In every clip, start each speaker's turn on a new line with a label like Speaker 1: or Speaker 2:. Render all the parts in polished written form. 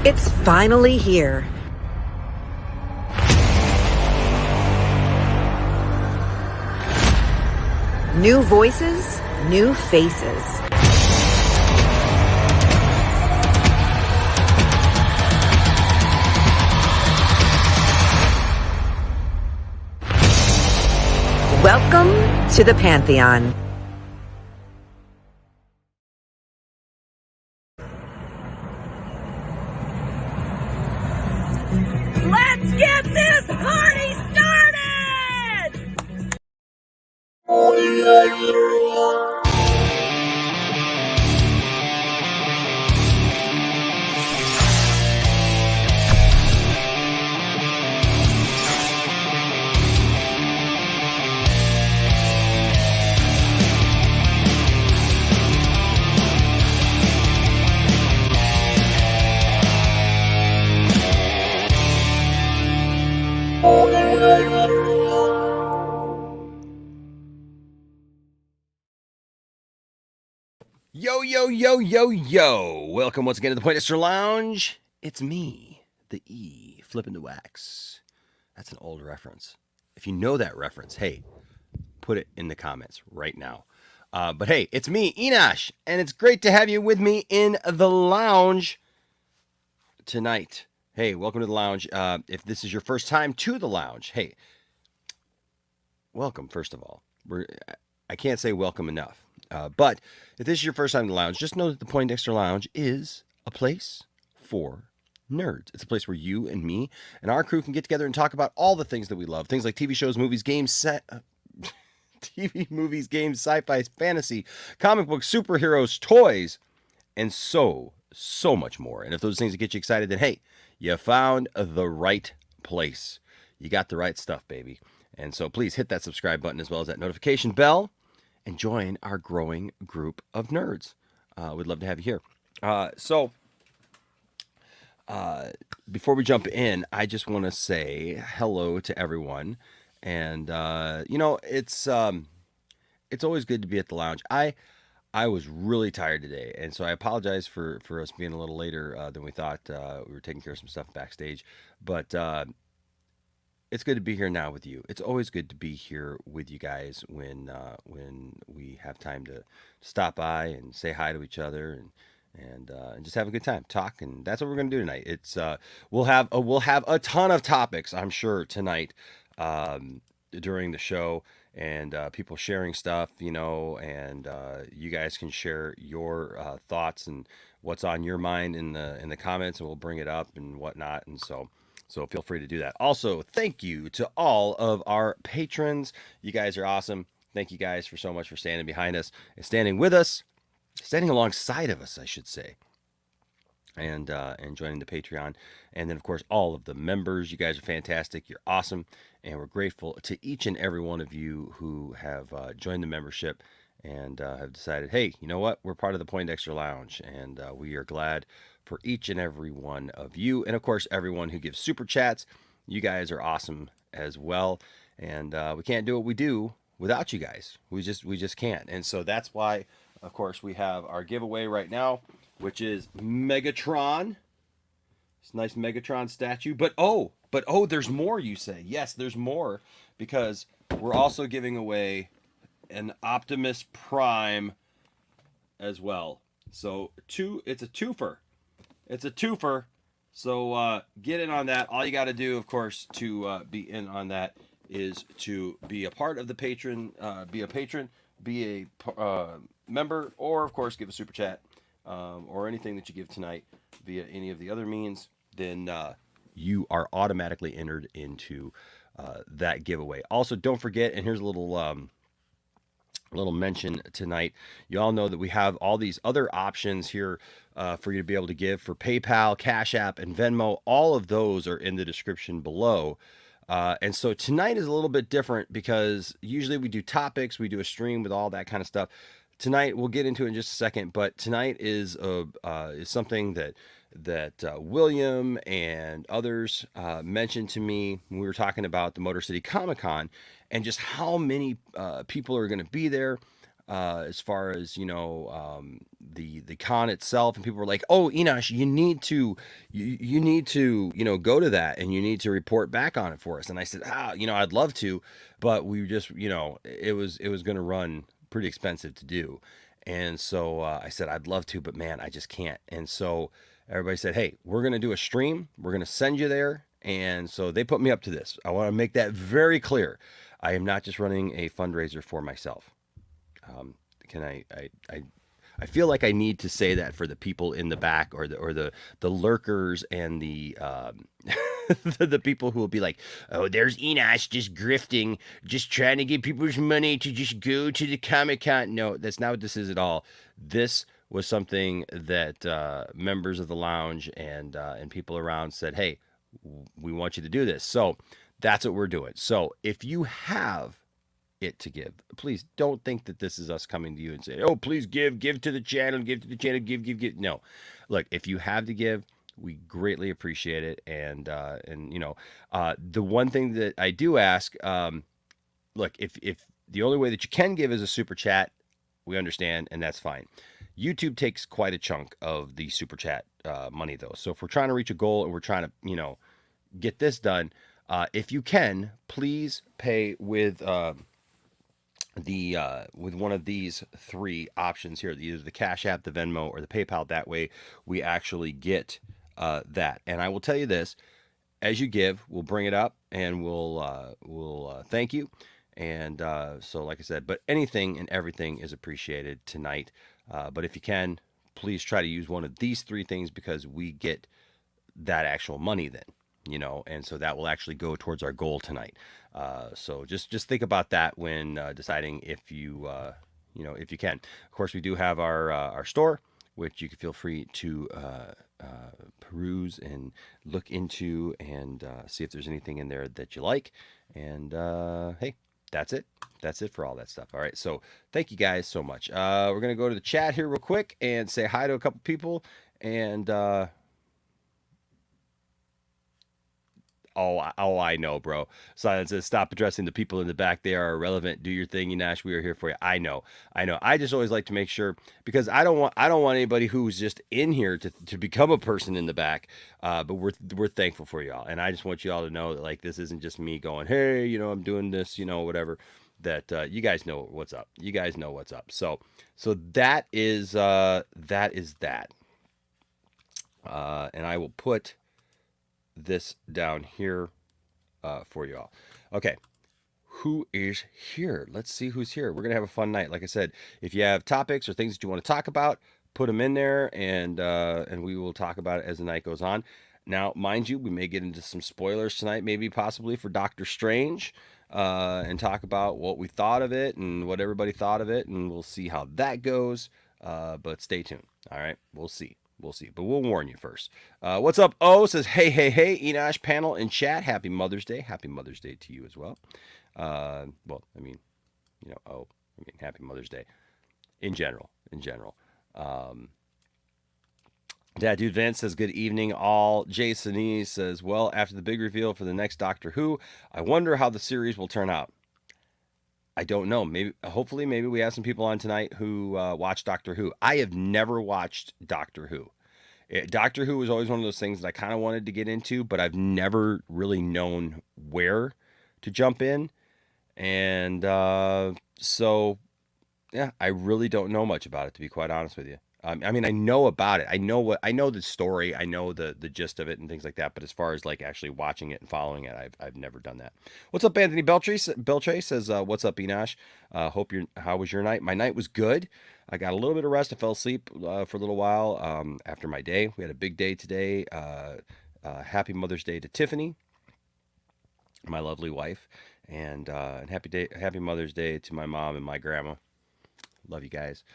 Speaker 1: It's finally here. New voices, new faces. Welcome to the Pantheon.
Speaker 2: Let's get this party started!
Speaker 3: Yo, yo, yo, yo, yo. Welcome once again to the Panelist Lounge. It's me, the E, flipping the wax. That's an old reference. If you know that reference, hey, put it in the comments right now. But hey, it's me, Enosh, and it's great to have you with me in the lounge tonight. Hey, welcome to the lounge. If this is your first time to the lounge, hey, welcome, first of all. I can't say welcome enough. But if this is your first time in the lounge, just know that the Poindexter Lounge is a place for nerds. It's a place where you and me and our crew can get together and talk about all the things that we love. Things like TV shows, movies, games, TV, movies, games, sci-fi, fantasy, comic books, superheroes, toys, and so much more. And if those things get you excited, then hey, you found the right place. You got the right stuff, baby. And so please hit that subscribe button as well as that notification bell and join our growing group of nerds. We'd love to have you here. Before we jump in, I just want to say hello to everyone. And, it's always good to be at the lounge. I was really tired today, and so I apologize for us being a little later than we thought. We were taking care of some stuff backstage, but it's good to be here now with you. It's always good to be here with you guys when we have time to stop by and say hi to each other and just have a good time, talk, and that's what we're gonna do tonight. It's we'll have a ton of topics, I'm sure, tonight during the show, and people sharing stuff, and you guys can share your thoughts and what's on your mind in the comments, and we'll bring it up and whatnot, and so feel free to do that. Also, thank you to all of our patrons. You guys are awesome. Thank you guys for so much for standing behind us and standing with us, standing alongside of us, I should say, and joining the Patreon. And then, of course, all of the members. You guys are fantastic. You're awesome. And we're grateful to each and every one of you who have joined the membership and have decided, hey, you know what? We're part of the Poindexter Lounge, and we are glad for each and every one of you. And, of course, everyone who gives super chats. You guys are awesome as well. And we can't do what we do without you guys. We just can't. And so that's why, of course, we have our giveaway right now, which is Megatron. It's a nice Megatron statue. But there's more, you say. Yes, there's more, because we're also giving away an Optimus Prime as well. So it's a twofer. It's a twofer. So get in on that. All you got to do, of course, to be in on that is to be a part of the patron, be a patron, be a member, or, of course, give a super chat, or anything that you give tonight via any of the other means. Then you are automatically entered into that giveaway. Also, don't forget, and here's a little mention tonight. You all know that we have all these other options here for you to be able to give for PayPal, Cash App, and Venmo. All of those are in the description below. And so tonight is a little bit different because usually we do topics, we do a stream with all that kind of stuff. Tonight, we'll get into it in just a second, but tonight is something that William and others mentioned to me when we were talking about the Motor City Comic Con and just how many people are going to be there. as far as the con itself, and people were like, "Oh, Enosh, you need to go to that, and you need to report back on it for us." And I said, I'd love to, but we just it was going to run pretty expensive to do, and so I said I'd love to, but man, I just can't. And so everybody said, "Hey, we're going to do a stream. We're going to send you there." And so they put me up to this. I want to make that very clear. I am not just running a fundraiser for myself. Can I feel like I need to say that for the people in the back, or the lurkers, and the the people who will be like, "Oh, there's Enosh just grifting, just trying to get people's money to just go to the Comic-Con." No, that's not what this is at all. This was something that members of the lounge and people around said, "Hey, we want you to do this." So that's what we're doing. So if you have it to give, please don't think that this is us coming to you and saying, "Oh, please give to the channel, give." No, look, if you have to give, we greatly appreciate it. And the one thing that I do ask, look, if the only way that you can give is a super chat, we understand, and that's fine. YouTube takes quite a chunk of the super chat money, though. So if we're trying to reach a goal and we're trying to get this done, if you can, please pay with with one of these three options here, either the Cash App, the Venmo, or the PayPal. That way we actually get that. And I will tell you this: as you give, we'll bring it up and we'll thank you. And so, like I said, but anything and everything is appreciated tonight. But if you can, please try to use one of these three things, because we get that actual money then. And so that will actually go towards our goal tonight. So just think about that when deciding if if you can. Of course, we do have our store, which you can feel free to peruse and look into, and see if there's anything in there that you like. And hey, that's it. That's it for all that stuff. All right. So thank you guys so much. We're gonna go to the chat here real quick and say hi to a couple people. And Oh, I know, bro. Silence says, "Stop addressing the people in the back. They are irrelevant. Do your thing, Enosh. We are here for you." I know. I just always like to make sure, because I don't want anybody who's just in here to become a person in the back. But we're thankful for y'all, and I just want you all to know that, like, this isn't just me going, "Hey, I'm doing this, whatever." That you guys know what's up. You guys know what's up. So that is that. And I will put this down here for you all. Okay, who is here? Let's see who's here. We're gonna have a fun night. Like I said, if you have topics or things that you want to talk about, put them in there, and we will talk about it as the night goes on. Now, mind you, we may get into some spoilers tonight, maybe possibly for Doctor Strange, and talk about what we thought of it and what everybody thought of it, and we'll see how that goes. But stay tuned. All right, we'll see. We'll see, but we'll warn you first. What's up? Oh, says, hey, Enosh, panel and chat. Happy Mother's Day. Happy Mother's Day to you as well. Well, happy Mother's Day in general. Dad Dude Vance says, good evening, all. Jason E says, well, after the big reveal for the next Doctor Who, I wonder how the series will turn out. I don't know. Hopefully, we have some people on tonight who watch Doctor Who. I have never watched Doctor Who. Doctor Who was always one of those things that I kind of wanted to get into, but I've never really known where to jump in. And so, yeah, I really don't know much about it, to be quite honest with you. I know about it. I know the story. I know the gist of it and things like that. But as far as like actually watching it and following it, I've never done that. What's up, Anthony Beltray says, what's up, Enosh? How was your night? My night was good. I got a little bit of rest. I fell asleep for a little while after my day. We had a big day today. Happy Mother's Day to Tiffany, my lovely wife, and happy Mother's Day to my mom and my grandma. Love you guys.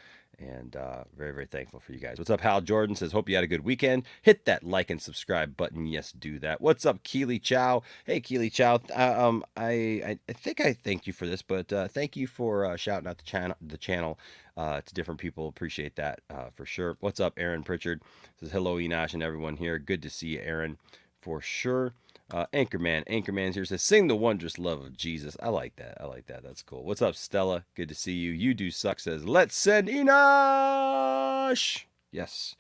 Speaker 3: And very, very thankful for you guys. What's up? Hal Jordan says, hope you had a good weekend. Hit that like and subscribe button. Yes, do that. What's up, Keely Chow? Hey, Keely Chow. I think I thanked you for this, but thank you for shouting out the channel to different people. Appreciate that for sure. What's up, Aaron Pritchard? Says, hello, Enosh and everyone here. Good to see you, Aaron, for sure. Anchorman's here, says, sing the wondrous love of Jesus. I like that. That's cool. What's up, Stella? Good to see you. You do suck, says, let's send Enosh. Yes.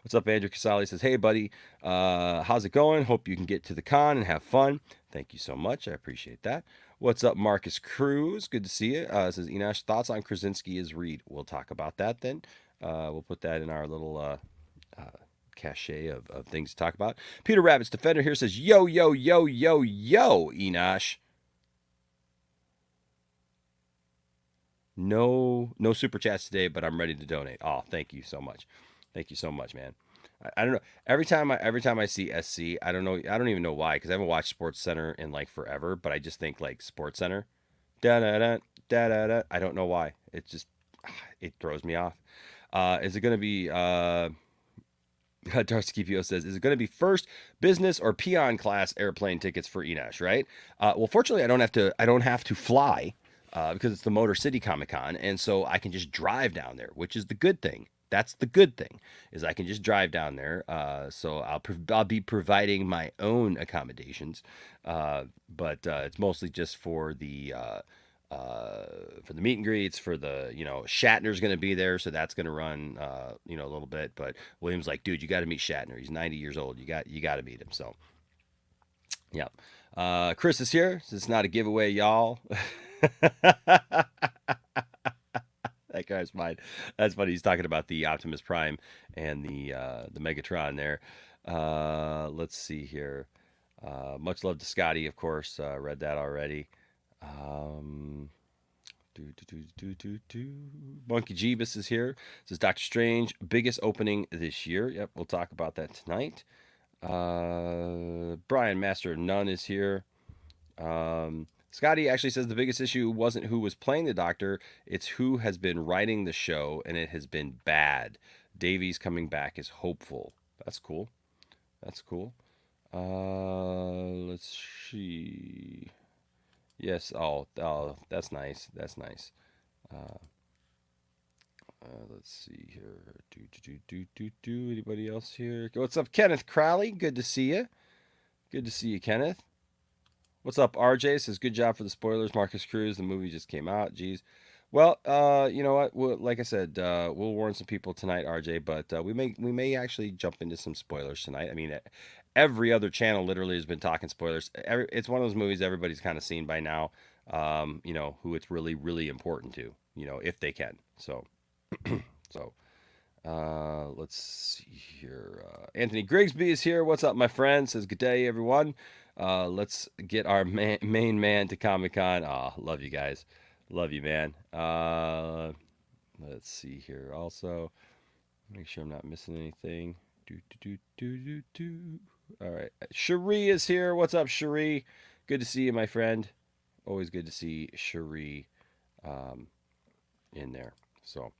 Speaker 3: What's up, Andrew Casali? Says, hey, buddy. How's it going? Hope you can get to the con and have fun. Thank you so much. I appreciate that. What's up, Marcus Cruz? Good to see you. Says, Enosh, thoughts on Krasinski as Reed? We'll talk about that then. We'll put that in our little cachet of things to talk about. Peter Rabbit's Defender here says, yo, Enosh. No super chats today, but I'm ready to donate. Oh, thank you so much. Thank you so much, man. I don't know. Every time I see SC, I don't know. I don't even know why, because I haven't watched Sports Center in like forever. But I just think like Sports Center, da da da da da da. I don't know why. It just it throws me off. Is it going to be? Darskipio says, is it going to be first business or peon class airplane tickets for Enosh? Right. Well, fortunately, I don't have to fly because it's the Motor City Comic Con, and so I can just drive down there, which is the good thing. That's the good thing, is I can just drive down there. So I'll be providing my own accommodations, but it's mostly just for the meet and greets, for the, Shatner's going to be there, so that's going to run, a little bit. But William's like, dude, you got to meet Shatner. He's 90 years old. You got to meet him. So, yeah. Chris is here. So it's not a giveaway, y'all. That guy's mine. That's funny. He's talking about the Optimus Prime and the Megatron there. Let's see here. Much love to Scotty, of course. Read that already. Monkey Jeebus is here. Says Doctor Strange, biggest opening this year. Yep, we'll talk about that tonight. Brian Master None is here. Scotty actually says the biggest issue wasn't who was playing the Doctor, it's who has been writing the show, and it has been bad. Davies coming back is hopeful. That's cool. Let's see. Yes. Oh, that's nice. Let's see here. Anybody else here? What's up, Kenneth Crowley? Good to see you. Kenneth. What's up, RJ? Says, good job for the spoilers. Marcus Cruz, the movie just came out. Jeez. Well, you know what? Like I said, we'll warn some people tonight, RJ, but we may actually jump into some spoilers tonight. I mean, every other channel literally has been talking spoilers. It's one of those movies everybody's kind of seen by now, who it's really, really important to, if they can. So, let's see here. Anthony Grigsby is here. What's up, my friend? Says, good day, everyone. Let's get our main man to Comic-Con. Love you guys. Love you, man. Let's see here. Also, make sure I'm not missing anything. All right. Cherie is here. What's up, Cherie? Good to see you, my friend. Always good to see Cherie in there. So,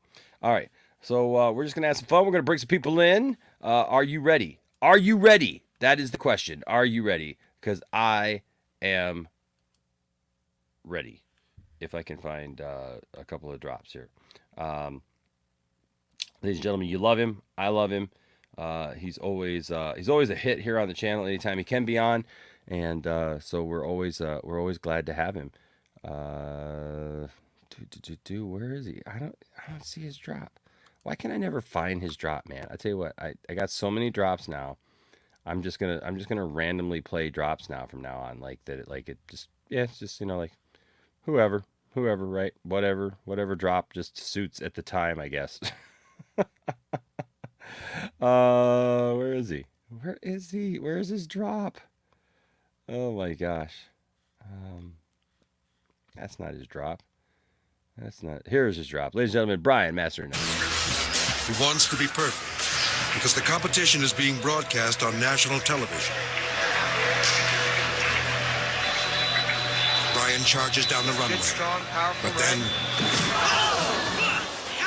Speaker 3: all right. So we're just going to have some fun. We're going to bring some people in. Are you ready? Are you ready? That is the question. Are you ready? Because I am ready. If I can find a couple of drops here. Ladies and gentlemen, you love him. I love him. He's always a hit here on the channel anytime he can be on. And so we're always glad to have him. Where is he? I don't see his drop. Why can I never find his drop, man? I tell you what, I got so many drops now. I'm just gonna randomly play drops now from now on, like that. It's just like whoever, right? Whatever drop just suits at the time, I guess. Where is he? Where is his drop? Oh my gosh. That's not his drop. Here's his drop. Ladies and gentlemen, Brian Master.
Speaker 4: He wants to be perfect because the competition is being broadcast on national television. Brian charges down the runway, but then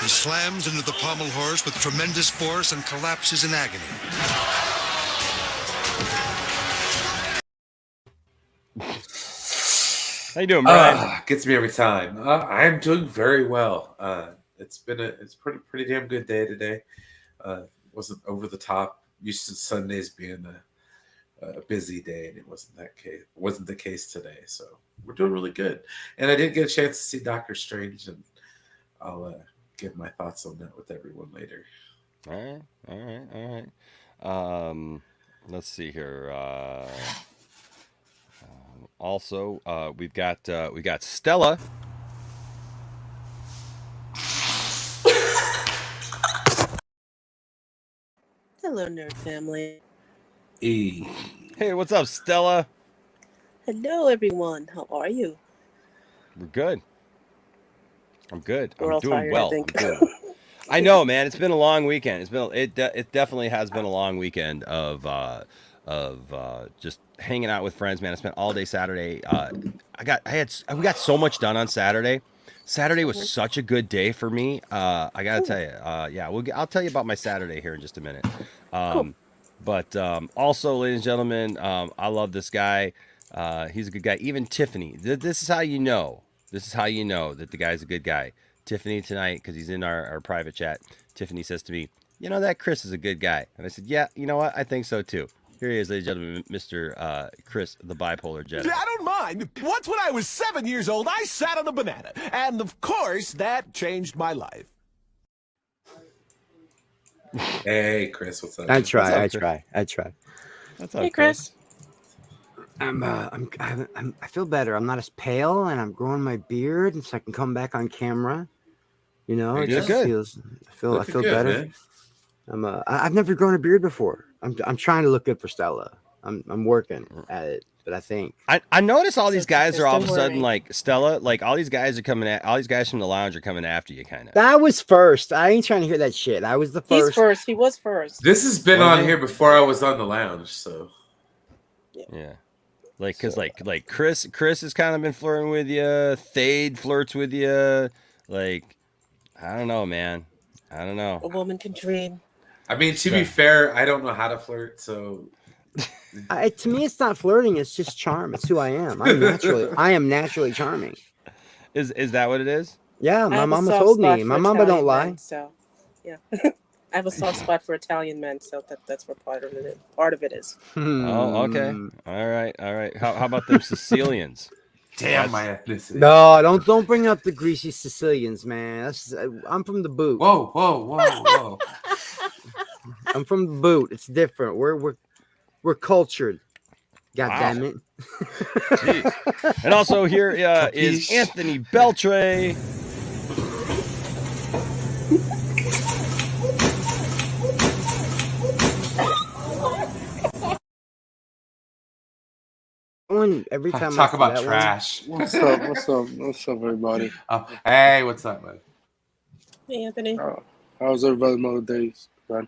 Speaker 4: he slams into the pommel horse with tremendous force and collapses in agony.
Speaker 3: How you doing, Brian?
Speaker 5: Gets me every time. I'm doing very well. It's pretty damn good day today. Wasn't over the top. Used to Sundays being a busy day, and it wasn't the case today. So we're doing really good. And I did get a chance to see Doctor Strange, and I'll give my thoughts on that with everyone later.
Speaker 3: All right. Let's see here. Also, we got Stella.
Speaker 6: Hello, nerd family.
Speaker 3: Hey, what's up, Stella?
Speaker 6: Hello, everyone. How are you?
Speaker 3: We're good. I'm good.
Speaker 6: We're
Speaker 3: I'm
Speaker 6: all
Speaker 3: doing
Speaker 6: tired,
Speaker 3: well.
Speaker 6: I think.
Speaker 3: I know, man. It's been a long weekend. It definitely has been a long weekend of just hanging out with friends, man. I spent all day Saturday. We got so much done on Saturday. Saturday was such a good day for me. I gotta tell you, I'll tell you about my Saturday here in just a minute.
Speaker 6: Cool.
Speaker 3: But also, ladies and gentlemen, I love this guy. He's a good guy. Even Tiffany. This is how you know. This is how you know that the guy's a good guy. Tiffany tonight, because he's in our private chat. Tiffany says to me, "You know that Chris is a good guy," and I said, "Yeah, you know what? I think so too." Here he is, ladies and gentlemen, Mr. Chris, the bipolar Jedi.
Speaker 7: I don't mind. Once when I was 7 years old, I sat on a banana. And of course, that changed my life.
Speaker 5: Hey, Chris, what's up?
Speaker 8: I try.
Speaker 3: What's up,
Speaker 8: I try.
Speaker 3: What's up,
Speaker 6: Hey, Chris.
Speaker 8: I feel better. I'm not as pale, and I'm growing my beard, and so I can come back on camera. You know, it
Speaker 5: You're
Speaker 8: just
Speaker 3: good.
Speaker 8: feels. I feel
Speaker 5: Looking good,
Speaker 8: better.
Speaker 5: man.
Speaker 8: I've never grown a beard before. I'm trying to look good for Stella. I'm working at it, but I think
Speaker 3: I notice all these
Speaker 6: So,
Speaker 3: guys
Speaker 6: Chris,
Speaker 3: are all of a
Speaker 6: don't
Speaker 3: sudden
Speaker 6: worry.
Speaker 3: like Stella, like all these guys from the lounge are coming after you, kind of.
Speaker 8: that was first. I ain't trying to hear that shit. I was the
Speaker 6: He's
Speaker 8: first.
Speaker 6: first. He was first.
Speaker 5: This has been
Speaker 3: Was
Speaker 5: on
Speaker 3: he?
Speaker 5: here before I was on the lounge, so
Speaker 3: Yeah. Like, cause like Chris has kind of been flirting with you. Thade flirts with you. Like, I don't know, man. I don't know.
Speaker 6: A woman can dream.
Speaker 5: I mean, to be fair, I don't know how to flirt, so
Speaker 8: To me, it's not flirting. It's just charm. It's who I am. I am naturally charming.
Speaker 3: Is that what it is?
Speaker 8: Yeah,
Speaker 6: I
Speaker 8: my
Speaker 6: have a
Speaker 8: mama
Speaker 6: soft
Speaker 8: told
Speaker 6: spot
Speaker 8: me.
Speaker 6: for
Speaker 8: My mama don't
Speaker 6: Italian
Speaker 8: lie.
Speaker 6: men, so yeah. I have a soft spot for Italian men, so that's what part of it is.
Speaker 3: Oh, okay. All right. How about them Sicilians?
Speaker 5: damn my ethnicity.
Speaker 8: No, don't bring up the greasy Sicilians, man. I'm from the boot.
Speaker 5: Whoa.
Speaker 8: I'm from the boot. It's different. We're cultured. God
Speaker 3: Wow.
Speaker 8: damn it.
Speaker 3: Jeez. And also here is
Speaker 5: Capiche.
Speaker 3: Anthony Beltre.
Speaker 8: Every time
Speaker 5: Talk
Speaker 8: I see
Speaker 5: about
Speaker 8: that
Speaker 5: trash.
Speaker 9: What's up, everybody?
Speaker 5: Hey, what's up, man?
Speaker 6: Hey, Anthony.
Speaker 9: How's everybody Mother's Days, man?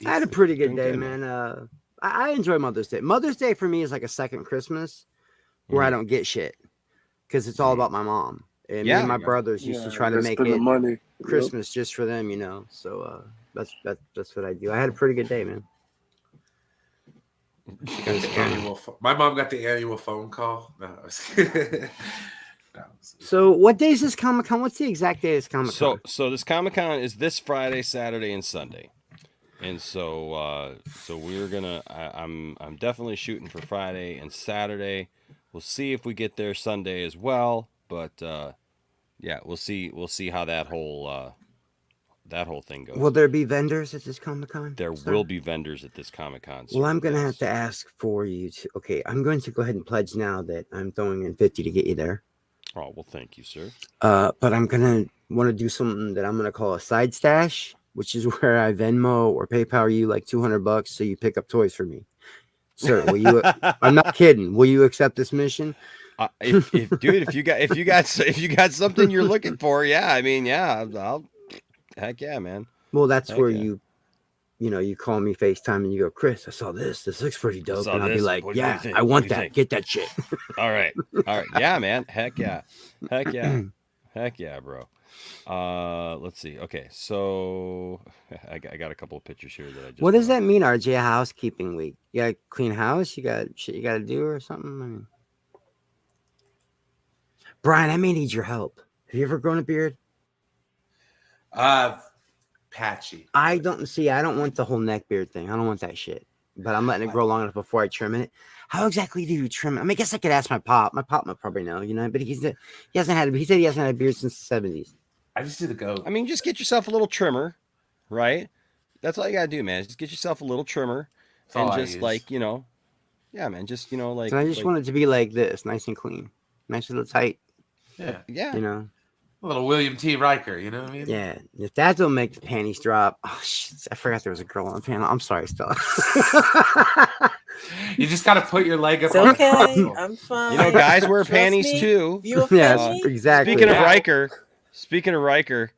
Speaker 8: I had a pretty good day,
Speaker 3: Doing good,
Speaker 8: man. I enjoy Mother's Day. Mother's Day for me is like a second Christmas where I don't get shit because it's all about my mom. And me and my brothers used to try to make
Speaker 9: spend the
Speaker 8: it
Speaker 9: money.
Speaker 8: Christmas just for them, you know. So that's what I do. I had a pretty good day, man.
Speaker 5: My mom got the annual phone call. No,
Speaker 8: So what day is this Comic-Con? What's the exact day of this Comic-Con?
Speaker 3: So this Comic-Con is this Friday, Saturday, and Sunday. And so we're gonna I'm definitely shooting for Friday and Saturday. We'll see if we get there Sunday as well, but yeah, we'll see how that whole thing goes.
Speaker 8: Will there be vendors at this Comic-Con?
Speaker 3: There will be vendors at this Comic-Con.
Speaker 8: Well, I'm going to have to ask for you to... Okay, I'm going to go ahead and pledge now that I'm throwing in 50 to get you there.
Speaker 3: Oh, well, thank you, sir.
Speaker 8: But I'm going to want to do something that I'm going to call a side stash, which is where I Venmo or PayPal you like $200 so you pick up toys for me. Sir, will you... I'm not kidding. Will you accept this mission?
Speaker 3: If you got something you're looking for, yeah, I mean, yeah, I'll heck yeah, man.
Speaker 8: Well, that's
Speaker 3: Heck
Speaker 8: where
Speaker 3: yeah.
Speaker 8: you call me FaceTime and you go, Chris, I saw this. This looks pretty dope. And I'll be like,
Speaker 3: What do you
Speaker 8: yeah,
Speaker 3: think?
Speaker 8: I
Speaker 3: What
Speaker 8: want
Speaker 3: do you
Speaker 8: that.
Speaker 3: think?
Speaker 8: Get that shit.
Speaker 3: All right. Yeah, man. Heck yeah, bro. Let's see. Okay, so I got a couple of pictures here that I just.
Speaker 8: What does that mean, RJ? Housekeeping week? You got to clean house? You got shit you got to do or something? I mean, Brian, I may need your help. Have you ever grown a beard?
Speaker 5: Patchy.
Speaker 8: I don't want the whole neck beard thing. I don't want that shit. but I'm letting it grow long enough before I trim it. How exactly do you trim it? I mean, I guess I could ask my pop. My pop might probably know, but he said he hasn't had a beard since the 70s.
Speaker 5: I just do the goat.
Speaker 3: I mean, just get yourself a little trimmer, right? That's all you gotta do, man. Just get yourself a little trimmer, and just yeah, man. Just like.
Speaker 8: So I just want it to be like this, nice and clean, nice and tight.
Speaker 5: Yeah,
Speaker 3: yeah.
Speaker 5: A little William T. Riker, you know what I mean?
Speaker 8: Yeah. If that don't make the panties drop, oh shit! I forgot there was a girl on the panel. I'm sorry, Stella.
Speaker 5: You just gotta put your leg up.
Speaker 6: It's
Speaker 5: on
Speaker 6: okay.
Speaker 5: the
Speaker 6: I'm fine.
Speaker 3: Guys wear
Speaker 6: Trust
Speaker 3: panties
Speaker 6: me.
Speaker 3: too.
Speaker 6: You offend
Speaker 8: Yeah,
Speaker 6: me?
Speaker 8: exactly.
Speaker 3: Speaking of Riker,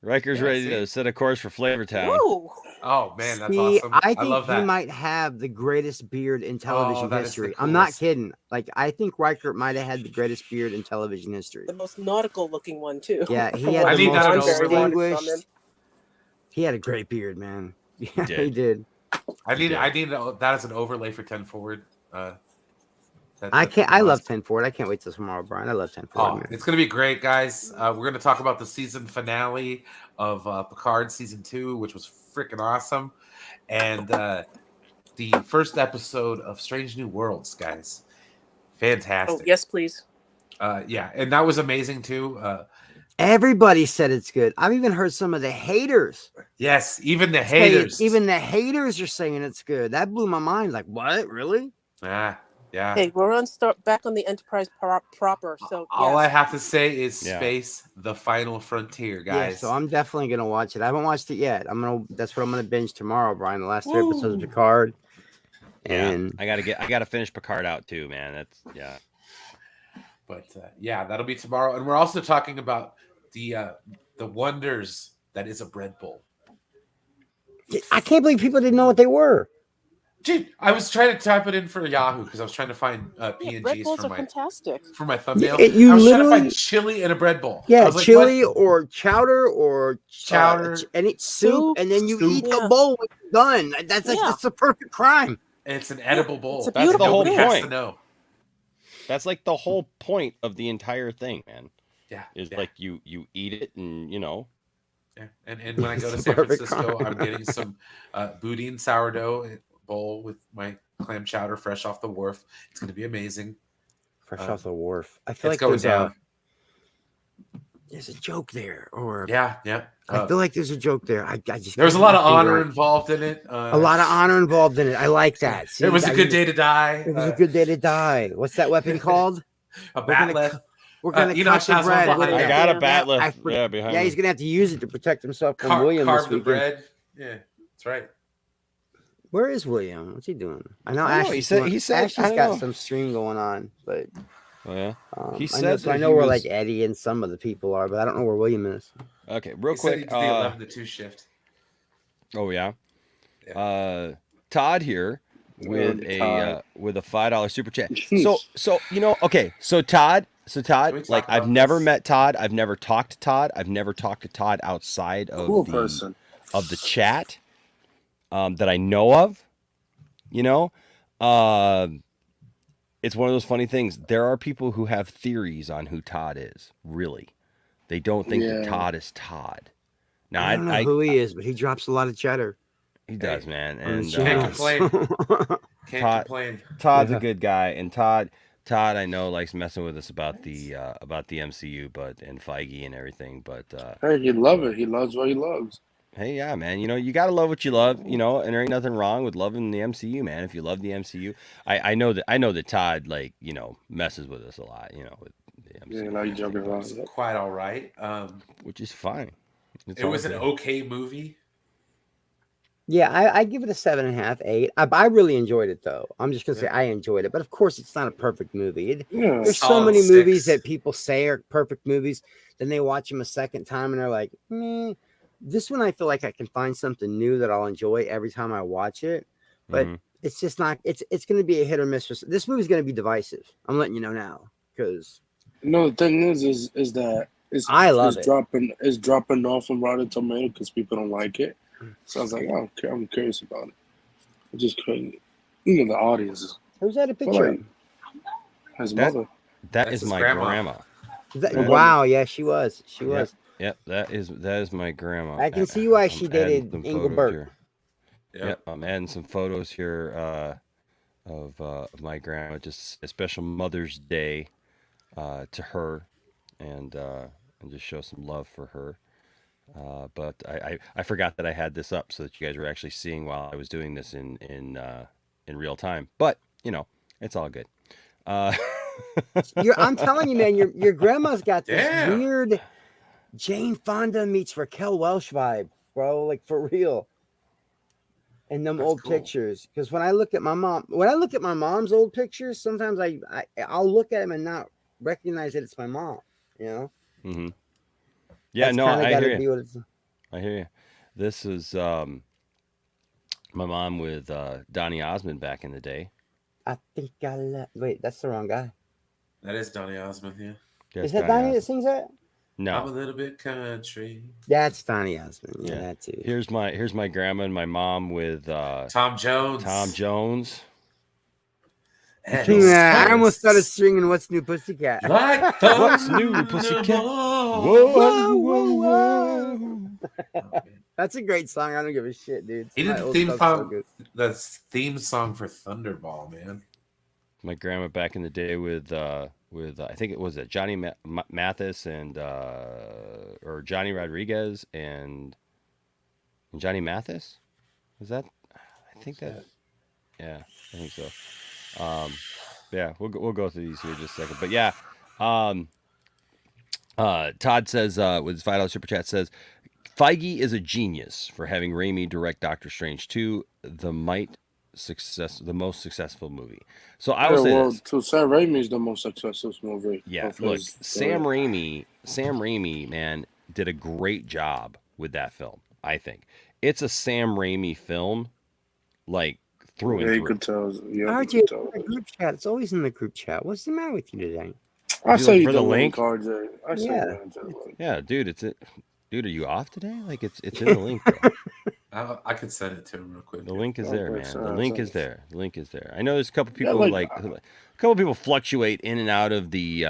Speaker 3: Riker's ready to set a course for Flavor Town.
Speaker 6: Woo.
Speaker 5: Oh man, that's
Speaker 8: See,
Speaker 5: awesome.
Speaker 8: I think
Speaker 5: love that.
Speaker 8: he might have the greatest beard in television
Speaker 5: that is
Speaker 8: history.
Speaker 5: the
Speaker 8: I'm not
Speaker 5: coolest.
Speaker 8: kidding. Like, I think Riker might have had the greatest beard in television history.
Speaker 6: The most nautical looking one too.
Speaker 8: Yeah, he
Speaker 6: From
Speaker 8: had
Speaker 6: what
Speaker 8: the
Speaker 6: I've
Speaker 8: most
Speaker 6: done, very
Speaker 8: distinguished.
Speaker 6: from him.
Speaker 8: He had a great beard, man. Yeah,
Speaker 3: did.
Speaker 8: he did.
Speaker 5: I need that as an overlay for 10 forward.
Speaker 8: I love 10 forward. I can't wait till tomorrow, Brian. I love 10 forward.
Speaker 5: Oh,
Speaker 8: Man.
Speaker 5: it's gonna be great, guys. We're gonna talk about the season finale of Picard season 2, which was freaking awesome, and the first episode of Strange New Worlds, guys. Fantastic.
Speaker 6: Oh yes, please.
Speaker 5: Yeah, and that was amazing too.
Speaker 8: Everybody said it's good. I've even heard some of the haters.
Speaker 5: Yes, even the haters.
Speaker 8: Even the haters are saying it's good. That blew my mind. Like, what? Really?
Speaker 5: Yeah.
Speaker 6: Hey, we're back on the Enterprise proper. So
Speaker 5: all I have to say is Space, the final frontier, guys.
Speaker 8: Yeah, so I'm definitely gonna watch it. I haven't watched it yet. That's what I'm gonna binge tomorrow, Brian. The last 3 episodes of Picard. And
Speaker 3: I gotta finish Picard out too, man.
Speaker 5: But that'll be tomorrow, and we're also talking about the wonders that is a bread bowl.
Speaker 8: I can't believe people didn't know what they were.
Speaker 5: Dude, I was trying to type it in for Yahoo because I was trying to find
Speaker 6: bread
Speaker 5: PNGs
Speaker 6: bowls are fantastic.
Speaker 5: for my thumbnail.
Speaker 8: You
Speaker 5: I was trying to
Speaker 8: literally-
Speaker 5: find chili in a bread bowl.
Speaker 8: Yeah,
Speaker 5: I was like,
Speaker 8: chili
Speaker 5: what?
Speaker 8: or chowder or
Speaker 5: Chowder,
Speaker 8: and it's soup, and then you
Speaker 5: soup.
Speaker 8: eat the bowl when you're done. That's the perfect crime.
Speaker 5: It's an edible bowl.
Speaker 6: It's a
Speaker 3: That's the whole
Speaker 5: Nobody has
Speaker 3: point.
Speaker 5: to know.
Speaker 3: That's like the whole point of the entire thing, man.
Speaker 5: Yeah,
Speaker 3: like you eat it and
Speaker 5: Yeah, and when I go to
Speaker 8: It's
Speaker 5: San
Speaker 8: perfect
Speaker 5: Francisco,
Speaker 8: crime.
Speaker 5: I'm getting some boudin sourdough bowl with my clam chowder fresh off the wharf. It's going to be amazing.
Speaker 8: Fresh off the wharf. I feel
Speaker 5: It's
Speaker 8: like
Speaker 5: going down.
Speaker 8: there's a joke there, or
Speaker 5: Yeah.
Speaker 8: I feel like there's a joke there. I just
Speaker 5: There was a
Speaker 8: can't
Speaker 5: lot of
Speaker 8: figure
Speaker 5: honor
Speaker 8: it.
Speaker 5: involved in it.
Speaker 8: A lot of honor involved in it. I like that. See,
Speaker 5: It was a good day to die.
Speaker 8: It was a good day to die. What's that weapon called?
Speaker 5: A
Speaker 8: We're gonna
Speaker 5: batleth.
Speaker 8: We're gonna
Speaker 5: Enosh
Speaker 8: cut the
Speaker 5: has one
Speaker 8: bread.
Speaker 5: behind
Speaker 8: What is
Speaker 5: him.
Speaker 3: I
Speaker 8: that?
Speaker 3: got a batleth.
Speaker 8: I
Speaker 3: Behind
Speaker 8: yeah,
Speaker 3: me.
Speaker 8: he's gonna have to use it to protect himself from William
Speaker 5: Carve
Speaker 8: this
Speaker 5: the
Speaker 8: weekend.
Speaker 5: bread. Yeah, that's right.
Speaker 8: Where is William? What's he doing? I know
Speaker 3: I don't know.
Speaker 8: Ashley's
Speaker 3: He said
Speaker 8: Ashley's
Speaker 3: I
Speaker 8: got
Speaker 3: don't know.
Speaker 8: some stream going on, but
Speaker 3: Oh yeah. He
Speaker 8: I know,
Speaker 3: said
Speaker 8: so I
Speaker 3: that
Speaker 8: know
Speaker 3: he
Speaker 8: where
Speaker 3: was-
Speaker 8: like Eddie and some of the people are, but I don't know where William is.
Speaker 3: Okay, real
Speaker 5: He said he
Speaker 3: quick.
Speaker 5: did the 11 to 2 shift.
Speaker 3: Oh yeah. Todd here with a $5 super chat. So okay. So Todd,
Speaker 5: Can we talk
Speaker 3: like I've
Speaker 5: about
Speaker 3: never
Speaker 5: this?
Speaker 3: met Todd. I've never talked to Todd. I've never talked to Todd outside of
Speaker 9: Cool person.
Speaker 3: the chat that I know of. It's one of those funny things. There are people who have theories on who Todd is. Really, they don't think that
Speaker 9: Yeah.
Speaker 3: Todd is Todd. Now
Speaker 8: I don't know who he is, but he drops a lot of cheddar.
Speaker 3: he does, man.
Speaker 8: on
Speaker 3: And
Speaker 8: the
Speaker 5: Can't
Speaker 8: channels.
Speaker 5: complain. Can't
Speaker 3: Todd-
Speaker 5: complain.
Speaker 3: Todd's
Speaker 8: Yeah.
Speaker 3: a good guy, and Todd I know likes messing with us about the MCU, and Feige and everything. But
Speaker 9: Hey, he love it. He loves what he loves.
Speaker 3: hey, yeah, man, you gotta love what you love, and there ain't nothing wrong with loving the MCU, man. If you love the MCU, I know that Todd messes with us a lot, with the MCU,
Speaker 9: Yeah, now you joking around.
Speaker 5: It's quite all right.
Speaker 3: which is fine.
Speaker 5: It was an
Speaker 3: okay.
Speaker 5: okay movie.
Speaker 8: Yeah, I give it a 7.5, 8. I really enjoyed it though. I'm just gonna say I enjoyed it, but of course it's not a perfect movie.
Speaker 9: Yeah.
Speaker 8: There's so
Speaker 5: Solid
Speaker 8: many movies
Speaker 5: 6.
Speaker 8: that people say are perfect movies, then they watch them a second time and they're like, meh. This one I feel like I can find something new that I'll enjoy every time I watch it, but
Speaker 3: Mhm.
Speaker 8: it's just not. It's going to be a hit or miss. This movie's going to be divisive. I'm letting you know now because
Speaker 9: No, the thing is that
Speaker 8: I love it.
Speaker 9: It's dropping off on Rotten Tomato because people don't like it. So I was like, oh, I'm curious about it. I'm just crazy. The audience.
Speaker 8: who's that a picture?
Speaker 9: Like, his
Speaker 3: That-
Speaker 9: mother.
Speaker 3: That
Speaker 5: That's
Speaker 3: is
Speaker 5: his
Speaker 3: my
Speaker 5: grandma.
Speaker 3: grandma.
Speaker 8: Wow, yeah, she was. She was.
Speaker 3: Yep, that is my grandma.
Speaker 8: I can see why she
Speaker 3: I'm adding
Speaker 8: dated
Speaker 3: some
Speaker 8: Inga
Speaker 3: photos
Speaker 8: Burke.
Speaker 3: here. Yeah, I'm adding some photos here of my grandma. Just a special Mother's Day to her, and just show some love for her. But I forgot that I had this up so that you guys were actually seeing while I was doing this in real time. But it's all good.
Speaker 8: I'm telling you, man, your grandma's got this
Speaker 5: Damn.
Speaker 8: weird Jane Fonda meets Raquel Welch vibe, bro. Like for real. And them
Speaker 5: That's
Speaker 8: old
Speaker 5: cool.
Speaker 8: pictures, because when I look at my mom's old pictures, sometimes I'll look at them and not recognize that it's my mom.
Speaker 3: Mm-hmm. Yeah,
Speaker 8: That's
Speaker 3: no,
Speaker 8: kinda
Speaker 3: I
Speaker 8: gotta
Speaker 3: hear
Speaker 8: be
Speaker 3: you.
Speaker 8: what it's.
Speaker 3: I hear you. This is my mom with Donny Osmond back in the day.
Speaker 8: I think I love. Wait, that's the wrong guy.
Speaker 5: That is Donny Osmond, yeah.
Speaker 3: Yes,
Speaker 8: Is that
Speaker 3: Donny
Speaker 8: Donnie that
Speaker 3: Osmond.
Speaker 8: sings that?
Speaker 5: I'm a
Speaker 3: No,
Speaker 5: little bit country.
Speaker 8: That's Donnie Osmond. Yeah,
Speaker 3: yeah.
Speaker 8: that too.
Speaker 3: Here's my grandma and my mom with
Speaker 5: Tom Jones.
Speaker 3: Tom Jones.
Speaker 8: Yeah, I almost started singing "What's New Pussycat."
Speaker 5: Like
Speaker 3: What's new, pussycat? Whoa, whoa, whoa.
Speaker 8: That's a great song. I don't give a shit, dude.
Speaker 5: He
Speaker 8: My
Speaker 5: did the
Speaker 8: old
Speaker 5: theme
Speaker 8: stuff's so
Speaker 5: song,
Speaker 8: good.
Speaker 5: the theme song for Thunderball, man.
Speaker 3: My grandma back in the day with I think it was Johnny Mathis and or Johnny Rodriguez and Johnny Mathis. Was that? I think that. Yeah, I think so. Yeah, we'll go through these here just a second. But yeah, Todd says with his $5 super chat says Feige is a genius for having Raimi direct Doctor Strange 2, the most successful movie. So I will say this.
Speaker 9: So Sam Raimi is the most successful movie.
Speaker 3: Yeah,
Speaker 9: of
Speaker 3: look,
Speaker 9: his
Speaker 3: Sam Raimi, man, did a great job with that film. I think it's a Sam Raimi film, like through and
Speaker 9: Yeah, you
Speaker 3: through.
Speaker 9: could tell. Yeah,
Speaker 8: RJ,
Speaker 9: you could tell.
Speaker 8: the group chat. It's always in the group chat. What's the matter with you today?
Speaker 9: I
Speaker 3: you
Speaker 9: say
Speaker 3: looking
Speaker 9: you
Speaker 3: for
Speaker 9: the
Speaker 3: the
Speaker 9: link,
Speaker 3: link?
Speaker 9: RJ. I say
Speaker 8: Yeah.
Speaker 9: the link.
Speaker 3: Yeah, dude, dude, are you off today? Like it's in the link, bro.
Speaker 5: I could send it to him real quick.
Speaker 3: The link is there,
Speaker 9: Okay,
Speaker 3: man.
Speaker 9: so-
Speaker 3: The link
Speaker 9: so-
Speaker 3: is there. The link is there. I know there's a couple people
Speaker 9: like-
Speaker 3: a couple people fluctuate in and out of the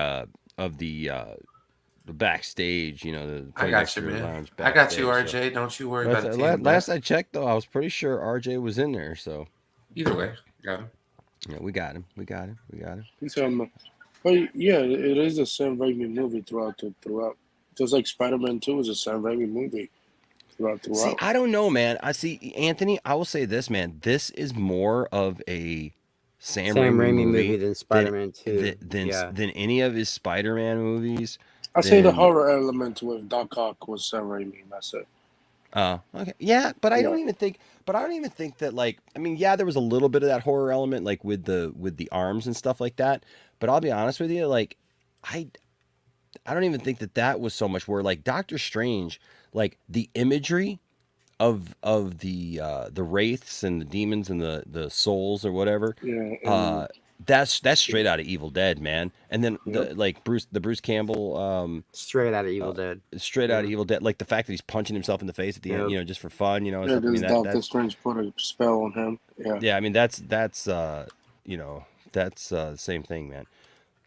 Speaker 3: backstage. The
Speaker 5: I got you,
Speaker 3: Poindexter
Speaker 5: man.
Speaker 3: Lounge
Speaker 5: I got you,
Speaker 3: backstage, so-
Speaker 5: RJ. Don't you worry about it.
Speaker 3: Last I checked, though, I was pretty sure RJ was in there. So
Speaker 5: Either way, got him.
Speaker 3: yeah, we got him. We got him.
Speaker 9: He's on. But yeah, it is a Sam Raimi movie throughout. Just like Spider-Man 2 is a Sam Raimi movie throughout.
Speaker 3: See, I don't know, man. I see, Anthony. I will say this, man. This is more of a Sam Raimi movie
Speaker 8: than Spider-Man 2.
Speaker 3: than any of his Spider-Man movies.
Speaker 9: I say the
Speaker 3: then-
Speaker 9: horror element with Doc Ock was Sam Raimi. That's it.
Speaker 3: Oh, okay. Yeah, but I don't even think that, like, I mean, yeah, there was a little bit of that horror element, like with the arms and stuff like that. But I'll be honest with you, like, I don't even think that was so much where, like, Doctor Strange, like the imagery of the wraiths and the demons and the souls or whatever.
Speaker 9: Yeah.
Speaker 3: That's straight out of Evil Dead, man. And then the Bruce Campbell
Speaker 8: Straight out of Evil Dead.
Speaker 3: straight out of Evil Dead, like the fact that he's punching himself in the face at the end, just for fun, and
Speaker 9: Yeah,
Speaker 3: stuff. I mean,
Speaker 9: Doctor Strange put a spell on him. Yeah.
Speaker 3: yeah, I mean that's the same thing, man.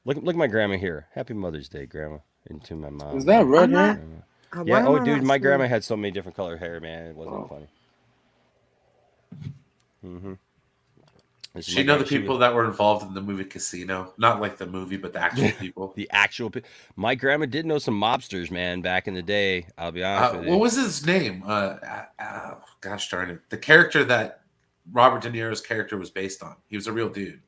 Speaker 3: Look at my grandma here. Happy Mother's Day, Grandma. And to my mom.
Speaker 9: Is that red hair?
Speaker 3: Yeah. Oh, dude, my grandma had so many different color hair, man. It wasn't funny. Mm-hmm.
Speaker 5: She know the people that were involved in the movie Casino, not like the movie, but the actual people.
Speaker 3: The actual people. My grandma did know some mobsters, man, back in the day. I'll be honest with you.
Speaker 5: What was his name? Gosh darn it! The character that Robert De Niro's character was based on. He was a real dude.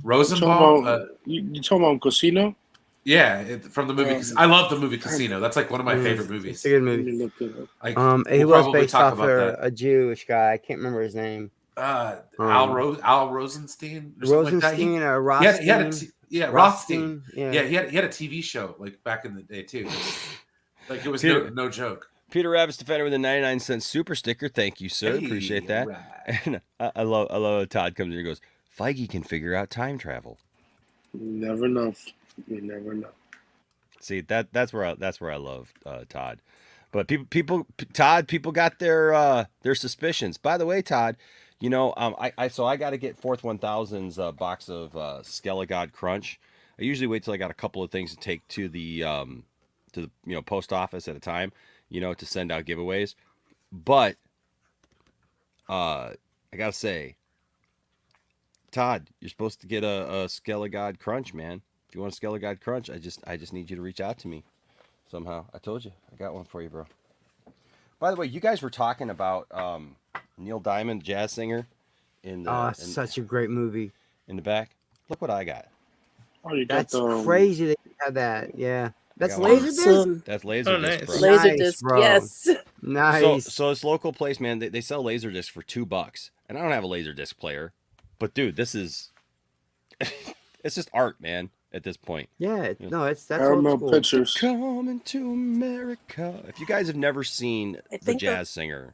Speaker 5: Rosenbaum.
Speaker 9: You talking about Casino?
Speaker 5: Yeah, from the movie. I love the movie Casino. That's like one of my favorite movies.
Speaker 8: It's a good movie. He was based off a Jewish guy. I can't remember his name.
Speaker 5: Al Rosenstein.
Speaker 8: Rosenstein or Rothstein.
Speaker 5: Rothstein. Yeah, he had a TV show like back in the day too. Like it was no joke.
Speaker 3: Peter Rabbit's Defender with a 99-cent super sticker. Thank you, sir.
Speaker 5: Hey,
Speaker 3: appreciate that.
Speaker 5: right.
Speaker 3: And I love how Todd comes in and goes, Feige can figure out time travel.
Speaker 9: You never know. You never know.
Speaker 3: See, that's where I love Todd. But people got their suspicions. By the way, Todd, I got to get Fourth 1000's box of Skelligod Crunch. I usually wait till I got a couple of things to take to the post office at a time, to send out giveaways. But I gotta say, Todd, you're supposed to get a Skelligod crunch, man. If you want a Skelligod crunch, I just need you to reach out to me somehow. I told you, I got one for you, bro. By the way, you guys were talking about Neil Diamond, jazz singer, in
Speaker 8: Oh,
Speaker 3: the
Speaker 8: such a great movie.
Speaker 3: in the back. Look what I got.
Speaker 9: Oh, you got
Speaker 8: That's
Speaker 9: the
Speaker 8: crazy that you have that. Yeah. That's
Speaker 3: got one.
Speaker 8: Laserdisc?
Speaker 6: Awesome.
Speaker 3: That's Laserdisc,
Speaker 10: nice.
Speaker 3: bro.
Speaker 6: Laser
Speaker 8: Nice,
Speaker 6: disc,
Speaker 8: bro.
Speaker 6: yes.
Speaker 8: Nice.
Speaker 3: So this local place, man, they sell Laserdisc for $2, and I don't have a Laserdisc player, but dude, this is it's just art, man. At this point,
Speaker 8: yeah, no, that's old
Speaker 9: Paramount
Speaker 8: school.
Speaker 9: Pictures.
Speaker 3: coming to America. If you guys have never seen
Speaker 6: I
Speaker 3: The
Speaker 6: think
Speaker 3: Jazz Singer,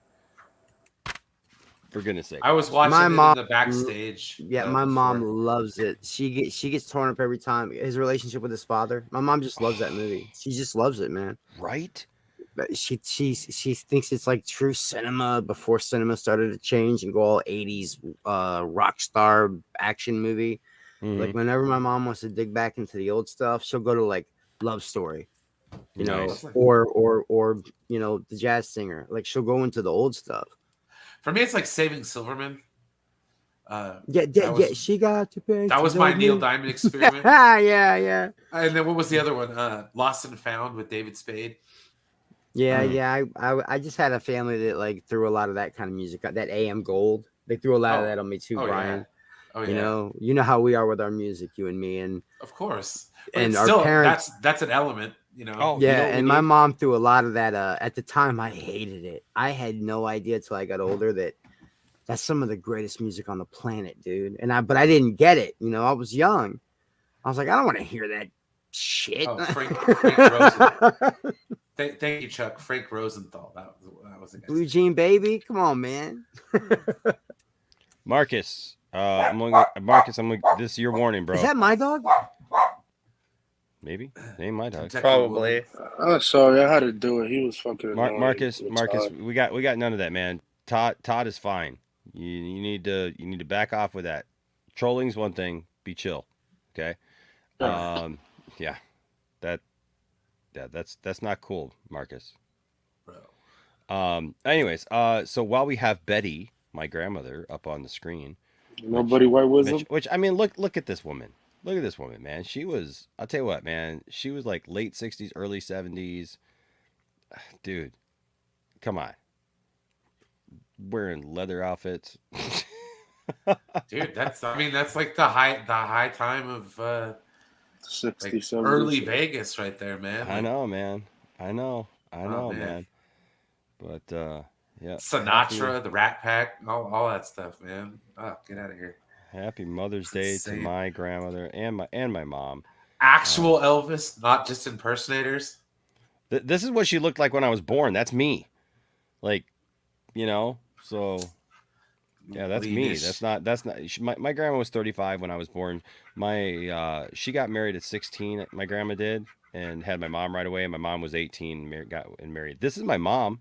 Speaker 3: for goodness sake,
Speaker 5: I was watching
Speaker 8: My
Speaker 5: it
Speaker 8: mom-
Speaker 5: in the backstage.
Speaker 8: Yeah, my mom
Speaker 5: before.
Speaker 8: loves it. She gets torn up every time. His relationship with his father. My mom just loves that movie. She just loves it, man.
Speaker 3: right?
Speaker 8: But she thinks it's like true cinema before cinema started to change and go all 80s rock star action movie. Like whenever my mom wants to dig back into the old stuff, she'll go to like Love Story, you know,
Speaker 3: Nice.
Speaker 8: or you know, The Jazz Singer. Like she'll go into the old stuff.
Speaker 5: For me, it's like Saving Silverman.
Speaker 8: Yeah,
Speaker 5: That was-
Speaker 8: she got to pay.
Speaker 5: That was my Neil Diamond experiment.
Speaker 8: yeah.
Speaker 5: And then what was the other one? Lost and Found with David Spade.
Speaker 8: Yeah. I just had a family that like threw a lot of that kind of music. That AM Gold. They threw a lot of that on me too, Brian.
Speaker 5: Yeah. Oh,
Speaker 8: You know how we are with our music, you and me, and
Speaker 5: of course. But
Speaker 8: and
Speaker 5: it's
Speaker 8: our
Speaker 5: still,
Speaker 8: parents.
Speaker 5: that's an element, you know.
Speaker 3: Oh,
Speaker 8: Yeah,
Speaker 3: you know what we
Speaker 8: and my
Speaker 3: need?
Speaker 8: mom threw a lot of that. At the time, I hated it. I had no idea till I got older that that's some of the greatest music on the planet, dude. But I didn't get it. You know, I was young. I was like, I don't want to hear that shit.
Speaker 5: Oh, Frank Rosenthal. Thank you, Chuck. Frank Rosenthal. That was the guy.
Speaker 8: Blue Jean Baby, come on, man.
Speaker 3: Marcus, Marcus, this is your warning, bro.
Speaker 8: Is that my dog?
Speaker 3: Maybe name my dog.
Speaker 10: Probably.
Speaker 9: Sorry, I had to do it. He was fucking annoying.
Speaker 3: Marcus,
Speaker 9: with
Speaker 3: Marcus,
Speaker 9: Todd.
Speaker 3: we got none of that, man. Todd is fine. You need to back off with that. Trolling's one thing. Be chill, okay? Yeah, that's not cool, Marcus.
Speaker 5: Bro.
Speaker 3: Anyways, so while we have Betty, my grandmother, up on the screen,
Speaker 9: Nobody white wisdom.
Speaker 3: which I mean, look at this woman. Look at this woman, man. She was, I'll tell you what, man. She was like late 60s, early 70s. Dude, come on. Wearing leather outfits.
Speaker 5: Dude, that's like the high time of
Speaker 9: 60,
Speaker 5: like
Speaker 9: 70s.
Speaker 5: early Vegas right there, man.
Speaker 3: I
Speaker 5: Like,
Speaker 3: know, man. I know,
Speaker 5: man.
Speaker 3: man. But yeah.
Speaker 5: Sinatra, the Rat Pack, all that stuff, man. Oh, get out of here.
Speaker 3: Happy Mother's Day to
Speaker 5: Insane.
Speaker 3: my grandmother and my mom.
Speaker 5: Actual Elvis, not just impersonators.
Speaker 3: This is what she looked like when I was born. That's me. Like, you know, so yeah, that's me.
Speaker 5: Leanish.
Speaker 3: That's not my grandma was 35 when I was born. She got married at 16, my grandma did, and had my mom right away, and my mom was 18 and got married. This is my mom.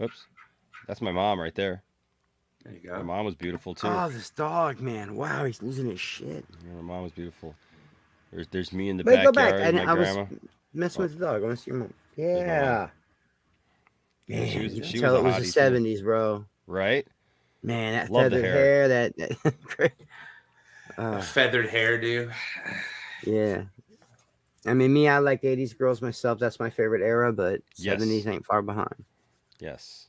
Speaker 3: Oops. That's my mom right there.
Speaker 5: There you
Speaker 3: My
Speaker 5: go.
Speaker 3: mom was beautiful too.
Speaker 8: Oh, this dog, man. Wow, he's losing his shit.
Speaker 3: Yeah, my mom was beautiful. There's me in the
Speaker 8: Wait, go
Speaker 3: backyard.
Speaker 8: back.
Speaker 3: My
Speaker 8: I was
Speaker 3: grandma.
Speaker 8: messing with the dog. I want to see your mom.
Speaker 3: There's my mom.
Speaker 8: Yeah.
Speaker 3: Yeah, she
Speaker 8: Man,
Speaker 3: was-
Speaker 8: you
Speaker 3: she
Speaker 8: can tell
Speaker 3: was
Speaker 8: it
Speaker 3: a
Speaker 8: was
Speaker 3: hottie,
Speaker 8: the
Speaker 3: too.
Speaker 8: 70s, bro.
Speaker 3: Right?
Speaker 8: Man, that
Speaker 3: Love the
Speaker 8: feathered
Speaker 3: hair.
Speaker 8: hair, that
Speaker 5: Feathered hairdo.
Speaker 8: yeah. I mean, me, I like 80s girls myself. That's my favorite era, but
Speaker 3: Yes.
Speaker 8: 70s ain't far behind.
Speaker 3: Yes.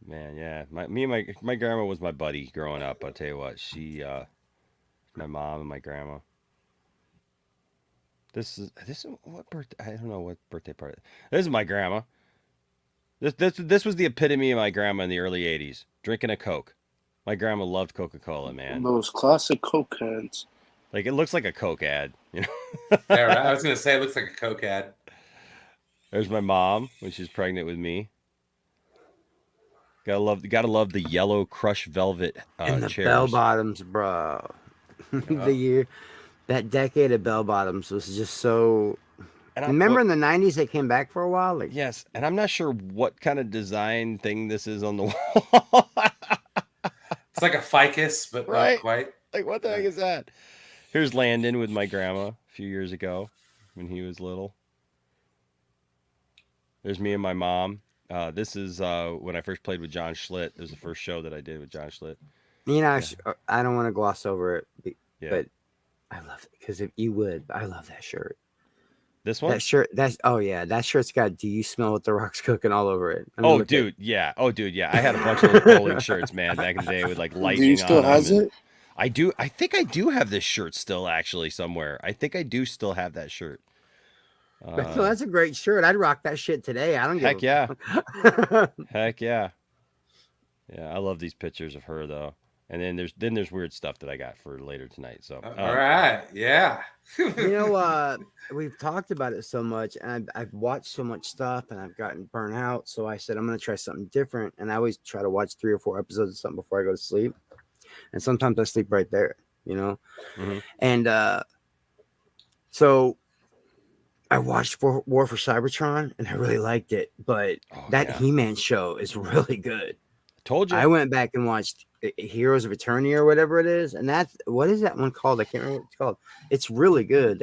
Speaker 3: Man, yeah. My grandma was my buddy growing up. I'll tell you what, my mom and my grandma. This is what birthday? I don't know what birthday party. This is my grandma. This was the epitome of my grandma in the early 80s, drinking a Coke. My grandma loved Coca-Cola, man.
Speaker 9: Those classic Coke cans.
Speaker 3: Like, it looks like a Coke ad, you know.
Speaker 5: Yeah, right. I was gonna say it looks like a Coke ad.
Speaker 3: There's my mom when she's pregnant with me. Gotta love the yellow crushed velvet
Speaker 8: And the
Speaker 3: chairs.
Speaker 8: bell bottoms, bro. That decade of bell bottoms was just so.
Speaker 3: And
Speaker 8: Remember in the 90s they came back for a while? Like,
Speaker 3: Yes, and I'm not sure what kind of design thing this is on the wall.
Speaker 5: It's like a ficus, but
Speaker 3: Right.
Speaker 5: not quite.
Speaker 3: Like, what the heck is that? Here's Landon with my grandma a few years ago when he was little. There's me and my mom. This is when I first played with John Schlitt. It was the first show that I did with John Schlitt.
Speaker 8: I don't want to gloss over it,
Speaker 3: Yeah.
Speaker 8: but I love it because if you would, I love that shirt.
Speaker 3: This one?
Speaker 8: That shirt. That shirt's got "Do you smell what the rock's cooking" all over it.
Speaker 3: Oh, dude, yeah. I had a bunch of those bowling shirts, man, back in the day with like lightning
Speaker 9: Do you still
Speaker 3: on them.
Speaker 9: has it?
Speaker 3: I do. I think I do have this shirt still, actually, somewhere. I think I do still have that shirt.
Speaker 8: So that's a great shirt. I'd rock that shit today. I don't give
Speaker 3: Heck yeah.
Speaker 8: a
Speaker 3: Heck yeah. Yeah, I love these pictures of her though. And then there's weird stuff that I got for later tonight. So
Speaker 5: all right, yeah.
Speaker 8: You know, we've talked about it so much, and I've watched so much stuff, and I've gotten burnt out. So I said I'm going to try something different, and I always try to watch 3 or 4 episodes of something before I go to sleep. And sometimes I sleep right there, you know.
Speaker 3: Mhm.
Speaker 8: And so I watched War for Cybertron, and I really liked it. But that He-Man show is really good.
Speaker 3: Told you.
Speaker 8: I went back and watched Heroes of Eternity or whatever it is, and that's what is that one called? I can't remember what it's called. It's really good.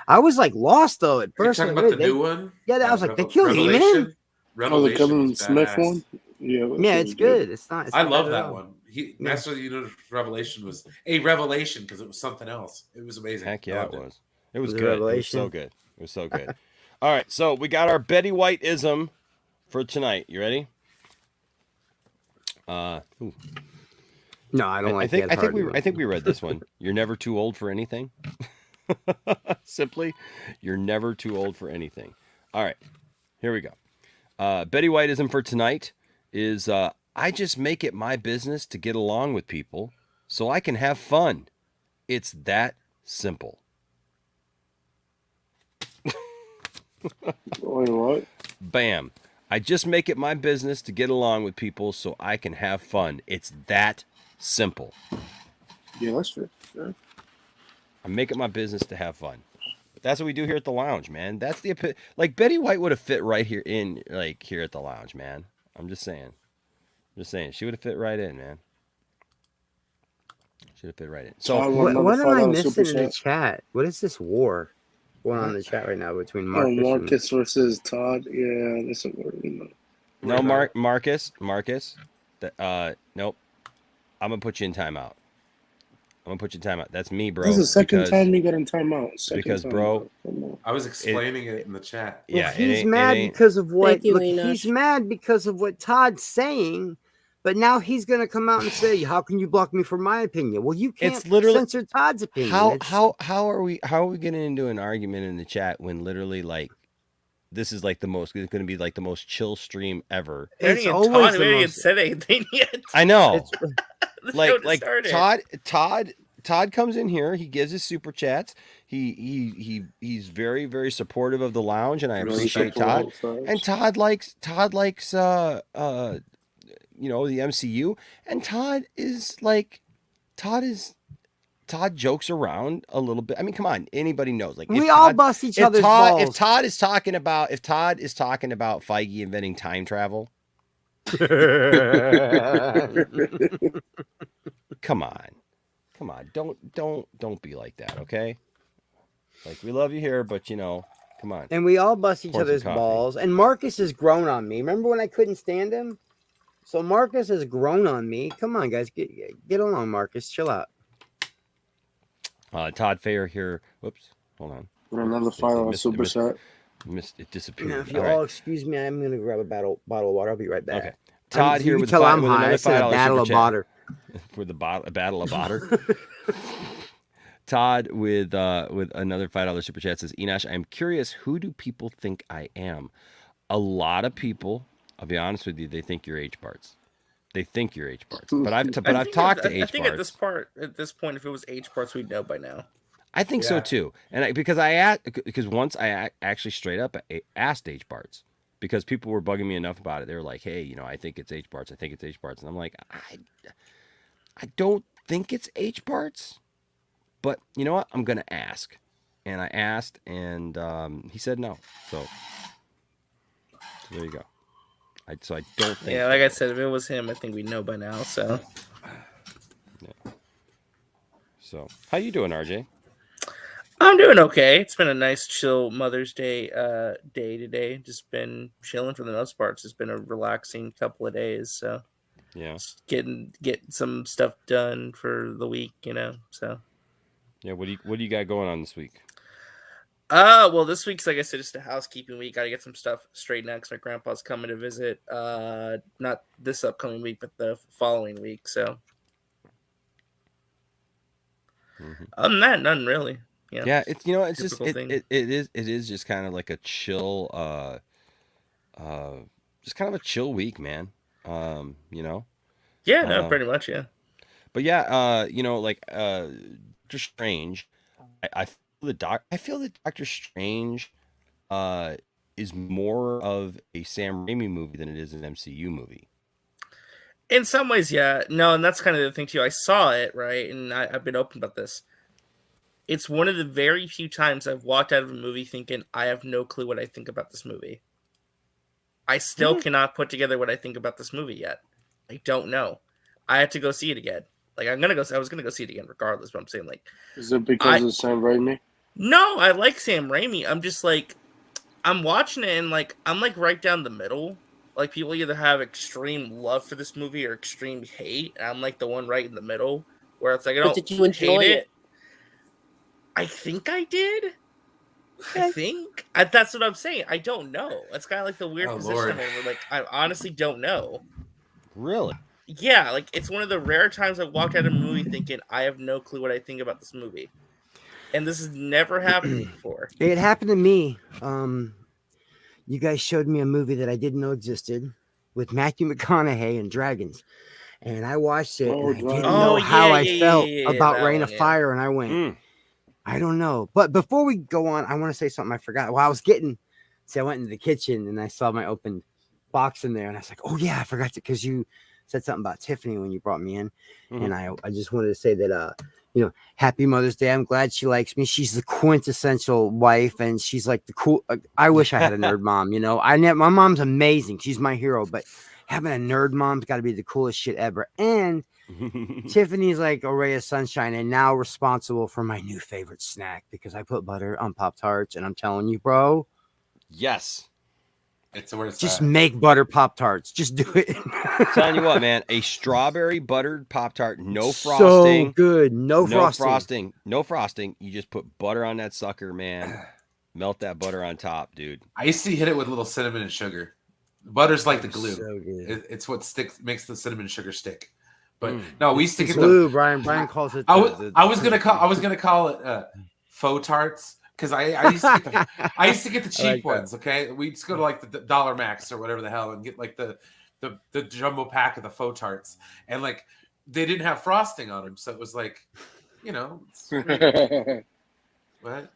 Speaker 8: I was like lost though at first.
Speaker 5: You're talking about the new one?
Speaker 8: Yeah, I was like, they killed He-Man.
Speaker 9: Oh, the Kevin Smith one.
Speaker 8: Yeah, it's good. It's not.
Speaker 5: I love that one. Master of the Universe Revelation was a revelation because it was something else. It was amazing.
Speaker 3: Heck yeah, it was. It was
Speaker 8: a
Speaker 3: good. It was
Speaker 8: revelation.
Speaker 3: so good. It was so good. All right, so we got our Betty White-ism for tonight. You ready? Ooh.
Speaker 8: No, I don't like that.
Speaker 3: I think we read this one. You're never too old for anything. Simply, you're never too old for anything. All right, here we go. Betty White-ism for tonight is I just make it my business to get along with people so I can have fun. It's that simple.
Speaker 9: Wait, what?
Speaker 3: Bam. I just make it my business to get along with people so I can have fun. It's that simple.
Speaker 9: Yeah, that's fair.
Speaker 3: I make it my business to have fun. But that's what we do here at the lounge, man. That's the like Betty White would have fit right here in like here at the lounge, man. I'm just saying. She would have fit right in, man. Should have fit right in. So
Speaker 8: what am I missing in the chat? What is this war going on in the chat right now between Marcus?
Speaker 9: Marcus versus Todd. Yeah, this is
Speaker 3: no, Marcus. Nope. I'm gonna put you in timeout. That's me, bro.
Speaker 9: This is the second time you got in timeout.
Speaker 3: Bro,
Speaker 5: I was explaining it in the chat.
Speaker 8: Well,
Speaker 3: Yeah,
Speaker 8: he's mad because of what.
Speaker 6: Thank you,
Speaker 8: he's mad because of what Todd's saying. But now he's gonna come out and say, "How can you block me for my opinion?" Well, you can't censor Todd's opinion.
Speaker 3: How are we getting into an argument in the chat when literally like this is like it's going to be like the most chill stream ever.
Speaker 10: It's always we haven't said anything yet.
Speaker 3: I know.
Speaker 10: like
Speaker 3: Todd comes in here. He gives his super chats. He's very, very supportive of the lounge, and I appreciate Todd. And Todd likes the MCU, and Todd jokes around a little bit. I mean, come on, anybody knows. Like
Speaker 8: we all bust each other's balls.
Speaker 3: If Todd is talking about Feige inventing time travel, come on, don't be like that, okay? Like we love you here, but come on.
Speaker 8: And we all bust each other's balls. And Marcus has grown on me. Remember when I couldn't stand him? So Marcus has grown on me. Come on, guys, get along, Marcus. Chill out.
Speaker 3: Todd Fair here. Whoops, hold on.
Speaker 9: Another file on Super Chat.
Speaker 3: It disappeared.
Speaker 8: Now, if you all excuse me, I'm gonna grab a bottle of water. I'll be right back.
Speaker 3: Okay. Todd here with
Speaker 8: I'm high. I said a battle of water.
Speaker 3: With a battle of water. Todd with another $5 super chat says, Enosh, I'm curious, who do people think I am? A lot of people, I'll be honest with you, they think you're H parts. They think you're H parts. But I've talked to H parts.
Speaker 10: I think at this point, if it was H parts, we'd know by now.
Speaker 3: I think so too. And because once I actually straight up asked H parts, because people were bugging me enough about it. They were like, hey, I think it's H parts. And I'm like, I don't think it's H parts, but you know what? I'm going to ask. And I asked, and he said no. So there you go. So I don't think.
Speaker 10: Yeah, like I said, if it was him, I think we know by now. So.
Speaker 3: Yeah. So how you doing, RJ?
Speaker 10: I'm doing okay. It's been a nice, chill Mother's Day day today. Just been chilling for the most part. It's just been a relaxing couple of days. So
Speaker 3: Yeah.
Speaker 10: just getting some stuff done for the week, So
Speaker 3: Yeah. What do you got going on this week?
Speaker 10: Well, this week's, like I said, just a housekeeping week. Got to get some stuff straightened out because my grandpa's coming to visit. Not this upcoming week, but the following week. So other than that, nothing really.
Speaker 3: Yeah, it's it's just
Speaker 10: typical
Speaker 3: it
Speaker 10: thing.
Speaker 3: is just kind of like a chill just kind of a chill week, man.
Speaker 10: Yeah, no, pretty much, yeah.
Speaker 3: But yeah, like Doctor Strange, I feel that Doctor Strange is more of a Sam Raimi movie than it is an MCU movie.
Speaker 10: In some ways, yeah. No, and that's kind of the thing too. I saw it, right? And I've been open about this. It's one of the very few times I've walked out of a movie thinking, I have no clue what I think about this movie. I still cannot put together what I think about this movie yet. I don't know. I have to go see it again. Like, I was gonna go see it again regardless, but I'm saying, like,
Speaker 9: is it because of Sam Raimi?
Speaker 10: No, I like Sam Raimi. I'm just like, I'm watching it and like I'm like right down the middle. Like, people either have extreme love for this movie or extreme hate. And I'm like the one right in the middle where it's like I don't
Speaker 6: But did you enjoy
Speaker 10: hate
Speaker 6: it?
Speaker 10: I think I did. I think that's what I'm saying. I don't know. That's kind of like the weird position I'm in where, like, I honestly don't know.
Speaker 3: Really?
Speaker 10: Yeah, like, it's one of the rare times I've walked out of a movie thinking I have no clue what I think about this movie, and this has never happened before.
Speaker 8: It happened to me. You guys showed me a movie that I didn't know existed with Matthew McConaughey and dragons, and I watched it. And I didn't know how I felt about Reign of Fire, and I went, I don't know. But before we go on, I want to say something I forgot. While I was I went into the kitchen and I saw my open box in there, and I was like, oh yeah, I forgot to, because you said something about Tiffany when you brought me in, and I just wanted to say that happy Mother's Day. I'm glad she likes me. She's the quintessential wife, and she's like the cool. I wish I had a nerd mom. My mom's amazing. She's my hero, but having a nerd mom's got to be the coolest shit ever. And Tiffany's like a ray of sunshine, and now responsible for my new favorite snack because I put butter on Pop-Tarts, and I'm telling you, bro.
Speaker 3: Yes.
Speaker 8: Just make butter Pop-Tarts. Just do it.
Speaker 3: Telling you what, man, a strawberry buttered Pop-Tart, no frosting.
Speaker 8: So good. No frosting.
Speaker 3: No frosting. You just put butter on that sucker, man. Melt that butter on top, dude.
Speaker 5: I used to hit it with a little cinnamon and sugar. Butter's like the glue.
Speaker 8: So good.
Speaker 5: It's what makes the cinnamon and sugar stick. But no, we used to get
Speaker 8: glue. Brian calls it.
Speaker 5: I was gonna call it faux tarts. Because I used to get the cheap
Speaker 8: like
Speaker 5: ones. Okay, we just go to like the Dollar Max or whatever the hell and get like the jumbo pack of the faux tarts, and like they didn't have frosting on them, so it was like, what?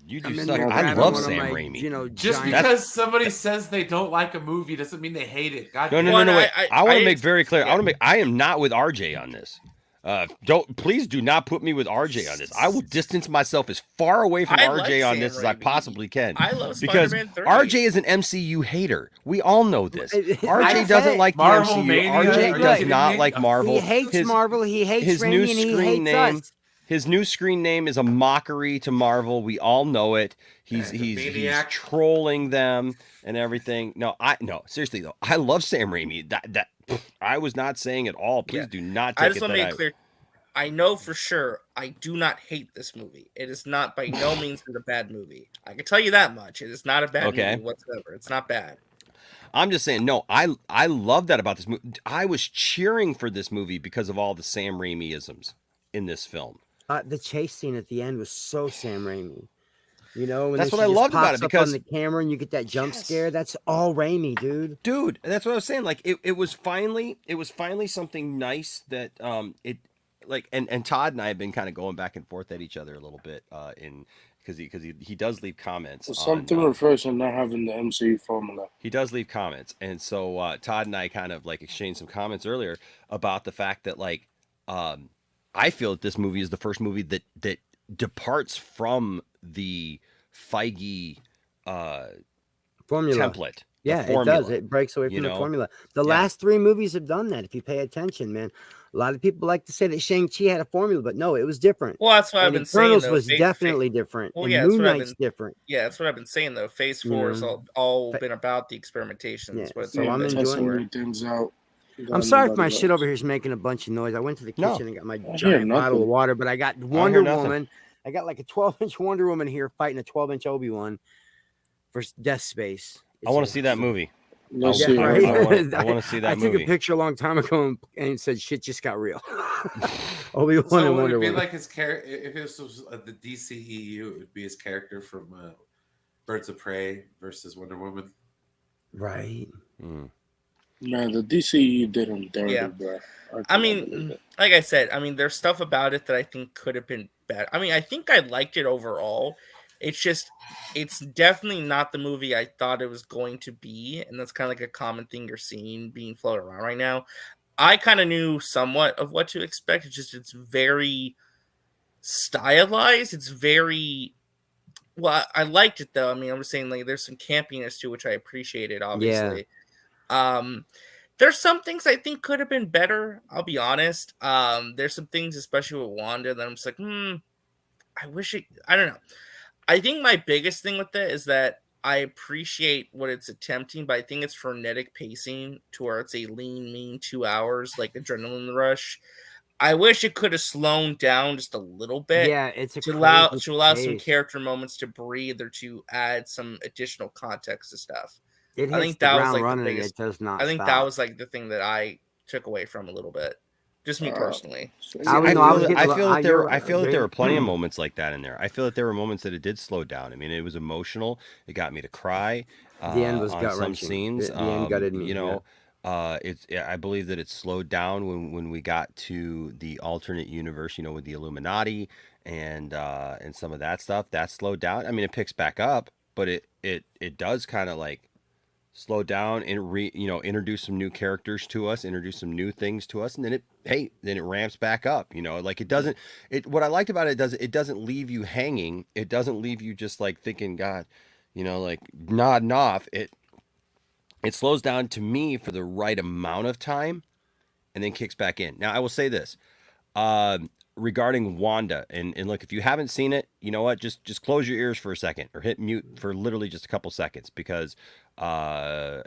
Speaker 3: You do suck. I love Sam Raimi.
Speaker 5: Just because somebody says they don't like a movie doesn't mean they hate it. God
Speaker 3: no. Wait. I want to make very clear. I am not with RJ on this. Please do not put me with RJ on this. I will distance myself as far away from RJ on this as I possibly can.
Speaker 10: I love
Speaker 3: because
Speaker 10: Spider-Man 3.
Speaker 3: RJ is an MCU hater. We all know this. RJ doesn't like the MCU. RJ does not like Marvel.
Speaker 8: He hates Marvel. He hates
Speaker 3: his
Speaker 8: Raimi,
Speaker 3: new
Speaker 8: and he
Speaker 3: screen
Speaker 8: hates
Speaker 3: name.
Speaker 8: us.
Speaker 3: His new screen name is a mockery to Marvel. We all know it. He's trolling them and everything. No, seriously though, I love Sam Raimi. That I was not saying at all. Please do not take
Speaker 10: I just want to make it clear. I know for sure I do not hate this movie. It is not by no means a bad movie. I can tell you that much. It is not a bad movie whatsoever. It's not bad.
Speaker 3: I'm just saying, no, I love that about this movie. I was cheering for this movie because of all the Sam Raimi-isms in this film.
Speaker 8: The chase scene at the end was so Sam Raimi. When
Speaker 3: that's what I loved about it, because
Speaker 8: on the camera and you get that jump scare. That's all Raimi, dude.
Speaker 3: Dude, that's what I was saying. Like it was finally something nice that and Todd and I have been kind of going back and forth at each other a little bit because he does leave comments.
Speaker 9: Well, something refreshing not having the MCU formula.
Speaker 3: He does leave comments, and so Todd and I kind of like exchanged some comments earlier about the fact that I feel that this movie is the first movie that departs from the Feige
Speaker 8: formula
Speaker 3: template.
Speaker 8: Yeah, it does. It breaks away from the formula. The last three movies have done that. If you pay attention, man. A lot of people like to say that Shang-Chi had a formula, but no, it was different.
Speaker 10: Well, that's what I've
Speaker 8: And
Speaker 10: been saying.
Speaker 8: Eternals
Speaker 10: Though.
Speaker 8: was definitely different,
Speaker 10: Well,
Speaker 8: and
Speaker 10: yeah, that's
Speaker 8: Moon
Speaker 10: what I've
Speaker 8: Knight's
Speaker 10: been.
Speaker 8: different.
Speaker 10: Yeah, that's what I've been saying though. Phase
Speaker 8: You
Speaker 10: 4 has
Speaker 8: know?
Speaker 10: all
Speaker 8: But-
Speaker 10: been about the experimentation. That's
Speaker 8: Yeah,
Speaker 10: what it's
Speaker 8: so
Speaker 10: all
Speaker 8: I'm
Speaker 10: been
Speaker 8: enjoying
Speaker 9: Testing
Speaker 10: for.
Speaker 9: new things out.
Speaker 8: I'm sorry if my shit over here is making a bunch of noise. I went to the
Speaker 3: No.
Speaker 8: kitchen and got my
Speaker 9: hear
Speaker 8: giant bottle of
Speaker 9: nothing.
Speaker 8: water, but I got
Speaker 3: hear
Speaker 8: Wonder
Speaker 3: nothing.
Speaker 8: Woman. I got like a 12-inch Wonder Woman here fighting a 12-inch Obi-Wan for Death Space.
Speaker 3: I want to see that movie.
Speaker 9: Let's
Speaker 8: Yeah,
Speaker 9: see.
Speaker 8: right?
Speaker 3: I want to see that
Speaker 8: I took
Speaker 3: movie.
Speaker 8: a picture a long time ago and said shit just got real. Obi-Wan
Speaker 5: So
Speaker 8: and
Speaker 5: would
Speaker 8: Wonder
Speaker 5: it be
Speaker 8: Woman.
Speaker 5: like his character? If this was the DCEU, it would be his character from Birds of Prey versus Wonder Woman.
Speaker 8: Right.
Speaker 9: Man, the DCE did him dirty,
Speaker 10: Yeah.
Speaker 9: bro.
Speaker 10: I mean, like I said, I mean, there's stuff about it that I think could have been better. I mean, I think I liked it overall. It's just, it's definitely not the movie I thought it was going to be, and that's kind of like a common thing you're seeing being floated around right now. I kind of knew somewhat of what to expect. It's just, it's very stylized. It's very, well, I liked it though. I mean, I'm just saying, like, there's some campiness to it, which I appreciated, obviously. There's some things I think could have been better. I'll be honest. There's some things, especially with Wanda, that I'm just like, I wish it. I don't know. I think my biggest thing with it is that I appreciate what it's attempting, but I think it's frenetic pacing to where it's a lean, mean 2 hours, like adrenaline rush. I wish it could have slowed down just a little bit.
Speaker 8: Yeah, it's a
Speaker 10: to allow
Speaker 8: crazy
Speaker 10: some
Speaker 8: pace.
Speaker 10: character moments to breathe or to add some additional context to stuff.
Speaker 8: It
Speaker 10: I
Speaker 8: hits
Speaker 10: think
Speaker 8: the
Speaker 10: that was
Speaker 8: ground
Speaker 10: like the
Speaker 8: running.
Speaker 10: biggest.
Speaker 8: It does not.
Speaker 10: I think
Speaker 8: stop.
Speaker 10: that was like the thing that I took away from a little bit. Just me personally.
Speaker 8: I would know, I was getting
Speaker 3: I
Speaker 8: a
Speaker 3: feel
Speaker 8: lot-
Speaker 3: that there,
Speaker 8: you're
Speaker 3: I feel that
Speaker 8: right.
Speaker 3: there were plenty of moments like that in there. I feel that there were moments that it did slow down. I mean, it was emotional. It got me to cry.
Speaker 8: The end was
Speaker 3: on some
Speaker 8: gut-wrenching.
Speaker 3: scenes.
Speaker 8: The end gutted me,
Speaker 3: You know, I believe that it slowed down when we got to the alternate universe. You know, with the Illuminati and some of that stuff. That slowed down. I mean, it picks back up, but it does kind of like slow down and introduce some new characters to us, introduce some new things to us, and then it ramps back up. You know, like it doesn't. What I liked about it doesn't leave you hanging. It doesn't leave you just like thinking, God, you know, like nodding off. It slows down to me for the right amount of time, and then kicks back in. Now I will say this. Regarding Wanda, and look, if you haven't seen it, you know what, just close your ears for a second or hit mute for literally just a couple seconds because I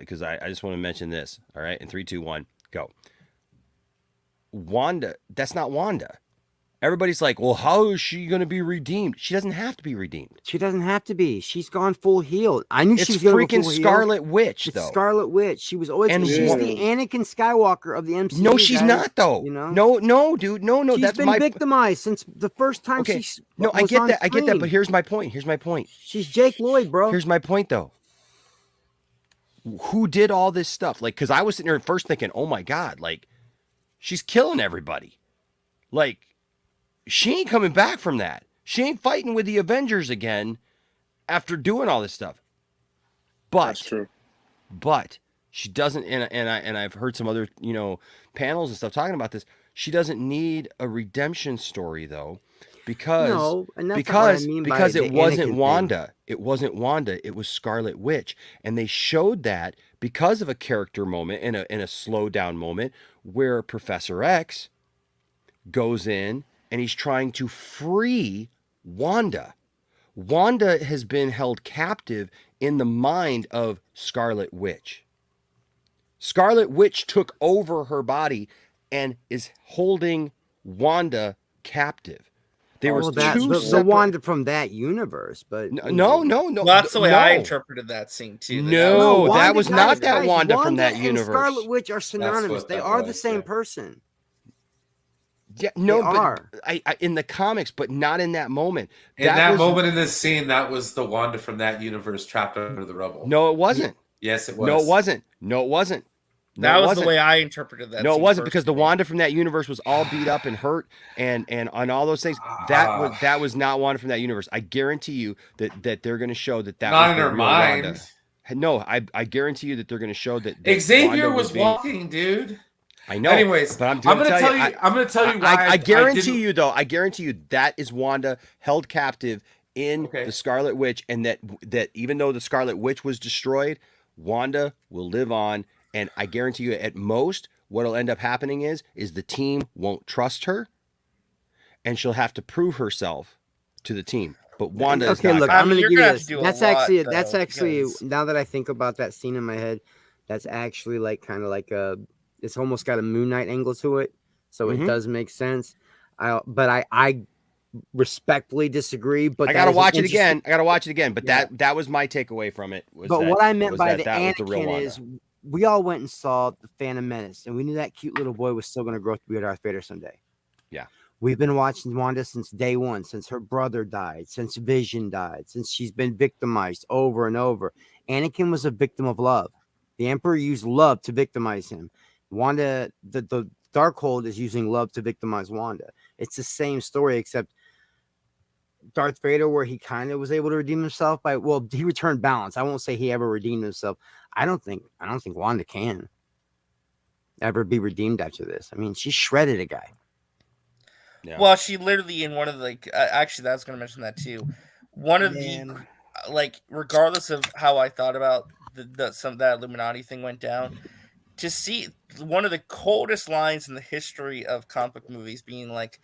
Speaker 3: just want to mention this. All right, in 3, 2, 1, go. Wanda, that's not Wanda. Everybody's like, well, how is she going to be redeemed? She doesn't have to be redeemed.
Speaker 8: She doesn't have to be. She's gone full healed. I knew
Speaker 3: It's
Speaker 8: she was going to
Speaker 3: freaking
Speaker 8: go full
Speaker 3: Scarlet Witch,
Speaker 8: It's
Speaker 3: though.
Speaker 8: Scarlet Witch. She was always.
Speaker 3: And
Speaker 8: she's
Speaker 3: Wanda-
Speaker 8: the Anakin Skywalker of the MCU.
Speaker 3: No, she's
Speaker 8: guys,
Speaker 3: not, though.
Speaker 8: You know?
Speaker 3: No, dude, no.
Speaker 8: She's
Speaker 3: That's
Speaker 8: been
Speaker 3: my
Speaker 8: victimized since the first time
Speaker 3: Okay.
Speaker 8: she.
Speaker 3: No, I
Speaker 8: was
Speaker 3: get
Speaker 8: on
Speaker 3: that. I get that.
Speaker 8: screen.
Speaker 3: But here's my point.
Speaker 8: She's Jake Lloyd, bro.
Speaker 3: Here's my point, though. Who did all this stuff? Like, because I was sitting there at first thinking, oh my God, like, she's killing everybody. Like, she ain't coming back from that. She ain't fighting with the Avengers again after doing all this stuff. But
Speaker 9: That's true.
Speaker 3: But she doesn't, and I've heard some other panels and stuff talking about this. She doesn't need a redemption story though, because
Speaker 8: No, and that's not what I mean by
Speaker 3: because
Speaker 8: the
Speaker 3: it wasn't
Speaker 8: Anakin thing.
Speaker 3: Wanda. It wasn't Wanda. It was Scarlet Witch, and they showed that because of a character moment and a slow down moment where Professor X goes in and he's trying to free Wanda. Wanda has been held captive in the mind of Scarlet Witch. Scarlet Witch took over her body and is holding Wanda captive. They were two
Speaker 8: the
Speaker 3: separate...
Speaker 8: Wanda from that universe, but
Speaker 3: No.
Speaker 10: Well, that's the way I interpreted that scene too.
Speaker 3: No, that was not that
Speaker 8: guys,
Speaker 3: Wanda from that
Speaker 8: and
Speaker 3: universe.
Speaker 8: Scarlet Witch are synonymous.
Speaker 5: what
Speaker 8: They
Speaker 5: that
Speaker 8: are
Speaker 5: was,
Speaker 8: the same
Speaker 5: yeah.
Speaker 8: person.
Speaker 3: Yeah, no,
Speaker 8: They
Speaker 3: but
Speaker 8: are.
Speaker 3: I in the comics, but not in that moment.
Speaker 5: In that
Speaker 3: was...
Speaker 5: moment in this scene, that was the Wanda from that universe trapped under the rubble.
Speaker 3: No, it wasn't.
Speaker 5: Yes, it was.
Speaker 3: No, it wasn't. No, it wasn't. No,
Speaker 10: That
Speaker 3: it
Speaker 10: was
Speaker 3: wasn't.
Speaker 10: the way I interpreted that.
Speaker 3: No, it
Speaker 10: scene
Speaker 3: wasn't, because the
Speaker 10: personally.
Speaker 3: Wanda from that universe was all beat up and hurt and on all those things. That was not Wanda from that universe. I guarantee you that they're going to show that
Speaker 5: Not
Speaker 3: was
Speaker 5: in
Speaker 3: the
Speaker 5: her
Speaker 3: real
Speaker 5: mind.
Speaker 3: Wanda. No, I guarantee you that they're going to show that
Speaker 5: Xavier
Speaker 3: Wanda
Speaker 5: was
Speaker 3: being...
Speaker 5: walking, dude.
Speaker 3: I know.
Speaker 5: Anyways,
Speaker 3: but I'm
Speaker 5: going
Speaker 3: going
Speaker 5: to tell you. I'm going to tell you why.
Speaker 3: I guarantee
Speaker 5: didn't-
Speaker 3: you, though. I guarantee you that is Wanda held captive in
Speaker 5: Okay.
Speaker 3: the Scarlet Witch, and that even though the Scarlet Witch was destroyed, Wanda will live on, And I guarantee you, at most, what'll end up happening is the team won't trust her, and she'll have to prove herself to the team. But Wanda is
Speaker 8: Okay,
Speaker 3: not.
Speaker 8: look,
Speaker 3: gonna.
Speaker 8: I'm going to
Speaker 10: you're
Speaker 8: give you
Speaker 10: gonna have
Speaker 8: this.
Speaker 10: to do a
Speaker 8: That's
Speaker 10: lot,
Speaker 8: actually
Speaker 10: though, because-
Speaker 8: now that I think about that scene in my head, that's actually like kind of like it's almost got a Moon Knight angle to it, so it does make sense. But I respectfully disagree. But
Speaker 3: I
Speaker 8: that
Speaker 3: gotta
Speaker 8: is an
Speaker 3: watch it
Speaker 8: interesting-
Speaker 3: again. But that was my takeaway from it.
Speaker 8: But what I meant by the
Speaker 3: that was the real
Speaker 8: Anakin
Speaker 3: Wanda.
Speaker 8: is, we all went and saw the Phantom Menace, and we knew that cute little boy was still going to grow up to be Darth Vader someday.
Speaker 3: Yeah.
Speaker 8: We've been watching Wanda since day one, since her brother died, since Vision died, since she's been victimized over and over. Anakin was a victim of love. The Emperor used love to victimize him. Wanda, the Darkhold is using love to victimize Wanda. It's the same story, except Darth Vader, where he kind of was able to redeem himself he returned balance. I won't say he ever redeemed himself. I don't think Wanda can ever be redeemed after this. I mean, she shredded a guy.
Speaker 3: Yeah.
Speaker 10: Well, she literally in one of the actually, I was going to mention that too. One of the regardless of how I thought about some of that Illuminati thing went down, to see one of the coldest lines in the history of comic book movies being like,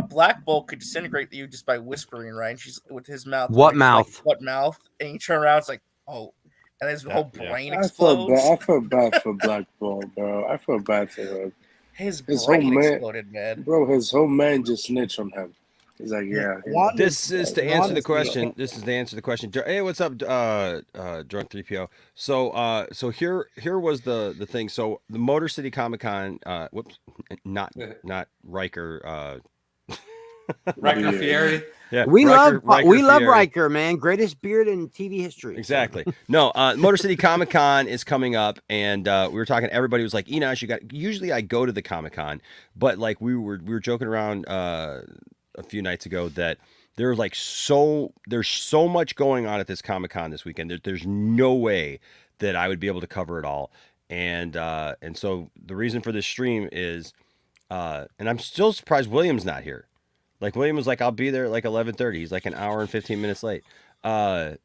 Speaker 10: Black Bolt could disintegrate you just by whispering, right? And she's with his mouth.
Speaker 8: What mouth?
Speaker 10: Like, what mouth? And you turn around, it's like, oh, and his whole brain
Speaker 9: I
Speaker 10: explodes.
Speaker 9: feel bad for Black Bolt, bro. I feel bad for him.
Speaker 10: His brain exploded, man.
Speaker 9: Bro, his whole man just snitched on him. He's like, yeah.
Speaker 3: This is to answer the question. This is to answer the question. Hey, what's up, Drunk 3PO? So here was the thing. So the Motor City Comic Con. Whoops, not Riker.
Speaker 5: Riker Fieri.
Speaker 3: Yeah,
Speaker 8: we love
Speaker 3: Fieri.
Speaker 8: Riker, man. Greatest beard in TV history.
Speaker 3: Exactly. No, Motor City Comic Con is coming up, and we were talking. Everybody was like, Enosh, you got. Usually I go to the Comic Con, but like we were joking around a few nights ago that there's so much going on at this Comic Con this weekend. There's no way that I would be able to cover it all, and so the reason for this stream is, and I'm still surprised William's not here. Like William was like, I'll be there at like 11:30. He's like an hour and 15 minutes late.
Speaker 8: Is that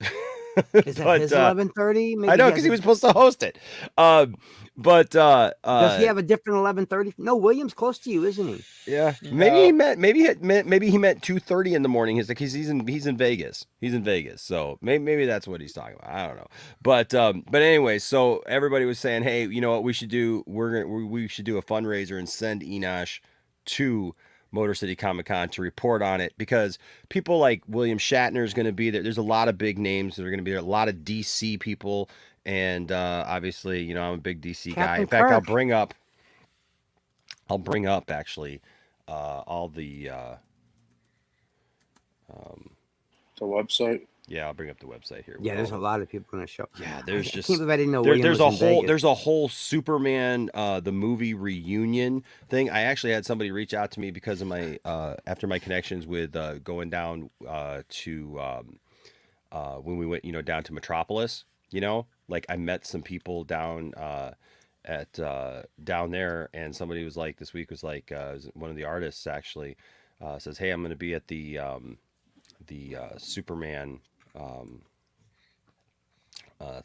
Speaker 8: his 11:30?
Speaker 3: I know, because he was supposed to host it. Does
Speaker 8: he have a different 11:30? No, William's close to you, isn't he?
Speaker 3: Yeah, maybe he meant 2:30 in the morning. He's like he's in Vegas. He's in Vegas, so maybe that's what he's talking about. I don't know, but anyway, so everybody was saying, hey, you know what we should do? We should do a fundraiser and send Enosh to Motor City Comic Con to report on it, because people like William Shatner is going to be there. There's a lot of big names that are going to be there. A lot of DC people, and obviously, I'm a big DC guy. In fact, I'll bring up actually all the
Speaker 9: website.
Speaker 3: Yeah, I'll bring up the website here.
Speaker 8: Yeah, there's a lot of people going to show.
Speaker 3: Yeah, there's
Speaker 8: I can't believe I didn't know
Speaker 3: there's a whole Superman the movie reunion thing. I actually had somebody reach out to me because of my after my connections with going down to when we went down to Metropolis. Like I met some people down at down there, and somebody was like this week was like one of the artists actually says, hey, I'm going to be at the Superman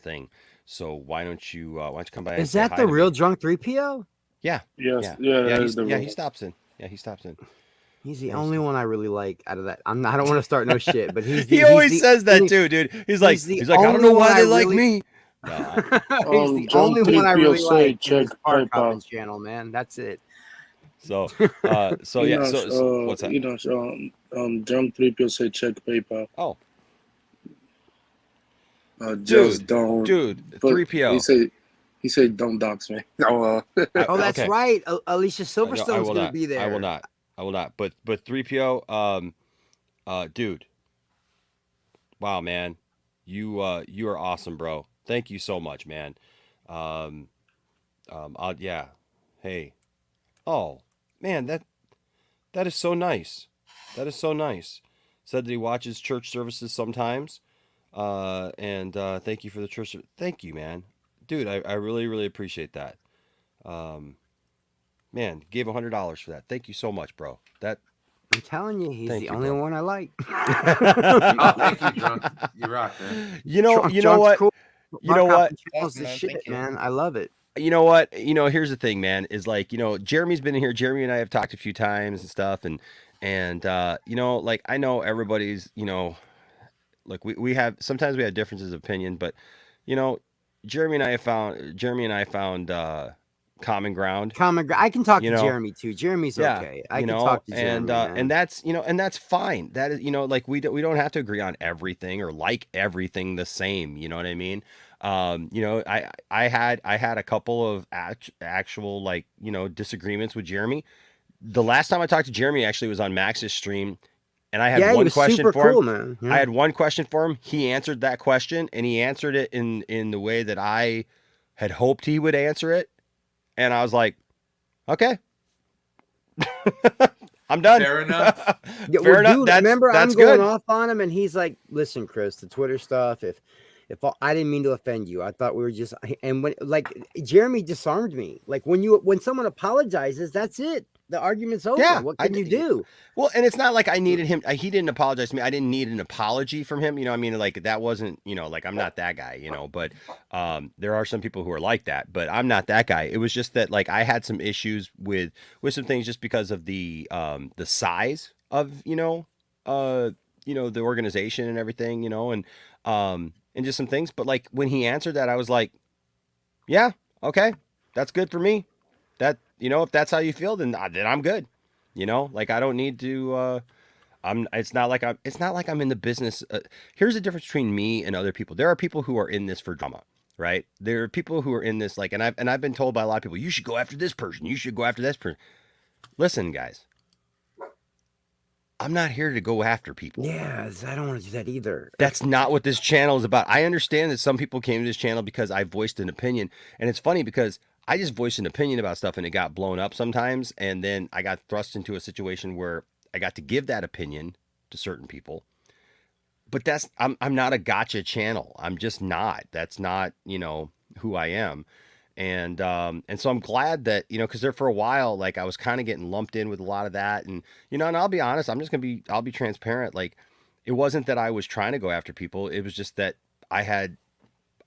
Speaker 3: thing, so why don't you come by?
Speaker 8: Is that the real Drunk 3PO?
Speaker 3: Yeah.
Speaker 9: Yes.
Speaker 3: Yeah. He stops in.
Speaker 8: He's the only one I really like out of that. I don't want to start no shit, but
Speaker 3: he always says that too, dude. He's like I don't know why they like me. No,
Speaker 8: he's the only one I really like. Check PayPal channel, man. That's it.
Speaker 3: So yeah. So what's that?
Speaker 9: Drunk 3PO say check PayPal.
Speaker 3: Oh.
Speaker 9: Just don't,
Speaker 3: dude. 3PO.
Speaker 9: He said, "Don't dox me."
Speaker 8: Oh, that's
Speaker 3: okay.
Speaker 8: Right. Alicia Silverstone's going to be there.
Speaker 3: I will not. But 3PO, dude. Wow, man, you are awesome, bro. Thank you so much, man. Yeah. Hey. Oh, man, that is so nice. That is so nice. Said that he watches church services sometimes. And thank you for the church. Thank you, man. Dude, I really, really appreciate that. Man, gave $100 for that. Thank you so much, bro. I'm
Speaker 8: telling you, he's the only one I like.
Speaker 5: Oh, thank you, Drunk. You rock, man.
Speaker 3: You know what?
Speaker 8: Cool.
Speaker 3: You know what?
Speaker 8: The shit, man. I love it.
Speaker 3: you know what? Here's the thing, man. Is like, Jeremy's been in here. Jeremy and I have talked a few times and stuff, and like I know everybody's, like we have sometimes we have differences of opinion, but you know, Jeremy and I found common ground.
Speaker 8: I can talk
Speaker 3: You
Speaker 8: to
Speaker 3: know,
Speaker 8: Jeremy too. Jeremy's
Speaker 3: yeah,
Speaker 8: okay. I can talk to Jeremy, man.
Speaker 3: and that's and that's fine. That is, like we don't have to agree on everything or like everything the same. You know what I mean? I had a couple of actual like disagreements with Jeremy. The last time I talked to Jeremy actually was on Max's stream, and I had
Speaker 8: Yeah, he
Speaker 3: one
Speaker 8: was
Speaker 3: question
Speaker 8: super
Speaker 3: for
Speaker 8: cool,
Speaker 3: him.
Speaker 8: man. Yeah.
Speaker 3: I had one question for him. He answered that question, and he answered it in the way that I had hoped he would answer it. And I was like, okay, I'm done.
Speaker 5: Fair enough.
Speaker 8: Yeah,
Speaker 3: Fair
Speaker 8: well,
Speaker 3: enough.
Speaker 8: dude,
Speaker 3: That's
Speaker 8: remember
Speaker 3: that's
Speaker 8: I'm going
Speaker 3: good.
Speaker 8: off on him, and he's like, "Listen, Chris, the Twitter stuff. If I didn't mean to offend you, I thought we were just." And when like Jeremy disarmed me, like when someone apologizes, that's it. The argument's over.
Speaker 3: Yeah,
Speaker 8: What can you do?
Speaker 3: Well, and it's not like I needed him. He didn't apologize to me. I didn't need an apology from him. I mean, like that wasn't, like I'm not that guy, but there are some people who are like that, but I'm not that guy. It was just that like I had some issues with some things just because of the size of, the organization and everything, and just some things. But like when he answered that, I was like, yeah, okay, that's good for me. That, if that's how you feel, then I'm good. Like I don't need to. It's not like I'm in the business. Here's the difference between me and other people. There are people who are in this for drama, right? There are people who are in this like, and I've been told by a lot of people, you should go after this person. You should go after this person. Listen, guys, I'm not here to go after people.
Speaker 8: Yeah, I don't want to do that either.
Speaker 3: That's not what this channel is about. I understand that some people came to this channel because I voiced an opinion, and it's funny because I just voiced an opinion about stuff and it got blown up sometimes. And then I got thrust into a situation where I got to give that opinion to certain people. But I'm not a gotcha channel. I'm just not. That's not, who I am. And so I'm glad that, because there for a while, like I was kind of getting lumped in with a lot of that. And, and I'll be honest, I'll be transparent. Like it wasn't that I was trying to go after people. It was just that I had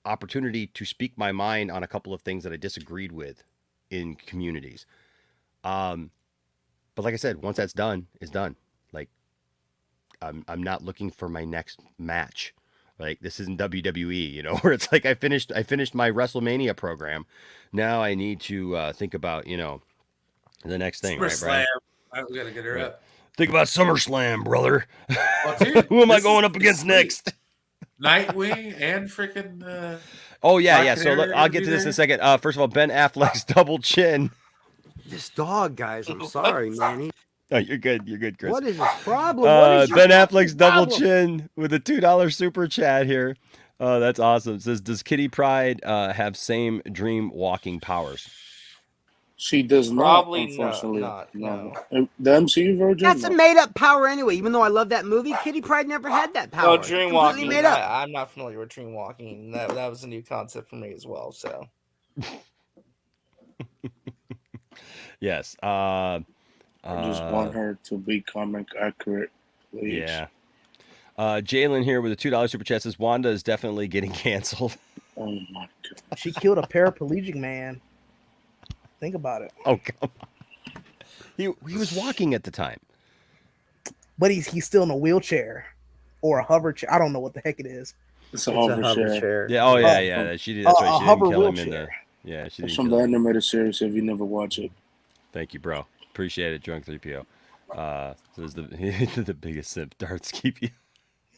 Speaker 3: opportunity to speak my mind on a couple of things that I disagreed with in communities. But like I said, once that's done, it's done. Like I'm not looking for my next match. Like this isn't WWE, where it's like I finished my WrestleMania program. Now I need to think about, the next thing, right, Brian?
Speaker 5: We gotta get her up.
Speaker 3: Think about SummerSlam, brother.
Speaker 5: Well, dude,
Speaker 3: who am I going up against next?
Speaker 5: Nightwing and freaking.
Speaker 3: Oh yeah. So look, I'll get to this in a second. First of all, Ben Affleck's double chin.
Speaker 8: This dog, guys. I'm sorry, man.
Speaker 3: Oh, you're good, Chris.
Speaker 8: What is his problem? What is your
Speaker 3: Ben Affleck's double
Speaker 8: problem?
Speaker 3: chin with a $2 super chat here. That's awesome. It says, does Kitty Pryde have same dream walking powers?
Speaker 9: She does
Speaker 10: Probably
Speaker 9: not, unfortunately.
Speaker 10: no.
Speaker 9: The MCU version?
Speaker 8: That's a made-up power anyway. Even though I love that movie, Kitty Pryde never had that power.
Speaker 10: Oh, dream walking.
Speaker 8: Made up.
Speaker 10: I'm not familiar with dream walking. That was a new concept for me as well. So.
Speaker 3: Yes.
Speaker 9: I just want her to be comic accurate, please.
Speaker 3: Yeah. Jalen here with a $2 super chat says Wanda is definitely getting canceled.
Speaker 9: Oh my god.
Speaker 11: She killed a paraplegic man. Think about it.
Speaker 3: Oh, come on. He was walking at the time.
Speaker 11: But he's still in a wheelchair or a hover chair. I don't know what the heck it is.
Speaker 9: It's a hover chair.
Speaker 3: Yeah. Oh yeah. Yeah. She did. That's right. She didn't kill him in the. Yeah. She didn't.
Speaker 9: It's from the animated series. If you never watch it.
Speaker 3: Thank you, bro. Appreciate it, Drunk 3PO. So this is the biggest simp. Darts keep you.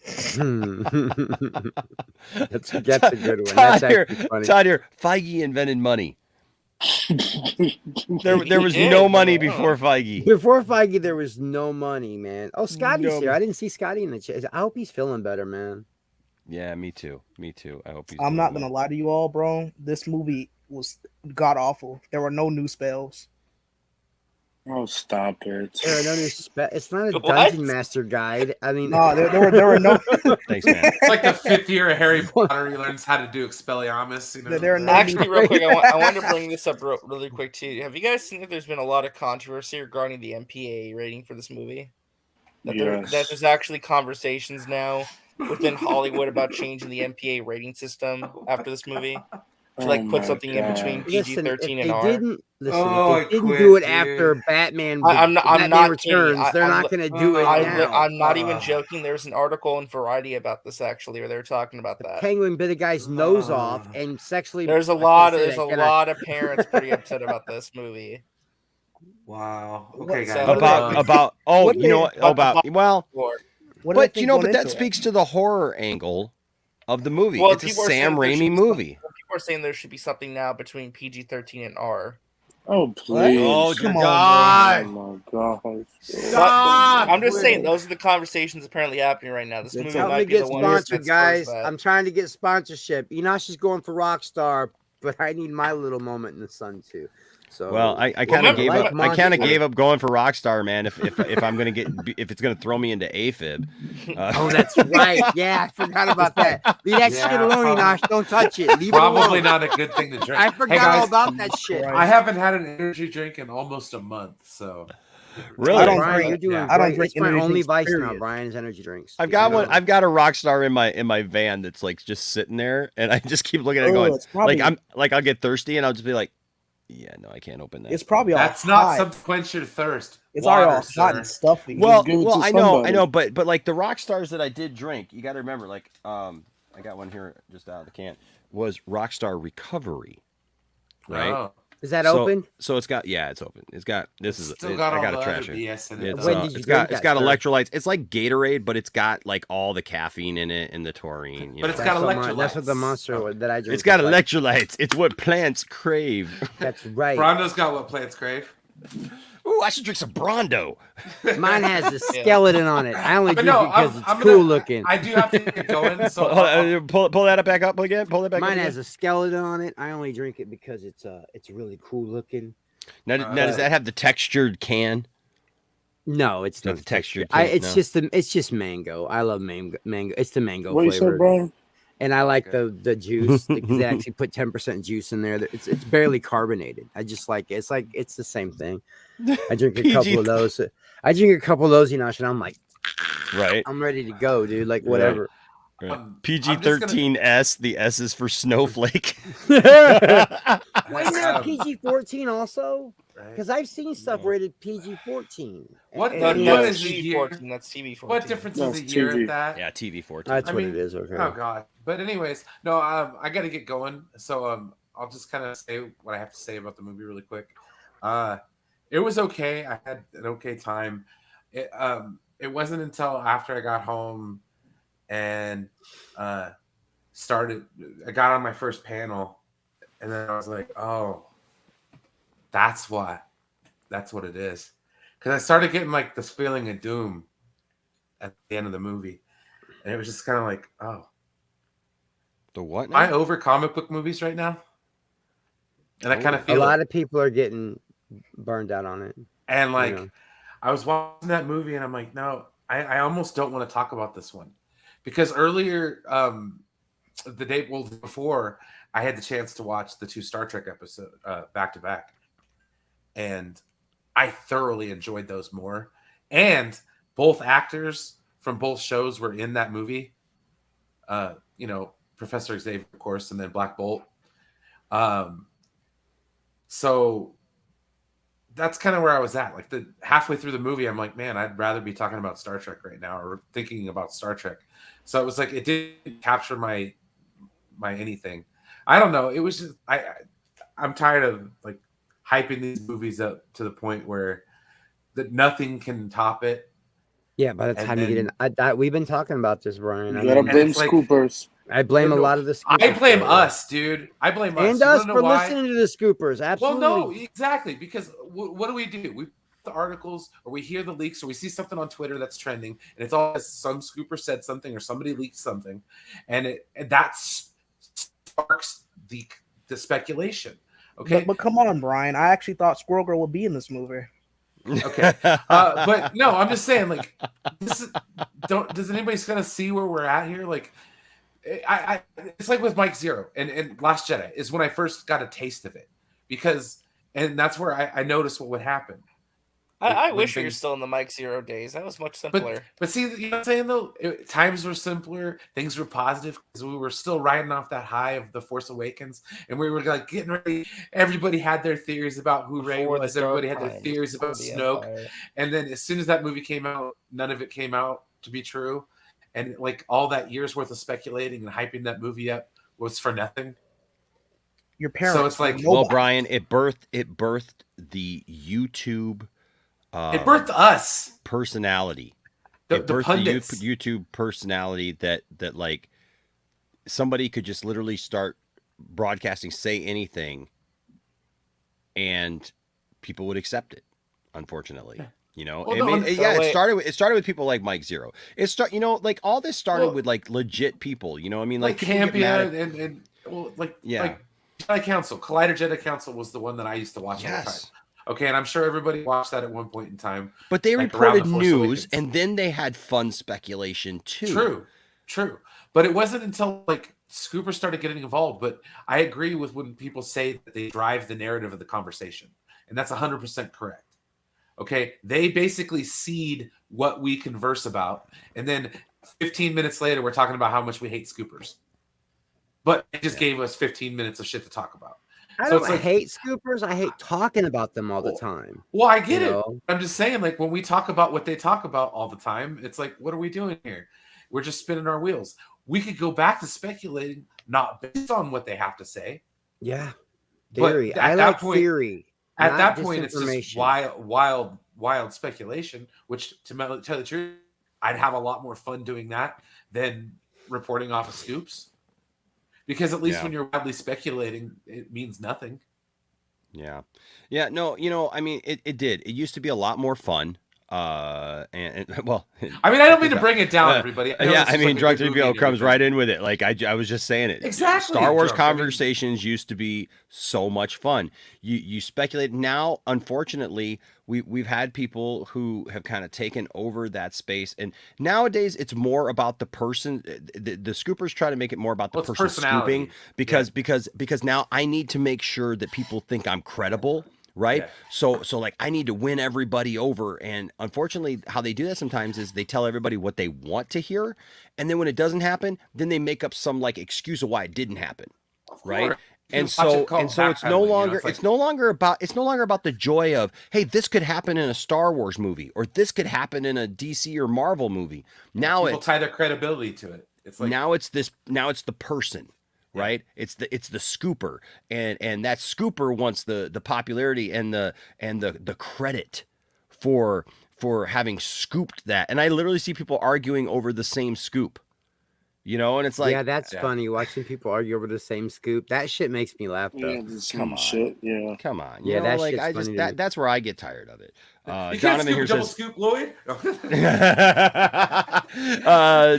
Speaker 8: That's a good one. That's actually funny.
Speaker 3: Todd here. Feige invented money. There was no money before Feige.
Speaker 8: Before Feige, there was no money, man. Oh, Scotty's
Speaker 3: No.
Speaker 8: here. I didn't see Scotty in the chat. I hope he's feeling better, man.
Speaker 3: Yeah, me too. I hope he's.
Speaker 11: I'm not gonna lie to you all, bro. This movie was god awful. There were no new spells.
Speaker 9: Oh, stop it!
Speaker 8: There are no new it's not a
Speaker 10: What?
Speaker 8: dungeon master guide. I mean,
Speaker 11: No, there were no.
Speaker 3: Thanks, man.
Speaker 5: It's like the 5th year of Harry Potter. He learns how to do Expelliarmus.
Speaker 11: There are no
Speaker 10: Actually, real quick, I wanted to bring this up really quick too. Have you guys seen that there's been a lot of controversy regarding the MPA rating for this movie? That there's actually conversations now within Hollywood about changing the MPA rating system after this movie. to like
Speaker 9: Oh
Speaker 10: put
Speaker 9: my
Speaker 10: something in between
Speaker 9: God.
Speaker 8: Listen, if
Speaker 10: PG-13
Speaker 8: they
Speaker 10: and R.
Speaker 8: didn't listen,
Speaker 5: Oh,
Speaker 8: if
Speaker 5: I
Speaker 8: they didn't
Speaker 5: quit,
Speaker 8: do it
Speaker 5: dude.
Speaker 8: after Batman,
Speaker 10: I'm not
Speaker 8: Batman
Speaker 10: kidding.
Speaker 8: Returns, they're not going to do it now.
Speaker 10: I'm not even joking. There's an article in Variety about this actually, where they're talking about
Speaker 8: The
Speaker 10: that.
Speaker 8: Penguin bit a guy's nose off and sexually.
Speaker 10: There's a lot of parents pretty upset about this movie.
Speaker 5: Wow.
Speaker 11: What-
Speaker 5: Okay,
Speaker 11: so-
Speaker 5: guys.
Speaker 3: about oh,
Speaker 11: What
Speaker 3: you know what? About well,
Speaker 11: What do they
Speaker 3: but
Speaker 11: think
Speaker 3: you know,
Speaker 11: going
Speaker 3: but that
Speaker 11: into it?
Speaker 3: speaks to the horror angle of the movie.
Speaker 10: Well,
Speaker 3: It's a
Speaker 10: people are
Speaker 3: Sam
Speaker 10: saying there should
Speaker 3: Raimi
Speaker 10: be
Speaker 3: movie.
Speaker 10: People are saying there should be something now between PG-13 and R.
Speaker 9: Oh, please.
Speaker 3: Oh,
Speaker 11: Come
Speaker 3: dear
Speaker 11: on,
Speaker 3: God.
Speaker 9: Oh, my God.
Speaker 10: But I'm just saying those are the conversations apparently happening right now. This movie
Speaker 8: Help me
Speaker 10: might be
Speaker 8: get
Speaker 10: the one that
Speaker 8: sponsored,
Speaker 10: spurs
Speaker 8: guys.
Speaker 10: that.
Speaker 8: I'm trying to get sponsorship. Enosh is going for Rockstar, but I need my little moment in the sun too. So
Speaker 3: Well, I kind of gave up. I kind
Speaker 8: Monster.
Speaker 3: of gave up going for Rockstar, man. If I'm gonna if it's gonna throw me into AFib.
Speaker 8: Oh, that's right. Yeah, I forgot about that. Leave that shit alone, Enosh. Don't touch it. Leave
Speaker 5: Probably
Speaker 8: it alone.
Speaker 5: not a good thing to drink.
Speaker 8: I forgot
Speaker 5: Hey, guys,
Speaker 8: all about that shit.
Speaker 5: I haven't had an energy drink in almost a month, so
Speaker 3: Really?
Speaker 8: I don't Brian, you're doing
Speaker 11: I don't
Speaker 8: great.
Speaker 11: drink
Speaker 8: It's my
Speaker 11: energy
Speaker 8: only
Speaker 11: drinks,
Speaker 8: vice now,
Speaker 11: period.
Speaker 8: Brian, is energy drinks.
Speaker 3: I've got one. I've got a Rockstar in my van that's like just sitting there, and I just keep looking at it, going
Speaker 11: it's probably-
Speaker 3: like I'll get thirsty, and I'll just be like, yeah, no, I can't open that.
Speaker 11: It's probably all
Speaker 5: that's not
Speaker 11: hot.
Speaker 5: some quench your thirst.
Speaker 11: It's
Speaker 5: Water,
Speaker 11: already all hot
Speaker 5: sir.
Speaker 11: and stuffy.
Speaker 3: Well,
Speaker 9: give it to
Speaker 3: I
Speaker 9: somebody.
Speaker 3: know, but like the Rockstars that I did drink, you got to remember, like I got one here just out of the can, was Rockstar Recovery, right?
Speaker 5: Oh.
Speaker 8: Is that
Speaker 3: So-
Speaker 8: open?
Speaker 3: So it's got it's open. It's got
Speaker 5: Still got
Speaker 3: I
Speaker 5: all
Speaker 3: got
Speaker 5: the
Speaker 3: to
Speaker 5: other
Speaker 3: trash it.
Speaker 5: BS in it.
Speaker 3: It's,
Speaker 8: When did you
Speaker 3: it's
Speaker 8: drink
Speaker 3: got
Speaker 8: that, sir?
Speaker 3: electrolytes. It's like Gatorade, but it's got like all the caffeine in it and the taurine. You
Speaker 5: But
Speaker 3: know?
Speaker 5: it's got
Speaker 8: That's
Speaker 5: electrolytes.
Speaker 8: what the monster that I drink.
Speaker 3: It's got
Speaker 8: is like.
Speaker 3: electrolytes. It's what plants crave.
Speaker 8: That's right.
Speaker 5: Brondo's got what plants crave.
Speaker 3: Ooh, I should drink some Brondo.
Speaker 8: Mine has a skeleton on it. I only
Speaker 5: But
Speaker 8: drink
Speaker 5: no,
Speaker 8: it because
Speaker 5: I'm
Speaker 8: it's
Speaker 5: gonna-
Speaker 8: cool looking.
Speaker 5: I do have to get going. So
Speaker 3: Hold on, pull that back up again. Pull that back up.
Speaker 8: Mine
Speaker 3: again.
Speaker 8: has a skeleton on it. I only drink it because it's really cool looking.
Speaker 3: Now, does that have the textured can?
Speaker 8: No, it's
Speaker 3: Not
Speaker 8: not
Speaker 3: the textured
Speaker 8: I,
Speaker 3: can,
Speaker 8: it's
Speaker 3: no.
Speaker 8: it's just mango. I love mango. It's the mango
Speaker 9: What you said,
Speaker 8: flavor.
Speaker 9: Brian?
Speaker 8: And I like the juice because they actually put 10% juice in there. It's barely carbonated. I just like it. It's the same thing. I drink a couple of those. I drink a couple of those, and I'm like,
Speaker 3: Right.
Speaker 8: I'm ready to go, dude. Like whatever.
Speaker 3: Right.
Speaker 5: I'm just
Speaker 3: PG-13S. The S is for snowflake.
Speaker 8: Wasn't there PG-14 also?
Speaker 5: Right.
Speaker 8: Because I've seen stuff rated PG-14.
Speaker 5: What
Speaker 8: And-
Speaker 5: the
Speaker 8: and
Speaker 5: what
Speaker 10: That's
Speaker 5: is a year?
Speaker 10: TV-14. That's TV-14.
Speaker 5: What difference
Speaker 9: No,
Speaker 5: is a
Speaker 9: it's
Speaker 5: year
Speaker 9: TV.
Speaker 5: at that?
Speaker 3: Yeah, TV-14.
Speaker 8: That's
Speaker 5: I
Speaker 8: what
Speaker 5: mean,
Speaker 8: it is. Okay.
Speaker 5: Oh god. But anyways, no, I got to get going. So I'll just kind of say what I have to say about the movie really quick. It was okay. I had an okay time. It wasn't until after I got home and I got on my first panel, and then I was like, oh, that's what it is. Because I started getting like this feeling of doom at the end of the movie. And it was just kind of like, oh.
Speaker 3: The what?
Speaker 5: Am I over comic book movies right now? And I kind of
Speaker 8: A
Speaker 5: feel
Speaker 8: lot
Speaker 5: it.
Speaker 8: of people are getting burned out on it.
Speaker 5: And like,
Speaker 8: know.
Speaker 5: I was watching that movie and I'm like, no, I almost don't want to talk about this one. Because earlier, the day before, I had the chance to watch the 2 Star Trek episodes back to back. And I thoroughly enjoyed those more. And both actors from both shows were in that movie. Professor Xavier, of course, and then Black Bolt. So that's kind of where I was at. Like the halfway through the movie, I'm like, man, I'd rather be talking about Star Trek right now or thinking about Star Trek. So it was like it didn't capture my anything. I don't know. It was just I'm tired of like hyping these movies up to the point where that nothing can top it.
Speaker 8: Yeah, by the
Speaker 5: And
Speaker 8: time you get in, we've been talking about this, Brian.
Speaker 9: You gotta blame
Speaker 5: it's like-
Speaker 9: Scoopers.
Speaker 8: I blame a lot of the Scoopers.
Speaker 5: I blame
Speaker 8: for it.
Speaker 5: us, dude. I blame us.
Speaker 8: And
Speaker 5: You
Speaker 8: us
Speaker 5: wanna know
Speaker 8: for
Speaker 5: why?
Speaker 8: listening to the Scoopers. Absolutely.
Speaker 5: Well, no, exactly. Because what do? We put the articles, or we hear the leaks, or we see something on Twitter that's trending, and it's all some scooper said something, or somebody leaked something, and that sparks the speculation. Okay,
Speaker 11: But come on, Brian. I actually thought Squirrel Girl would be in this movie.
Speaker 5: okay, but no, I'm just saying, like, does anybody kind of see where we're at here? Like, it's like with Mike Zero and Last Jedi is when I first got a taste of it, and that's where I noticed what would happen.
Speaker 10: I
Speaker 5: when
Speaker 10: wish we were
Speaker 5: things-
Speaker 10: still in the Mike Zero days. That was much
Speaker 5: But
Speaker 10: simpler.
Speaker 5: see, you know what I'm saying though? Times were simpler, things were positive because we were still riding off that high of The Force Awakens, and we were like getting ready. Everybody had their theories about who Rey
Speaker 10: Before the
Speaker 5: was. Everybody had
Speaker 10: dark
Speaker 5: their
Speaker 10: times,
Speaker 5: theories about
Speaker 10: before the
Speaker 5: Snoke.
Speaker 10: Empire.
Speaker 5: And then as soon as that movie came out, none of it came out to be true. And like all that year's worth of speculating and hyping that movie up was for nothing.
Speaker 11: Your parents.
Speaker 5: So it's like,
Speaker 3: well, Brian, it birthed the YouTube.
Speaker 5: It birthed us.
Speaker 3: Personality.
Speaker 5: The
Speaker 3: It birthed
Speaker 5: pundits.
Speaker 3: the YouTube personality that like somebody could just literally start broadcasting, say anything, and people would accept it. Unfortunately, you know.
Speaker 5: Well,
Speaker 3: It started with people like Mike Zero. Like all this started with like legit people. You know, I mean, like people get mad
Speaker 5: Campia
Speaker 3: at-
Speaker 5: like
Speaker 3: Yeah.
Speaker 5: like Jedi Council, Collider Jedi Council was the one that I used to watch all the time.
Speaker 3: Yes.
Speaker 5: Okay, and I'm sure everybody watched that at one point in time.
Speaker 3: But they
Speaker 5: like, around
Speaker 3: reported
Speaker 5: The Force
Speaker 3: news,
Speaker 5: Awakens.
Speaker 3: and then they had fun speculation too.
Speaker 5: True. But it wasn't until like Scooper started getting involved. But I agree with when people say that they drive the narrative of the conversation, and that's 100% correct. Okay, they basically seed what we converse about, and then 15 minutes later, we're talking about how much we hate Scoopers. But it just gave us 15 minutes of shit to talk about.
Speaker 8: I
Speaker 5: So
Speaker 8: don't
Speaker 5: it's like-
Speaker 8: hate scoopers. I hate talking about them all the time.
Speaker 5: Well, I get
Speaker 8: You
Speaker 5: it.
Speaker 8: know?
Speaker 5: I'm just saying, like, when we talk about what they talk about all the time, it's like, what are we doing here? We're just spinning our wheels. We could go back to speculating, not based on what they have to say.
Speaker 8: Yeah.
Speaker 5: But
Speaker 8: Theory.
Speaker 5: at
Speaker 8: I
Speaker 5: that
Speaker 8: like
Speaker 5: point-
Speaker 8: theory.
Speaker 5: At
Speaker 8: not
Speaker 5: that point, it's just
Speaker 8: disinformation.
Speaker 5: wild speculation, which, to tell the truth, I'd have a lot more fun doing that than reporting off of scoops. Because at least
Speaker 3: Yeah.
Speaker 5: when you're wildly speculating, it means nothing.
Speaker 3: Yeah. No, you know, I mean, it did. It used to be a lot more fun. And well,
Speaker 5: I mean, I don't mean to bring it down, everybody. know
Speaker 3: Yeah,
Speaker 5: this
Speaker 3: I
Speaker 5: is
Speaker 3: mean,
Speaker 5: like a
Speaker 3: Drug
Speaker 5: good movie
Speaker 3: 3PO
Speaker 5: and
Speaker 3: comes
Speaker 5: everything.
Speaker 3: right in with it. Like I was just saying it.
Speaker 5: Exactly,
Speaker 3: Star Wars
Speaker 5: Drug. I mean-
Speaker 3: conversations used to be so much fun. You speculate. Now, unfortunately, we've had people who have kind of taken over that space, and nowadays it's more about the person. The scoopers try to make it more about the
Speaker 5: Well, it's
Speaker 3: person
Speaker 5: personality.
Speaker 3: scooping because now I need to make sure that people think I'm credible. Right.
Speaker 5: Yeah.
Speaker 3: So like I need to win everybody over. And unfortunately, how they do that sometimes is they tell everybody what they want to hear. And then when it doesn't happen, then they make up some like excuse of why it didn't happen. Right.
Speaker 5: course.
Speaker 3: And
Speaker 5: Watch it
Speaker 3: so
Speaker 5: called
Speaker 3: it's no
Speaker 5: backpedaling, you know,
Speaker 3: longer
Speaker 5: it's like-
Speaker 3: it's no longer about the joy of, hey, this could happen in a Star Wars movie, or this could happen in a DC or Marvel movie. Now
Speaker 5: People tie their credibility to it. It's like
Speaker 3: now it's the person. Right, it's the scooper, and that scooper wants the popularity and the credit for having scooped that. And I literally see people arguing over the same scoop, you know, and it's like,
Speaker 8: yeah, that's funny. Watching people argue over the same scoop. That shit makes me laugh though.
Speaker 9: Yeah, the same
Speaker 3: Come on.
Speaker 9: shit. Yeah.
Speaker 3: come on,
Speaker 8: Yeah,
Speaker 3: you know,
Speaker 8: that
Speaker 3: like
Speaker 8: shit's
Speaker 3: I just
Speaker 8: funny to me.
Speaker 3: that's where I get tired of it.
Speaker 5: you can't
Speaker 3: Donovan
Speaker 5: scoop
Speaker 3: here
Speaker 5: double
Speaker 3: says.
Speaker 5: scoop Lloyd.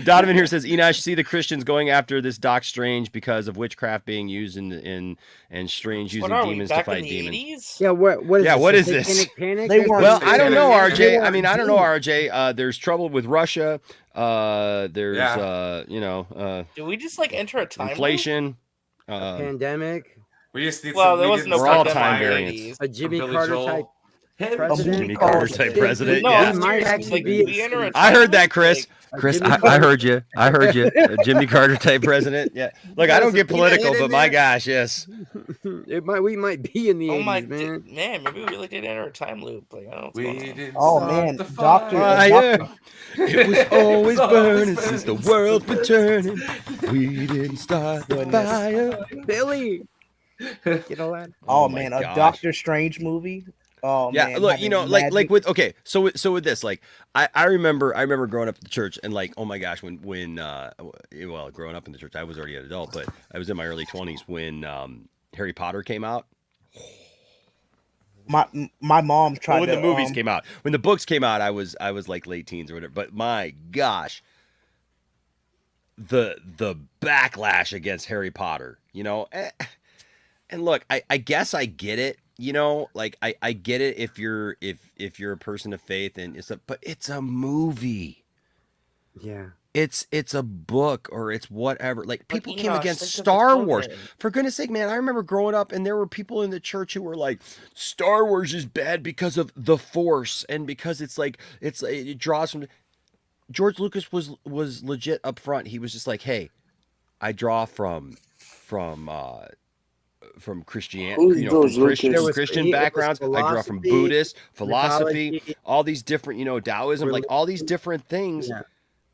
Speaker 3: Donovan here says, Enosh, see the Christians going after this Doc Strange because of witchcraft being used and Strange using
Speaker 10: What are we,
Speaker 3: demons to
Speaker 10: back in
Speaker 3: fight
Speaker 10: the
Speaker 3: demons.
Speaker 10: 80s?
Speaker 8: Yeah, what is
Speaker 3: Yeah,
Speaker 8: this?
Speaker 3: what
Speaker 8: A
Speaker 3: is this?
Speaker 8: satanic panic?
Speaker 11: They
Speaker 8: This
Speaker 11: weren't-
Speaker 8: is-
Speaker 3: Well, I don't know,
Speaker 5: Yeah,
Speaker 3: RJ.
Speaker 11: yeah.
Speaker 3: I mean, I don't know, RJ. There's trouble with Russia. There's
Speaker 5: Yeah.
Speaker 10: Did we just like enter a time loop?
Speaker 3: inflation.
Speaker 8: pandemic,
Speaker 5: We just need
Speaker 10: Well,
Speaker 5: some.
Speaker 10: there
Speaker 5: we
Speaker 10: was
Speaker 5: didn't
Speaker 10: no
Speaker 3: We're all
Speaker 5: start the
Speaker 3: time
Speaker 5: fire.
Speaker 3: variants.
Speaker 8: a Jimmy
Speaker 5: Billy
Speaker 8: Carter
Speaker 5: Joel.
Speaker 8: type
Speaker 5: Hey,
Speaker 8: president.
Speaker 3: Jimmy Carter type president.
Speaker 10: No,
Speaker 3: Yeah.
Speaker 10: I'm
Speaker 8: might
Speaker 10: serious,
Speaker 8: actually
Speaker 10: like,
Speaker 8: be
Speaker 10: did we enter a
Speaker 3: I
Speaker 10: time
Speaker 3: heard that,
Speaker 10: loop?
Speaker 3: Chris.
Speaker 10: Like,
Speaker 3: Chris,
Speaker 8: Jimmy
Speaker 3: I heard you. I heard you. A Jimmy Carter type president. Yeah. Look, I don't get political, but my gosh, yes.
Speaker 8: We might be in the
Speaker 10: oh
Speaker 8: 80s,
Speaker 10: my
Speaker 8: man.
Speaker 10: man, maybe we really did enter a time loop. Like, I don't know what's
Speaker 5: We
Speaker 10: going on.
Speaker 5: didn't
Speaker 11: Oh,
Speaker 5: start
Speaker 11: man,
Speaker 5: the
Speaker 11: Doctor-
Speaker 5: fire.
Speaker 3: Fire. It was always burning since the world's been turning. We didn't start the fire.
Speaker 8: Billy, get all that.
Speaker 11: Oh,
Speaker 3: my
Speaker 11: man, a
Speaker 3: gosh.
Speaker 11: Doctor Strange movie. Oh
Speaker 3: Yeah,
Speaker 11: man,
Speaker 3: look,
Speaker 11: having
Speaker 3: you know, like
Speaker 11: magic.
Speaker 3: with okay, so with this, like I remember growing up in the church and like, oh my gosh, when well, growing up in the church, I was already an adult, but I was in my early 20s when Harry Potter came out.
Speaker 11: my mom tried
Speaker 3: When
Speaker 11: to,
Speaker 3: the movies came out, when the books came out, I was like late teens or whatever. But my gosh, the backlash against Harry Potter, you know, and look, I guess I get it, you know, like I get it if you're a person of faith and but it's a movie.
Speaker 8: Yeah.
Speaker 3: it's a book or it's whatever. Like people came
Speaker 10: Enosh,
Speaker 3: against
Speaker 10: think of
Speaker 3: Star Wars.
Speaker 10: atonement.
Speaker 3: For goodness sake, man, I remember growing up and there were people in the church who were like, Star Wars is bad because of the Force and because it draws from. George Lucas was legit up front. He was just like, hey, I draw from Christianity,
Speaker 9: Who's George Lucas?
Speaker 3: Christian backgrounds. I draw from Buddhist philosophy,
Speaker 8: mythology,
Speaker 3: all these different, Taoism, like all these different things.
Speaker 8: Yeah.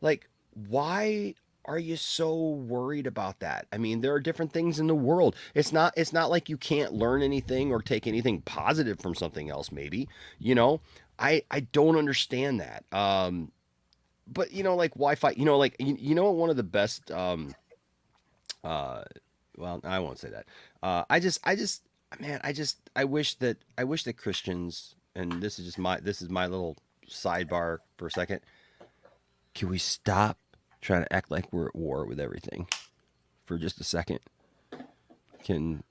Speaker 3: Like, why are you so worried about that? I mean, there are different things in the world. It's not like you can't learn anything or take anything positive from something else, maybe. I don't understand that. But like why fight? Like one of the best well, I won't say that. I wish that Christians, and this is my little sidebar for a second. Can we stop trying to act like we're at war with everything for just a second? And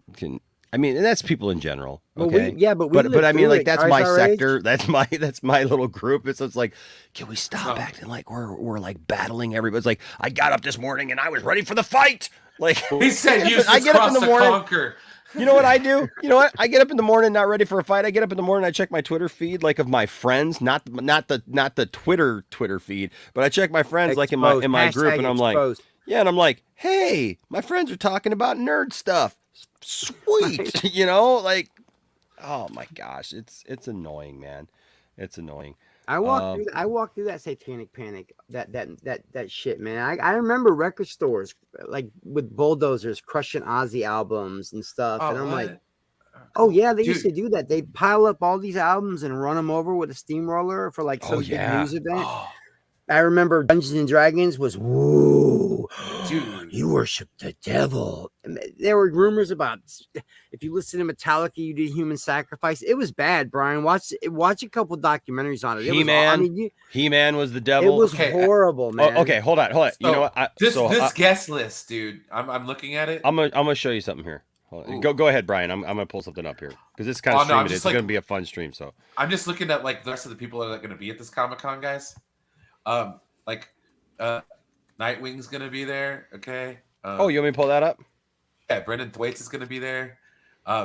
Speaker 3: that's people in general. Okay. But I mean, like that's my sector. That's my little group. It's like, can we stop acting like we're like battling everybody? It's like I got up this morning and I was ready for the fight. Like
Speaker 5: He said,
Speaker 3: I get up in the morning.
Speaker 5: Conquer.
Speaker 3: You know what I do? You know what? I get up in the morning not ready for a fight. I get up in the morning. I check my Twitter feed, like of my friends, not the Twitter feed, but I check my friends like in my group, and I'm like, yeah, and I'm like, hey, my friends are talking about nerd stuff. Sweet, like, oh my gosh, it's annoying, man. It's annoying.
Speaker 8: I walked through that satanic panic, that shit, man. I remember record stores like with bulldozers crushing Ozzy albums and stuff, and I'm like, oh yeah, they used to do that. They'd pile up all these albums and run them over with a steamroller for like some big news event. I remember Dungeons and Dragons was, woo, dude, you worship the devil. And there were rumors about if you listen to Metallica, you did human sacrifice. It was bad, Brian. Watch a couple documentaries on it.
Speaker 3: He-Man was the devil.
Speaker 8: It was horrible, man.
Speaker 3: Okay, hold on.
Speaker 5: So,
Speaker 3: you know what?
Speaker 5: This guest list, dude. I'm looking at it.
Speaker 3: I'm gonna show you something here. Go ahead, Brian. I'm gonna pull something up here because it's kind of streaming. It's gonna be a fun stream. So
Speaker 5: I'm just looking at like the rest of the people that are going to be at this Comic-Con, guys. Nightwing's gonna be there. Okay.
Speaker 3: You want me to pull that up?
Speaker 5: Yeah, Brendan Thwaites is gonna be there.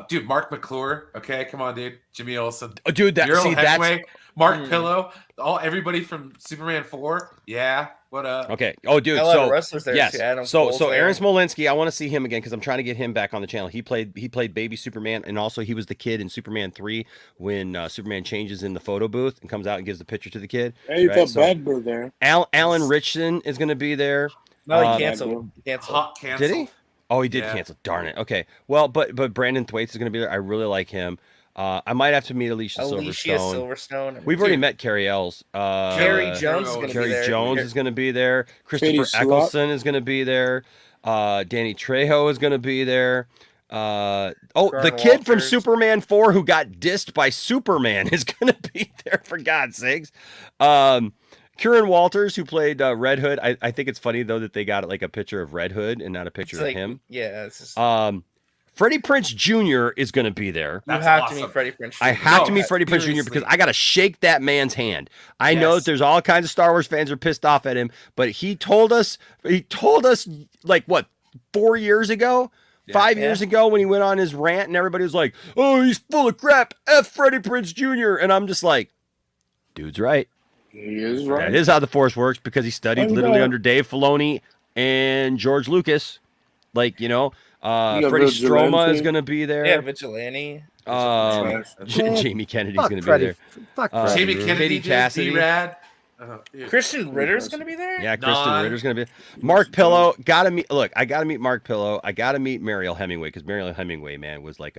Speaker 5: Dude, Mark McClure. Okay, come on, dude. Jimmy Olsen.
Speaker 3: Oh, dude,
Speaker 5: that's Mark Pillow. Everybody from Superman 4. Yeah. What up?
Speaker 3: Okay. Oh, dude.
Speaker 10: A lot of wrestlers there,
Speaker 3: yes.
Speaker 10: too.
Speaker 3: So Aaron Smolinski, I want to see him again because I'm trying to get him back on the channel. He played Baby Superman, and also he was the kid in Superman 3 when Superman changes in the photo booth and comes out and gives the picture to the kid.
Speaker 9: Hey, you got Bad Bird there.
Speaker 3: Alan Richardson is going to be there.
Speaker 10: No, he canceled.
Speaker 3: Did he? Oh, he did cancel. Darn it. Okay. Well, but Brandon Thwaites is going to be there. I really like him. I might have to meet Alicia Silverstone. We've already met Carrie Ells.
Speaker 10: Carrie Jones is going to be there.
Speaker 3: Carrie Jones is going to be there. Christopher Eccleston is going to be there. Danny Trejo is going to be there. The kid from Superman 4 who got dissed by Superman is going to be there, for God's sakes. Kieran Walters, who played Red Hood. I think it's funny, though, that they got like a picture of Red Hood and not a picture of him.
Speaker 10: Yeah. It's just...
Speaker 3: Freddie Prinze Jr. is going to be there.
Speaker 10: You have to meet Freddie Prinze Jr.
Speaker 3: I have to meet Freddie Prinze Jr. because I got to shake that man's hand. I know that there's all kinds of Star Wars fans who are pissed off at him, but he told us like what, 4 years ago? 5 years ago when he went on his rant and everybody was like, oh, he's full of crap. F Freddie Prinze Jr. And I'm just like, dude's right.
Speaker 9: He is right.
Speaker 3: That is how the Force works because he studied literally under Dave Filoni and George Lucas. Like, Freddie Stroma is going to be there.
Speaker 10: Yeah, Vigilante.
Speaker 3: Jamie Kennedy's going to be there.
Speaker 8: Fuck
Speaker 5: Jamie Kennedy,
Speaker 3: Cassidy.
Speaker 5: Rad.
Speaker 10: Christian Ritter's going to be there?
Speaker 3: Yeah, Christian Ritter's going to be there. Mark Pillow. I got to meet Mark Pillow. I got to meet Mariel Hemingway because Mariel Hemingway, man, was like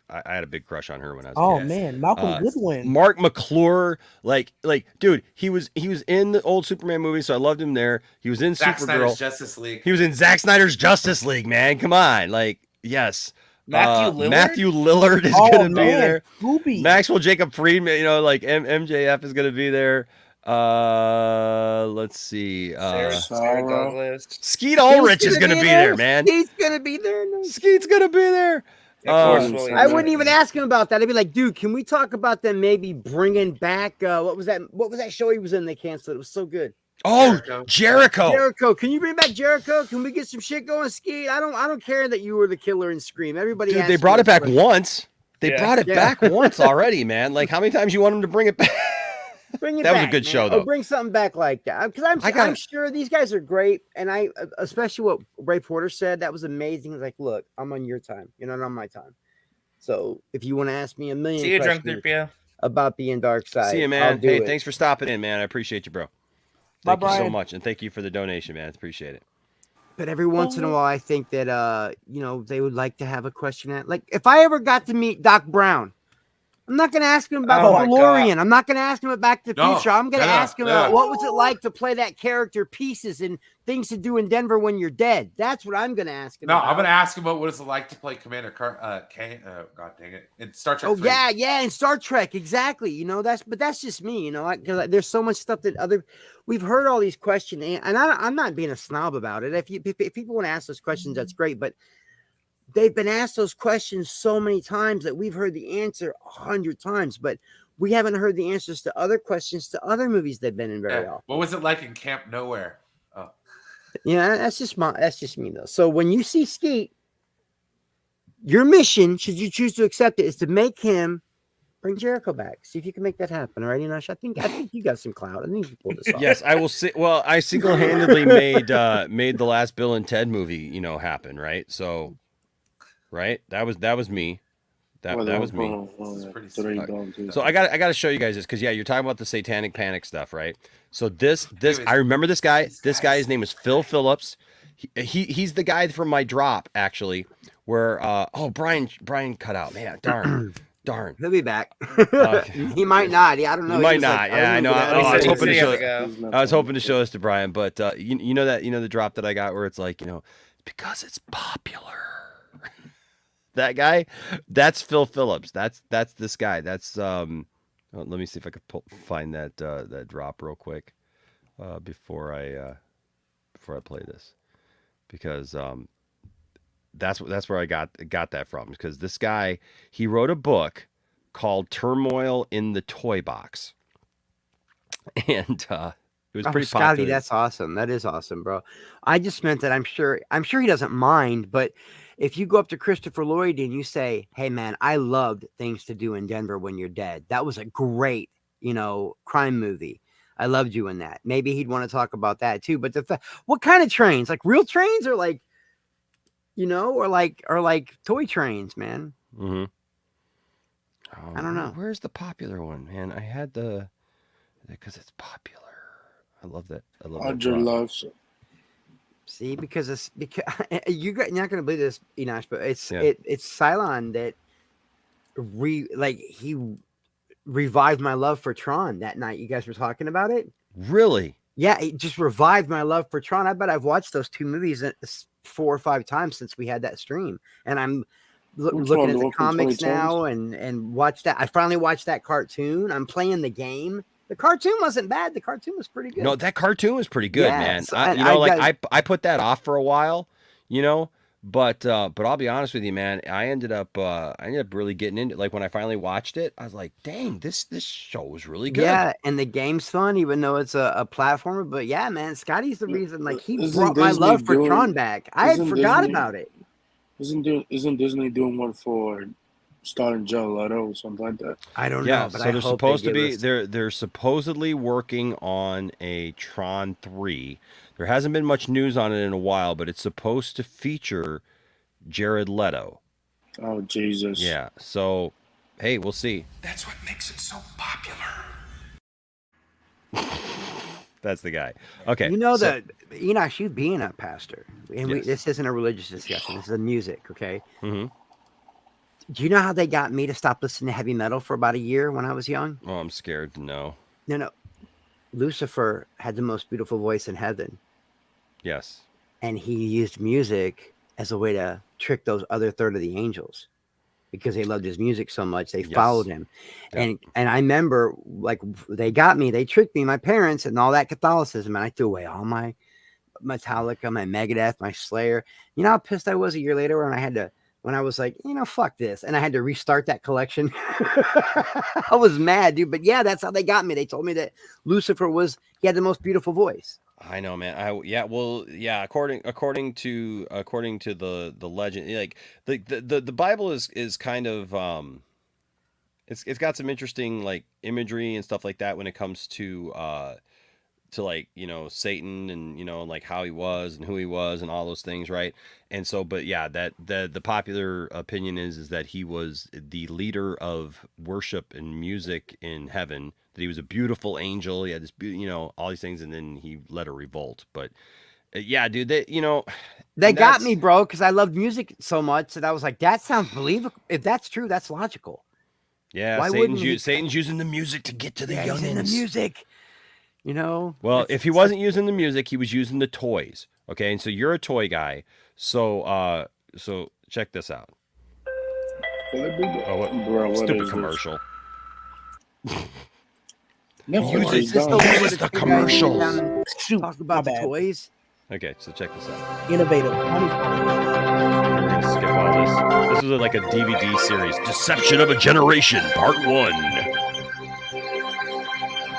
Speaker 3: I had a big crush on her when I was a kid.
Speaker 11: Man, Malcolm Goodwin.
Speaker 3: Mark McClure, dude, he was in the old Superman movie, so I loved him there. He was in
Speaker 5: Zack
Speaker 3: Supergirl.
Speaker 5: Snyder's Justice League.
Speaker 3: He was in Zack Snyder's Justice League, man. Come on. Yes.
Speaker 10: Matthew
Speaker 3: Lillard is going to be there.
Speaker 11: Scooby.
Speaker 3: Maxwell Jacob Friedman, MJF is going to be there. Let's see.
Speaker 10: Sarah Douglas.
Speaker 3: Skeet Ulrich is going to be there, man.
Speaker 8: Skeet's going to be there.
Speaker 3: Skeet's going to be there.
Speaker 8: I wouldn't even ask him about that. I'd be like, dude, can we talk about them maybe bringing back what was that show he was in? They canceled. It was so good.
Speaker 3: Oh, Jericho.
Speaker 8: Jericho, can you bring back Jericho? Can we get some shit going, Ski? I don't care that you were the killer in Scream. Everybody,
Speaker 3: Dude,
Speaker 8: has
Speaker 3: they
Speaker 8: to
Speaker 3: brought
Speaker 8: be
Speaker 3: it back
Speaker 8: killer.
Speaker 3: once. They brought it back once already, man. Like, how many times you want them to bring it back?
Speaker 8: Bring it
Speaker 3: that
Speaker 8: back,
Speaker 3: was a good
Speaker 8: man.
Speaker 3: show, though.
Speaker 8: Or bring something back like that. Because I'm sure these guys are great. And I, especially what Ray Porter said, that was amazing. He's like, look, I'm on your time. You're not on my time. So if you want to ask me a million
Speaker 10: See you, drunk
Speaker 8: questions
Speaker 10: Lupia.
Speaker 8: about being dark side,
Speaker 3: See you, man.
Speaker 8: I'll do
Speaker 3: Hey,
Speaker 8: it.
Speaker 3: thanks for stopping in, man. I appreciate you, bro. Thank you so much. And thank you for the donation, man. I appreciate it.
Speaker 8: But every once in a while, I think that, they would like to have a question. Like, if I ever got to meet Doc Brown, I'm not going to ask him about the DeLorean. I'm not going to ask him about Back to the Future. I'm going to ask him about what was it like to play that character, pieces, and things to do in Denver when you're dead. That's what I'm going to ask him about.
Speaker 5: I'm going to ask him about what it's like to play Commander Kane. God dang it. In Star Trek.
Speaker 8: Oh, 3. yeah, in Star Trek. Exactly. That's just me, because there's so much stuff that we've heard all these questions, and I'm not being a snob about it. If people want to ask those questions, that's great. But they've been asked those questions so many times that we've heard the answer 100 times, but we haven't heard the answers to other questions to other movies they've been in very often.
Speaker 5: What was it like in Camp Nowhere? Oh,
Speaker 8: yeah, that's just me though. So when you see Skeet, your mission, should you choose to accept it, is to make him bring Jericho back. See if you can make that happen. All right, Enosh? I think you got some clout. I think you pulled this off.
Speaker 3: Yes, I will see. Well, I single-handedly made the last Bill and Ted movie, happen. Right. So. Right, that was me. That was me. So I got to show you guys this because you're talking about the satanic panic stuff, right? So this I remember this guy. This guy, his name is Phil Phillips. He's the guy from my drop actually. Where Brian cut out, man. Darn.
Speaker 8: He'll be back. He might not. Yeah, I don't know.
Speaker 3: He might not. I know. I was hoping to show this to Brian, but you know the drop that I got where it's like because it's popular. That guy, that's Phil Phillips. That's this guy. That's let me see if I could find that drop real quick before I play this, because that's where I got that from, because this guy, he wrote a book called Turmoil in the Toy Box, and it was pretty
Speaker 8: Scotty,
Speaker 3: popular.
Speaker 8: that's awesome. That is awesome, bro. I just meant that I'm sure he doesn't mind, but if you go up to Christopher Lloyd and you say, "Hey, man, I loved Things to Do in Denver When You're Dead. That was a great, crime movie. I loved you in that." Maybe he'd want to talk about that too. But what kind of trains? Like real trains, or like, or like toy trains, man?
Speaker 3: Mm-hmm.
Speaker 8: I don't know.
Speaker 3: Where's the popular one, man? I had because it's popular. I love that. I love
Speaker 9: Audrey loves.
Speaker 8: See, because you're not going to believe this, Enosh, but it's Cylon that he revived my love for Tron that night. You guys were talking about it.
Speaker 3: Really?
Speaker 8: Yeah, it just revived my love for Tron. I bet I've watched those two movies 4 or 5 times since we had that stream, and I'm looking at the comics now and watch that. I finally watched that cartoon. I'm playing the game. The cartoon wasn't bad. The cartoon was pretty good.
Speaker 3: No, that cartoon was pretty good, man.
Speaker 8: So,
Speaker 3: I put that off for a while, but I'll be honest with you, man. I ended up really getting into, like, when I finally watched it, I was like, dang, this show was really good.
Speaker 8: Yeah, and the game's fun, even though it's a platformer. But yeah, man, Scotty's the reason. Like, he brought my love for Tron back. I had forgot about it.
Speaker 9: Isn't Disney doing one for starring Jared Leto or something like that?
Speaker 8: I don't know, but
Speaker 3: so they're supposed to be they're supposedly working on a Tron 3. There hasn't been much news on it in a while, but it's supposed to feature Jared Leto.
Speaker 9: Oh, Jesus.
Speaker 3: Yeah. So, hey, we'll see.
Speaker 4: That's what makes it so popular.
Speaker 3: That's the guy. Okay.
Speaker 8: Enosh, you being a pastor, and this isn't a religious discussion. This is a music, okay?
Speaker 3: Mm-hmm.
Speaker 8: Do you know how they got me to stop listening to heavy metal for about a year when I was young?
Speaker 3: Oh, I'm scared to know.
Speaker 8: No. Lucifer had the most beautiful voice in heaven.
Speaker 3: Yes.
Speaker 8: And he used music as a way to trick those other third of the angels, because they loved his music so much. They followed him. Yeah. And I remember, like, they tricked me, my parents, and all that Catholicism. And I threw away all my Metallica, my Megadeth, my Slayer. You know how pissed I was a year later when when I was like, fuck this, and I had to restart that collection. I was mad, dude. But yeah, that's how they got me. They told me that Lucifer he had the most beautiful voice.
Speaker 3: I know, man. According to the legend, like the Bible is kind of it's got some interesting like imagery and stuff like that when it comes to like, Satan and, like how he was and who he was and all those things. Right. And so, but yeah, that the popular opinion is that he was the leader of worship and music in heaven, that he was a beautiful angel. He had this, all these things. And then he led a revolt. But yeah, dude,
Speaker 8: they got me, bro. Cause I loved music so much that I was like, that sounds believable. If that's true, that's logical.
Speaker 3: Yeah.
Speaker 8: Why
Speaker 3: Satan's using the music to get to the youngins.
Speaker 8: He's in the music.
Speaker 3: Well, if he wasn't using the music, he was using the toys. Okay, and so you're a toy guy. So check this out. Stupid commercial.
Speaker 8: Use the commercial. Talk about the toys.
Speaker 3: Okay, so check this out.
Speaker 11: Innovative.
Speaker 3: We're gonna skip all this. This is like a DVD series. Deception of a Generation, Part 1.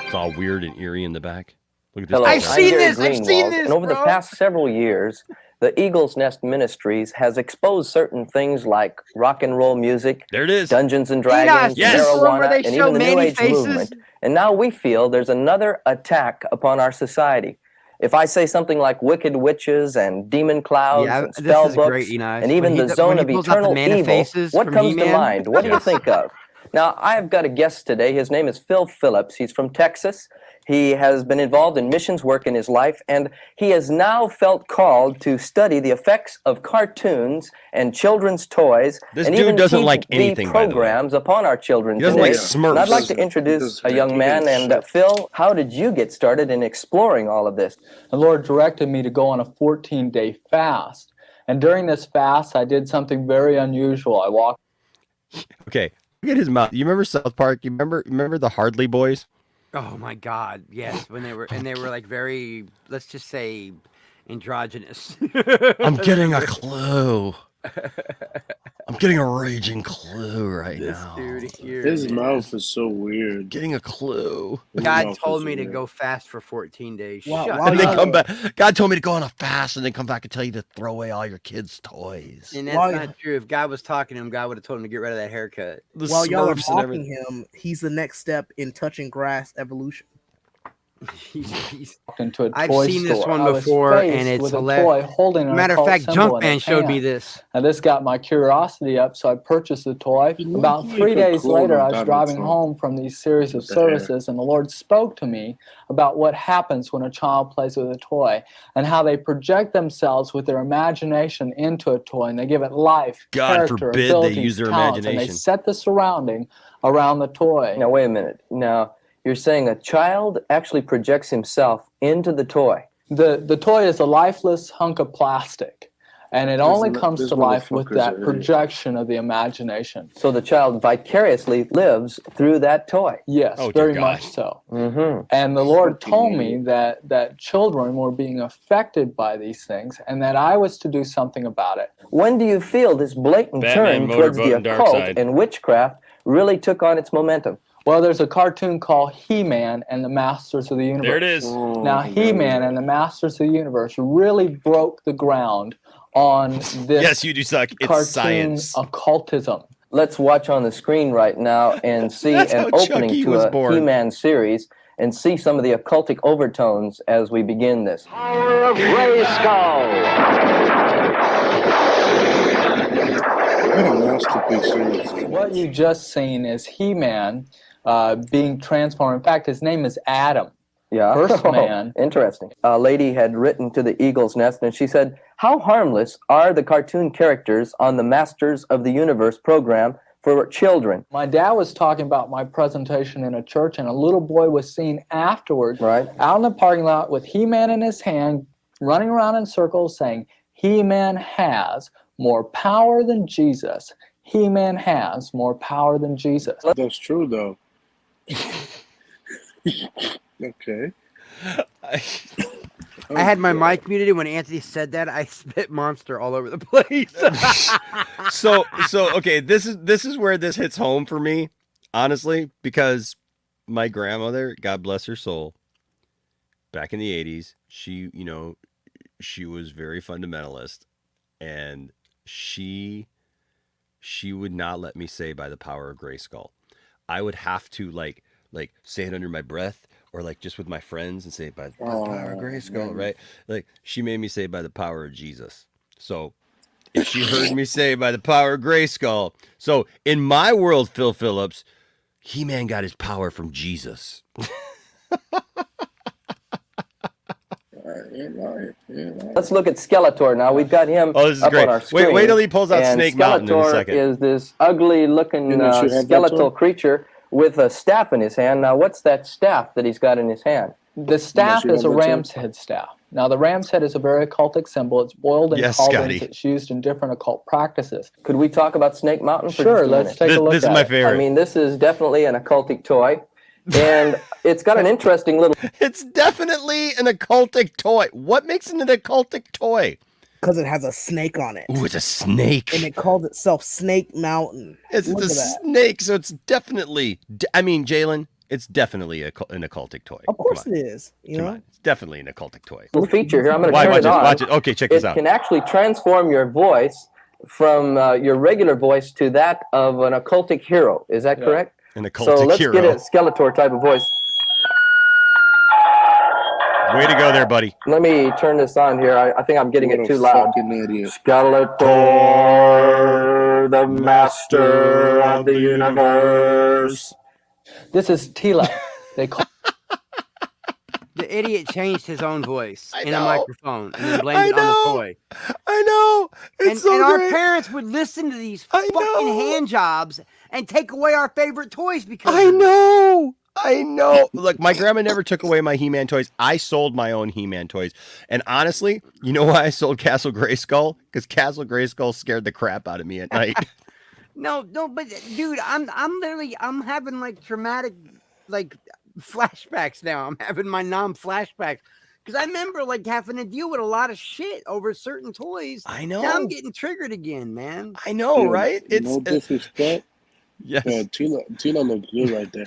Speaker 3: It's all weird and eerie in the back. Look at this.
Speaker 12: Hello,
Speaker 8: I've seen this.
Speaker 12: And over the past several years, the Eagle's Nest Ministries has exposed certain things like rock and roll music,
Speaker 3: there it is,
Speaker 12: Dungeons and Dragons, marijuana, and even the New Age movement. And now we feel there's another attack upon our society. If I say something like wicked witches and demon clouds and spell books and even the zone of eternal evil, what comes to mind? What do you think of? Now, I've got a guest today. His name is Phil Phillips. He's from Texas. He has been involved in missions work in his life, and he has now felt called to study the effects of cartoons and children's toys, and even
Speaker 3: doesn't like anything,
Speaker 12: programs upon our children
Speaker 3: today.
Speaker 12: Like
Speaker 3: Smurfs.
Speaker 12: And I'd like to introduce a young man. And Phil, how did you get started in exploring all of this?
Speaker 13: The Lord directed me to go on a 14-day fast, and during this fast, I did something very unusual. I walked.
Speaker 3: Okay. Look at his mouth. You remember South Park? You remember the Hardly Boys?
Speaker 8: Oh my God, yes. When they were like very, let's just say, androgynous.
Speaker 3: I'm getting a clue. I'm getting a raging clue right now.
Speaker 8: Dude here,
Speaker 9: his mouth is so weird.
Speaker 3: Getting a clue.
Speaker 8: God told me to go fast for 14 days.
Speaker 3: And then come back. God told me to go on a fast and then come back and tell you to throw away all your kids' toys.
Speaker 8: And that's not true. If God was talking to him, God would have told him to get rid of that haircut.
Speaker 11: While y'all are mocking him, he's the next step in touching grass evolution.
Speaker 13: Into a
Speaker 8: I've
Speaker 13: toy
Speaker 8: seen
Speaker 13: store.
Speaker 8: this one
Speaker 13: I was
Speaker 8: before,
Speaker 13: faced
Speaker 8: and it's
Speaker 13: with a
Speaker 8: hilarious.
Speaker 13: toy holding an
Speaker 8: Matter of
Speaker 13: occult
Speaker 8: fact,
Speaker 13: symbol in
Speaker 8: Junkman
Speaker 13: its
Speaker 8: showed me
Speaker 13: hand.
Speaker 8: this.
Speaker 13: And this got my curiosity up, so I purchased the toy. About 3 days later, I was driving home from these series of services, and the Lord spoke to me about what happens when a child plays with a toy and how they project themselves with their imagination into a toy, and they give it life,
Speaker 3: God
Speaker 13: character,
Speaker 3: forbid
Speaker 13: abilities,
Speaker 3: they use their
Speaker 13: talents, and
Speaker 3: imagination.
Speaker 13: they set the surrounding around the toy.
Speaker 12: Now, wait a minute. Now, you're saying a child actually projects himself into the toy.
Speaker 13: The toy is a lifeless hunk of plastic, and it only comes to life with that projection of the imagination.
Speaker 12: So the child vicariously lives through that toy.
Speaker 13: Yes, very much so.
Speaker 12: Mm-hmm.
Speaker 13: And the Lord told me that children were being affected by these things, and that I was to do something about it.
Speaker 12: When do you feel this blatant turn towards the occult and witchcraft really took on its momentum?
Speaker 13: Well, there's a cartoon called He-Man and the Masters of the Universe.
Speaker 3: There it is.
Speaker 13: Now, He-Man and the Masters of the Universe really broke the ground on this
Speaker 3: Yes, you do suck. It's
Speaker 13: cartoon
Speaker 3: science.
Speaker 13: occultism.
Speaker 12: Let's watch on the screen right now and see
Speaker 3: That's
Speaker 12: an
Speaker 3: how
Speaker 12: opening
Speaker 3: Chucky
Speaker 12: to
Speaker 3: was
Speaker 12: a
Speaker 3: born.
Speaker 12: He-Man series and see some of the occultic overtones as we begin this.
Speaker 14: Power of
Speaker 13: What you just seen is He-Man being transformed. In fact, his name is Adam.
Speaker 12: Yeah.
Speaker 13: First man.
Speaker 12: Interesting. A lady had written to the Eagle's Nest, and she said, how harmless are the cartoon characters on the Masters of the Universe program for children?
Speaker 13: My dad was talking about my presentation in a church, and a little boy was seen afterwards out in the parking lot with He-Man in his hand, running around in circles saying, He-Man has more power than Jesus. He-Man has more power than Jesus.
Speaker 9: That's true, though. Okay.
Speaker 8: I had my mic muted, and when Anthony said that, I spit monster all over the place.
Speaker 3: so okay, this is where this hits home for me, honestly, because my grandmother, God bless her soul, back in the 80s, she was very fundamentalist, and she would not let me say by the power of Grayskull. I would have to like say it under my breath, or like just with my friends and say by the power of Grayskull, right? Like she made me say by the power of Jesus. So if she heard me say by the power of Grayskull, so in my world, Phil Phillips, He-Man got his power from Jesus.
Speaker 12: Let's look at Skeletor now. We've got him
Speaker 3: this is
Speaker 12: up
Speaker 3: great.
Speaker 12: on our screen.
Speaker 3: Wait till he pulls out
Speaker 12: and
Speaker 3: Snake Mountain in a
Speaker 12: Skeletor
Speaker 3: second.
Speaker 12: is this ugly-looking skeletal creature with a staff in his hand. Now, what's that staff that he's got in his hand?
Speaker 13: The staff is a ram's head staff. Now, the ram's head is a very occultic symbol. It's boiled in cauldrons. It's used in different occult practices.
Speaker 12: Could we talk about Snake Mountain for
Speaker 13: Sure,
Speaker 12: just a
Speaker 13: let's
Speaker 12: minute?
Speaker 13: take a look
Speaker 3: This
Speaker 13: at
Speaker 3: is my
Speaker 13: it.
Speaker 3: favorite.
Speaker 12: I mean, this is definitely an occultic toy. And it's got an interesting little...
Speaker 3: It's definitely an occultic toy. What makes it an occultic toy?
Speaker 11: Because it has a snake on it.
Speaker 3: Ooh, it's a snake.
Speaker 11: And it calls itself Snake Mountain.
Speaker 3: It's
Speaker 11: Look
Speaker 3: the
Speaker 11: at that.
Speaker 3: snake, so it's definitely... I mean, Jalen, it's definitely an occultic toy.
Speaker 11: Of course it is. You know?
Speaker 3: It's definitely an occultic toy.
Speaker 12: little feature here. I'm going to turn
Speaker 3: watch
Speaker 12: it on.
Speaker 3: Watch it. Okay, check this out.
Speaker 12: It can actually transform your voice from your regular voice to that of an occultic hero. Is that correct?
Speaker 3: An occultic
Speaker 12: so let's
Speaker 3: hero.
Speaker 12: get a Skeletor type of voice.
Speaker 3: Way to go there, buddy.
Speaker 12: Let me turn this on here. I think I'm getting
Speaker 9: What
Speaker 12: it
Speaker 9: a
Speaker 12: too loud.
Speaker 9: fucking idiot.
Speaker 12: Skeletor, the master of the universe.
Speaker 13: This is Tila. They call
Speaker 8: The idiot changed his own voice in a
Speaker 3: know.
Speaker 8: microphone and then blamed it on the toy.
Speaker 3: I know. It's
Speaker 8: And our parents would listen to these fucking hand jobs and take away our favorite toys because
Speaker 3: I know. Look, my grandma never took away my He-Man toys. I sold my own He-Man toys. And honestly, you know why I sold Castle Grayskull? Because Castle Grayskull scared the crap out of me at night.
Speaker 8: No, but dude, I'm having like traumatic like flashbacks now. I'm having my flashbacks. Because I remember like having to deal with a lot of shit over certain toys.
Speaker 3: I know.
Speaker 8: Now I'm getting triggered again, man.
Speaker 3: I know, right? It's
Speaker 9: no disrespect.
Speaker 3: Yes.
Speaker 9: Tila looked good right there.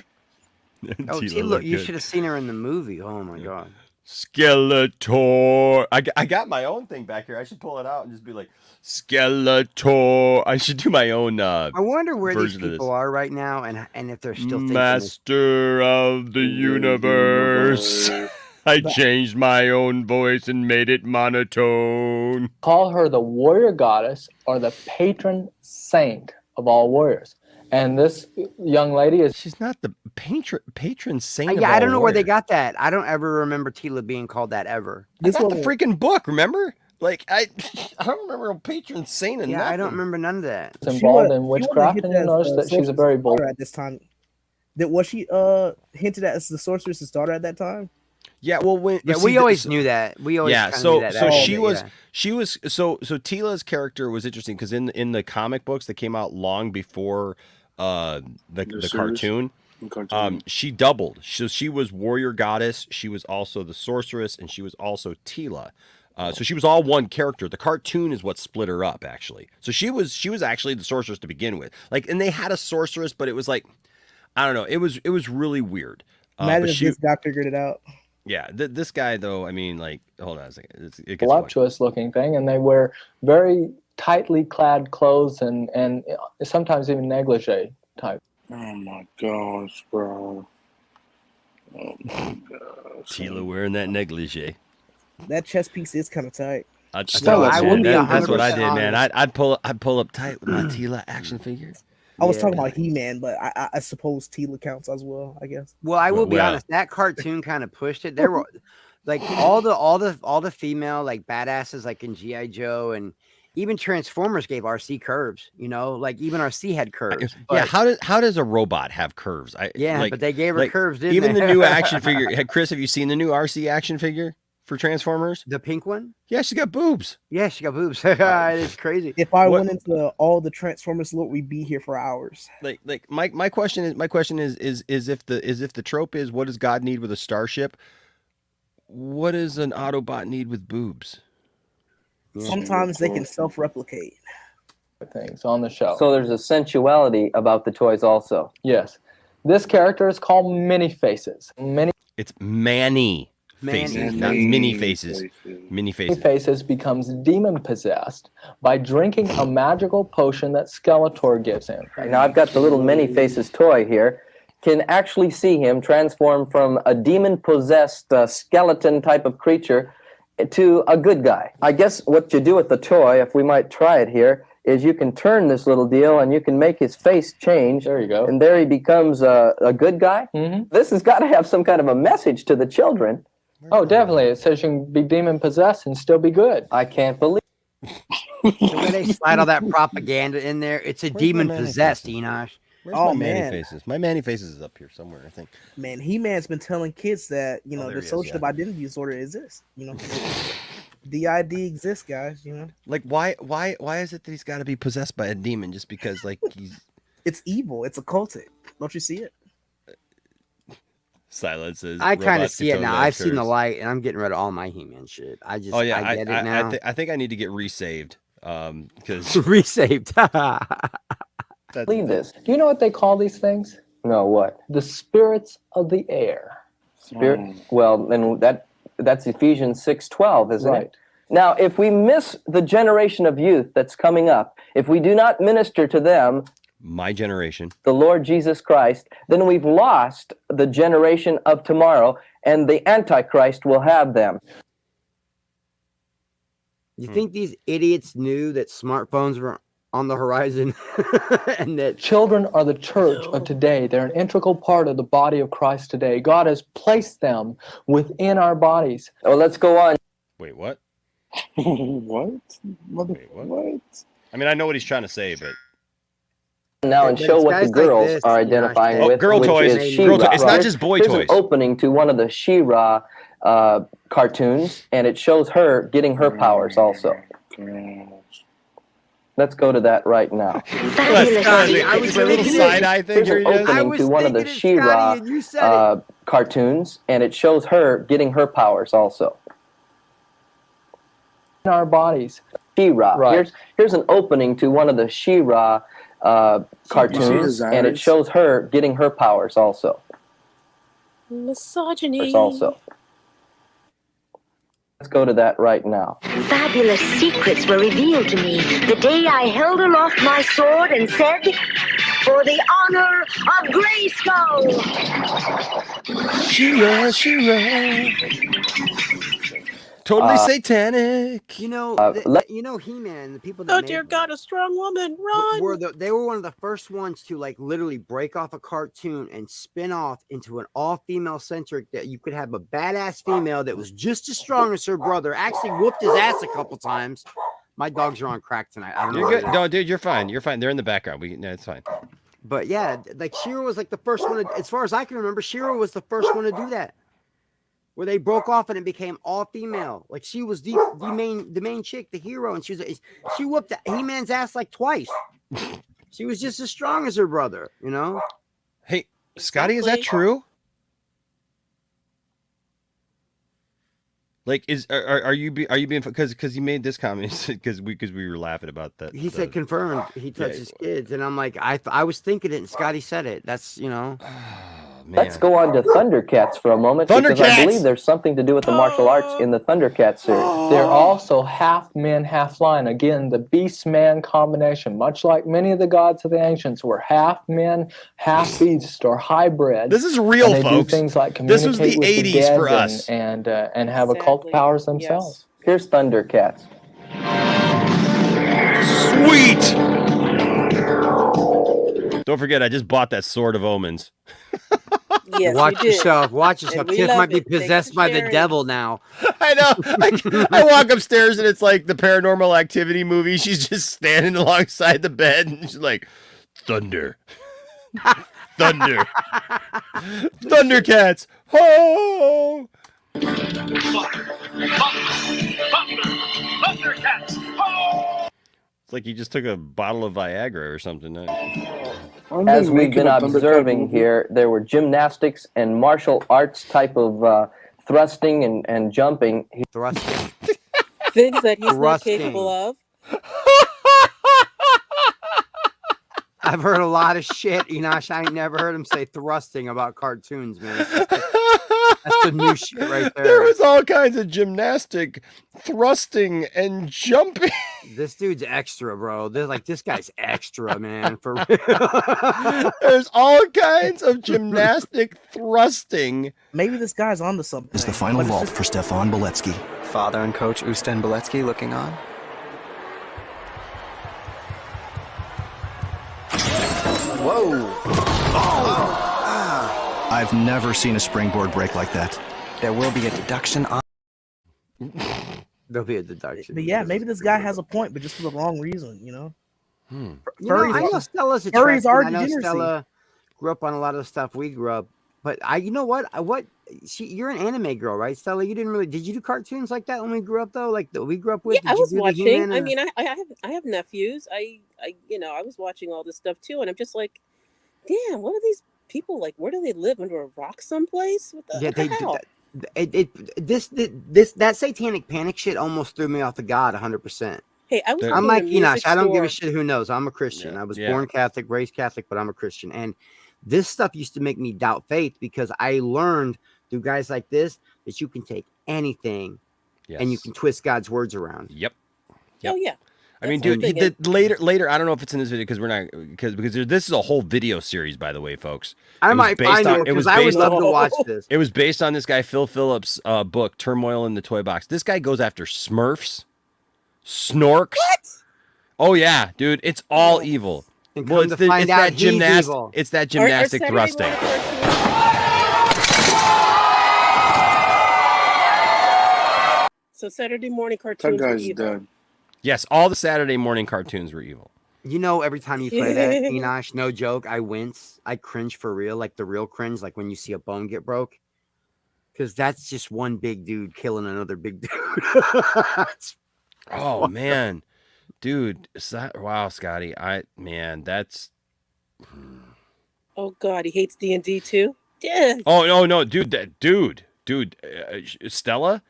Speaker 8: Oh, Tila, you should have seen her in the movie. Oh my god.
Speaker 3: Skeletor. I got my own thing back here. I should pull it out and just be like, Skeletor. I should do my own
Speaker 8: I wonder where these
Speaker 3: version of
Speaker 8: people
Speaker 3: this.
Speaker 8: are right now and if they're still thinking
Speaker 3: Master of the universe. I changed my own voice and made it monotone.
Speaker 13: call her the warrior goddess or the patron saint of all warriors. And this young lady is...
Speaker 3: She's not the patron saint.
Speaker 8: I don't know where they got that. I don't ever remember Tila being called that ever.
Speaker 3: This was the freaking book, remember? Like I don't remember a patron saint in
Speaker 8: Yeah,
Speaker 3: nothing.
Speaker 8: I don't remember none of that.
Speaker 13: involved in witchcraft, and you notice that she's a very bold...
Speaker 11: at this time. Was she hinted at as the sorceress's daughter at that time?
Speaker 3: Yeah, well,
Speaker 8: we always knew that. We always
Speaker 3: so
Speaker 8: knew that.
Speaker 3: she was so Tila's character was interesting because in the comic books that came out long before the cartoon, she doubled. So she was warrior goddess, she was also the sorceress, and she was also Tila. So she was all one character. The cartoon is what split her up, actually. So she was actually the sorceress to begin with. Like, and they had a sorceress, but it was like, I don't know. It was really weird.
Speaker 11: Imagine if this guy figured it out.
Speaker 3: Yeah, this guy though. I mean, like, hold on a second. It gets
Speaker 13: voluptuous looking thing, and they wear very tightly clad clothes and sometimes even negligee type.
Speaker 9: Oh my gosh, bro. Oh my gosh.
Speaker 3: Tila wearing that negligee.
Speaker 11: That chest piece is kind of tight.
Speaker 3: That's what I did, man. I'd pull up tight with my Tila action figures.
Speaker 11: I was talking about He-Man, but I suppose Tila counts as well, I guess.
Speaker 8: Well, I will be honest. That cartoon kind of pushed it. There were like all the female like badasses like in G.I. Joe and even Transformers gave RC curves. You know, like even RC had curves.
Speaker 3: Yeah, how does a robot have curves?
Speaker 8: But they gave her curves. Didn't
Speaker 3: even
Speaker 8: they?
Speaker 3: The new action figure. Chris, have you seen the new RC action figure for Transformers?
Speaker 8: The pink one?
Speaker 3: Yeah, she got boobs.
Speaker 8: Yeah, she got boobs. It's crazy.
Speaker 11: If I went into all the Transformers look, we'd be here for hours.
Speaker 3: Like my question is if the trope is what does God need with a starship? what does an Autobot need with boobs?
Speaker 11: Sometimes they can self-replicate.
Speaker 13: Things on the show.
Speaker 12: So there's a sensuality about the toys also.
Speaker 13: Yes. This character is called Many Faces.
Speaker 3: It's Manny faces, not mini faces. Mini faces.
Speaker 13: Many Faces becomes demon possessed by drinking a magical potion that Skeletor gives him.
Speaker 12: Now I've got the little Many Faces toy here. Can actually see him transform from a demon-possessed skeleton type of creature to a good guy. I guess what you do with the toy, if we might try it here, is you can turn this little deal and you can make his face change.
Speaker 13: There you go.
Speaker 12: And there he becomes a good guy. Mm-hmm. This has got to have some kind of a message to the children.
Speaker 13: Oh, definitely. It says you can be demon-possessed and still be good.
Speaker 12: I can't believe
Speaker 8: the way they slide all that propaganda in there. It's a demon-possessed, Enosh.
Speaker 3: Where's my Manny Faces? My Manny Faces is up here somewhere, I think.
Speaker 11: Man, He-Man's been telling kids that, you know,
Speaker 3: there
Speaker 11: the
Speaker 3: he is,
Speaker 11: social identity disorder exists. You know, DID exists, guys. You know,
Speaker 3: like why is it that he's got to be possessed by a demon just because like he's?
Speaker 11: It's evil. It's occultic. Don't you see it?
Speaker 3: Silences.
Speaker 8: I kind of see it now. I've seen the light, and I'm getting rid of all my He-Man shit. I just, I get it now.
Speaker 3: I think I need to get resaved. Because
Speaker 8: resaved.
Speaker 12: believe this.
Speaker 13: Do you know what they call these things?
Speaker 12: No, what?
Speaker 13: The spirits of the air.
Speaker 12: Spirit. Well, then that's Ephesians 6:12, isn't
Speaker 13: Right.
Speaker 12: it? Now, if we miss the generation of youth that's coming up, if we do not minister to them,
Speaker 3: my generation,
Speaker 12: the Lord Jesus Christ, then we've lost the generation of tomorrow, and the Antichrist will have them.
Speaker 8: You think these idiots knew that smartphones were on the horizon? And that
Speaker 13: children are the church of today. They're an integral part of the body of Christ today. God has placed them within our bodies.
Speaker 12: Oh, let's go on.
Speaker 3: Wait, what?
Speaker 9: What?
Speaker 3: What? I mean, I know what he's trying to say, but
Speaker 12: now and show what the girls are identifying with.
Speaker 3: Girl
Speaker 12: which
Speaker 3: toys.
Speaker 12: is
Speaker 3: Girl
Speaker 12: She-Ra.
Speaker 3: It's not just boy
Speaker 12: Here's
Speaker 3: toys.
Speaker 12: An opening to one of the She-Ra cartoons, and it shows her getting her powers also. Let's go to that right now.
Speaker 8: I was
Speaker 3: a little side-eye thing.
Speaker 12: Here's an opening to one of the She-Ra cartoons, and it shows her getting her powers also.
Speaker 13: In our bodies.
Speaker 12: She-Ra.
Speaker 13: Right.
Speaker 12: Here's an opening to one of the She-Ra cartoons, and it shows her getting her powers also.
Speaker 6: Misogyny.
Speaker 12: Also. Let's go to that right now.
Speaker 14: Fabulous secrets were revealed to me the day I held aloft my sword and said, "For the honor of Grayskull."
Speaker 3: She-Ra. Totally satanic.
Speaker 8: You know, He-Man, the people that
Speaker 6: Oh
Speaker 8: made
Speaker 6: dear God, a strong woman, run!
Speaker 8: they were one of the first ones to like literally break off a cartoon and spin off into an all-female centric that you could have a badass female that was just as strong as her brother, actually whooped his ass a couple times. My dogs are on crack tonight. I don't know.
Speaker 3: You're good. No, dude, you're fine. You're fine. They're in the background. It's fine.
Speaker 8: But yeah, like She-Ra was like the first one as far as I can remember, She-Ra was the first one to do that. Where they broke off and it became all female. Like she was the main chick, the hero, and she whooped He-Man's ass like twice. She was just as strong as her brother, you know.
Speaker 3: Hey, Scotty, is that true? Like, are you being because you made this comment because we were laughing about that.
Speaker 8: He said confirmed. He touches kids, and I'm like, I was thinking it, and Scotty said it. That's
Speaker 12: Let's go on to Thundercats for a moment, because I believe there's something to do with the martial arts in the Thundercats series.
Speaker 13: They're also half men, half lion. Again, the beast-man combination, much like many of the gods of the ancients, were half men, half beast, or hybrid.
Speaker 3: This is real,
Speaker 13: and they
Speaker 3: folks.
Speaker 13: do things like
Speaker 3: This was the
Speaker 13: communicate with
Speaker 3: 80s
Speaker 13: the dead
Speaker 3: for us.
Speaker 13: and have occult powers themselves.
Speaker 12: Here's Thundercats.
Speaker 3: Sweet. Don't forget, I just bought that Sword of Omens.
Speaker 6: Yes,
Speaker 8: watch yourself. Watch yourself.
Speaker 6: we
Speaker 8: Tiff
Speaker 6: love
Speaker 8: might be
Speaker 6: it. Thanks
Speaker 8: possessed
Speaker 6: for
Speaker 8: by the
Speaker 6: sharing.
Speaker 8: devil now.
Speaker 3: I know. I walk upstairs and it's like the Paranormal Activity movie. She's just standing alongside the bed and she's like, thunder. Thunder. Thundercats. Ho! It's like you just took a bottle of Viagra or something.
Speaker 12: As we've been observing here, there were gymnastics and martial arts type of thrusting and jumping.
Speaker 8: Thrusting.
Speaker 6: Things that he's not
Speaker 8: Thrusting.
Speaker 6: capable of.
Speaker 8: I've heard a lot of shit, Enosh. I ain't never heard him say thrusting about cartoons, man. That's the new shit right there.
Speaker 3: There was all kinds of gymnastic, thrusting, and jumping.
Speaker 8: This dude's extra, bro. This guy's extra, man. For real.
Speaker 3: There's all kinds of gymnastic thrusting.
Speaker 11: Maybe this guy's onto something.
Speaker 15: It's the final vault for Stefan Beletsky.
Speaker 16: Father and coach Usten Beletsky looking on.
Speaker 15: Whoa! I've never seen a springboard break like that.
Speaker 16: There will be a deduction on.
Speaker 8: There'll be a deduction.
Speaker 11: But yeah, maybe this guy has a point, but just for the wrong reason, you know?
Speaker 8: You know, I know Stella's
Speaker 11: Furry's
Speaker 8: attractive. I
Speaker 11: already
Speaker 8: know
Speaker 11: dinner
Speaker 8: Stella grew up on a lot of the stuff we grew up. But you know what? You're an anime girl, right, Stella? You didn't really. Did you do cartoons like that when we grew up, though? Like that we grew up with?
Speaker 6: Yeah, I
Speaker 8: Did you
Speaker 6: was
Speaker 8: do the
Speaker 6: watching.
Speaker 8: He-Man
Speaker 6: I
Speaker 8: or-
Speaker 6: mean, I have nephews. I I was watching all this stuff too, and I'm just like, damn, what are these people like? Where do they live, under a rock someplace? What the,
Speaker 8: Yeah,
Speaker 6: what the
Speaker 8: they
Speaker 6: hell?
Speaker 8: that satanic panic shit almost threw me off the God 100%.
Speaker 6: Hey, I was.
Speaker 8: I'm
Speaker 6: working
Speaker 8: like
Speaker 6: in a music
Speaker 8: Enosh. I don't give a
Speaker 6: store.
Speaker 8: shit who knows. I'm a Christian. I was
Speaker 3: Yeah.
Speaker 8: born Catholic, raised Catholic, but I'm a Christian. And this stuff used to make me doubt faith because I learned through guys like this that you can take anything and you can twist God's words around.
Speaker 3: Yep.
Speaker 6: Oh yeah.
Speaker 3: I mean,
Speaker 6: That's
Speaker 3: dude,
Speaker 6: the thing.
Speaker 3: later. I don't know if it's in this video because we're not because this is a whole video series, by the way, folks.
Speaker 8: I
Speaker 3: It was
Speaker 8: might
Speaker 3: based
Speaker 8: find
Speaker 3: on-
Speaker 8: it because I would
Speaker 3: based
Speaker 8: love
Speaker 3: on-
Speaker 8: to watch this.
Speaker 3: It was based on this guy Phil Phillips' book, Turmoil in the Toy Box. This guy goes after Smurfs, Snorks.
Speaker 6: What?
Speaker 3: Oh yeah, dude, it's all evil.
Speaker 8: And
Speaker 3: Well,
Speaker 8: come to find out
Speaker 3: that
Speaker 8: he's
Speaker 3: gymnastic.
Speaker 8: evil.
Speaker 3: It's that gymnastic
Speaker 6: Saturday
Speaker 3: thrusting.
Speaker 6: morning cartoons- So Saturday morning
Speaker 9: That
Speaker 6: cartoons were
Speaker 9: guy's
Speaker 6: evil.
Speaker 9: dead.
Speaker 3: Yes, all the Saturday morning cartoons were evil.
Speaker 8: You know, every time you play that, Enosh, no joke, I wince. I cringe for real, like the real cringe, like when you see a bone get broke. Because that's just one big dude killing another big dude. It's
Speaker 3: Oh man, dude, wow, Scotty, that's.
Speaker 6: Oh God, he hates D&D too. Yeah.
Speaker 3: Oh no, dude, Stella,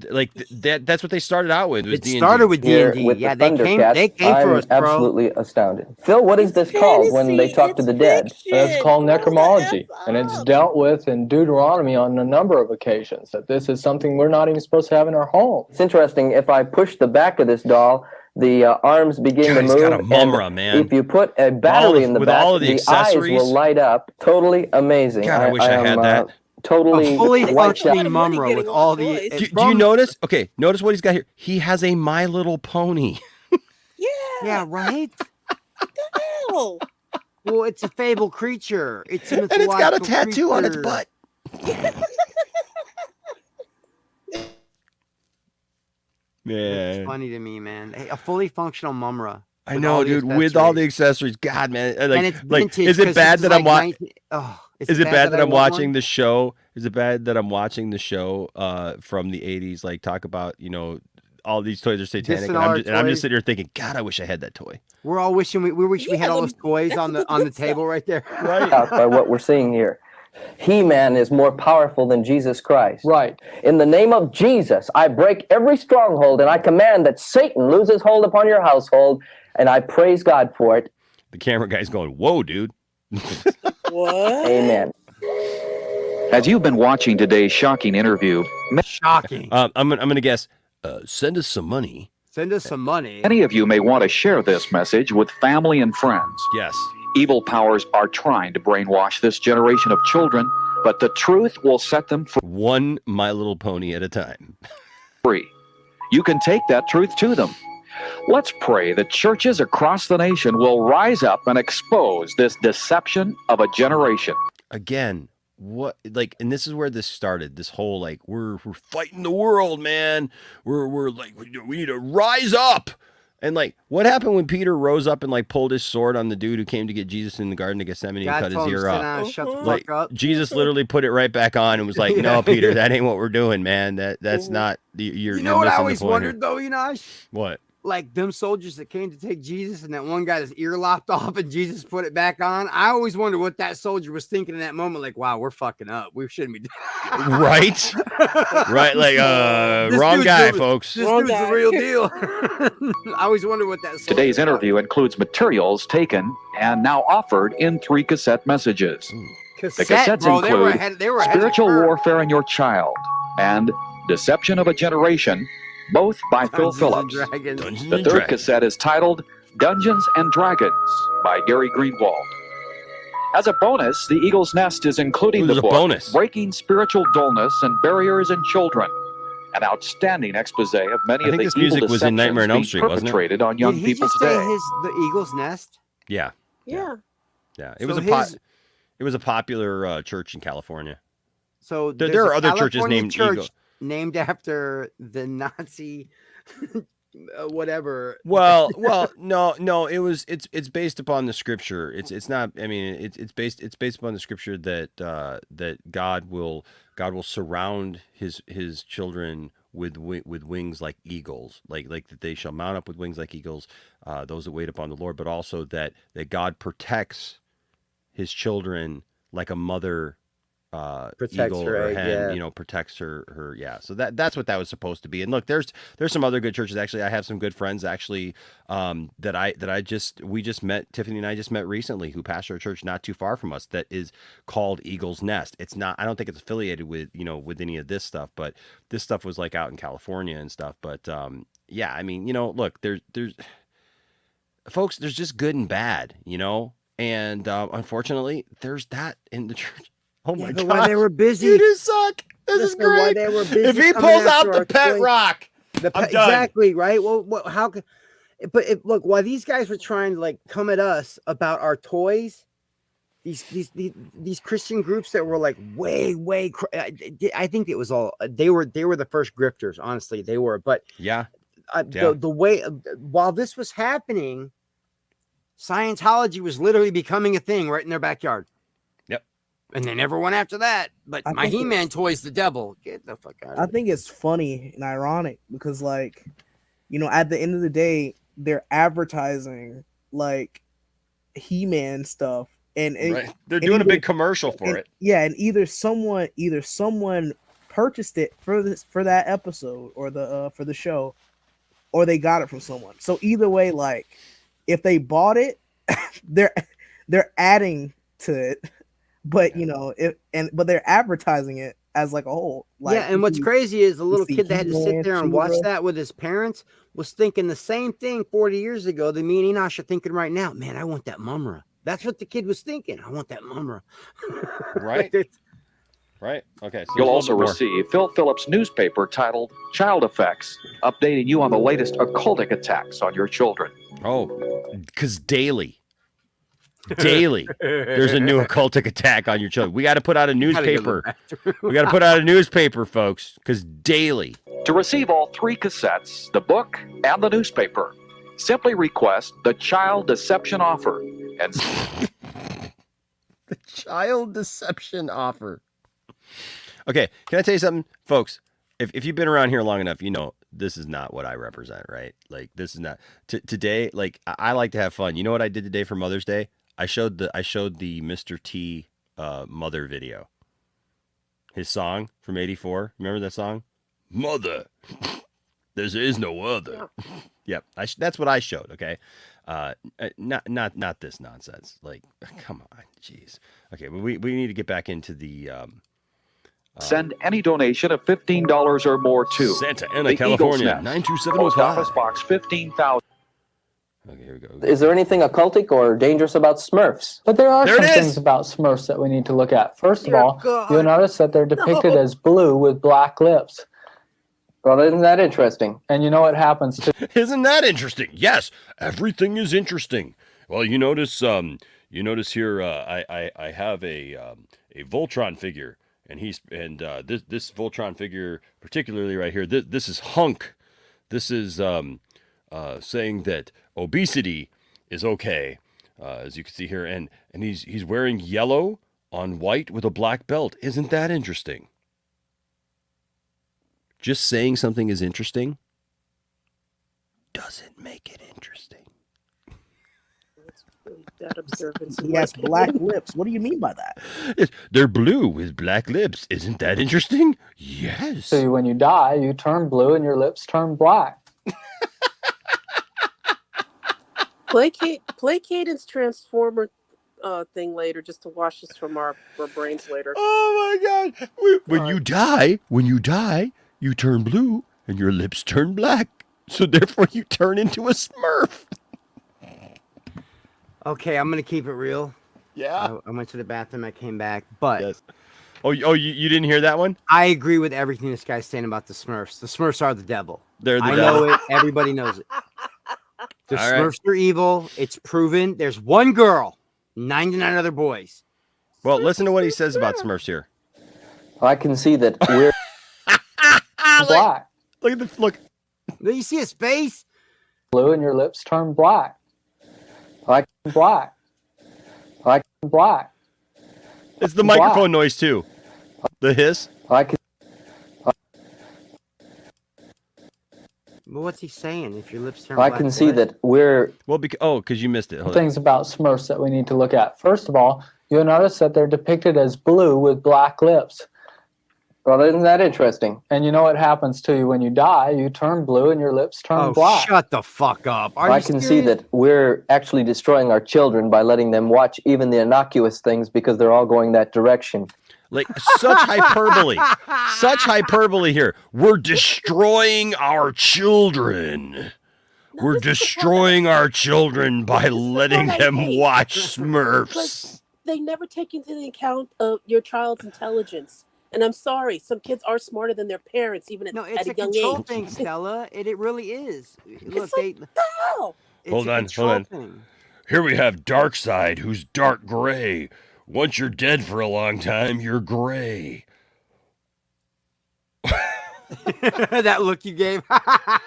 Speaker 3: like that's what they started out with. Was
Speaker 8: It
Speaker 3: D&D.
Speaker 8: started with
Speaker 12: Here
Speaker 8: D&D.
Speaker 12: with
Speaker 8: Yeah,
Speaker 12: the
Speaker 8: they came
Speaker 12: I'm
Speaker 8: for us, bro.
Speaker 12: absolutely astounded. Phil, what is this called when they talk to the dead?
Speaker 13: It's called necromology, and it's dealt with in Deuteronomy on a number of occasions. That this is something we're not even supposed to have in our home.
Speaker 12: It's interesting. If I push the back of this doll, the arms begin
Speaker 3: God,
Speaker 12: to
Speaker 3: he's
Speaker 12: move.
Speaker 3: got a
Speaker 12: and
Speaker 3: mumra, man.
Speaker 12: If you put a battery in the
Speaker 3: with
Speaker 12: back,
Speaker 3: all of the
Speaker 12: the eyes
Speaker 3: accessories.
Speaker 12: will light up. Totally amazing.
Speaker 3: God, I wish I had
Speaker 12: am,
Speaker 3: that.
Speaker 12: Totally
Speaker 8: A fully
Speaker 12: wiped
Speaker 8: functioning
Speaker 12: out.
Speaker 8: mumra with all the.
Speaker 3: Do you notice? Okay, notice what he's got here. He has a My Little Pony.
Speaker 8: Yeah, right?
Speaker 6: Hell.
Speaker 8: Well, it's a fable creature. It's a
Speaker 3: And it's got a
Speaker 8: mythological
Speaker 3: tattoo on its
Speaker 8: creature.
Speaker 3: butt.
Speaker 8: It's
Speaker 3: Man,
Speaker 8: funny to me, man. Hey, a fully functional mumra.
Speaker 3: I
Speaker 8: with
Speaker 3: know,
Speaker 8: all the
Speaker 3: dude. With all the
Speaker 8: accessories.
Speaker 3: accessories, God, man.
Speaker 8: And
Speaker 3: Like,
Speaker 8: it's vintage
Speaker 3: is it
Speaker 8: 'cause
Speaker 3: bad
Speaker 8: it's
Speaker 3: that
Speaker 8: like
Speaker 3: I'm watching?
Speaker 8: 19 Oh,
Speaker 3: Is it bad that
Speaker 8: I
Speaker 3: I'm
Speaker 8: want
Speaker 3: watching
Speaker 8: one?
Speaker 3: the show? Is it bad that I'm watching the show from the '80s? Like talk about all these toys are satanic,
Speaker 8: Dissing
Speaker 3: and
Speaker 8: all our
Speaker 3: I'm just
Speaker 8: toys.
Speaker 3: sitting here thinking, God, I wish I had that toy.
Speaker 8: We're all wishing we wish we had all those toys
Speaker 6: that's
Speaker 8: on
Speaker 6: the
Speaker 8: the
Speaker 6: good
Speaker 8: table right there.
Speaker 3: Right.
Speaker 12: By what we're seeing here. He-Man is more powerful than Jesus Christ.
Speaker 13: Right.
Speaker 12: In the name of Jesus, I break every stronghold and I command that Satan loses hold upon your household, and I praise God for it.
Speaker 3: The camera guy's going, "Whoa, dude."
Speaker 6: What?
Speaker 12: Amen.
Speaker 17: As you've been watching today's shocking interview,
Speaker 8: Shocking.
Speaker 3: I'm gonna guess. Send us some money.
Speaker 8: Send us some money.
Speaker 17: many of you may want to share this message with family and friends.
Speaker 3: Yes.
Speaker 17: Evil powers are trying to brainwash this generation of children, but the truth will set them
Speaker 3: One My Little Pony at a time.
Speaker 17: free. You can take that truth to them. Let's pray that churches across the nation will rise up and expose this deception of a generation.
Speaker 3: Again, what and this is where this started. This whole we're fighting the world, man. We're like we need to rise up. And what happened when Peter rose up and pulled his sword on the dude who came to get Jesus in the Garden of Gethsemane and cut his ear off?
Speaker 8: Shut the fuck up.
Speaker 3: Jesus literally put it right back on and was like, "No, Peter, that ain't what we're doing, man. That's not you're."
Speaker 8: You know what I
Speaker 3: missing the
Speaker 8: always
Speaker 3: point
Speaker 8: wondered
Speaker 3: here."
Speaker 8: though, Enosh?
Speaker 3: What?
Speaker 8: like them soldiers that came to take Jesus, and that one got his ear lopped off, and Jesus put it back on. I always wonder what that soldier was thinking in that moment. Like, wow, we're fucking up. We shouldn't be doing
Speaker 3: Right? Right, like wrong guy, folks.
Speaker 8: This dude's the real deal. I always wonder what that soldier
Speaker 17: Today's interview includes materials taken and now offered in 3 cassette messages. The cassettes
Speaker 8: bro,
Speaker 17: include
Speaker 8: they were
Speaker 17: Spiritual Warfare in Your Child and Deception of a Generation, both by Phil Phillips. The third cassette is titled Dungeons and Dragons by Gary Greenwald. As a bonus, the Eagle's Nest is including the book Breaking Spiritual Dullness and Barriers in Children, an outstanding expose of many of the
Speaker 3: this
Speaker 17: evil
Speaker 3: music was in Nightmare on Elm Street, wasn't it?
Speaker 17: perpetrated on young
Speaker 8: Did he
Speaker 17: people
Speaker 8: just
Speaker 17: today.
Speaker 8: say the Eagle's Nest?
Speaker 3: Yeah.
Speaker 6: Yeah.
Speaker 3: Yeah.
Speaker 8: So
Speaker 3: It was a popular church in California.
Speaker 8: So
Speaker 3: there are other churches
Speaker 8: California
Speaker 3: named
Speaker 8: church
Speaker 3: Eagle.
Speaker 8: named after the Nazi whatever.
Speaker 3: Well, no. It's based upon the scripture. It's not. I mean, it's based upon the scripture that that God will surround his children with wings like eagles, like that they shall mount up with wings like eagles, those that wait upon the Lord, but also that God protects his children like a mother
Speaker 8: Protects
Speaker 3: eagle
Speaker 8: her
Speaker 3: or
Speaker 8: egg,
Speaker 3: hen,
Speaker 8: yeah.
Speaker 3: protects her. Yeah. So that's what that was supposed to be. And look, there's some other good churches. Actually, I have some good friends actually we just met, Tiffany and I just met recently, who pastor a church not too far from us that is called Eagle's Nest. It's not, I don't think it's affiliated with, with any of this stuff, but this stuff was like out in California and stuff. But yeah, I mean, look, there's folks, there's just good and bad, and unfortunately there's that in the church. Oh my God!
Speaker 8: Why they were busy?
Speaker 3: You just suck. This is great.
Speaker 8: Why they were busy
Speaker 3: If he
Speaker 8: coming
Speaker 3: pulls out
Speaker 8: after
Speaker 3: the
Speaker 8: our
Speaker 3: pet
Speaker 8: toys.
Speaker 3: rock, I'm done.
Speaker 8: Exactly right. Well, how could? But look, while these guys were trying to like come at us about our toys, these Christian groups that were like way. I think it was all they were the first grifters. Honestly, they were. But
Speaker 3: yeah.
Speaker 8: The way while this was happening, Scientology was literally becoming a thing right in their backyard. And they never went after that. But my He-Man toy's the devil. Get the fuck out of here.
Speaker 11: I think it's funny and ironic because, like, at the end of the day, they're advertising like He-Man stuff, and
Speaker 3: right. They're doing a big commercial for it.
Speaker 11: Yeah, and either someone purchased it for that episode or for the show, or they got it from someone. So either way, like, if they bought it, they're adding to it. But but they're advertising it as like a whole. Like,
Speaker 8: yeah, and what's crazy is the little kid that had to sit there and watch that with his parents was thinking the same thing 40 years ago that me and Enosh are thinking right now. Man, I want that Mumra. That's what the kid was thinking. I want that Mumra.
Speaker 3: Right. Right. Okay. So
Speaker 17: You'll also receive Phil Phillips' newspaper titled Child Effects, updating you on the latest occultic attacks on your children.
Speaker 3: Oh, because daily there's a new occultic attack on your children. We got to put out a newspaper. We got to put out a newspaper, folks, because daily.
Speaker 17: To receive all 3 cassettes, the book, and the newspaper, simply request the Child Deception Offer. And
Speaker 3: the Child Deception Offer. Okay, can I tell you something, folks? If you've been around here long enough, this is not what I represent, right? Like, this is not today. Like, I like to have fun. You know what I did today for Mother's Day? I showed the Mr. T Mother video. His song from '84. Remember that song? Mother, there is no other. Yep, that's what I showed. Okay, not this nonsense. Like, come on, jeez. Okay, but we need to get back into the.
Speaker 17: Send any donation of $15 or more to
Speaker 3: Santa Ana, California, 92705.
Speaker 17: Post Office Box 15,000.
Speaker 3: Okay, here we go.
Speaker 12: Is there anything occultic or dangerous about Smurfs?
Speaker 13: But there are some things about Smurfs that we need to look at. First of all, you'll notice that they're depicted as blue with black lips.
Speaker 12: Well, isn't that interesting?
Speaker 13: And you know what happens to...
Speaker 3: Isn't that interesting? Yes, everything is interesting. Well, you notice here, I have a Voltron figure, and this Voltron figure, particularly right here, this is Hunk. This is saying that obesity is okay, as you can see here, and he's wearing yellow on white with a black belt. Isn't that interesting? Just saying something is interesting. doesn't make it interesting.
Speaker 6: That observance.
Speaker 11: He has black lips. What do you mean by that?
Speaker 3: They're blue with black lips. Isn't that interesting? Yes.
Speaker 13: So when you die, you turn blue and your lips turn black.
Speaker 6: Play Caden's Transformer thing later, just to wash us from our brains later.
Speaker 3: Oh my God! When you die, you turn blue and your lips turn black. So therefore, you turn into a Smurf.
Speaker 8: Okay, I'm gonna keep it real.
Speaker 3: Yeah.
Speaker 8: I went to the bathroom. I came back, but
Speaker 3: yes. Oh, you didn't hear that one?
Speaker 8: I agree with everything this guy's saying about the Smurfs. The Smurfs are the devil.
Speaker 3: They're the
Speaker 8: I
Speaker 3: devil.
Speaker 8: know it. Everybody knows it. The
Speaker 3: All right.
Speaker 8: Smurfs are evil. It's proven. There's one girl, 99 other boys.
Speaker 3: Well, listen to what he says about Smurfs here.
Speaker 12: I can see that we're
Speaker 13: black.
Speaker 3: Look at the look.
Speaker 8: Do you see his face?
Speaker 13: Blue and your lips turn black. Black. Black.
Speaker 3: It's the microphone noise too. The hiss.
Speaker 8: Well, what's he saying? If your lips turn
Speaker 12: I
Speaker 8: black,
Speaker 12: can see
Speaker 8: what?
Speaker 12: that we're
Speaker 3: because you missed it. Hold on.
Speaker 13: Things about Smurfs that we need to look at. First of all, you'll notice that they're depicted as blue with black lips.
Speaker 12: Well, isn't that interesting?
Speaker 13: And you know what happens to you when you die? You turn blue and your lips turn black.
Speaker 8: Shut the fuck up.
Speaker 12: I can see that we're actually destroying our children by letting them watch even the innocuous things because they're all going that direction.
Speaker 3: Like such hyperbole. Such hyperbole here. We're destroying our children. We're destroying our children by letting them watch Smurfs.
Speaker 6: They never take into the account of your child's intelligence. And I'm sorry, some kids are smarter than their parents, even at
Speaker 8: It's
Speaker 6: a
Speaker 8: a
Speaker 6: young
Speaker 8: control
Speaker 6: age.
Speaker 8: thing, Stella. It really is. Look,
Speaker 6: What the hell?
Speaker 3: Hold on.
Speaker 8: Thing.
Speaker 3: Here we have Darkseid, who's dark gray. Once you're dead for a long time, you're gray.
Speaker 8: That look you gave. I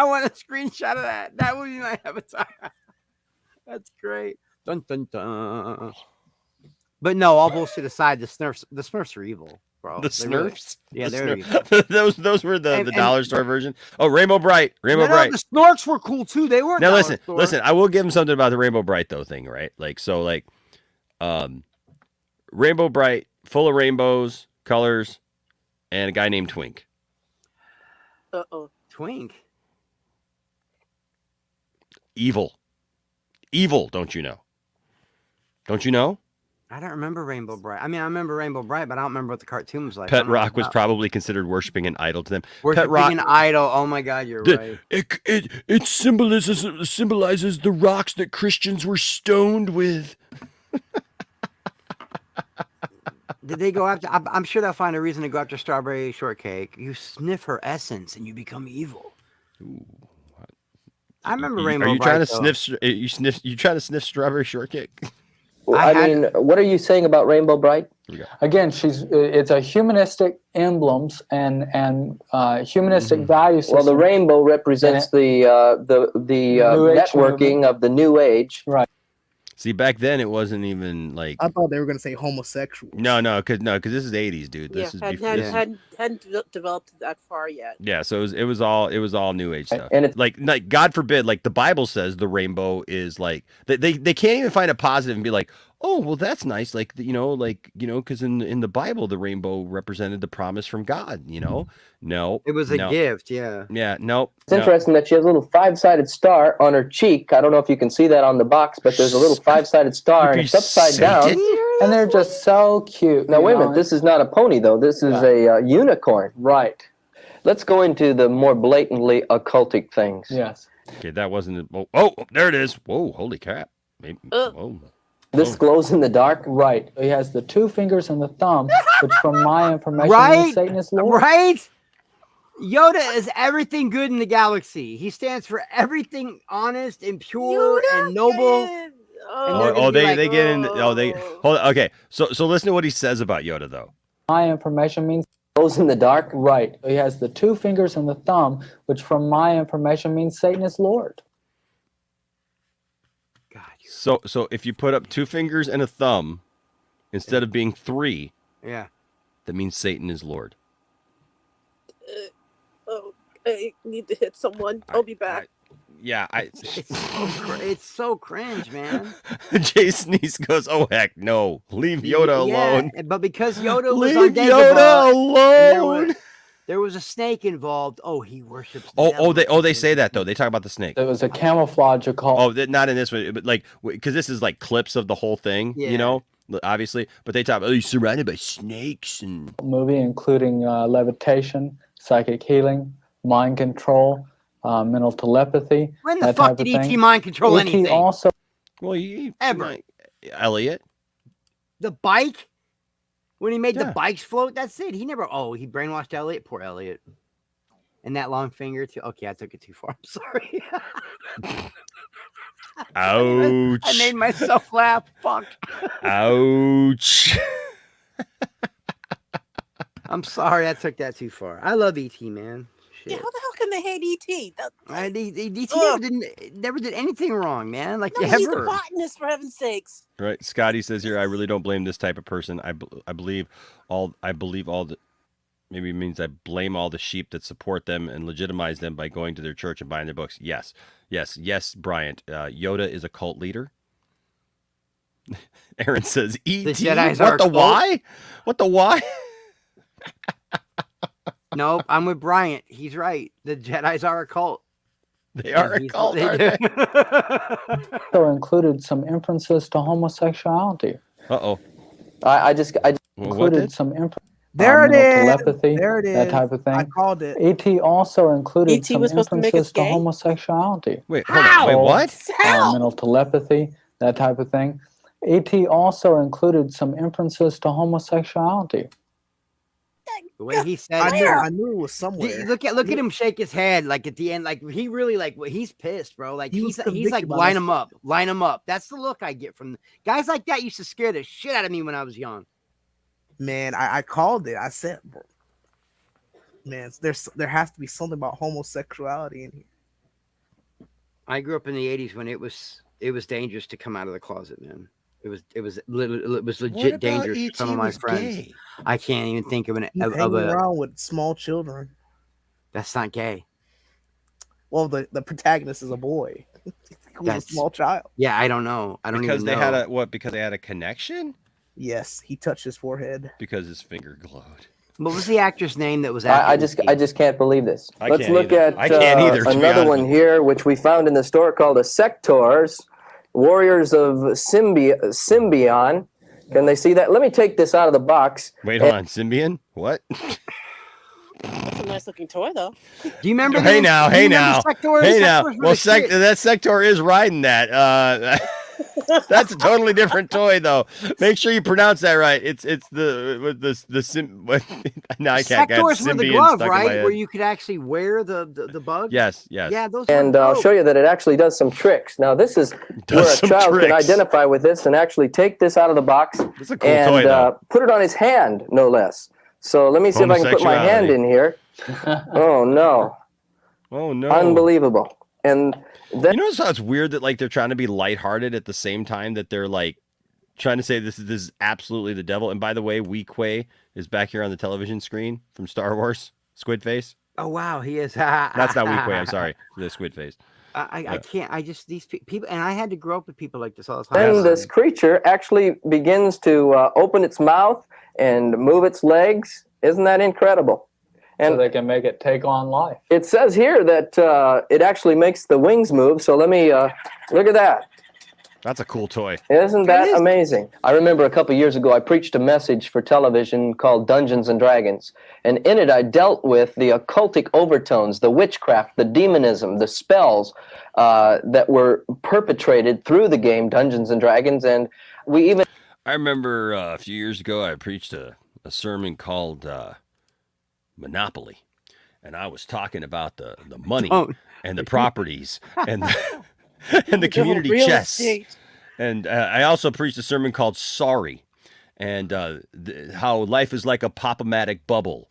Speaker 8: want a screenshot of that. That would be my avatar. That's great. Dun dun dun. But no, all bullshit aside, the Smurfs are evil, bro.
Speaker 3: The
Speaker 8: Smurfs?
Speaker 3: Really,
Speaker 8: they're
Speaker 3: evil. those were the dollar store version. Oh, Rainbow Bright. Bright.
Speaker 8: The Snorks were cool too. They weren't.
Speaker 3: Now listen. I will give him something about the Rainbow Bright though thing, right? Rainbow Bright, full of rainbows, colors, and a guy named Twink.
Speaker 8: Twink.
Speaker 3: Evil, don't you know? Don't you know?
Speaker 8: I don't remember Rainbow Bright. I mean, I remember Rainbow Bright, but I don't remember what the cartoon was like.
Speaker 3: Pet Rock was probably considered worshiping an idol to them.
Speaker 8: Pet Rock, an idol. Oh my God, you're right.
Speaker 3: It symbolizes the rocks that Christians were stoned with.
Speaker 8: Did they go after? I'm sure they'll find a reason to go after Strawberry Shortcake. You sniff her essence and you become evil.
Speaker 3: Ooh.
Speaker 8: I remember Rainbow
Speaker 3: Bright. Are you
Speaker 8: Bright,
Speaker 3: trying to sniff? You trying to sniff Strawberry Shortcake?
Speaker 12: Well, I mean, what are you saying about Rainbow Bright?
Speaker 13: Again, it's a humanistic emblems and humanistic value system.
Speaker 12: Well, the rainbow represents the networking of the new age.
Speaker 13: Right.
Speaker 3: See, back then it wasn't even like.
Speaker 11: I thought they were gonna say homosexual.
Speaker 3: No, because this is '80s, dude. This is
Speaker 6: hadn't developed that far yet.
Speaker 3: Yeah, so it was all new age stuff.
Speaker 12: And it's
Speaker 3: like God forbid, like the Bible says, the rainbow is like they can't even find a positive and be like, oh, well, that's nice. Because in the Bible, the rainbow represented the promise from God. No,
Speaker 8: it was a gift. Yeah.
Speaker 3: Yeah. No.
Speaker 12: It's interesting that she has a little 5-sided star on her cheek. I don't know if you can see that on the box, but there's a little 5-sided star and it's upside down.
Speaker 13: And they're just so cute.
Speaker 12: Now, wait a minute. This is not a pony, though. This is a unicorn.
Speaker 13: Right.
Speaker 12: Let's go into the more blatantly occultic things.
Speaker 13: Yes.
Speaker 3: Okay, that wasn't. Oh, there it is. Whoa, holy crap. Whoa.
Speaker 12: This glows in the dark?
Speaker 13: Right. He has the 2 fingers and the thumb, which from my information
Speaker 8: Right?
Speaker 13: means Satan is Lord.
Speaker 8: Right? Yoda is everything good in the galaxy. He stands for everything honest and pure and noble.
Speaker 3: They get in. Hold on. Okay, so listen to what he says about Yoda, though.
Speaker 13: My information means
Speaker 12: glows in the dark.
Speaker 13: Right. He has the 2 fingers and the thumb, which from my information means Satan is Lord.
Speaker 3: So if you put up 2 fingers and a thumb instead of being 3,
Speaker 8: yeah,
Speaker 3: that means Satan is Lord.
Speaker 6: I need to hit someone. I'll be back.
Speaker 3: Yeah,
Speaker 8: it's so cringe, man.
Speaker 3: Jay Sneeze goes, "Oh heck no, leave Yoda alone."
Speaker 8: But because Yoda was
Speaker 3: Leave
Speaker 8: on
Speaker 3: Yoda
Speaker 8: Dagobah,
Speaker 3: alone.
Speaker 8: There was a snake involved. Oh, he worships.
Speaker 3: They say that though. They talk about the snake.
Speaker 13: It was a camouflage call.
Speaker 3: Oh, not in this one, but like because this is like clips of the whole thing, you know, obviously. But they talk about he's surrounded by snakes and
Speaker 13: movie, including levitation, psychic healing, mind control, mental telepathy.
Speaker 8: When the fuck did E.T. mind control anything?
Speaker 13: Also,
Speaker 8: ever.
Speaker 3: Elliot,
Speaker 8: the bike. When he made the bikes float, that's it. He never. Oh, he brainwashed Elliot. Poor Elliot. And that long finger too. Okay, I took it too far. I'm sorry.
Speaker 3: Ouch!
Speaker 8: I made myself laugh. Fuck.
Speaker 3: Ouch!
Speaker 8: I'm sorry, I took that too far. I love ET, man.
Speaker 6: Yeah, how the hell can they hate ET?
Speaker 8: ET never did anything wrong, man. Like
Speaker 6: No,
Speaker 8: ever.
Speaker 6: he's a botanist, for heaven's sakes.
Speaker 3: Right, Scotty says here, I really don't blame this type of person. I believe all the. Maybe it means I blame all the sheep that support them and legitimize them by going to their church and buying their books. Yes, Bryant. Yoda is a cult leader. Aaron says, "E.T.
Speaker 8: The Jedi's
Speaker 3: what
Speaker 8: are
Speaker 3: the
Speaker 8: a cult?
Speaker 3: why? What the why?"
Speaker 8: No, I'm with Bryant. He's right. The Jedi's are a cult.
Speaker 3: They are a cult, aren't they?
Speaker 13: also included some inferences to homosexuality.
Speaker 3: Uh-oh.
Speaker 13: I just included some
Speaker 11: There it is.
Speaker 13: telepathy,
Speaker 11: There it is.
Speaker 13: that type of thing.
Speaker 11: I called it.
Speaker 13: E.T. also included
Speaker 6: E.T.
Speaker 13: some
Speaker 6: was supposed to make
Speaker 13: inferences
Speaker 6: us
Speaker 13: to
Speaker 6: gay?
Speaker 13: homosexuality.
Speaker 3: Wait, hold on. Wait, what?
Speaker 13: Mental telepathy, that type of thing. E.T. also included some inferences to homosexuality.
Speaker 8: The way he said,
Speaker 11: I knew it was somewhere.
Speaker 8: Look at him shake his head like at the end, like he really he's pissed, bro. Like he's like
Speaker 11: convicted by
Speaker 8: line
Speaker 11: this
Speaker 8: him up, line him up. That's the look I get from guys like that. Used to scare the shit out of me when I was young.
Speaker 11: Man, I called it. I said, bro, man, there has to be something about homosexuality in here.
Speaker 8: I grew up in the '80s when it was dangerous to come out of the closet, man. It was legit dangerous for some of my friends.
Speaker 3: Gay?
Speaker 8: I can't even think of
Speaker 11: He's hanging around with small children.
Speaker 8: That's not gay.
Speaker 11: Well, the protagonist is a boy. Who's a small child.
Speaker 8: Yeah, I don't know. I don't
Speaker 3: because
Speaker 8: even
Speaker 3: they
Speaker 8: know.
Speaker 3: had a what? Because they had a connection?
Speaker 11: Yes, he touched his forehead.
Speaker 3: Because his finger glowed.
Speaker 8: What was the actress name that was?
Speaker 12: I just can't believe this. Let's look at
Speaker 3: I can't either, to be
Speaker 12: another
Speaker 3: honest
Speaker 12: one
Speaker 3: with
Speaker 12: here, which we found in the store called a Sectors, Warriors of Symbion. Can they see that? Let me take this out of the box.
Speaker 3: Wait, hold on. Symbion? What?
Speaker 6: That's a nice looking toy, though.
Speaker 8: Do you remember?
Speaker 3: Hey now.
Speaker 8: Sectors
Speaker 3: Well, that Sector is riding that. That's a totally different toy, though. Make sure you pronounce that right. It's the sim. Now I can't get
Speaker 8: Sectors were the glove, right? Where you could actually wear the bug.
Speaker 3: Yes.
Speaker 8: Yeah, those.
Speaker 12: And I'll show you that it actually does some tricks. Now, this is where a child can identify with this and actually take this out of the box
Speaker 3: a cool toy, though.
Speaker 12: Put it on his hand, no less. So let me see if I can put my hand in here. Oh, no.
Speaker 3: Oh, no.
Speaker 12: Unbelievable. And then,
Speaker 3: you notice how it's weird that like they're trying to be lighthearted at the same time that they're like trying to say this is absolutely the devil. And by the way, Wee Quay is back here on the television screen from Star Wars. Squid Face.
Speaker 8: Oh wow, he is.
Speaker 3: That's not Wee Quay. I'm sorry, the Squid Face.
Speaker 8: I can't. I just these people, and I had to grow up with people like this all the time.
Speaker 12: then this creature actually begins to open its mouth and move its legs. Isn't that incredible?
Speaker 13: And so they can make it take on life.
Speaker 12: It says here that it actually makes the wings move. So let me look at that.
Speaker 3: That's a cool toy.
Speaker 12: Isn't that amazing? I remember a couple years ago, I preached a message for television called Dungeons and Dragons. And in it, I dealt with the occultic overtones, the witchcraft, the demonism, the spells that were perpetrated through the game Dungeons and Dragons. And we even...
Speaker 3: I remember a few years ago, I preached a sermon called Monopoly. And I was talking about the money and the properties and the community chest. And I also preached a sermon called Sorry, and how life is like a pop-o-matic bubble.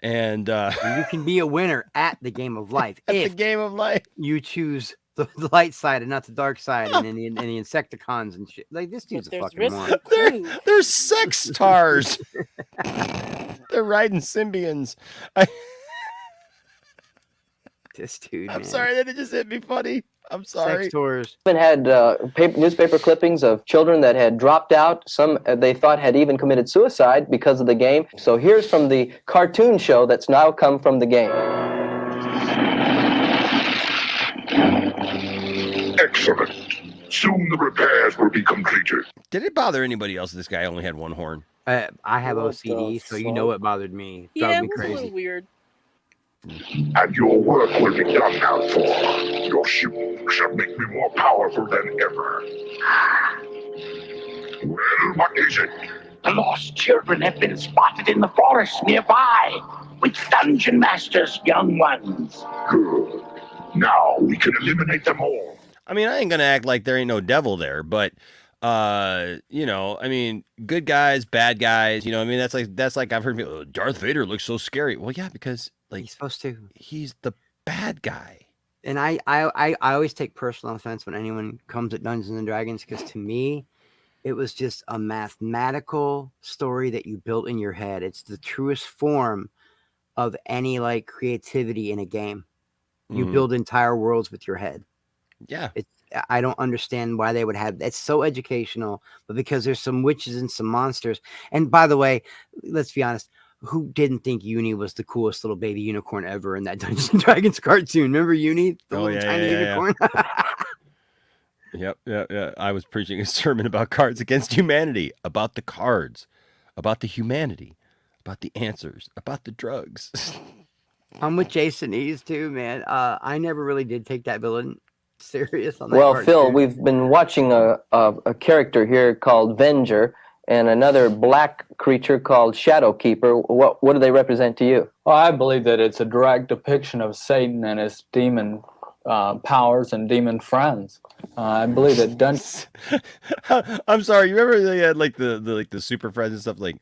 Speaker 3: And
Speaker 8: you can be a winner at the game of life.
Speaker 3: The game of life.
Speaker 8: You choose the light side and not the dark side, and the Insecticons and shit. Like this dude's a fucking moron.
Speaker 3: They're sex stars. They're riding Symbians.
Speaker 8: This dude.
Speaker 3: I'm
Speaker 8: man.
Speaker 3: sorry that it just hit me funny. I'm sorry.
Speaker 8: Sex tours.
Speaker 12: Even had newspaper clippings of children that had dropped out. Some they thought had even committed suicide because of the game. So here's from the cartoon show that's now come from the game.
Speaker 18: Excellent. Soon the repairs will be completed.
Speaker 3: Did it bother anybody else that this guy only had one horn?
Speaker 8: I have
Speaker 9: What
Speaker 8: OCD,
Speaker 9: the
Speaker 8: so you know it bothered me. It drove
Speaker 6: Yeah,
Speaker 8: me
Speaker 6: it was a
Speaker 8: crazy.
Speaker 6: little weird.
Speaker 18: And your work will be done now, Thor. Your suit shall make me more powerful than ever. Well, what is it?
Speaker 19: The lost children have been spotted in the forest nearby with Dungeon Master's young ones.
Speaker 18: Good. Now we can eliminate them all.
Speaker 3: I mean, I ain't gonna act like there ain't no devil there, but you know, I mean, good guys, bad guys, you know, I mean, that's like I've heard people, oh, Darth Vader looks so scary. Well, yeah, because like
Speaker 8: he's supposed to.
Speaker 3: He's the bad guy.
Speaker 8: And I always take personal offense when anyone comes at Dungeons and Dragons, because to me, it was just a mathematical story that you built in your head. It's the truest form of any like creativity in a game. You build entire worlds with your head.
Speaker 3: Yeah.
Speaker 8: I don't understand why they would have. It's so educational, but because there's some witches and some monsters. And by the way, let's be honest. Who didn't think Uni was the coolest little baby unicorn ever in that Dungeons and Dragons cartoon? Remember Uni, the little tiny unicorn?
Speaker 3: Yep. I was preaching a sermon about Cards Against Humanity, about the cards, about the humanity, about the answers, about the drugs.
Speaker 8: I'm with Jason Ease too, man. I never really did take that villain serious on that
Speaker 12: Well,
Speaker 8: cartoon.
Speaker 12: Phil, we've been watching a character here called Venger and another black creature called Shadowkeeper. What do they represent to you?
Speaker 13: Well, I believe that it's a direct depiction of Satan and his demon powers and demon friends. I believe that
Speaker 3: I'm sorry. You remember they had like the super friends and stuff like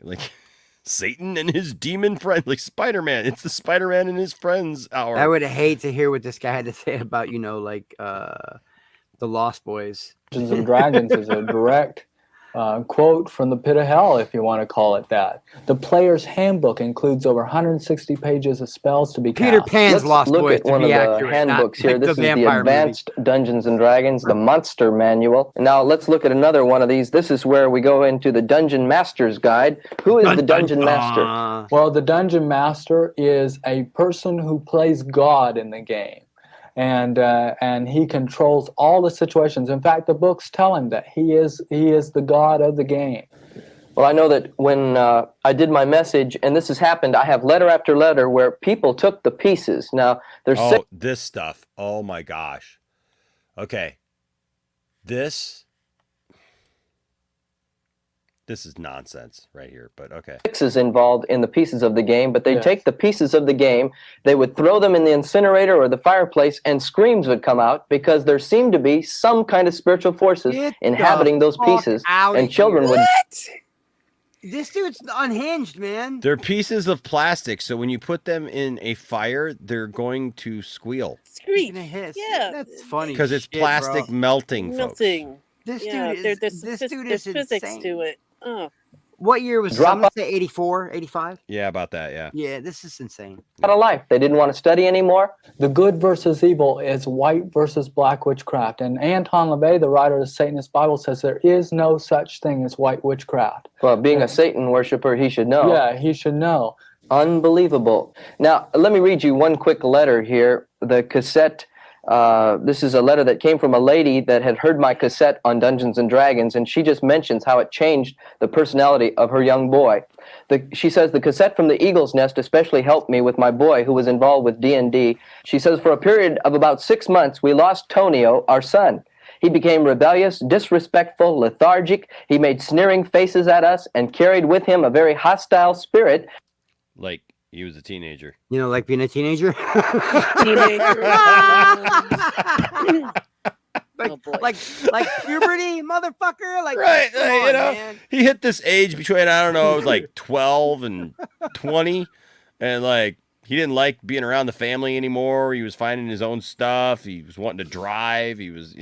Speaker 3: Satan and his demon friend, like Spider-Man. It's the Spider-Man and his friends hour.
Speaker 8: I would hate to hear what this guy had to say about, like the Lost Boys.
Speaker 13: Dungeons and Dragons is a direct quote from the pit of hell, if you want to call it that. The player's handbook includes over 160 pages of spells to be cast.
Speaker 8: Peter Pan's Lost
Speaker 12: Look
Speaker 8: Boys,
Speaker 12: at
Speaker 8: to
Speaker 12: one
Speaker 8: be
Speaker 12: of the
Speaker 8: accurate,
Speaker 12: handbooks
Speaker 8: not
Speaker 12: here.
Speaker 8: like
Speaker 12: This
Speaker 8: the
Speaker 12: is the
Speaker 8: vampire
Speaker 12: Advanced Dungeons and Dragons, the Monster Manual. Now let's look at another one of these. This is where we go into the Dungeon Master's Guide. Who is the Dungeon Master?
Speaker 13: Well, the Dungeon Master is a person who plays God in the game. And he controls all the situations. In fact, the books tell him that he is the god of the game.
Speaker 12: Well, I know that when I did my message, and this has happened, I have letter after letter where people took the pieces. Now, there's
Speaker 3: this stuff. Oh my gosh. Okay. This is nonsense right here, but okay.
Speaker 12: Fixes involved in the pieces of the game, but they take the pieces of the game, they would throw them in the incinerator or the fireplace, and screams would come out because there seemed to be some kind of spiritual forces inhabiting those pieces, and children would.
Speaker 8: This dude's unhinged, man.
Speaker 3: They're pieces of plastic, so when you put them in a fire, they're going to squeal.
Speaker 6: Screech.
Speaker 8: Hiss.
Speaker 6: Yeah.
Speaker 8: That's funny.
Speaker 3: Because it's
Speaker 8: shit,
Speaker 3: plastic
Speaker 8: bro.
Speaker 3: melting, folks.
Speaker 8: This
Speaker 6: Yeah,
Speaker 8: dude is
Speaker 6: there's physics
Speaker 8: insane.
Speaker 6: to it. Oh.
Speaker 8: What year was this? I'm gonna say 84, 85?
Speaker 3: Yeah, about that, yeah.
Speaker 8: Yeah, this is insane.
Speaker 12: Out of life. They didn't want to study anymore.
Speaker 13: The good versus evil is white versus black witchcraft. And Anton LaVey, the writer of the Satanist Bible, says there is no such thing as white witchcraft.
Speaker 12: Well, being a Satan worshiper, he should know.
Speaker 13: Yeah, he should know.
Speaker 12: Unbelievable. Now, let me read you one quick letter here. The cassette, this is a letter that came from a lady that had heard my cassette on Dungeons and Dragons, and she just mentions how it changed the personality of her young boy. She says, the cassette from the Eagle's Nest especially helped me with my boy who was involved with D&D. She says, for a period of about 6 months, we lost Tonio, our son. He became rebellious, disrespectful, lethargic. He made sneering faces at us and carried with him a very hostile spirit.
Speaker 3: Like he was a teenager.
Speaker 8: You know, like being a teenager? like puberty, motherfucker. Like,
Speaker 3: right,
Speaker 8: come on,
Speaker 3: you know,
Speaker 8: man.
Speaker 3: he hit this age between, I don't know, it was like 12 and 20, and like he didn't like being around the family anymore. He was finding his own stuff. He was wanting to drive. He was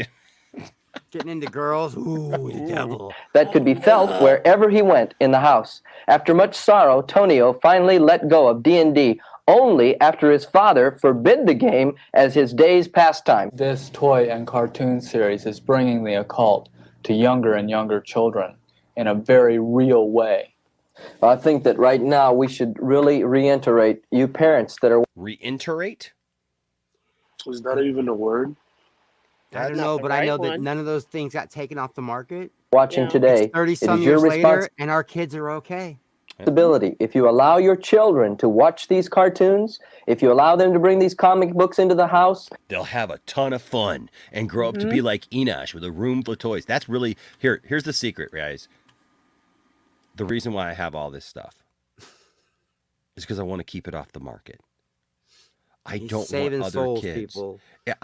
Speaker 8: getting into girls. Ooh, the devil.
Speaker 12: That could be felt wherever he went in the house. After much sorrow, Tonio finally let go of D&D, only after his father forbid the game as his day's pastime.
Speaker 13: This toy and cartoon series is bringing the occult to younger and younger children in a very real way.
Speaker 12: I think that right now we should really reiterate, you parents that are...
Speaker 3: Reiterate?
Speaker 9: Is that even a word?
Speaker 8: I don't know, but I know that none of those things got taken off the market.
Speaker 12: Watching today,
Speaker 8: It's 30
Speaker 12: it
Speaker 8: some
Speaker 12: is your
Speaker 8: years later,
Speaker 12: responsibility.
Speaker 8: and our kids are okay.
Speaker 12: If you allow your children to watch these cartoons, if you allow them to bring these comic books into the house,
Speaker 3: they'll have a ton of fun and grow up to be like Enosh with a room full of toys. That's really here's the secret, guys. The reason why I have all this stuff is because I want to keep it off the market. I don't want other
Speaker 8: souls,
Speaker 3: kids.
Speaker 8: People.
Speaker 3: Yeah,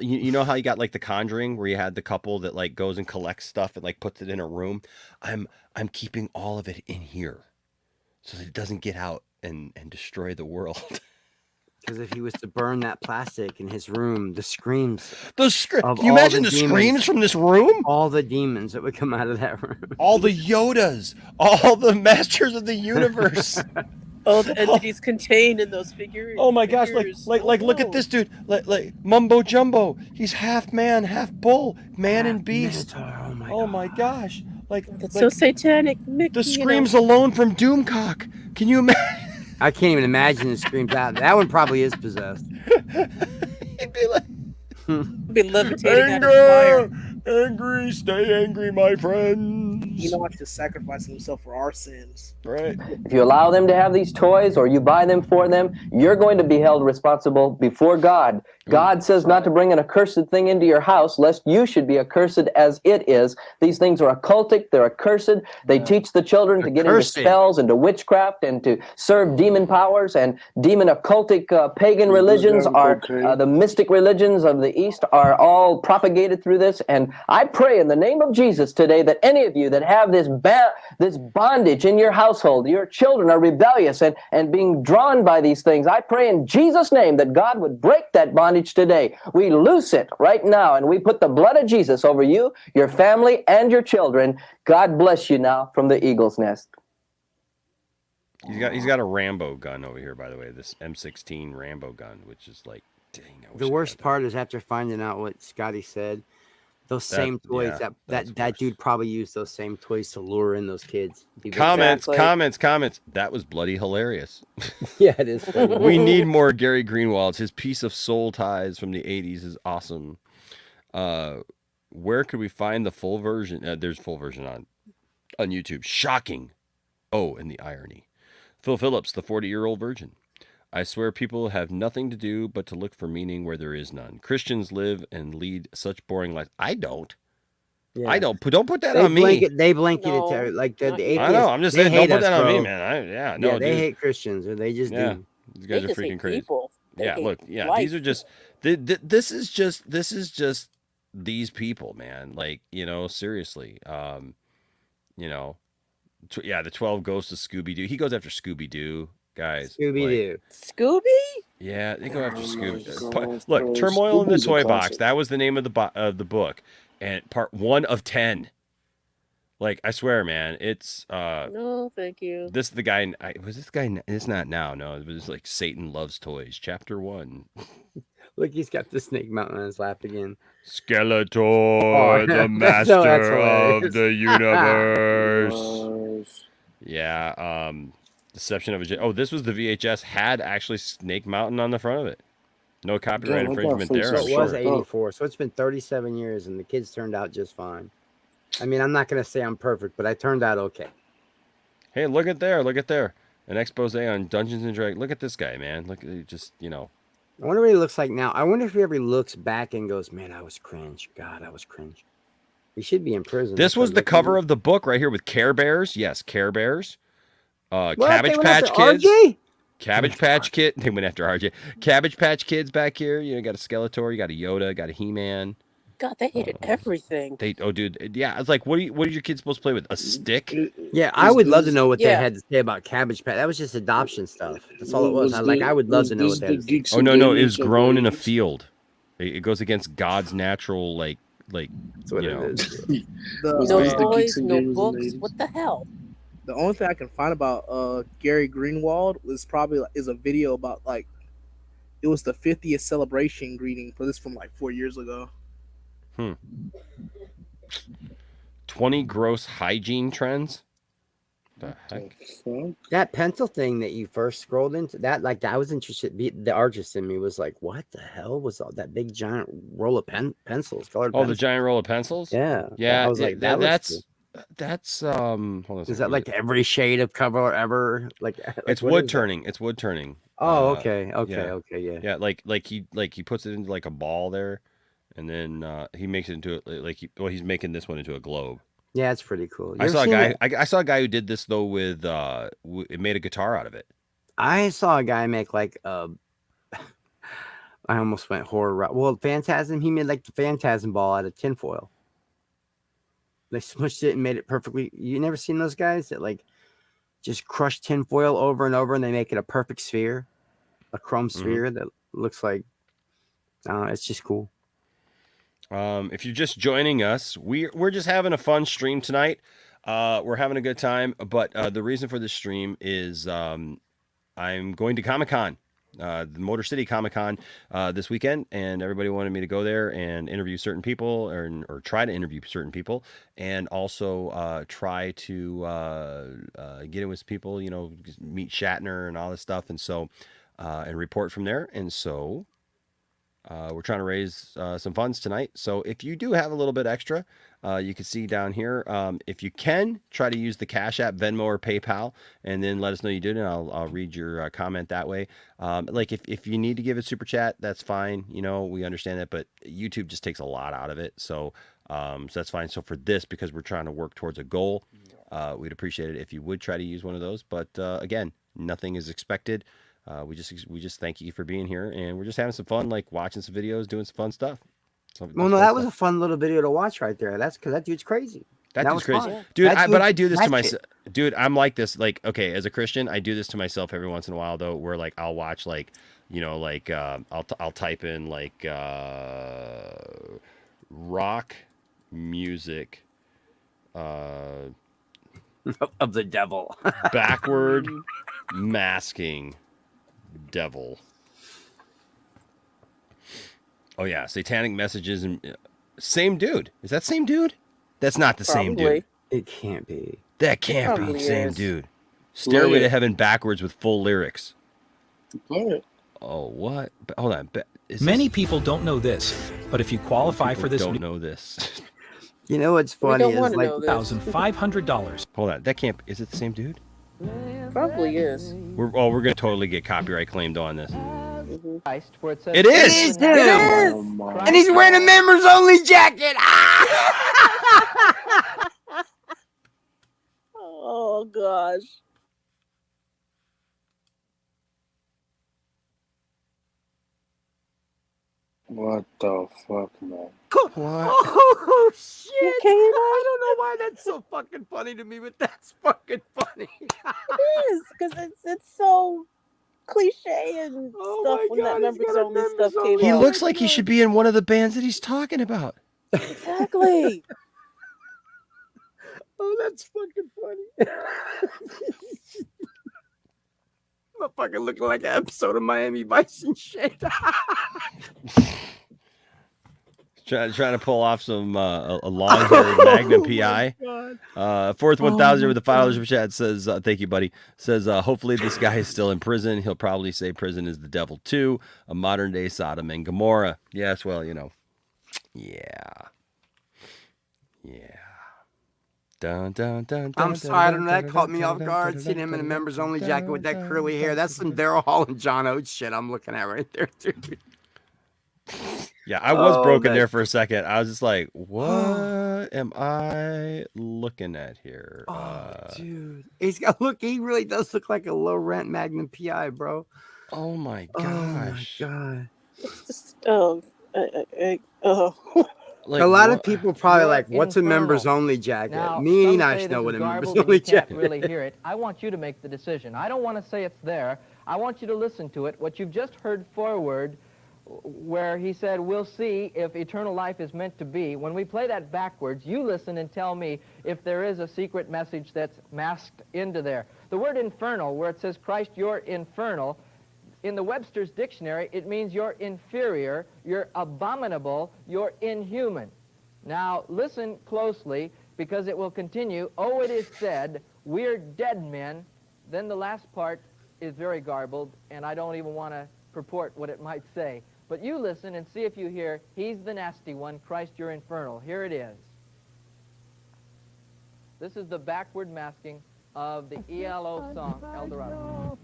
Speaker 3: you know how you got like The Conjuring where you had the couple that like goes and collects stuff and like puts it in a room? I'm keeping all of it in here so that it doesn't get out and destroy the world.
Speaker 8: Because if he was to burn that plastic in his room, the screams.
Speaker 3: Can you imagine the screams from this room?
Speaker 8: All the demons that would come out of that room.
Speaker 3: All the Yodas. All the masters of the universe.
Speaker 6: All the entities contained in those figures.
Speaker 3: Oh my gosh! Like, look at this dude. Like Mumbo Jumbo. He's half man, half bull, man and beast. Oh my gosh! Like
Speaker 6: that's so satanic. Mickey,
Speaker 3: the screams alone from Doomcock. Can you imagine?
Speaker 8: I can't even imagine the screams out. That one probably is possessed.
Speaker 3: He'd be like,
Speaker 6: be levitating out of fire.
Speaker 3: Angry, stay angry, my friends.
Speaker 11: Enosh is sacrificing himself for our sins.
Speaker 3: Right.
Speaker 12: if you allow them to have these toys or you buy them for them, you're going to be held responsible before God. God says not to bring an accursed thing into your house, lest you should be accursed as it is. These things are occultic, they're accursed. They teach the children to get into spells and to witchcraft and to serve demon powers, and demon occultic pagan religions are the mystic religions of the East are all propagated through this. And I pray in the name of Jesus today that any of you that have this bondage in your household, your children are rebellious and being drawn by these things, I pray in Jesus' name that God would break that bondage today. We loose it right now, and we put the blood of Jesus over you, your family, and your children. God bless you now from the eagle's nest.
Speaker 3: He's got a Rambo gun over here, by the way, this M16 Rambo gun, which is like, dang.
Speaker 8: The worst part is after finding out what Scotty said, those same toys, that dude probably used those same toys to lure in those kids.
Speaker 3: Comments. That was bloody hilarious.
Speaker 8: Yeah, it is funny.
Speaker 3: We need more Gary Greenwald. His piece of soul ties from the 80s is awesome. Where could we find the full version? There's full version on YouTube. Shocking. Oh, and the irony. Phil Phillips, the 40-year-old virgin. I swear people have nothing to do but to look for meaning where there is none. Christians live and lead such boring lives. I don't. Yeah. I don't. Don't put that on me.
Speaker 8: They blanket it to like the atheists.
Speaker 3: I know. I'm just saying, don't put that on me, man.
Speaker 8: They hate Christians, or they just do.
Speaker 3: These guys are freaking crazy. Look,
Speaker 6: life.
Speaker 3: These are just. This is just these people, man. Like, seriously. The 12 Ghosts of Scooby-Doo. He goes after Scooby-Doo. Guys,
Speaker 8: Scooby-Doo.
Speaker 6: Scooby?
Speaker 3: Yeah, they go after Scooby. Look, Turmoil in the Toy Box. That was the name of the book, and part 1 of 10. Like, I swear, man, it's
Speaker 6: no, thank you.
Speaker 3: This is the guy. Was this guy? It's not now. No, it was like Satan Loves Toys, Chapter 1.
Speaker 8: Look, he's got the Snake Mountain on his lap again.
Speaker 3: Skeletor, the master of the universe. Yeah. Deception of a... Oh, this was the VHS. Had actually Snake Mountain on the front of it. No copyright infringement there.
Speaker 8: So it was 84. So it's been 37 years, and the kids turned out just fine. I mean, I'm not going to say I'm perfect, but I turned out okay.
Speaker 3: Hey, look at there. An expose on Dungeons and Dragons. Look at this guy, man. Look at just,
Speaker 8: I wonder what he looks like now. I wonder if he ever looks back and goes, man, I was cringe. God, I was cringe. He should be in prison.
Speaker 3: This was the cover of the book right here with Care Bears. Yes, Care Bears. Cabbage Patch Kids. RJ? Cabbage Patch Kid. They went after RJ. Cabbage Patch Kids back here. You got a Skeletor. You got a Yoda. Got a He-Man.
Speaker 6: God, they hated everything.
Speaker 3: Dude. Yeah, it's like, what are your kids supposed to play with? A stick?
Speaker 8: Yeah, I would love to know what they had to say about Cabbage Patch. That was just adoption stuff. That's all it was. I would love to know what that is.
Speaker 3: Oh, no. It was grown in a field. It goes against God's natural,
Speaker 6: no toys, no books. What the hell?
Speaker 11: The only thing I can find about Gary Greenwald is a video about like it was the 50th celebration greeting for this from like 4 years ago.
Speaker 3: 20 gross hygiene trends. The heck?
Speaker 8: That pencil thing that you first scrolled into, that I was interested. The artist in me was like, "What the hell was all that big giant roll of pencils? Colored
Speaker 3: Oh,
Speaker 8: pencils?
Speaker 3: the giant roll of pencils.
Speaker 8: Yeah,
Speaker 3: yeah.
Speaker 8: I was like,
Speaker 3: That's
Speaker 8: cool.
Speaker 3: Hold on.
Speaker 8: Is that like every shade of color ever?
Speaker 3: It's wood turning. It's wood turning.
Speaker 8: Oh, okay, yeah.
Speaker 3: Yeah, like he puts it into like a ball there, and then he makes it into he's making this one into a globe.
Speaker 8: Yeah, it's pretty cool.
Speaker 3: I saw a guy. I saw a guy who did this though with it made a guitar out of it.
Speaker 8: I saw a guy make like I almost went horror. Well, Phantasm. He made like the Phantasm ball out of tinfoil. They smushed it and made it perfectly. You never seen those guys that like just crush tinfoil over and over, and they make it a perfect sphere, a chrome sphere that looks like. It's just cool.
Speaker 3: If you're just joining us, we're just having a fun stream tonight. We're having a good time, but the reason for this stream is I'm going to Comic-Con, the Motor City Comic-Con this weekend, and everybody wanted me to go there and interview certain people or try to interview certain people, and also try to get in with people, meet Shatner and all this stuff, and so and report from there, and so. We're trying to raise some funds tonight. So if you do have a little bit extra, you can see down here. If you can, try to use the Cash App, Venmo, or PayPal, and then let us know you did, and I'll read your comment that way. Like if you need to give a super chat, that's fine. We understand that, but YouTube just takes a lot out of it. So that's fine. So for this, because we're trying to work towards a goal, we'd appreciate it if you would try to use one of those. But again, nothing is expected. We just thank you for being here, and we're just having some fun, like watching some videos, doing some fun stuff.
Speaker 8: That was a fun little video to watch right there. That's because that dude's crazy.
Speaker 3: That dude's crazy,
Speaker 8: fun.
Speaker 3: dude. I do this to myself, dude. I'm like this, like okay, as a Christian, I do this to myself every once in a while, though, where like I'll watch like I'll type in like rock music
Speaker 8: of the devil
Speaker 3: backward masking. Devil. Oh yeah, satanic messages and same dude. Is that same dude? That's not the same dude.
Speaker 8: It can't be.
Speaker 3: That can't be the same dude. Stairway to Heaven backwards with full lyrics. Oh what? Hold on.
Speaker 20: Many people don't know this, but if you qualify for this,
Speaker 3: don't know this.
Speaker 8: You know what's funny is like
Speaker 20: $1,500.
Speaker 3: Hold on. That can't. Is it the same dude?
Speaker 6: Probably is.
Speaker 3: We're gonna totally get copyright claimed on this.
Speaker 8: It is him. And he's wearing a members only jacket.
Speaker 6: Oh gosh.
Speaker 9: What the fuck, man?
Speaker 3: What?
Speaker 8: Oh shit! I don't know why that's so fucking funny to me, but that's fucking funny.
Speaker 6: It is because it's so cliche and stuff when that members only stuff came out.
Speaker 3: He looks like he should be in one of the bands that he's talking about.
Speaker 6: Exactly.
Speaker 8: Oh, that's fucking funny. Motherfucker looking like an episode of Miami Vice and shit.
Speaker 3: Trying to pull off some a long-haired Magnum PI. Fourth 1,000 with the $5 super chat says, thank you, buddy. Says, hopefully this guy is still in prison. He'll probably say prison is the devil too. A modern-day Sodom and Gomorrah. Yes, well, yeah. Dun, dun, dun, dun,
Speaker 8: I'm sorry, I don't know. That caught me off guard. Seeing him in a members only jacket with that curly hair. That's some Daryl Hall and John Oates shit I'm looking at right there, dude.
Speaker 3: Yeah, I was broken there for a second. I was just like, what am I looking at here?
Speaker 8: Dude. He really does look like a low rent Magnum PI, bro.
Speaker 3: Oh my gosh.
Speaker 8: Oh my god.
Speaker 6: It's just
Speaker 8: Like, a lot of people probably like, what's a members only jacket?
Speaker 21: Now,
Speaker 8: Me and
Speaker 21: some say
Speaker 8: Enosh know
Speaker 21: this
Speaker 8: what a
Speaker 21: is
Speaker 8: members
Speaker 21: garbled and
Speaker 8: only
Speaker 21: you can't
Speaker 8: jacket
Speaker 21: really
Speaker 8: is.
Speaker 21: hear it. I want you to make the decision. I don't want to say it's there. I want you to listen to it. What you've just heard forward where he said, we'll see if eternal life is meant to be. When we play that backwards, you listen and tell me if there is a secret message that's masked into there. The word infernal, where it says, Christ, you're infernal, in the Webster's dictionary, it means you're inferior, you're abominable, you're inhuman. Now, listen closely, because it will continue. Oh, it is said, we're dead men. Then the last part is very garbled, and I don't even want to purport what it might say. But you listen and see if you hear, he's the nasty one, Christ, you're infernal. Here it is. This is the backward masking of the ELO song, El Dorado.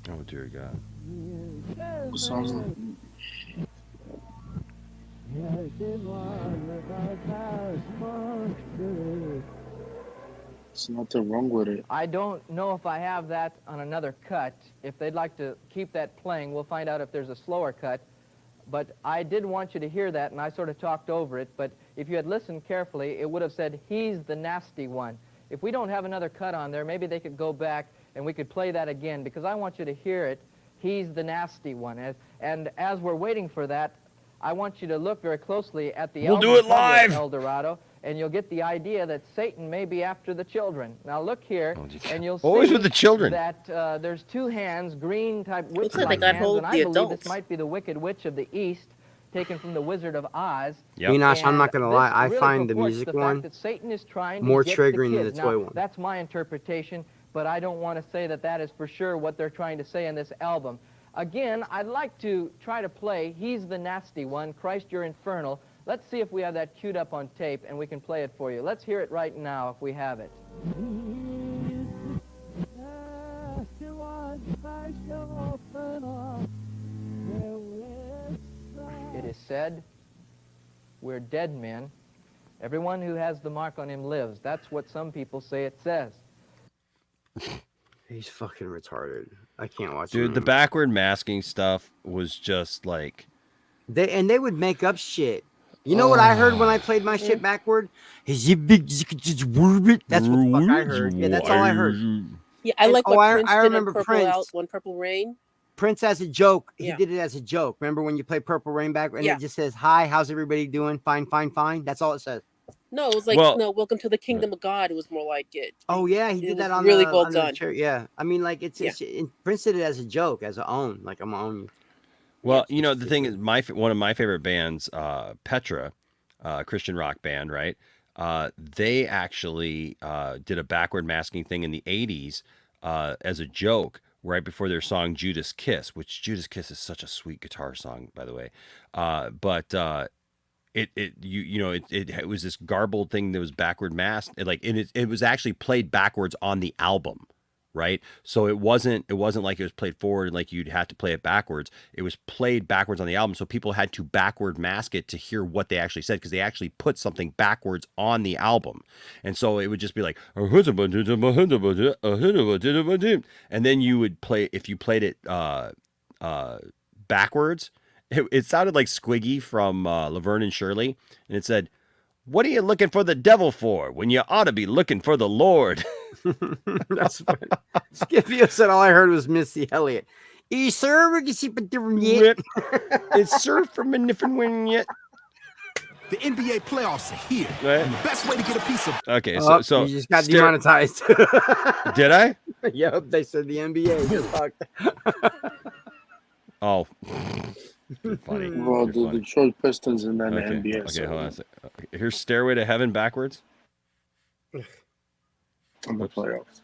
Speaker 3: Oh, dear God.
Speaker 9: It sounds like... There's nothing wrong with it.
Speaker 21: I don't know if I have that on another cut. If they'd like to keep that playing, we'll find out if there's a slower cut. But I did want you to hear that, and I sort of talked over it. But if you had listened carefully, it would have said, he's the nasty one. If we don't have another cut on there, maybe they could go back and we could play that again, because I want you to hear it. He's the nasty one. And as we're waiting for that, I want you to look very closely at the
Speaker 3: We'll do it
Speaker 21: album
Speaker 3: live.
Speaker 21: cover of El Dorado, and you'll get the idea that Satan may be after the children. Now look here, and you'll see
Speaker 3: Always with the children.
Speaker 21: that there's two hands, green type
Speaker 6: Looks like
Speaker 21: witch-like
Speaker 6: they got
Speaker 21: hands,
Speaker 6: hold
Speaker 21: and
Speaker 6: of
Speaker 21: I
Speaker 6: the
Speaker 21: believe
Speaker 6: adults.
Speaker 21: this might be the Wicked Witch of the East, taken from the Wizard of Oz.
Speaker 8: Enosh, I'm not
Speaker 21: And
Speaker 8: gonna
Speaker 21: this
Speaker 8: lie, I
Speaker 21: really
Speaker 8: find the
Speaker 21: purports
Speaker 8: music
Speaker 21: the fact
Speaker 8: one
Speaker 21: that Satan is trying to
Speaker 8: more
Speaker 21: get
Speaker 8: triggering
Speaker 21: the
Speaker 8: than
Speaker 21: kids.
Speaker 8: the toy
Speaker 21: Now,
Speaker 8: one.
Speaker 21: that's my interpretation, but I don't want to say that that is for sure what they're trying to say in this album. Again, I'd like to try to play He's the Nasty One, Christ, You're Infernal. Let's see if we have that queued up on tape and we can play it for you. Let's hear it right now if we have it. It is said, we're dead men. Everyone who has the mark on him lives. That's what some people say it says.
Speaker 8: He's fucking retarded. I can't watch
Speaker 3: Dude,
Speaker 8: him.
Speaker 3: the backward masking stuff was just like...
Speaker 8: They would make up shit. You know what I heard when I played my shit backward? That's what the fuck I heard. Yeah, that's all I heard.
Speaker 6: Yeah, I
Speaker 8: And-
Speaker 6: like what
Speaker 8: I
Speaker 6: Prince did
Speaker 8: remember
Speaker 6: on Purple
Speaker 8: Prince.
Speaker 6: One Purple Rain.
Speaker 8: Prince as a joke. He
Speaker 6: Yeah.
Speaker 8: did it as a joke. Remember when you play Purple Rain back and
Speaker 6: Yeah.
Speaker 8: it just says, "Hi, how's everybody doing? Fine, fine, fine." That's all it says.
Speaker 6: No, it was like,
Speaker 3: Well-
Speaker 6: no, Welcome to the Kingdom of God. It was more like it.
Speaker 8: Oh yeah, he
Speaker 6: It
Speaker 8: did
Speaker 6: was
Speaker 8: that on
Speaker 6: really
Speaker 8: the,
Speaker 6: well
Speaker 8: on the
Speaker 6: done.
Speaker 8: chair. Yeah, I mean, like it's Prince did it as a joke, as a own. Like I'm gonna own you.
Speaker 3: Well, you know, the thing is, one of my favorite bands, Petra, Christian rock band, right? They actually did a backward masking thing in the 80s as a joke right before their song Judas Kiss, which Judas Kiss is such a sweet guitar song, by the way. It was this garbled thing that was backward masked. It was actually played backwards on the album. Right. So it wasn't like it was played forward and like you'd have to play it backwards. It was played backwards on the album. So people had to backward mask it to hear what they actually said, because they actually put something backwards on the album. And so it would just be like, and then you would play, if you played it backwards, it sounded like Squiggy from Laverne and Shirley. And it said, "What are you looking for the devil for when you ought to be looking for the Lord?"
Speaker 8: That's funny. Scipio said all I heard was Missy Elliott. It's
Speaker 3: surf from a different one yet.
Speaker 7: The NBA playoffs are here.
Speaker 3: Right.
Speaker 7: And the best way to get a piece of...
Speaker 3: Okay,
Speaker 8: Oh,
Speaker 3: so
Speaker 8: you just got demonetized.
Speaker 3: Did I?
Speaker 8: Yep, they said the NBA just fucked.
Speaker 3: Oh. You're funny.
Speaker 9: Well,
Speaker 3: You're
Speaker 9: the
Speaker 3: funny.
Speaker 9: Detroit Pistons and then
Speaker 3: Okay,
Speaker 9: the NBA.
Speaker 3: okay, hold on a second. Here's Stairway to Heaven backwards.
Speaker 9: In the playoffs.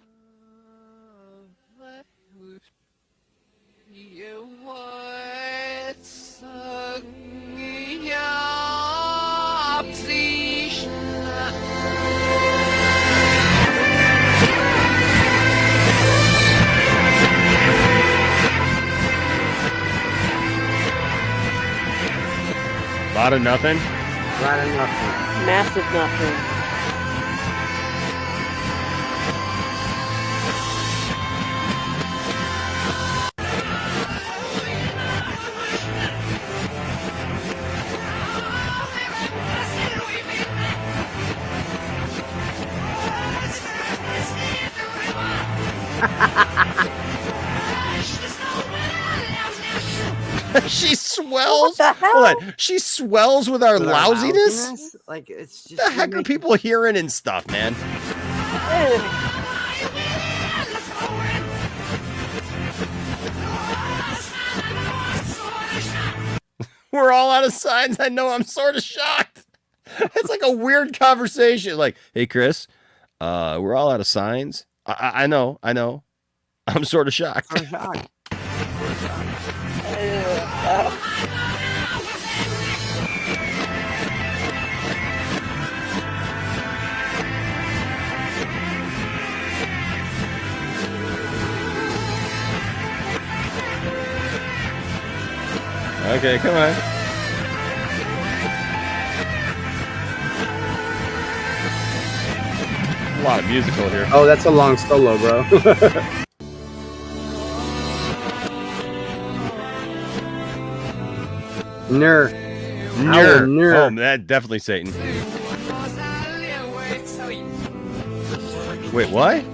Speaker 3: Lot of nothing.
Speaker 8: Lot of nothing.
Speaker 6: Massive nothing.
Speaker 3: swells.
Speaker 6: What the hell?
Speaker 3: Hold on. She swells with our lousiness?
Speaker 8: Like, it's just.
Speaker 3: The heck are people hearing and stuff, man? We're all out of signs. I know. I'm sort of shocked. It's like a weird conversation. Like, hey, Chris, we're all out of signs. I know. I'm sort of shocked. Okay, come on. A lot of musical here.
Speaker 8: Oh, that's a long solo, bro. Ner.
Speaker 3: Oh, that definitely Satan. Wait, what?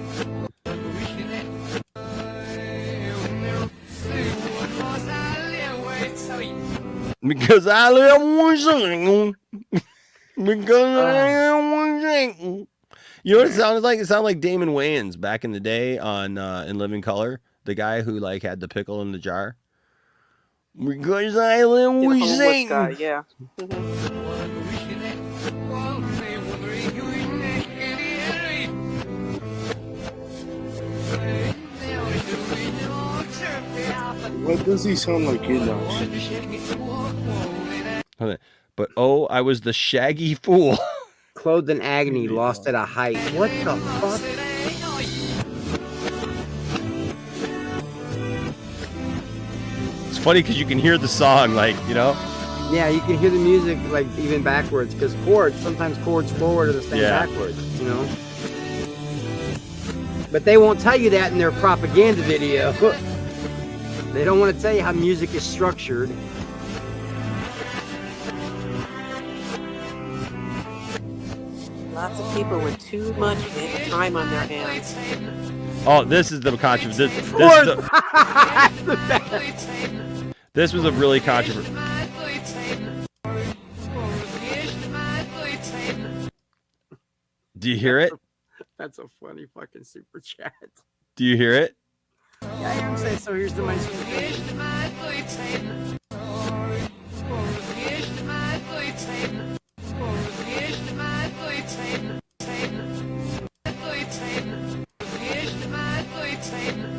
Speaker 3: Because I live one thing. Because I live one thing. You know what it sounded like? It sounded like Damon Wayans back in the day on In Living Color, the guy who like had the pickle in the jar. Because I live with Satan.
Speaker 6: Yeah.
Speaker 9: Why does he sound like Enosh?
Speaker 3: But oh, I was the shaggy fool.
Speaker 8: Clothed in agony, lost at a height. What the fuck?
Speaker 3: It's funny because you can hear the song, like, you know?
Speaker 8: Yeah, you can hear the music, like, even backwards, because sometimes chords forward are the same backwards, you know? But they won't tell you that in their propaganda video. They don't want to tell you how music is structured.
Speaker 6: Lots of people with too much time on their hands.
Speaker 3: Oh, this is the controversy. This was a really controversial. Do you hear it?
Speaker 8: That's a funny fucking super chat.
Speaker 3: Do you hear it?
Speaker 8: Yeah, I hear him say, so here's the my sweet thing.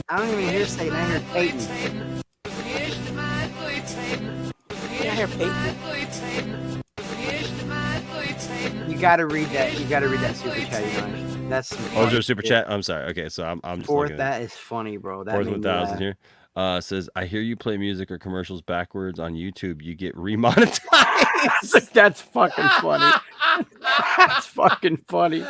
Speaker 8: I don't even hear Satan, I hear Peyton.
Speaker 6: Yeah, I hear Peyton.
Speaker 8: You gotta read that. You gotta read that super chat, Enosh. That's
Speaker 3: is there a super chat? I'm sorry. Okay, so I'm just
Speaker 8: Fourth, that is funny, bro. That
Speaker 3: Fourth
Speaker 8: made me
Speaker 3: 1,000
Speaker 8: laugh.
Speaker 3: here. Says, I hear you play music or commercials backwards on YouTube. You get remonetized.
Speaker 8: That's fucking funny. That's fucking funny.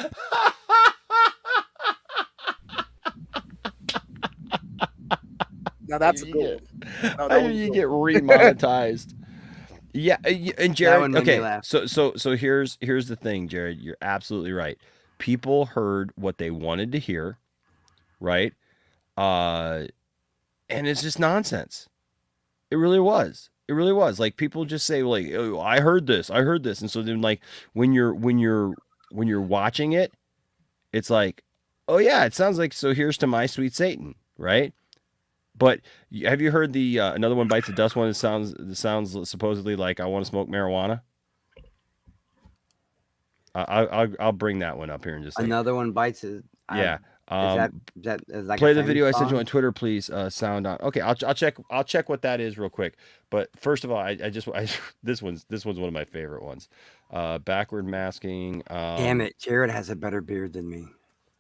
Speaker 11: Now that's a good one.
Speaker 3: How do you get remonetized? Yeah, and Jared. Okay, so here's the thing, Jared. You're absolutely right. People heard what they wanted to hear, right? And it's just nonsense. It really was. It really was. Like people just say, like, oh, I heard this, and so then like when you're watching it, it's like, oh yeah, it sounds like so. Here's to my sweet Satan, right? But have you heard the another one bites the dust one? It sounds supposedly like I want to smoke marijuana. I'll bring that one up here in just a second.
Speaker 8: Another one bites it.
Speaker 3: Yeah.
Speaker 8: Is that like
Speaker 3: play
Speaker 8: a
Speaker 3: the video I
Speaker 8: song?
Speaker 3: sent you on Twitter, please. Sound on. Okay, I'll check what that is real quick. But first of all, this one's one of my favorite ones. Backward masking.
Speaker 8: Damn it, Jared has a better beard than me.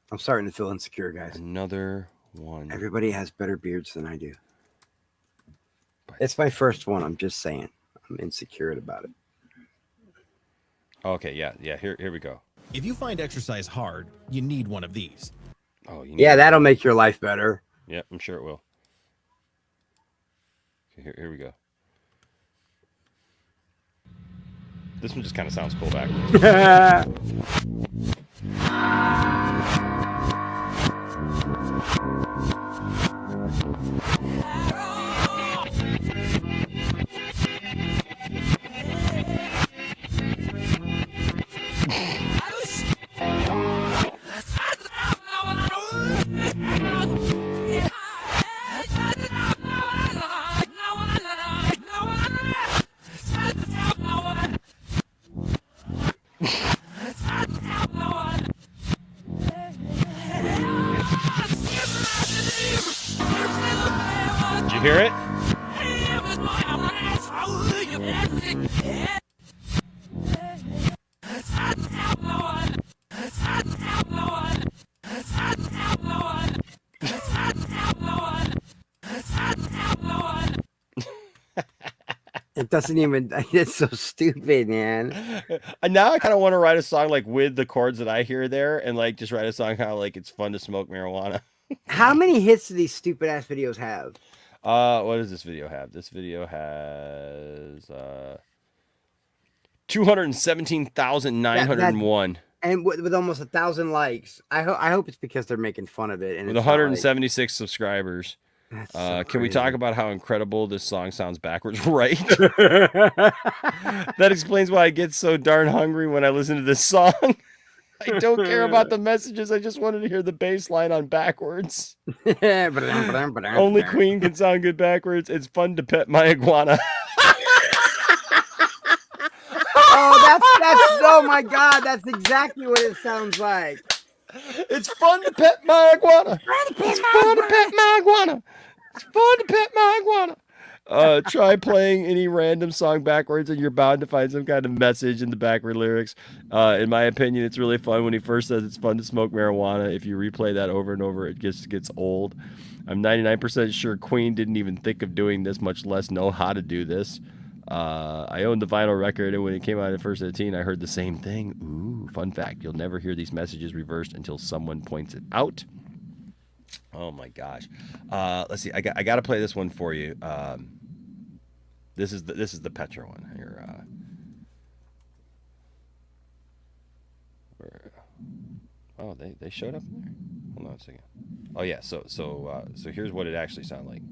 Speaker 8: I'm starting to feel insecure, guys.
Speaker 3: Another one.
Speaker 8: Everybody has better beards than I do. It's my first one. I'm just saying. I'm insecure about it.
Speaker 3: Okay, yeah. Here we go.
Speaker 1: If you find exercise hard, you need one of these.
Speaker 3: Oh,
Speaker 8: yeah, that'll make your life better.
Speaker 3: Yeah, I'm sure it will. Okay, here we go. This one just kind of sounds cool backwards. hear it?
Speaker 8: It doesn't even. It's so stupid, man.
Speaker 3: And now I kind of want to write a song like with the chords that I hear there, and like just write a song kind of like it's fun to smoke marijuana.
Speaker 8: How many hits do these stupid ass videos have?
Speaker 3: What does this video have? This video has 217,901.
Speaker 8: And with almost 1,000 likes. I hope it's because they're making fun of it. And
Speaker 3: With
Speaker 8: it's not
Speaker 3: 176 subscribers.
Speaker 8: so
Speaker 3: Can we
Speaker 8: crazy.
Speaker 3: talk about how incredible this song sounds backwards? Right. That explains why I get so darn hungry when I listen to this song. I don't care about the messages. I just wanted to hear the bass line on backwards. Only Queen can sound good backwards. It's fun to pet my iguana.
Speaker 8: Oh my God, that's exactly what it sounds like.
Speaker 3: It's fun to pet my iguana. It's fun to pet my iguana. It's fun to pet my iguana. Try playing any random song backwards and you're bound to find some kind of message in the backward lyrics. In my opinion, it's really fun when he first says it's fun to smoke marijuana. If you replay that over and over, it just gets old. I'm 99% sure Queen didn't even think of doing this, much less know how to do this. I owned the vinyl record, and when it came out at first 18, I heard the same thing. Ooh, fun fact. You'll never hear these messages reversed until someone points it out. Oh my gosh. Let's see. I got to play this one for you. This is the Petra one here. Oh, they showed up in there. Hold on a second. Oh yeah. So here's what it actually sounded like.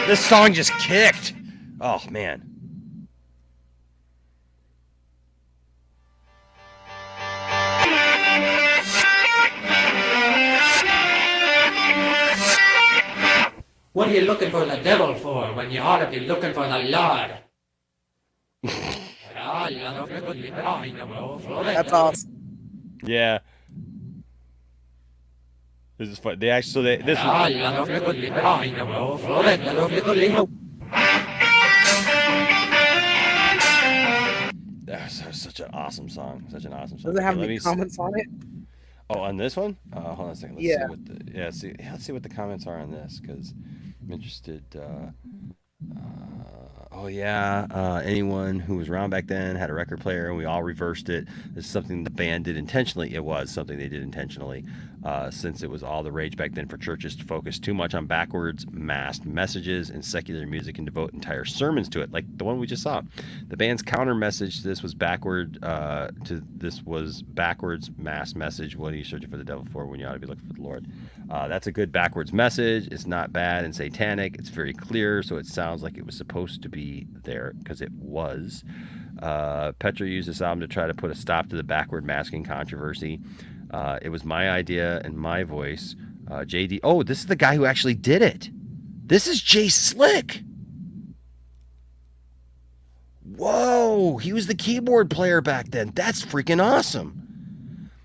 Speaker 3: This song just kicked. Oh man.
Speaker 2: What are you looking for the devil for when you ought to be looking for the Lord?
Speaker 11: That's awesome.
Speaker 3: Yeah. This is fun. They actually, so they, this is... That's such an awesome song. Such an awesome song.
Speaker 11: Does it have any comments on it?
Speaker 3: Oh, on this one? Hold on a second. Let's
Speaker 11: Yeah.
Speaker 3: see what the, let's see what the comments are on this, because I'm interested. Oh yeah, anyone who was around back then had a record player, and we all reversed it. This is something the band did intentionally. It was something they did intentionally, since it was all the rage back then for churches to focus too much on backwards masked messages and secular music and devote entire sermons to it, like the one we just saw. The band's counter message to this was backwards masked message. What are you searching for the devil for when you ought to be looking for the Lord? That's a good backwards message. It's not bad and satanic. It's very clear, so it sounds like it was supposed to be there, because it was. Petra used this album to try to put a stop to the backward masking controversy. It was my idea and my voice. JD, oh, this is the guy who actually did it. This is Jay Slick. Whoa, he was the keyboard player back then. That's freaking awesome.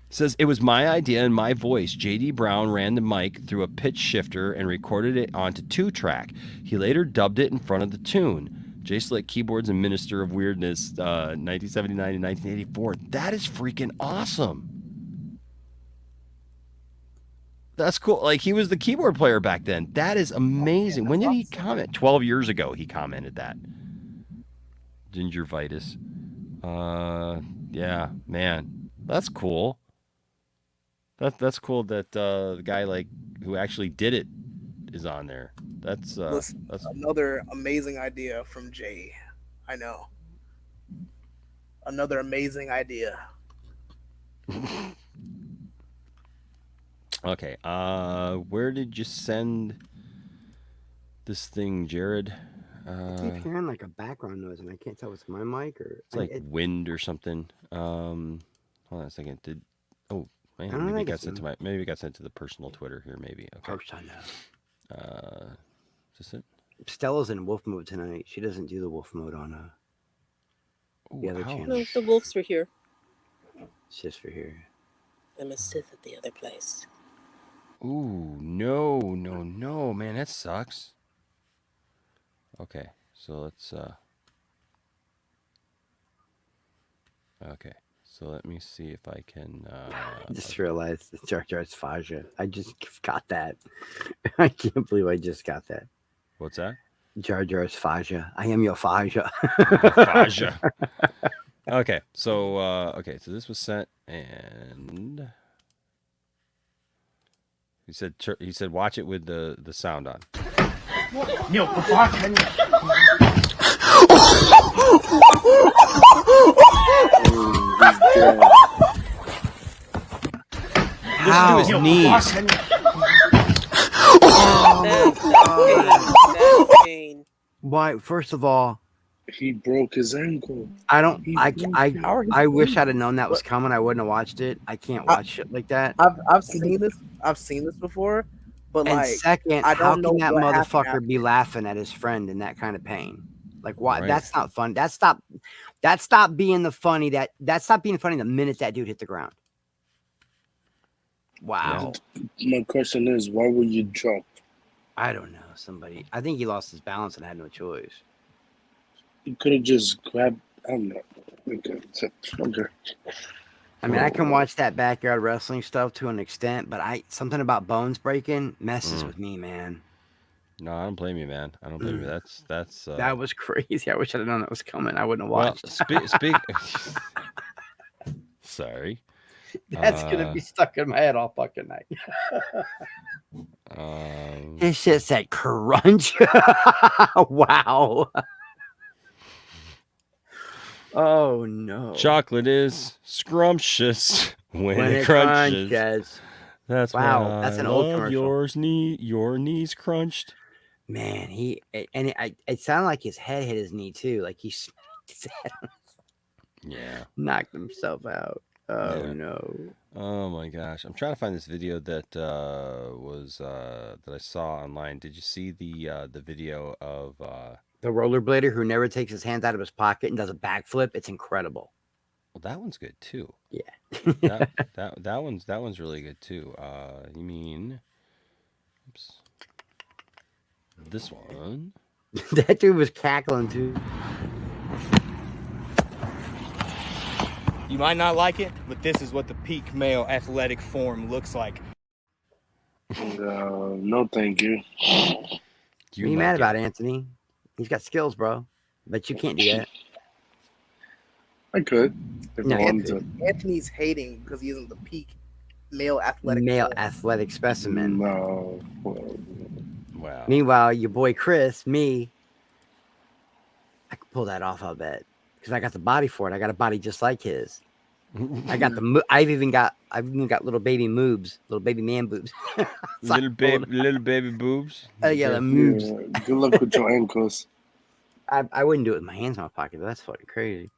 Speaker 3: Says, it was my idea and my voice. J.D. Brown ran the mic through a pitch shifter and recorded it onto 2-track. He later dubbed it in front of the tune. Jay Slick Keyboards and Minister of Weirdness, 1979 and 1984. That is freaking awesome. That's cool. Like, he was the keyboard player back then. That is amazing. When did he comment? 12 years ago he commented that. Gingivitis. Yeah, man. That's cool. That's cool that the guy like who actually did it is on there. That's
Speaker 11: another amazing idea from Jay. I know. Another amazing idea.
Speaker 3: Okay. Where did you send this thing, Jared?
Speaker 8: I keep hearing like a background noise, and I can't tell if it's my mic or
Speaker 3: it's like wind or something. Hold on a second. Man, maybe it got sent to maybe it got sent to the personal Twitter here. Maybe. Okay.
Speaker 8: Is this it? Stella's in wolf mode tonight. She doesn't do the wolf mode on the other channel.
Speaker 6: No, the wolves were here.
Speaker 8: It's just for here.
Speaker 6: I'm a Sith at the other place.
Speaker 3: Ooh, no, man, that sucks. Okay, so let's okay, so let me see if I can
Speaker 8: I just realized the Jar Jar's Faja. I just got that. I can't believe I just got that.
Speaker 3: What's that?
Speaker 8: Jar Jar's Faja. I am your Faja.
Speaker 3: Faja. Okay, so this was sent, and he said watch it with the sound on.
Speaker 8: Listen to his knees.
Speaker 6: That's pain.
Speaker 8: Why? First of all,
Speaker 9: he broke his ankle.
Speaker 8: I don't. I wish I'd have known that was coming. I wouldn't have watched it. I can't watch shit like that.
Speaker 11: I've seen this. I've seen this before. But
Speaker 8: And
Speaker 11: like,
Speaker 8: second,
Speaker 11: I
Speaker 8: how
Speaker 11: don't know
Speaker 8: can that
Speaker 11: what
Speaker 8: motherfucker
Speaker 11: happened.
Speaker 8: be laughing at his friend in that kind of pain? Like, why?
Speaker 3: Right.
Speaker 8: That's not fun. That stopped being the funny. That stopped being funny the minute that dude hit the ground. Wow.
Speaker 9: My question is, why would you jump?
Speaker 8: I don't know. Somebody. I think he lost his balance and had no choice.
Speaker 9: You could have just grabbed. I don't know. Okay.
Speaker 8: I mean, I can watch that backyard wrestling stuff to an extent, but something about bones breaking messes with me, man.
Speaker 3: No, I don't blame you, man. I don't blame you. That's
Speaker 8: That was crazy. I wish I'd have known that was coming. I wouldn't have
Speaker 3: well,
Speaker 8: watched.
Speaker 3: speak. Sorry.
Speaker 8: That's gonna be stuck in my head all fucking night. This shit said crunch. Wow. Oh no.
Speaker 3: Chocolate is scrumptious when it crunches. That's
Speaker 8: wow.
Speaker 3: why
Speaker 8: That's an
Speaker 3: I
Speaker 8: old
Speaker 3: love
Speaker 8: commercial.
Speaker 3: your knees crunched.
Speaker 8: Man, it sounded like his head hit his knee too. Like he smacked his head.
Speaker 3: Yeah.
Speaker 8: Knocked himself out. Oh
Speaker 3: Yeah.
Speaker 8: no.
Speaker 3: Oh my gosh. I'm trying to find this video that that I saw online. Did you see the video of
Speaker 8: The rollerblader who never takes his hands out of his pocket and does a backflip? It's incredible.
Speaker 3: well, that one's good too.
Speaker 8: Yeah.
Speaker 3: that one's really good too. You mean oops. This one?
Speaker 8: That dude was cackling too.
Speaker 10: You might not like it, but this is what the peak male athletic form looks like.
Speaker 9: No, thank you.
Speaker 8: What are you mad about, Anthony? He's got skills, bro. But you can't do that.
Speaker 9: I could. If
Speaker 8: No,
Speaker 9: I wanted to.
Speaker 11: Anthony's hating because he isn't the peak male athletic.
Speaker 8: Athletic specimen.
Speaker 9: No.
Speaker 3: Wow.
Speaker 8: Meanwhile, your boy Chris, me, I could pull that off, I'll bet. Because I got the body for it. I got a body just like his. I got I've even got little baby moobs, little baby man boobs.
Speaker 3: little baby boobs.
Speaker 8: Yeah, the moobs.
Speaker 9: Yeah, good luck with your ankles.
Speaker 8: I wouldn't do it with my hands in my pocket, but that's fucking crazy.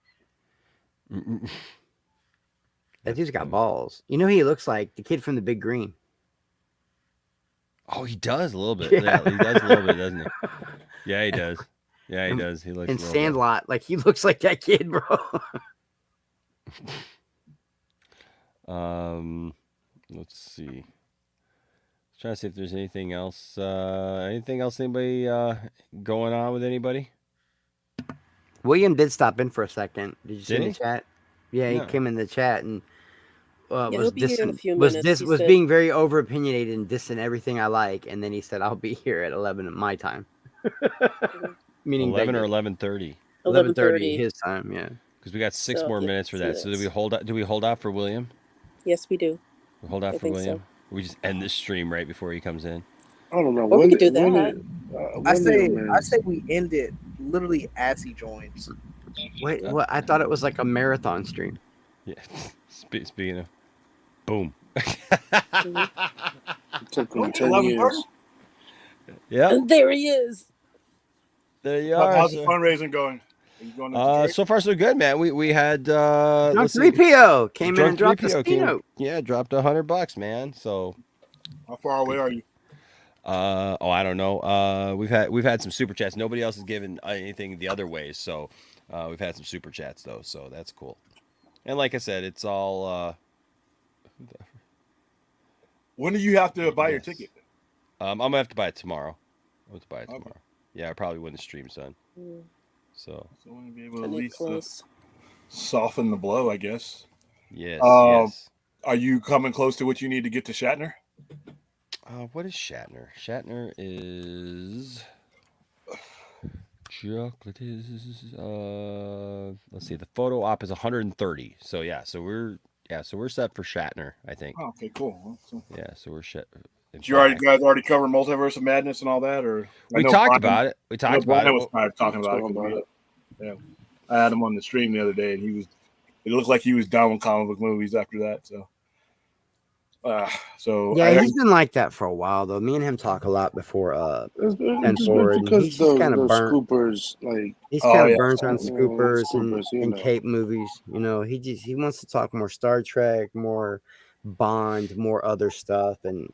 Speaker 8: That dude's got balls. You know who he looks like? The kid from The Big Green.
Speaker 3: Oh, he does a little bit.
Speaker 8: Yeah.
Speaker 3: Yeah, he does a little bit, doesn't he? Yeah, he does. Yeah, he does. He looks
Speaker 8: And
Speaker 3: a little
Speaker 8: Sandlot, like he looks like that kid, bro.
Speaker 3: Let's see. Trying to see if there's anything else. Anybody going on with anybody?
Speaker 8: William did stop in for a second. Did you see
Speaker 3: Did
Speaker 8: in
Speaker 3: he?
Speaker 8: the chat? Yeah,
Speaker 3: No.
Speaker 8: he came in the chat and
Speaker 6: he'll be here in a few minutes, he
Speaker 8: was
Speaker 6: said.
Speaker 8: being very over opinionated and dissing everything I like, and then he said, "I'll be here at 11 at my time." Meaning
Speaker 3: 11 or
Speaker 8: Vegas.
Speaker 3: 11:30.
Speaker 8: 11:30 his time, yeah.
Speaker 3: Because we got 6
Speaker 6: So,
Speaker 3: more
Speaker 6: yeah,
Speaker 3: minutes for that. So
Speaker 6: 2
Speaker 3: do we hold out for William?
Speaker 6: Yes, we do.
Speaker 3: We hold out
Speaker 6: I
Speaker 3: for
Speaker 6: think
Speaker 3: William.
Speaker 6: so.
Speaker 3: We just end this stream right before he comes in.
Speaker 9: I don't know.
Speaker 6: Or we could do that.
Speaker 11: I say we end it literally as he joins.
Speaker 8: Wait, what? I thought it was like a marathon stream.
Speaker 3: Yeah. Speaking of, boom.
Speaker 9: Took him 10 years.
Speaker 3: Yeah.
Speaker 6: There he is.
Speaker 3: There you are.
Speaker 10: How's the
Speaker 3: sir.
Speaker 10: fundraising going? Are you going to church?
Speaker 3: So far so good, man. We had
Speaker 8: Drunk
Speaker 3: let's see.
Speaker 8: 3PO came in and dropped the
Speaker 3: 3PO came-
Speaker 8: Spino.
Speaker 3: Yeah, dropped $100, man. So
Speaker 10: How far away are you?
Speaker 3: I don't know. We've had some super chats. Nobody else has given anything the other ways, so we've had some super chats though, so that's cool. And like I said, it's all.
Speaker 5: When do you have to buy your ticket?
Speaker 3: I'm gonna have to buy it tomorrow. I'm going to buy it
Speaker 5: Okay.
Speaker 3: tomorrow. Yeah, probably when the stream's done. So
Speaker 5: we'll be able to
Speaker 6: I
Speaker 5: at
Speaker 6: need
Speaker 5: least
Speaker 6: clothes.
Speaker 5: soften the blow, I guess.
Speaker 3: Yes, yes.
Speaker 5: Are you coming close to what you need to get to Shatner?
Speaker 3: What is Shatner? Shatner is chocolate is let's see, the photo op is 130. So we're set for Shatner, I think.
Speaker 5: Oh, okay, cool.
Speaker 3: So we're set.
Speaker 5: Did you guys already cover Multiverse of Madness and all that, or
Speaker 3: we talked about it? We talked about it.
Speaker 5: Was kind of talking about it. Yeah, I had him on the stream the other day, and it looked like he was down with comic book movies after that. So
Speaker 8: yeah, he's been like that for a while though. Me and him talk a lot before and forward. He's just kind of burnt.
Speaker 9: Scoopers, like
Speaker 8: he's kind of burnt on Scoopers and Cape movies. You know, he wants to talk more Star Trek, more Bond, more other stuff, and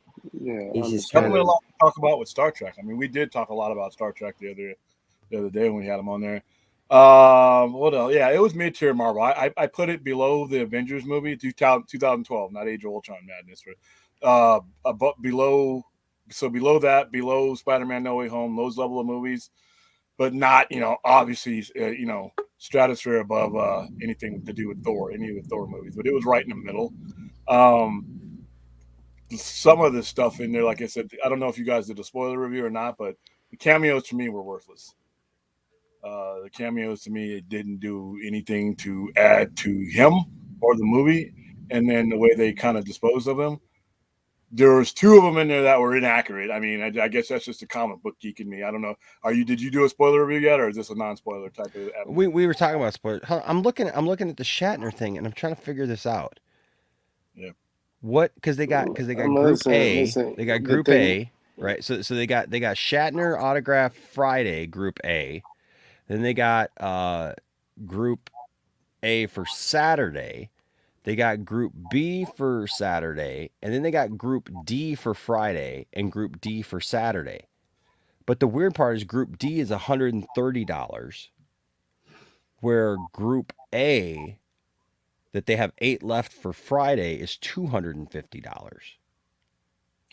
Speaker 8: he's just kind of
Speaker 5: a lot to talk about with Star Trek. I mean, we did talk a lot about Star Trek the other day when we had him on there. What else? Yeah, it was mid-tier Marvel. I put it below the Avengers movie, 2012, not Age of Ultron madness. But below that, below Spider-Man No Way Home, those level of movies, but not, obviously, stratosphere above anything to do with Thor, any of the Thor movies. But it was right in the middle. Some of the stuff in there, like I said, I don't know if you guys did a spoiler review or not, but the cameos to me were worthless. The cameos to me, it didn't do anything to add to him or the movie, and then the way they kind of disposed of him. There was two of them in there that were inaccurate. I mean, I guess that's just a comic book geek in me. I don't know. Did you do a spoiler review yet, or is this a non-spoiler type of?
Speaker 3: We were talking about spoilers. I'm looking at the Shatner thing, and I'm trying to figure this out.
Speaker 5: Yeah.
Speaker 3: What? Because they got Group A. They got Group A, right? So they got Shatner autograph Friday, Group A. Then they got Group A for Saturday. They got Group B for Saturday. And then they got Group D for Friday and Group D for Saturday. But the weird part is Group D is $130, where Group A, that they have 8 left for Friday, is $250.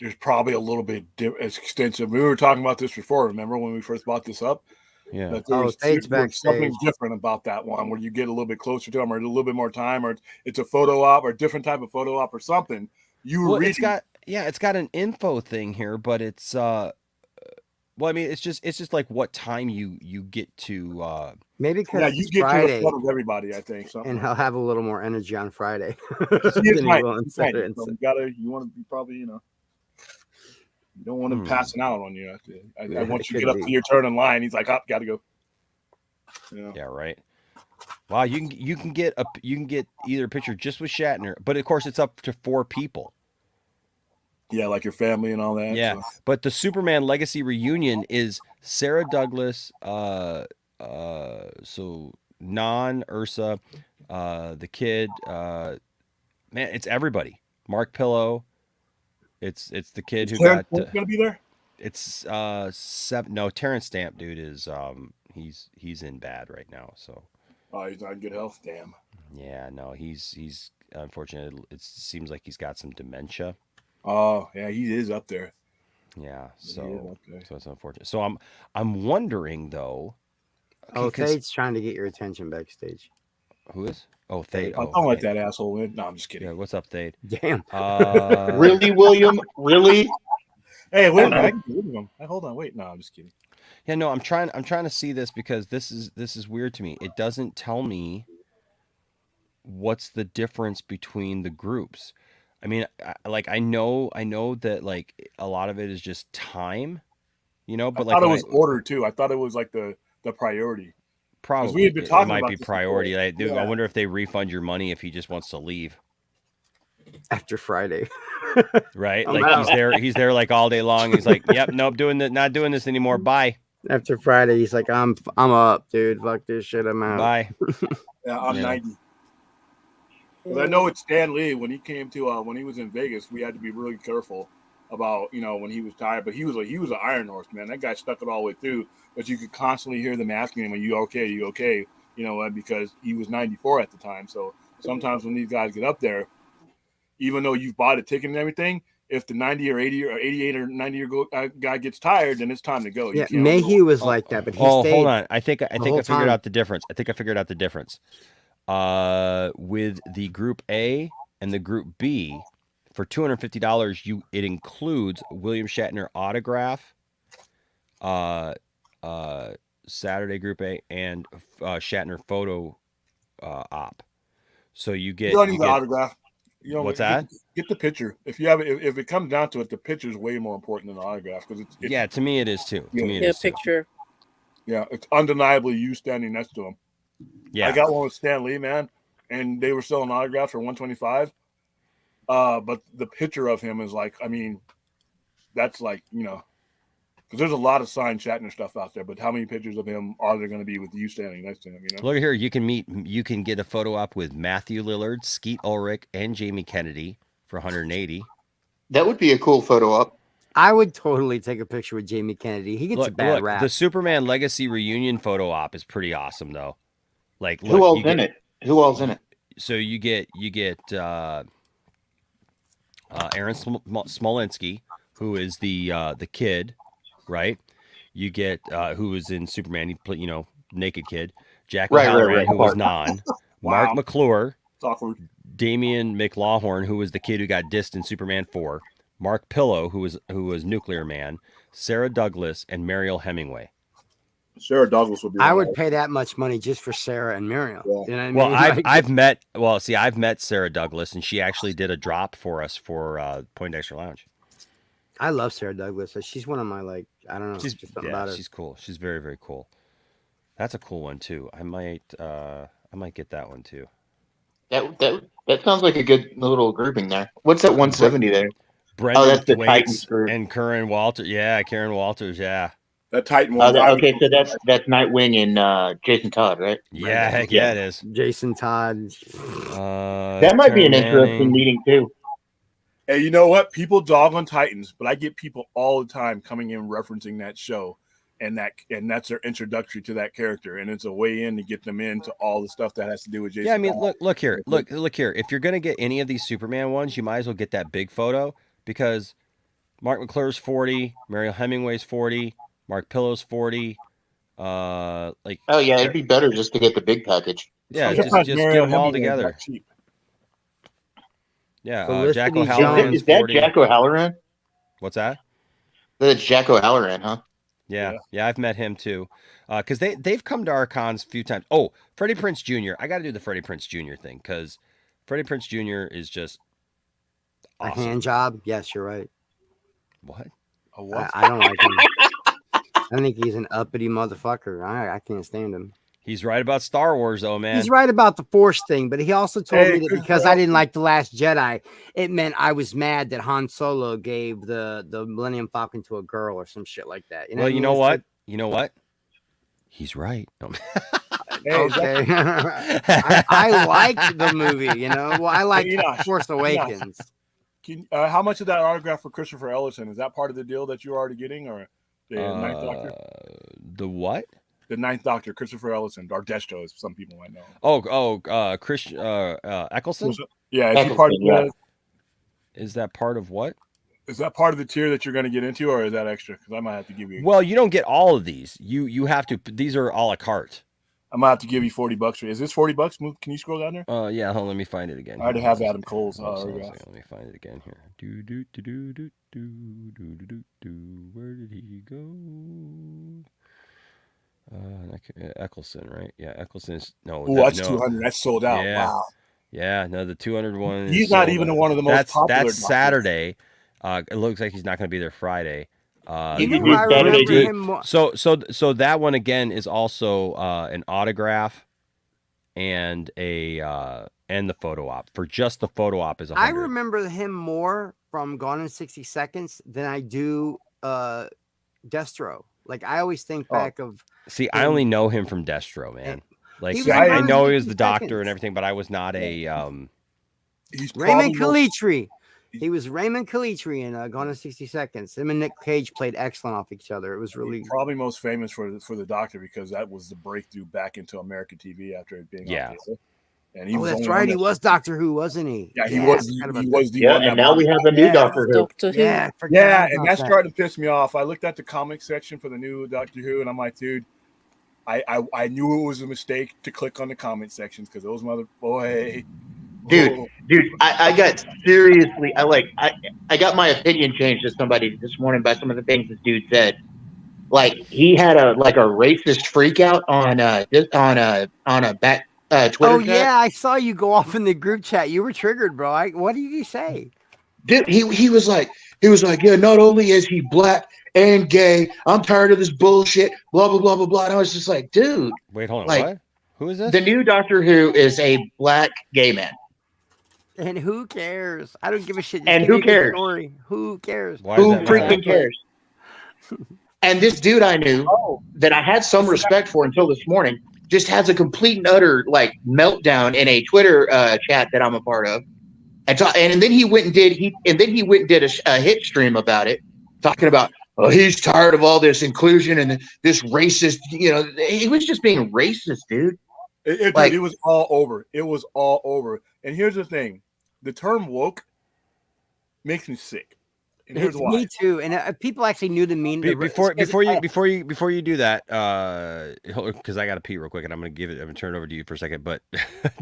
Speaker 5: There's probably a little bit extensive. We were talking about this before. Remember when we first bought this up?
Speaker 3: Yeah.
Speaker 5: That there was something different about that one where you get a little bit closer to them or a little bit more time, or it's a photo op or a different type of photo op or something.
Speaker 3: It's got an info thing here, but it's it's just like what time you get to
Speaker 8: maybe because
Speaker 5: you get
Speaker 8: Friday,
Speaker 5: to the front of everybody, I think.
Speaker 8: And he'll have a little more energy on Friday.
Speaker 5: So you want to be probably, you don't want him passing out on you. Once you get up to your turn in line, he's like, gotta go.
Speaker 3: Yeah, right. Wow, you can get either a picture just with Shatner, but of course it's up to 4 people.
Speaker 5: Yeah, like your family and all that.
Speaker 3: Yeah, so. But the Superman Legacy reunion is Sarah Douglas, so Ursa, the kid, man, it's everybody. Mark Pillow. It's the kid who
Speaker 5: got gonna be there.
Speaker 3: It's no, Terrence Stamp, dude, is he's in bad right now. So
Speaker 5: he's not in good health. Damn.
Speaker 3: Yeah, no, he's unfortunate. It seems like he's got some dementia.
Speaker 5: Oh yeah, he is up there.
Speaker 3: Yeah, so it's unfortunate. So I'm wondering though.
Speaker 8: Thade's trying to get your attention backstage.
Speaker 3: Who is? Oh, Thade.
Speaker 5: I don't let that asshole in. No, I'm just kidding.
Speaker 3: Yeah, what's up, Thade?
Speaker 8: Damn.
Speaker 9: Really, William? Really?
Speaker 5: Hey, wait a minute. Hold on. Wait. No, I'm just kidding.
Speaker 3: Yeah, no, I'm trying to see this because this is weird to me. It doesn't tell me what's the difference between the groups. I mean, I know that like a lot of it is just time, but
Speaker 5: I thought it was order too. I thought it was like the priority.
Speaker 3: Probably
Speaker 5: we had been talking
Speaker 3: it might
Speaker 5: about
Speaker 3: be
Speaker 5: this
Speaker 3: priority.
Speaker 5: before.
Speaker 3: I wonder if they refund your money if he just wants to leave
Speaker 8: after Friday.
Speaker 3: Right? Like he's there like all day long. He's like, "Yep, nope, not doing this anymore. Bye."
Speaker 8: After Friday, he's like, "I'm up, dude. Fuck this shit. I'm out."
Speaker 3: Bye.
Speaker 5: Yeah, I'm 90. Because I know it's Stan Lee when he came to when he was in Vegas, we had to be really careful about when he was tired, but he was an Iron Horse, man. That guy stuck it all the way through. But you could constantly hear them asking him, "Are you okay? Are you okay?" Because he was 94 at the time. So sometimes when these guys get up there, even though you've bought a ticket and everything, if the 90 or 80 or 88 or 90-year-old guy gets tired, then it's time to go.
Speaker 8: Yeah, Mayhew was like that, but he stayed.
Speaker 3: Hold on. I think I figured
Speaker 8: time.
Speaker 3: out the difference. I think I figured out the difference. With the Group A and the Group B, for $250, it includes William Shatner autograph, Saturday Group A, and Shatner photo op. So you get.
Speaker 5: You don't need the autograph.
Speaker 3: What's that?
Speaker 5: Get the picture. If you have if it comes down to it, the picture is way more important than the autograph because it's
Speaker 3: yeah. To me, it is too. To me, it is
Speaker 6: picture.
Speaker 3: Too.
Speaker 5: Yeah, it's undeniably you standing next to him.
Speaker 3: Yeah,
Speaker 5: I got one with Stan Lee, man, and they were selling autographs for $125. But the picture of him is like, that's like because there's a lot of signed Shatner stuff out there. But how many pictures of him are there going to be with you standing next to him?
Speaker 3: Look here, you can get a photo op with Matthew Lillard, Skeet Ulrich, and Jamie Kennedy for $180.
Speaker 4: That would be a cool photo op.
Speaker 8: I would totally take a picture with Jamie Kennedy. He gets a bad rap.
Speaker 3: The Superman Legacy reunion photo op is pretty awesome, though. Like,
Speaker 4: who all's in it? Who all's in it?
Speaker 3: So you get Aaron Smolinski, who is the kid, right? You get who was in Superman, he played, naked kid. Jack O'Halloran, who was Non. Mark McClure, Damian McLaughlin, who was the kid who got dissed in Superman 4. Mark Pillow, who was Nuclear Man. Sarah Douglas, and Mariel Hemingway.
Speaker 5: Sarah Douglas would be.
Speaker 8: I would pay that much money just for Sarah and Mariel. Yeah. You know what I mean?
Speaker 3: Well, I've met Sarah Douglas, and she actually did a drop for us for Poindexter Lounge.
Speaker 8: I love Sarah Douglas. She's one of my I don't know. Just something about her.
Speaker 3: She's cool. She's very, very cool. That's a cool one too. I might get that one too.
Speaker 4: That sounds like a good little grouping there. What's that 170 there?
Speaker 3: Brendan
Speaker 4: that's the
Speaker 3: Thwaites
Speaker 4: Titans
Speaker 3: and Karen Walters. Yeah, Karen Walters. Yeah.
Speaker 5: That Titan one.
Speaker 4: Okay, so that's Nightwing and Jason Todd, right?
Speaker 3: Yeah, heck yeah, it is.
Speaker 8: Jason Todd.
Speaker 4: That might be an interesting meeting too.
Speaker 5: Hey, you know what? People dog on Titans, but I get people all the time coming in referencing that show, and that's their introductory to that character, and it's a way in to get them into all the stuff that has to do with Jason.
Speaker 3: Yeah, I mean, look here. If you're gonna get any of these Superman ones, you might as well get that big photo because Mark McClure's 40, Mariel Hemingway's 40. Mark Pillow's 40.
Speaker 4: Oh yeah, it'd be better just to get the big package.
Speaker 3: Yeah, just get them all together. Yeah, Jack O'Halloran.
Speaker 4: Is that Jack O'Halloran?
Speaker 3: What's that?
Speaker 4: That's Jack O'Halloran, huh?
Speaker 3: Yeah, I've met him too. Because they've come to our cons a few times. Oh, Freddie Prinze Jr. I got to do the Freddie Prinze Jr. thing because Freddie Prinze Jr. is just awesome.
Speaker 8: A hand job. Yes, you're right.
Speaker 3: What?
Speaker 5: A what?
Speaker 8: I don't like him. I think he's an uppity motherfucker. I can't stand him.
Speaker 3: He's right about Star Wars, though, man.
Speaker 8: He's right about the Force thing, but he also told me that because I didn't like The Last Jedi, it meant I was mad that Han Solo gave the Millennium Falcon to a girl or some shit like that.
Speaker 3: Well, you know what? You know what? He's right.
Speaker 8: Okay. I liked the movie, Well, I like Force Awakens.
Speaker 5: How much of that autograph for Christopher Ellison? Is that part of the deal that you're already getting, or the Ninth Doctor?
Speaker 3: The what?
Speaker 5: The Ninth Doctor, Christopher Ellison, or Destro, as some people might know.
Speaker 3: Chris Eccleston.
Speaker 5: Yeah, is he part of the?
Speaker 3: Is that part of what?
Speaker 5: Is that part of the tier that you're going to get into, or is that extra? Because I might have to give you.
Speaker 3: Well, you don't get all of these. You have to. These are a la carte.
Speaker 5: I might have to give you $40. Is this $40? Can you scroll down there?
Speaker 3: Yeah. Hold on, let me find it again.
Speaker 5: I already have Adam Cole's.
Speaker 3: Let me find it again here. Where did he go? Eccleston, right? Yeah, Eccleston is no.
Speaker 5: Oh, that's 200. That's sold out.
Speaker 3: Yeah.
Speaker 5: Wow.
Speaker 3: Yeah, no, the 200 one.
Speaker 5: He's not even one of the most popular.
Speaker 3: That's Saturday. It looks like he's not going to be there Friday.
Speaker 8: So
Speaker 3: that one again is also an autograph and the photo op. For just the photo op is $100.
Speaker 8: I remember him more from Gone in 60 Seconds than I do Destro. Like I always think back of.
Speaker 3: See, I only know him from Destro, man. I know he was the Doctor and everything, but I was not a.
Speaker 8: Raymond Calitri. He was Raymond Calitri in Gone in 60 Seconds. Him and Nick Cage played excellent off each other. It was really
Speaker 5: probably most famous for the Doctor because that was the breakthrough back into American TV after it being off the air. And he was
Speaker 8: that's right. He was Doctor Who, wasn't he?
Speaker 5: Yeah, he was. He was the one.
Speaker 4: And now we have a new Doctor Who.
Speaker 6: Doctor Who.
Speaker 8: Yeah,
Speaker 5: and that's starting to piss me off. I looked at the comic section for the new Doctor Who, and I'm like, dude, I knew it was a mistake to click on the comment sections because those
Speaker 4: Dude, I got seriously. I got my opinion changed to somebody this morning by some of the things this dude said. Like he had a racist freak out on a Twitter.
Speaker 8: Oh
Speaker 4: chat.
Speaker 8: yeah, I saw you go off in the group chat. You were triggered, bro. What did he say?
Speaker 4: Dude, he was like, yeah, not only is he black and gay, I'm tired of this bullshit, blah blah blah blah blah. And I was just like, dude,
Speaker 3: wait, hold on,
Speaker 4: like,
Speaker 3: what? Who is this?
Speaker 4: The new Doctor Who is a black gay man.
Speaker 8: And who cares? I don't give a shit. Just
Speaker 4: And
Speaker 8: give
Speaker 4: who
Speaker 8: me the
Speaker 4: cares?
Speaker 8: story. Who cares?
Speaker 4: Who freaking cares? And this dude I knew that I had some respect for until this morning just has a complete and utter meltdown in a Twitter chat that I'm a part of, and then he went and did a hit stream about it, talking about he's tired of all this inclusion and this racist. He was just being racist, dude.
Speaker 5: It was all over. It was all over. And here's the thing: the term woke makes me sick. And here's why.
Speaker 8: Me too. And people actually knew the meaning.
Speaker 3: Before you do that, because I got to pee real quick, and I'm gonna turn it over to you for a second. But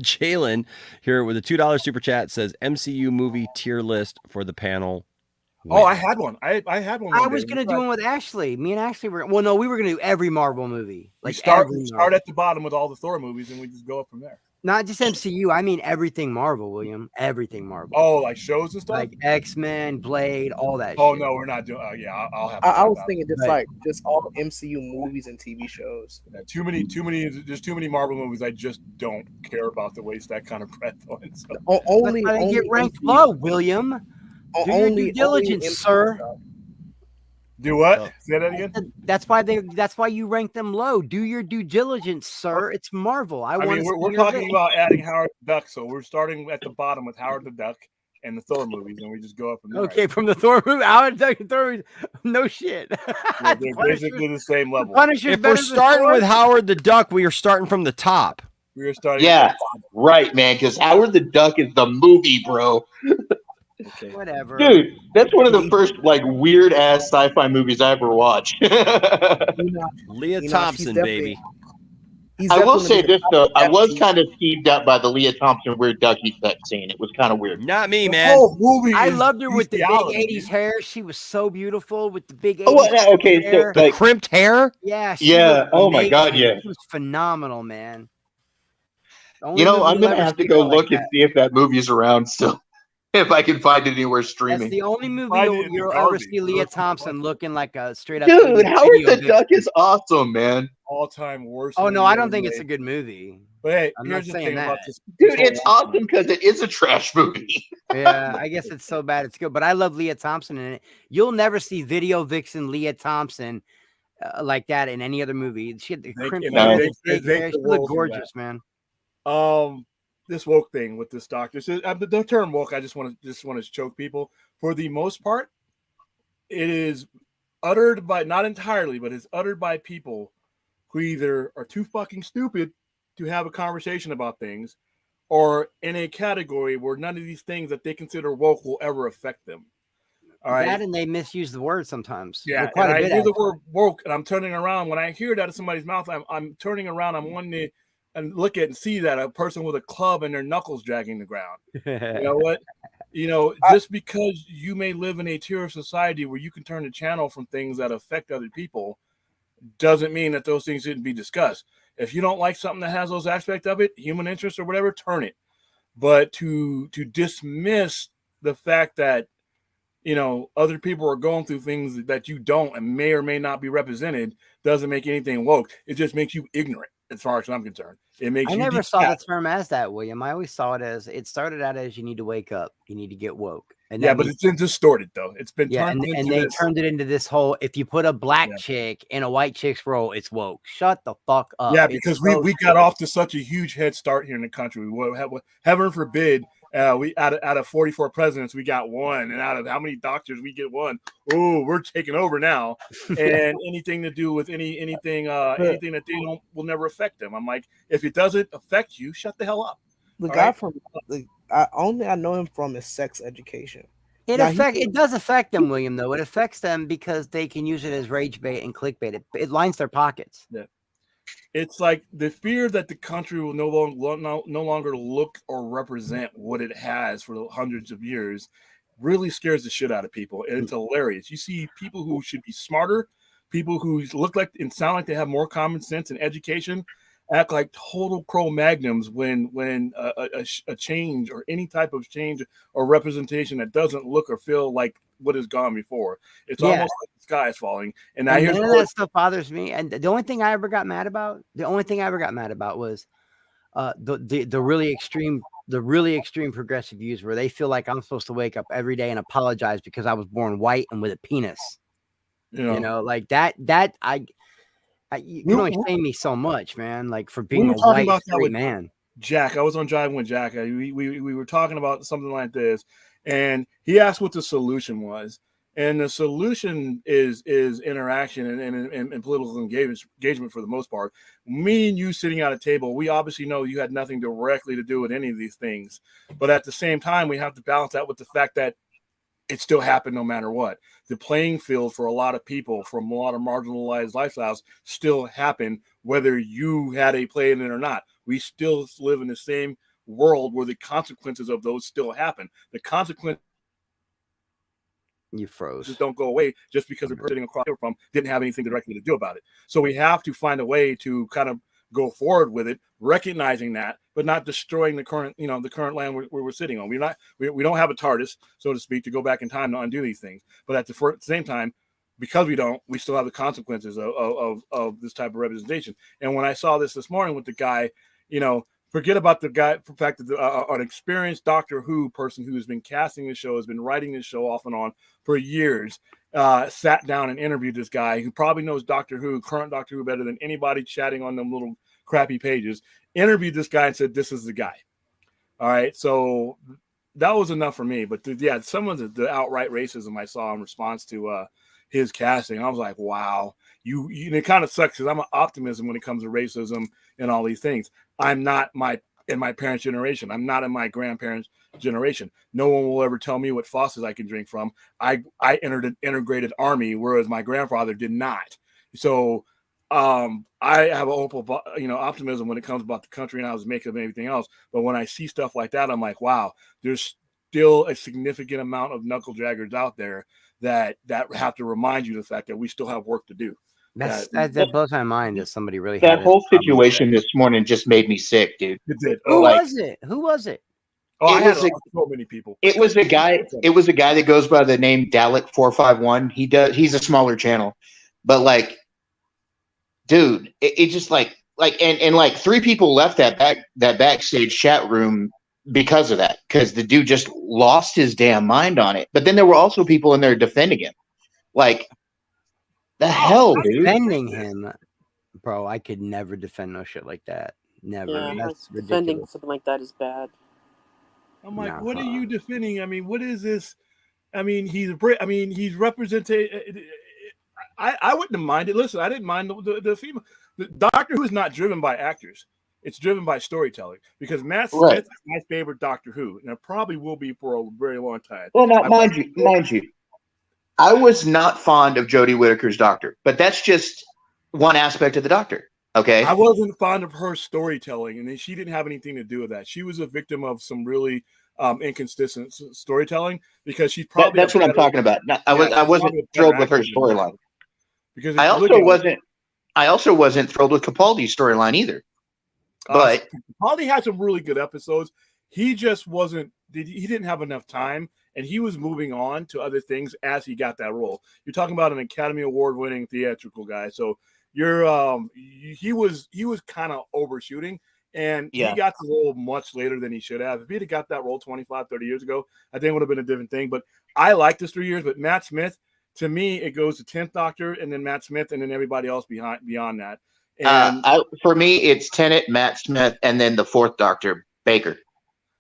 Speaker 3: Jalen here with a $2 super chat says MCU movie tier list for the panel.
Speaker 5: Oh, I had one. I had one.
Speaker 8: I was gonna do one with Ashley. Me and Ashley were. Well, no, we were gonna do every Marvel movie.
Speaker 5: We start at the bottom with all the Thor movies, and we just go up from there.
Speaker 8: Not just MCU. I mean everything Marvel, William. Everything Marvel.
Speaker 5: Oh, like shows and stuff,
Speaker 8: like X-Men, Blade, all that.
Speaker 5: Oh
Speaker 8: shit.
Speaker 5: no, we're not doing. Yeah, I'll have.
Speaker 11: I was thinking just all MCU movies and TV shows.
Speaker 5: Yeah, too many. There's too many Marvel movies. I just don't care about to waste that kind of breath on. So.
Speaker 11: Only
Speaker 8: get ranked low, William. Do your due diligence, sir.
Speaker 5: Do what? Say that again.
Speaker 8: That's why you rank them low. Do your due diligence, sir. It's Marvel.
Speaker 5: We're talking about adding Howard the Duck, so we're starting at the bottom with Howard the Duck and the Thor movies, and we just go up from there.
Speaker 8: Okay, from the Thor movie, Howard the Duck and Thor. No shit.
Speaker 5: Yeah, they're basically the same level.
Speaker 3: If we're starting with Howard the Duck, we are starting from the top.
Speaker 5: We are starting.
Speaker 4: Yeah, right, man. Because Howard the Duck is the movie, bro.
Speaker 5: Okay.
Speaker 8: Whatever,
Speaker 4: dude. That's one of the first weird ass sci-fi movies I ever watched.
Speaker 3: Leah Thompson, baby.
Speaker 4: I will say this though, I was kind of skeeved out by the Leah Thompson weird ducky sex scene. It was kind of weird.
Speaker 3: Not me, man.
Speaker 8: I loved her with the big 80s hair. She was so beautiful with the big 80s
Speaker 4: hair.
Speaker 3: So the crimped hair.
Speaker 8: Yeah.
Speaker 4: Yeah. Oh my God. Yeah.
Speaker 8: She was phenomenal, man.
Speaker 4: I'm gonna have to go look and see if that movie's around still. If I can find it anywhere streaming.
Speaker 8: That's the only movie you'll ever see Leah Thompson looking like a straight up.
Speaker 4: Dude, Howard the Duck is awesome, man.
Speaker 5: All-time worst.
Speaker 8: Oh no, I don't think it's a good movie.
Speaker 5: But hey,
Speaker 8: I'm not saying that.
Speaker 4: Dude, it's awesome because it is a trash movie.
Speaker 8: Yeah, I guess it's so bad it's good. But I love Leah Thompson in it. You'll never see Video Vixen Leah Thompson like that in any other movie. She had the crimped hair. She looked gorgeous, man.
Speaker 5: This woke thing with this doctor. So, the term woke, I just want to choke people. For the most part, it is uttered by, not entirely, but it's uttered by people who either are too fucking stupid to have a conversation about things, or in a category where none of these things that they consider woke will ever affect them. All right.
Speaker 8: That and they misuse the word sometimes.
Speaker 5: Yeah, and I hear the word woke, and I'm turning around. When I hear that in somebody's mouth, I'm turning around. I'm wanting to and look at and see that a person with a club and their knuckles dragging the ground. You know what? Just because you may live in a tier of society where you can turn the channel from things that affect other people doesn't mean that those things shouldn't be discussed. If you don't like something that has those aspects of it, human interest or whatever, turn it. But to dismiss the fact that, other people are going through things that you don't and may or may not be represented doesn't make anything woke. It just makes you ignorant. As far as I'm concerned, it makes.
Speaker 8: I never saw the term as that, William. I always saw it as it started out as you need to wake up, you need to get woke. And
Speaker 5: yeah, but it's been distorted though. It's been
Speaker 8: turned and they turned it into this whole. If you put a black chick in a white chick's role, it's woke. Shut the fuck up.
Speaker 5: Yeah, because we got off to such a huge head start here in the country. Heaven forbid we out of 44 presidents, we got one, and out of how many doctors we get one. Oh, we're taking over now, and anything to do with anything that they will never affect them. I'm like, if it doesn't affect you, shut the hell up.
Speaker 11: The
Speaker 5: All
Speaker 11: guy
Speaker 5: right?
Speaker 11: from the only thing I know him from is sex education.
Speaker 8: It
Speaker 11: Now,
Speaker 8: it does affect them, William, though. It affects them because they can use it as rage bait and clickbait. It lines their pockets.
Speaker 5: Yeah. It's like the fear that the country will no longer look or represent what it has for hundreds of years really scares the shit out of people. And it's hilarious. You see people who should be smarter, people who look like and sound like they have more common sense and education, act like total Cro-Magnums when a change or any type of change or representation that doesn't look or feel like what has gone before. It's almost like the sky is falling. And now
Speaker 8: none of that stuff bothers me. And the only thing I ever got mad about, was the really extreme progressive views where they feel like I'm supposed to wake up every day and apologize because I was born white and with a penis. You know, like that you can only say me so much, man. Like for being a white straight man.
Speaker 5: Jack, I was on Jive with Jack. We were talking about something like this, and he asked what the solution was. And the solution is interaction and political engagement for the most part. Me and you sitting at a table, we obviously know you had nothing directly to do with any of these things. But at the same time, we have to balance that with the fact that it still happened no matter what. The playing field for a lot of people from a lot of marginalized lifestyles still happened, whether you had a play in it or not. We still live in the same world where the consequences of those still happen. The consequences
Speaker 8: you froze.
Speaker 5: Just don't go away just because the person across from didn't have anything directly to do about it. So we have to find a way to kind of go forward with it, recognizing that, but not destroying the current land where we're sitting on. We don't have a TARDIS, so to speak, to go back in time to undo these things. But at the same time, because we still have the consequences of this type of representation. And when I saw this morning with the guy, forget about the guy, the fact that an experienced Doctor Who person who has been casting the show, has been writing this show off and on for years, sat down and interviewed this guy who probably knows Doctor Who, current Doctor Who, better than anybody chatting on them little crappy pages, interviewed this guy and said, this is the guy. All right. So that was enough for me. But some of the outright racism I saw in response to his casting, I was like, wow, it kind of sucks because I'm an optimism when it comes to racism and all these things. I'm not in my parents' generation. I'm not in my grandparents' generation. No one will ever tell me what faucets I can drink from. I entered an integrated army, whereas my grandfather did not. So I have a hope of, optimism when it comes about the country and how it's making of anything else. But when I see stuff like that, I'm like, wow, there's still a significant amount of knuckle draggers out there that have to remind you the fact that we still have work to do.
Speaker 8: That blows my mind that somebody really
Speaker 4: that
Speaker 8: had
Speaker 4: whole situation this morning just made me sick, dude.
Speaker 5: It did.
Speaker 8: Who was it?
Speaker 5: Oh, I had so many people.
Speaker 4: It was a guy that goes by the name Dalek451. He's a smaller channel, but like, dude, it just like and 3 people left that backstage chat room because of that, because the dude just lost his damn mind on it. But then there were also people in there defending him. Like, the hell, dude?
Speaker 8: Defending him, bro. I could never defend no shit like that. Never.
Speaker 6: Yeah,
Speaker 8: That's
Speaker 6: defending
Speaker 8: ridiculous.
Speaker 6: something like that is bad.
Speaker 5: I'm like, what are you defending? I mean, what is this? I mean, he's represented. I wouldn't have minded. Listen, I didn't mind the female. The Doctor Who is not driven by actors. It's driven by storytelling, because Matt Smith is my favorite Doctor Who, and it probably will be for a very long time.
Speaker 4: Well, now, mind you, I was not fond of Jodie Whittaker's Doctor, but that's just one aspect of the Doctor. Okay,
Speaker 5: I wasn't fond of her storytelling, and she didn't have anything to do with that. She was a victim of some really inconsistent storytelling, because she's probably
Speaker 4: that's what I'm talking about. No, I wasn't thrilled with her storyline,
Speaker 5: because
Speaker 4: I also wasn't thrilled with Capaldi's storyline either. But
Speaker 5: Capaldi had some really good episodes. He just wasn't. He didn't have enough time, and he was moving on to other things as he got that role. You're talking about an Academy Award-winning theatrical guy, so he was kind of overshooting, and he got the role much later than he should have. If he'd got that role 25, 30 years ago, I think it would have been a different thing. But I like this 3 years. But Matt Smith, to me, it goes to 10th Doctor, and then Matt Smith, and then everybody else beyond that. And
Speaker 4: for me, it's Tennant, Matt Smith, and then the 4th Doctor, Baker.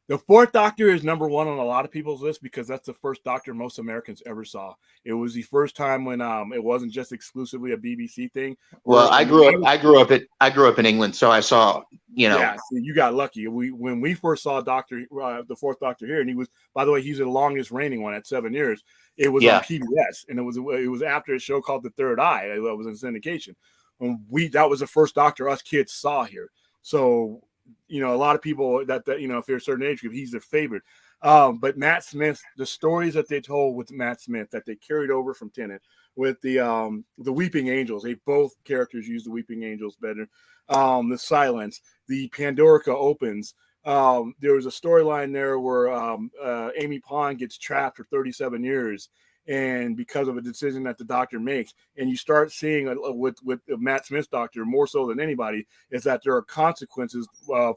Speaker 5: The Fourth Doctor is number one on a lot of people's list because that's the first Doctor most Americans ever saw. It was the first time when it wasn't just exclusively a BBC thing.
Speaker 4: Well, I grew up in England, so I saw,
Speaker 5: Yeah, so you got lucky. When we first saw the Fourth Doctor here, and he was, by the way, he's the longest reigning one at 7 years. It was on PBS, and it was after a show called The Third Eye. It was in syndication. That was the first Doctor us kids saw here. So, a lot of people that if you're a certain age group, he's their favorite. But Matt Smith, the stories that they told with Matt Smith that they carried over from Tennant with the Weeping Angels, both characters use the Weeping Angels better. The Silence, the Pandorica opens. There was a storyline there where Amy Pond gets trapped for 37 years. And because of a decision that the Doctor makes, and you start seeing with Matt Smith's Doctor more so than anybody, is that there are consequences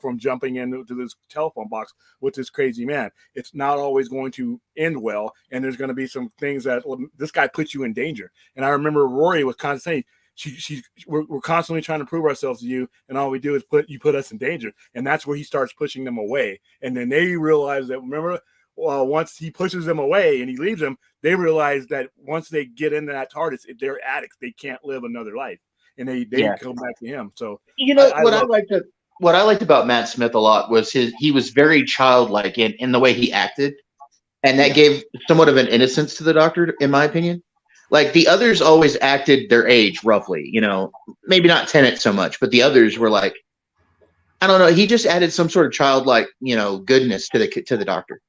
Speaker 5: from jumping into this telephone box with this crazy man. It's not always going to end well, and there's going to be some things that this guy puts you in danger. And I remember Rory was constantly saying, we're constantly trying to prove ourselves to you, and all we do is put us in danger. And that's where he starts pushing them away. And then they realize that, remember, once he pushes them away and he leaves them, they realize that once they get into that TARDIS, they're addicts. They can't live another life, and they come back to him. So
Speaker 4: what I liked about Matt Smith a lot was he was very childlike in the way he acted, and that gave somewhat of an innocence to the Doctor, in my opinion. Like the others always acted their age roughly, maybe not Tennant so much, but the others were like, I don't know. He just added some sort of childlike, goodness to the Doctor.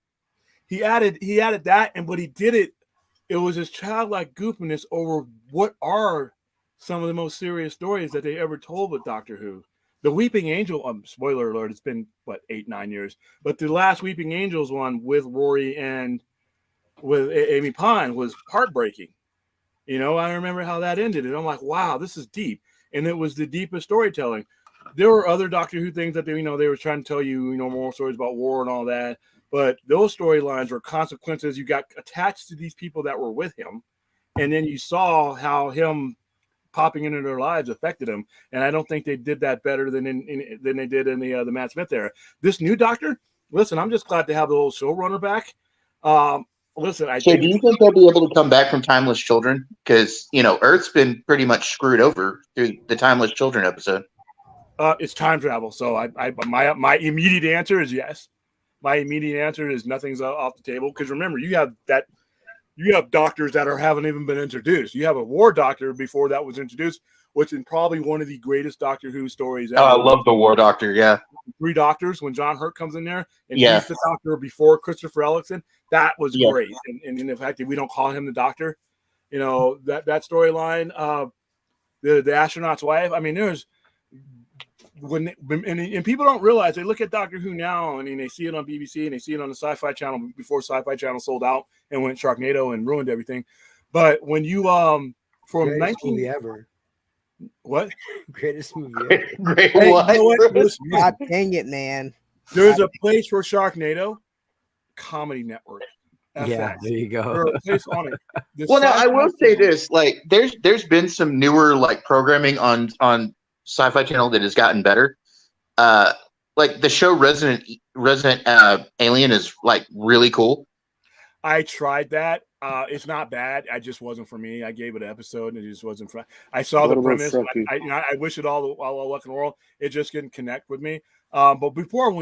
Speaker 5: He added that, and but he did it was his childlike goofiness over what are some of the most serious stories that they ever told with Doctor Who. The Weeping Angel, spoiler alert, it's been 8-9 years, but the last Weeping Angels one with Rory and with Amy Pond was heartbreaking. I remember how that ended, and I'm like, wow, this is deep, and it was the deepest storytelling. There were other Doctor Who things that they were trying to tell you, more stories about war and all that. But those storylines were consequences. You got attached to these people that were with him, and then you saw how him popping into their lives affected them. And I don't think they did that better than they did in the Matt Smith era. This new Doctor, listen, I'm just glad to have the old showrunner back. Listen,
Speaker 4: do you think they'll be able to come back from Timeless Children? Because Earth's been pretty much screwed over through the Timeless Children episode.
Speaker 5: It's time travel, so my immediate answer is yes. My immediate answer is nothing's off the table, because remember, you have doctors that haven't even been introduced. You have a war doctor before that was introduced, which is probably one of the greatest Doctor Who stories ever.
Speaker 4: Oh, I love the War Doctor. Yeah,
Speaker 5: 3 Doctors when John Hurt comes in there, and he's the Doctor before Christopher Eccleston. That was great, and in the fact that we don't call him the Doctor, that storyline, the astronaut's wife. I mean, there's. And people don't realize, they look at Doctor Who now and they see it on BBC and they see it on the Sci-Fi Channel before Sci-Fi Channel sold out and went Sharknado and ruined everything. But when you from 19
Speaker 8: movie ever,
Speaker 5: what
Speaker 8: greatest movie ever?
Speaker 4: Great what?
Speaker 11: God dang it, man!
Speaker 5: There's a place for Sharknado, Comedy Network.
Speaker 8: Yeah, there you go.
Speaker 5: There's a place on it.
Speaker 4: Well, now I will say this: there's been some newer programming on Sci-Fi Channel that has gotten better. The show Resident Alien is really cool.
Speaker 5: I tried that. It's not bad. It just wasn't for me. I gave it an episode and it just wasn't for. I saw the premise. I wish it all the luck in the world. It just didn't connect with me. But before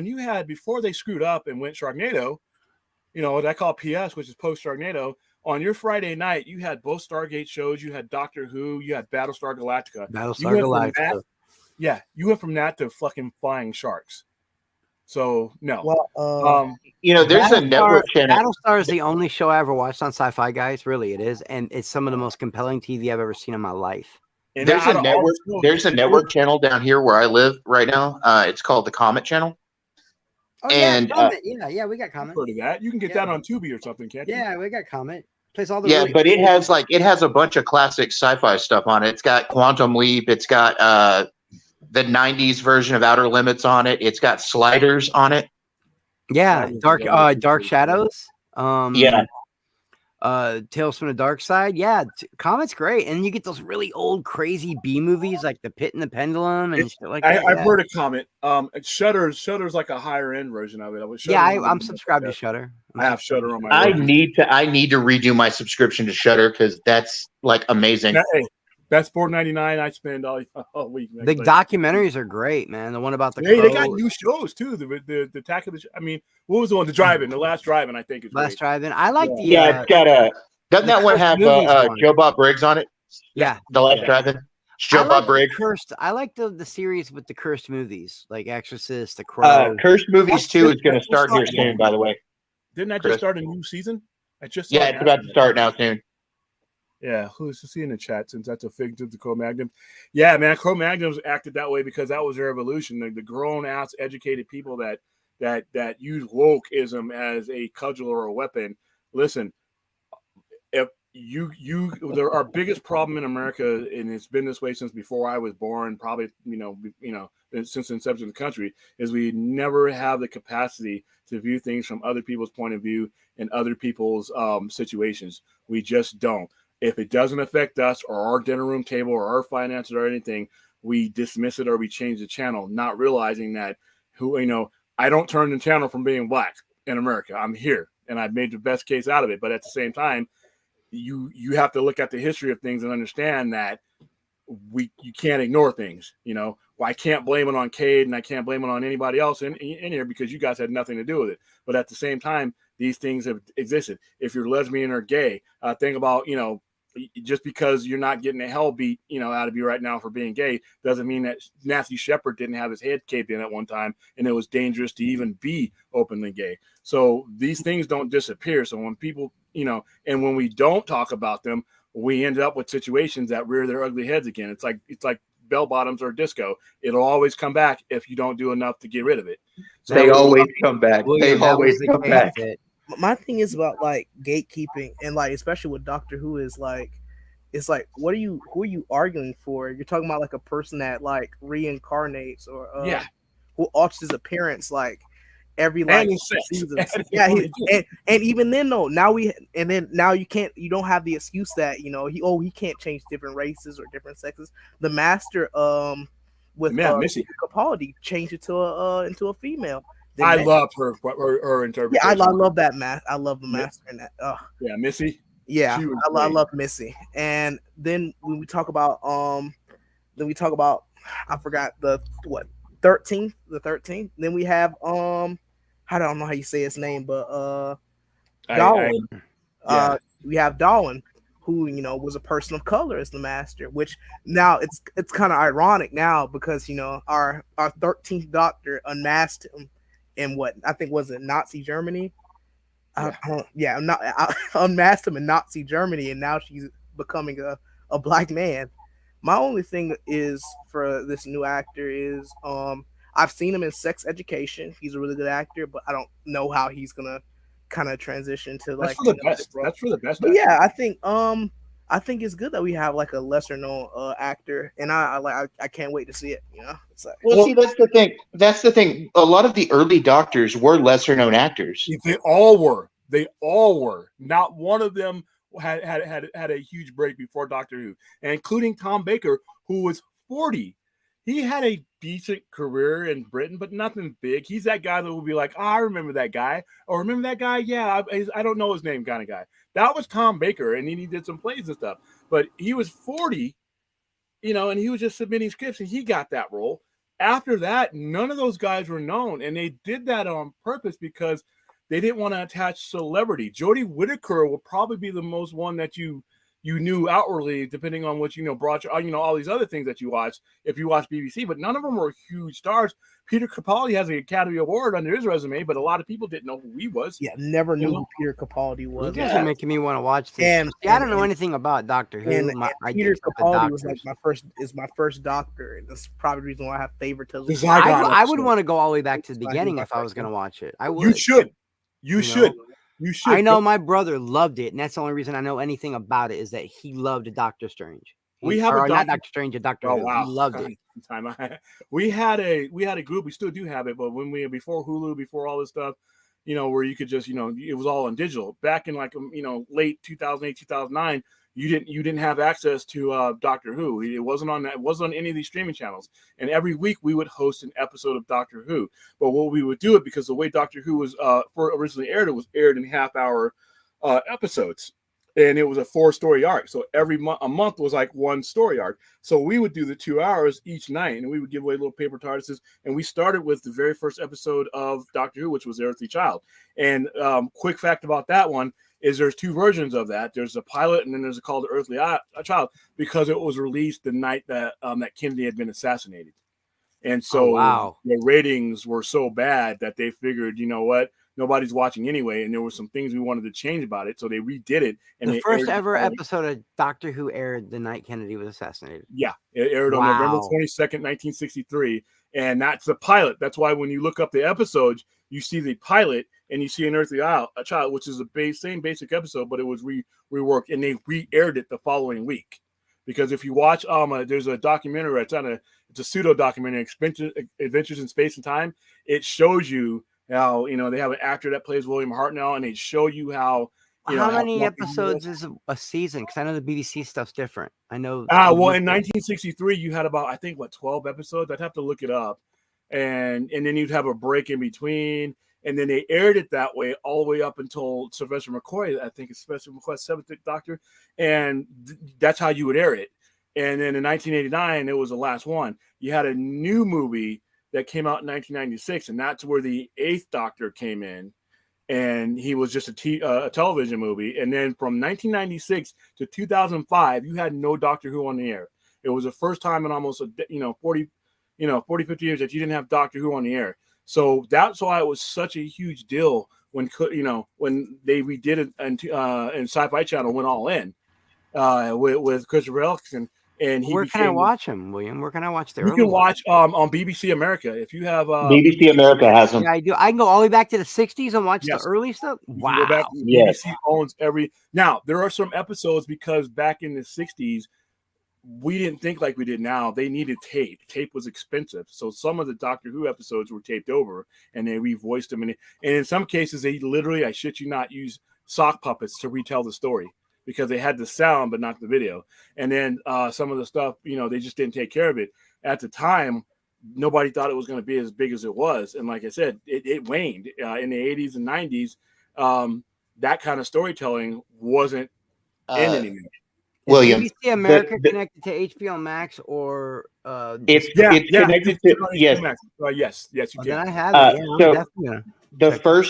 Speaker 5: they screwed up and went Sharknado, what I call PS, which is post Sharknado. On your Friday night, you had both Stargate shows. You had Doctor Who. You had Battlestar Galactica. You went from that to fucking flying sharks. So no.
Speaker 8: Well,
Speaker 4: there's a network channel.
Speaker 8: Battlestar is the only show I ever watched on Sci-Fi, guys. Really, it is, and it's some of the most compelling TV I've ever seen in my life.
Speaker 4: And there's a network channel down here where I live right now. It's called the Comet Channel.
Speaker 8: Oh,
Speaker 4: and
Speaker 8: yeah, we got Comet.
Speaker 5: Heard of that? You can get that on Tubi or something, can't you?
Speaker 8: Yeah, we got Comet. Plays all the
Speaker 4: but it has a bunch of classic sci-fi stuff on it. It's got Quantum Leap. It's got the 90s version of Outer Limits on it. It's got Sliders on it.
Speaker 8: Yeah, Dark Shadows. Tales from the Dark Side. Yeah, Comet's great, and you get those really old, crazy B movies like The Pit and the Pendulum and shit like that.
Speaker 5: I've heard a Comet. Shudder's like a higher end version of it.
Speaker 8: I'm subscribed to Shudder.
Speaker 5: I have Shudder on my.
Speaker 4: I need to redo my subscription to Shudder because that's like amazing.
Speaker 5: That's $4.99. I spend all week.
Speaker 8: The documentaries are great, man. The one about the
Speaker 5: they got new shows too. The Attack of the. I mean, what was the one? The Drive-In. The Last Drive-In. I think is
Speaker 8: Last Drive-In. I like the.
Speaker 4: It's got a. Doesn't that one have Joe Bob Briggs on it?
Speaker 8: Yeah,
Speaker 4: The Last Drive-In. Joe Bob Briggs.
Speaker 8: I like the series with the cursed movies, like Exorcist, The Crow.
Speaker 4: Cursed Movies 2 is going to start here soon, by the way.
Speaker 5: Didn't that just start a new season? It's
Speaker 4: about to start now soon.
Speaker 5: Yeah, who's to see in the chat since that's a figment of the Cro-Magnum. Yeah, man, Cro-Magnums acted that way because that was their evolution. The grown-ass, educated people that use wokeism as a cudgel or a weapon. Listen, if our biggest problem in America, and it's been this way since before I was born, probably since the inception of the country, is we never have the capacity to view things from other people's point of view and other people's situations. We just don't. If it doesn't affect us or our dinner room table or our finances or anything, we dismiss it or we change the channel, not realizing that I don't turn the channel from being black in America. I'm here and I've made the best case out of it. But at the same time, you have to look at the history of things and understand that you can't ignore things. I can't blame it on Cade and I can't blame it on anybody else in here because you guys had nothing to do with it. But at the same time, these things have existed. If you're lesbian or gay, think about, just because you're not getting a hell beat, out of you right now for being gay doesn't mean that Nancy Shepard didn't have his head caved in at one time and it was dangerous to even be openly gay. So these things don't disappear. So when people, and when we don't talk about them, we end up with situations that rear their ugly heads again. It's like bell bottoms or disco. It'll always come back if you don't do enough to get rid of it.
Speaker 4: So they always come back. They always come back.
Speaker 11: My thing is about like gatekeeping and like especially with Doctor Who is like it's like who are you arguing for? You're talking about like a person that like reincarnates or who alters his appearance like every like season. And even then though now you don't have the excuse that he can't change different races or different sexes. The Master with Missy Capaldi changed it to into a female.
Speaker 5: I love her interpretation.
Speaker 11: Yeah, I love that math. I love the Master in that.
Speaker 5: Yeah, Missy.
Speaker 11: Yeah, I love Missy. And then when we talk about I forgot the 13th. Then we have I don't know how you say his name, but Darwin. We have Darwin, who was a person of color as the Master, which now it's kind of ironic now because our 13th Doctor unmasked him in what I think was it Nazi Germany. Unmasked him in Nazi Germany, and now she's becoming a black man. My only thing is for this new actor is I've seen him in Sex Education. He's a really good actor, but I don't know how he's gonna kind of transition to like
Speaker 5: that's for the best.
Speaker 11: But yeah, I think it's good that we have like a lesser known actor, and I can't wait to see it. It's like,
Speaker 4: see, that's the thing. That's the thing. A lot of the early Doctors were lesser known actors.
Speaker 5: They all were. Not one of them had a huge break before Doctor Who, and including Tom Baker, who was 40. He had a decent career in Britain, but nothing big. He's that guy that will be like, I remember that guy. Or remember that guy? Yeah, I don't know his name kind of guy. That was Tom Baker, and he did some plays and stuff. But he was 40, and he was just submitting scripts, and he got that role. After that, none of those guys were known, and they did that on purpose because they didn't want to attach celebrity. Jodie Whittaker will probably be the most one that you knew outwardly, depending on what brought you, all these other things that you watch if you watch BBC, but none of them were huge stars. Peter Capaldi has an Academy Award under his resume, but a lot of people didn't know who he was.
Speaker 11: Yeah, never knew who Peter Capaldi was.
Speaker 8: You guys are making me want to watch this. And I don't know anything about Doctor Who.
Speaker 11: And Peter Capaldi was like my first Doctor, and that's probably the reason why I have favoritism.
Speaker 8: I would want to go all the way back to the beginning if I was going to watch it. I would.
Speaker 5: You should. You should.
Speaker 8: I know my brother loved it, and that's the only reason I know anything about it is that he loved Doctor Strange. Not Doctor Strange, a Doctor Who.
Speaker 5: Wow.
Speaker 8: He loved it.
Speaker 5: We had a group. We still do have it, but when before Hulu, before all this stuff, where you could just, it was all on digital. Back in like, late 2008, 2009, you didn't have access to Doctor Who. It wasn't on any of these streaming channels. And every week we would host an episode of Doctor Who. But what we would do it, because the way Doctor Who was originally aired, it was aired in half-hour episodes. And it was a 4-story arc. So every a month was like one story arc. So we would do the 2 hours each night, and we would give away little paper TARDISes. And we started with the very first episode of Doctor Who, which was The Earthly Child. And quick fact about that one is there's 2 versions of that. There's a pilot, and then there's a called The Earthly Child, because it was released the night that that Kennedy had been assassinated. And so the ratings were so bad that they figured, you know what? Nobody's watching anyway, and there were some things we wanted to change about it, so they redid it. And
Speaker 8: the first ever episode of Doctor Who aired the night Kennedy was assassinated.
Speaker 5: Yeah, it aired on November 22nd, 1963, and that's the pilot. That's why when you look up the episodes, you see the pilot and you see An Earthly Child, which is the same basic episode, but it was reworked, and they re-aired it the following week. Because if you watch, there's a documentary. It's a pseudo documentary, Adventures in Space and Time. It shows you how they have an actor that plays William Hartnell, and they show you how.
Speaker 8: How many episodes is a season? Because I know the BBC stuff's different. I know.
Speaker 5: Well, in 1963, you had about 12 episodes. I'd have to look it up, and then you'd have a break in between, and then they aired it that way all the way up until Sylvester McCoy. I think it's Sylvester McCoy's 7th Doctor, and that's how you would air it. And then in 1989, it was the last one. You had a new movie that came out in 1996, and that's where the 8th Doctor came in, and he was just a television movie. And then from 1996 to 2005, you had no Doctor Who on the air. It was the first time in almost 40, 50 years that you didn't have Doctor Who on the air. So that's why it was such a huge deal when they redid it and Sci-Fi Channel went all in with Christopher Eccleston. And
Speaker 8: where can I watch him, William? Where can I watch the
Speaker 5: You can watch on BBC America if you have.
Speaker 4: BBC America has them.
Speaker 8: Yeah, I do. I can go all the way back to the 60s and watch the early stuff. Wow.
Speaker 5: BBC owns every. Now there are some episodes because back in the 60s, we didn't think like we did now. They needed tape. Tape was expensive, so some of the Doctor Who episodes were taped over, and they revoiced them. And in some cases, they literally, I shit you not, use sock puppets to retell the story, because they had the sound but not the video. And then some of the stuff, they just didn't take care of it. At the time, nobody thought it was going to be as big as it was. And like I said, it waned. In the 80s and 90s, that kind of storytelling wasn't in anymore.
Speaker 4: William,
Speaker 8: is BBC America connected to HBO Max or
Speaker 4: it's connected to yes.
Speaker 5: Yes, you can.
Speaker 8: Then I have it.
Speaker 4: So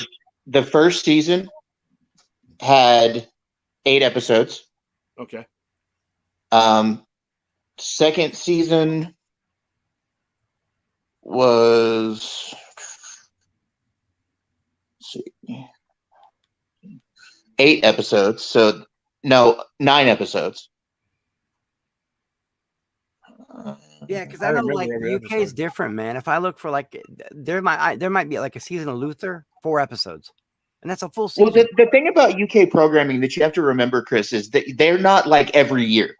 Speaker 4: the first season had 8 episodes.
Speaker 5: Okay.
Speaker 4: Second season was, let's see, 8 episodes. So no, 9 episodes.
Speaker 8: Yeah, because I know like UK is different, man. If I look for there might be like a season of Luther, 4 episodes. And that's a full season.
Speaker 4: Well, the thing about UK programming that you have to remember, Chris, is that they're not like every year.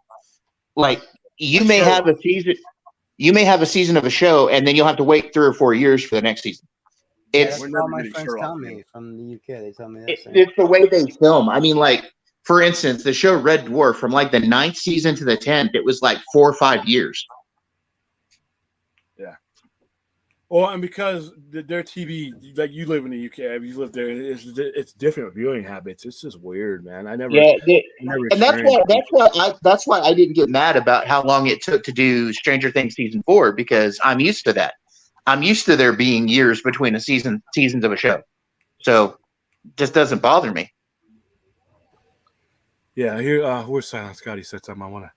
Speaker 4: Like you may have a season of a show, and then you'll have to wait 3 or 4 years for the next season. It's
Speaker 8: what all my friends tell me from the UK. They tell me that.
Speaker 4: It's the way they film. I mean, like for instance, the show Red Dwarf, from like the 9th season to the 10th, it was like 4 or 5 years.
Speaker 5: Yeah. Well, and because their TV, like you live in the UK, if you live there, it's different viewing habits. It's just weird, man. And
Speaker 4: that's why I didn't get mad about how long it took to do Stranger Things season 4, because I'm used to that. I'm used to there being years between seasons of a show, so it just doesn't bother me.
Speaker 5: Yeah, here, where's Silent Scotty said something I want to.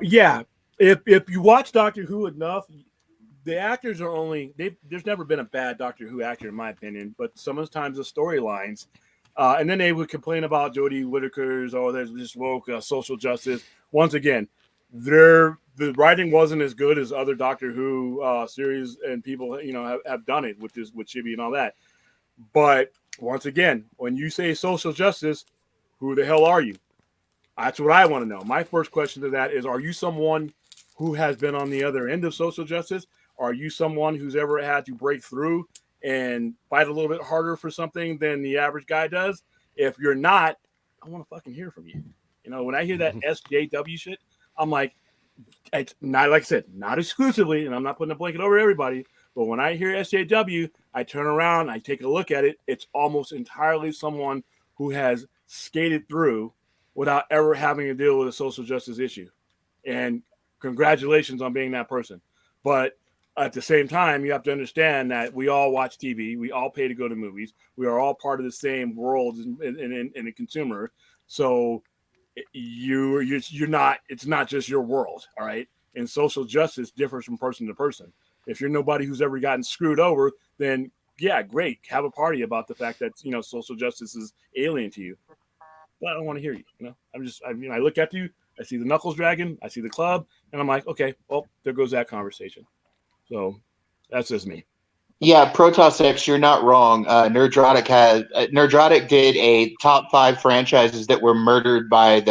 Speaker 5: Yeah, if you watch Doctor Who enough. The actors are there's never been a bad Doctor Who actor, in my opinion, but sometimes the storylines, and then they would complain about Jodie Whittaker's, there's this woke social justice. Once again, the writing wasn't as good as other Doctor Who series, and people, have done it with Chibi and all that. But once again, when you say social justice, who the hell are you? That's what I want to know. My first question to that is, are you someone who has been on the other end of social justice? Are you someone who's ever had to break through and fight a little bit harder for something than the average guy does. If you're not, I want to fucking hear from you. You know, when I hear that SJW shit, I'm like, it's not, like I said, not exclusively, and I'm not putting a blanket over everybody, but when I hear SJW, I turn around, I take a look at it. It's almost entirely someone who has skated through without ever having to deal with a social justice issue. And congratulations on being that person. But at the same time, you have to understand that we all watch TV. We all pay to go to movies. We are all part of the same world in a consumer. So you're not, it's not just your world. All right. And social justice differs from person to person. If you're nobody who's ever gotten screwed over, then yeah, great. Have a party about the fact that, you know, social justice is alien to you. But I don't want to hear you. You know, I look at you, I see the Knuckles Dragon, I see the club, and I'm like, okay, well, there goes that conversation. So that's just me.
Speaker 4: Yeah, Protoss X, you're not wrong. Nerdrotic did a top 5 franchises that were murdered by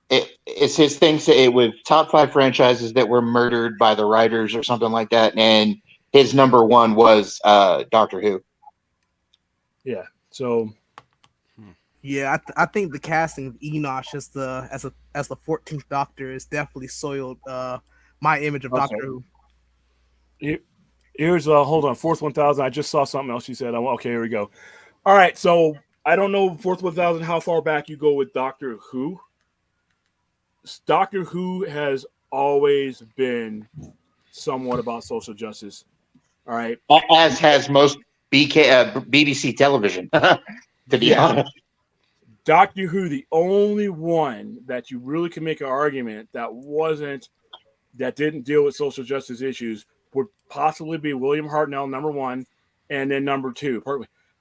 Speaker 4: it's his thing. It was top 5 franchises that were murdered by the writers or something like that, and his number 1 was Doctor Who.
Speaker 5: Yeah. So.
Speaker 11: Yeah, I think the casting of Enosh as the 14th Doctor is definitely soiled my image of Doctor Who.
Speaker 5: Here's hold on, Fourth 1000. I just saw something else you said. Okay, here we go. All right, so I don't know Fourth 1000 how far back you go with Doctor Who. Doctor Who has always been somewhat about social justice. All right,
Speaker 4: as has most BBC television. To be honest.
Speaker 5: Doctor Who, the only one that you really can make an argument that didn't deal with social justice issues would possibly be William Hartnell, number 1, and then number 2.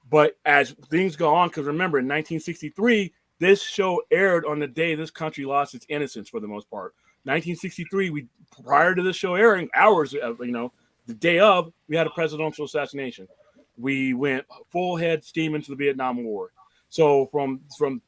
Speaker 5: But as things go on, because remember, in 1963, this show aired on the day this country lost its innocence for the most part. 1963, prior to this show airing, hours, the day of, we had a presidential assassination. We went full head steam into the Vietnam War. So from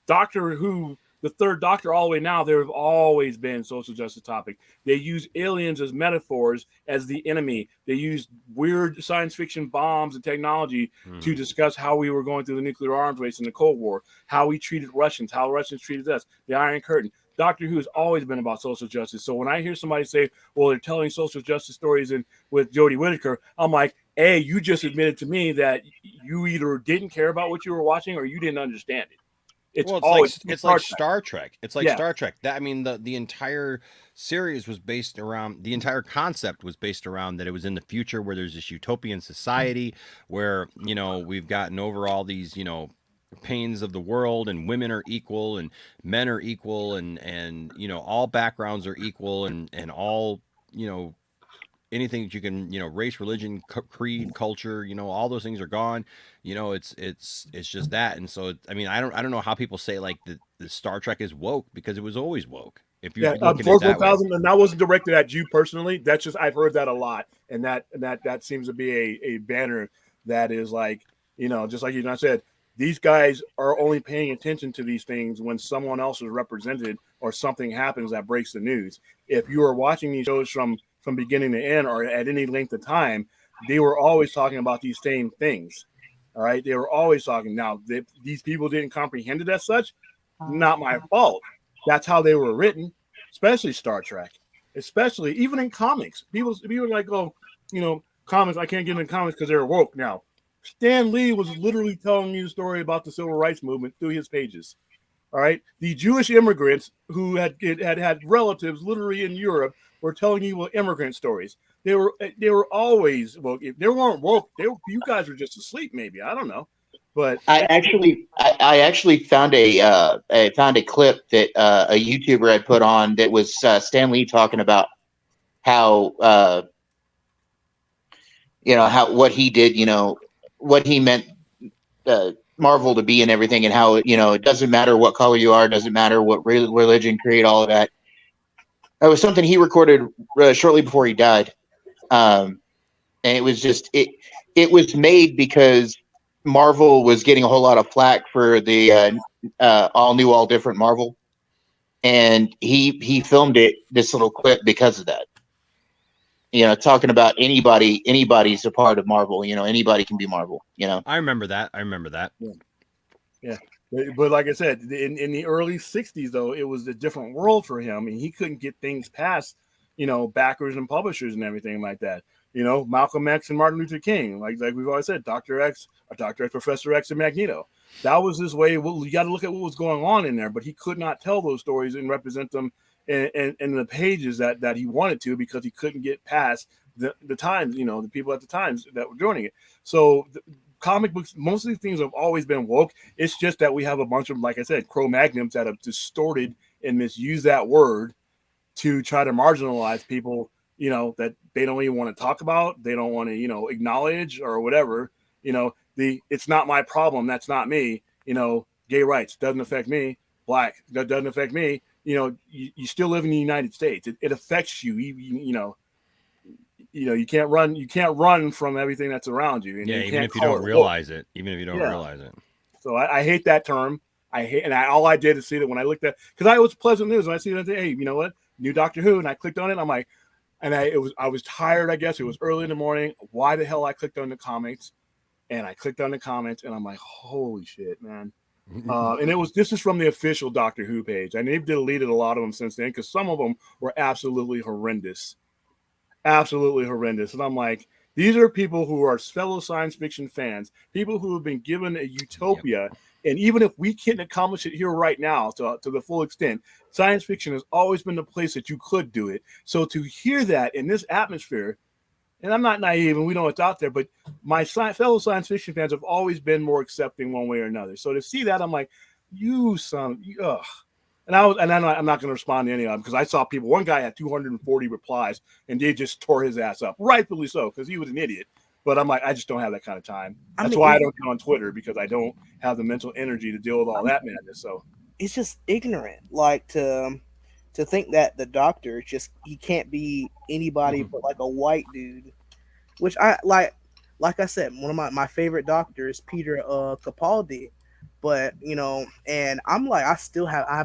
Speaker 5: Doctor Who, the third Doctor, all the way now, there have always been social justice topic. They use aliens as metaphors as the enemy. They use weird science fiction bombs and technology to discuss how we were going through the nuclear arms race in the Cold War, how we treated Russians, how Russians treated us, the Iron Curtain. Doctor Who has always been about social justice. So when I hear somebody say, well, they're telling social justice stories with Jodie Whittaker, I'm like, hey, you just admitted to me that you either didn't care about what you were watching or you didn't understand it. It's
Speaker 3: like Star Trek. It's like Star Trek. The entire series was based around, the entire concept was based around that it was in the future where there's this utopian society where, you know, we've gotten over all these, you know, pains of the world, and women are equal and men are equal, and you know, all backgrounds are equal, and all, you know, anything that you can, you know, race, religion, creed, culture, you know, all those things are gone. You know, it's just that. And so, I mean, I don't know how people say like the Star Trek is woke, because it was always woke. If you look at it that
Speaker 5: 1000, and that wasn't directed at you personally. That's just, I've heard that a lot, and that seems to be a banner that is like, you know, just like you said, these guys are only paying attention to these things when someone else is represented or something happens that breaks the news. If you are watching these shows from beginning to end or at any length of time, they were always talking about these same things. All right. They were always talking. Now, these people didn't comprehend it as such. Not my fault. That's how they were written, especially Star Trek, especially even in comics. People are like, oh, you know, comics, I can't get into comics because they're woke. Now, Stan Lee was literally telling you the story about the civil rights movement through his pages. All right. The Jewish immigrants who had relatives literally in Europe were telling you immigrant stories. They were always woke. If they weren't woke, you guys were just asleep. Maybe, I don't know. But
Speaker 4: I actually found a clip that a YouTuber had put on that was Stan Lee talking about how how what he did, what he meant Marvel to be and everything, and how it doesn't matter what color you are, doesn't matter what religion, creed, all of that. It was something he recorded shortly before he died, and it was just it was made because Marvel was getting a whole lot of flack for the all new, all different Marvel, and he filmed this little clip because of that. talking about anybody's a part of Marvel. Anybody can be Marvel.
Speaker 3: I remember that.
Speaker 5: Yeah. But like I said, in the early 60s, though, it was a different world for him, and he couldn't get things past, backers and publishers and everything like that. Malcolm X and Martin Luther King, like we've always said, Dr. X, Professor X, and Magneto. That was his way. Well, you got to look at what was going on in there, but he could not tell those stories and represent them in the pages that he wanted to, because he couldn't get past the times, the people at the times that were doing it. So comic books, most of these things have always been woke. It's just that we have a bunch of, like I said, Cro-Magnons that have distorted and misused that word to try to marginalize people, that they don't even want to talk about. They don't want to, acknowledge or whatever. It's not my problem. That's not me. Gay rights doesn't affect me. Black, that doesn't affect me. You still live in the United States. It affects you. You can't run from everything that's around you. And
Speaker 3: even if you don't realize it. Realize it.
Speaker 5: So I hate that term. All I did is see that when I looked at, because I was pleasant news, and I see that, hey, you know what, new Doctor Who, and I clicked on it. And I'm like, I was tired. I guess it was early in the morning. Why the hell I clicked on the comments? And I clicked on the comments, and I'm like, holy shit, man. And this is from the official Doctor Who page, and they've deleted a lot of them since then, because some of them were absolutely horrendous. And I'm like, these are people who are fellow science fiction fans, people who have been given a utopia. Yep. And even if we can't accomplish it here right now to the full extent, science fiction has always been the place that you could do it. So to hear that in this atmosphere, and I'm not naive and we know it's out there, but my fellow science fiction fans have always been more accepting one way or another. So to see that, I'm like, ugh. And I'm not going to respond to any of them, because I saw people. One guy had 240 replies, and they just tore his ass up, rightfully so, because he was an idiot. But I'm like, I just don't have that kind of time. That's why I don't get on Twitter, because I don't have the mental energy to deal with all that madness. So
Speaker 11: it's just ignorant, like to think that the Doctor he can't be anybody but like a white dude, which I like. Like I said, one of my favorite Doctors, Peter Capaldi. But and I'm like, I've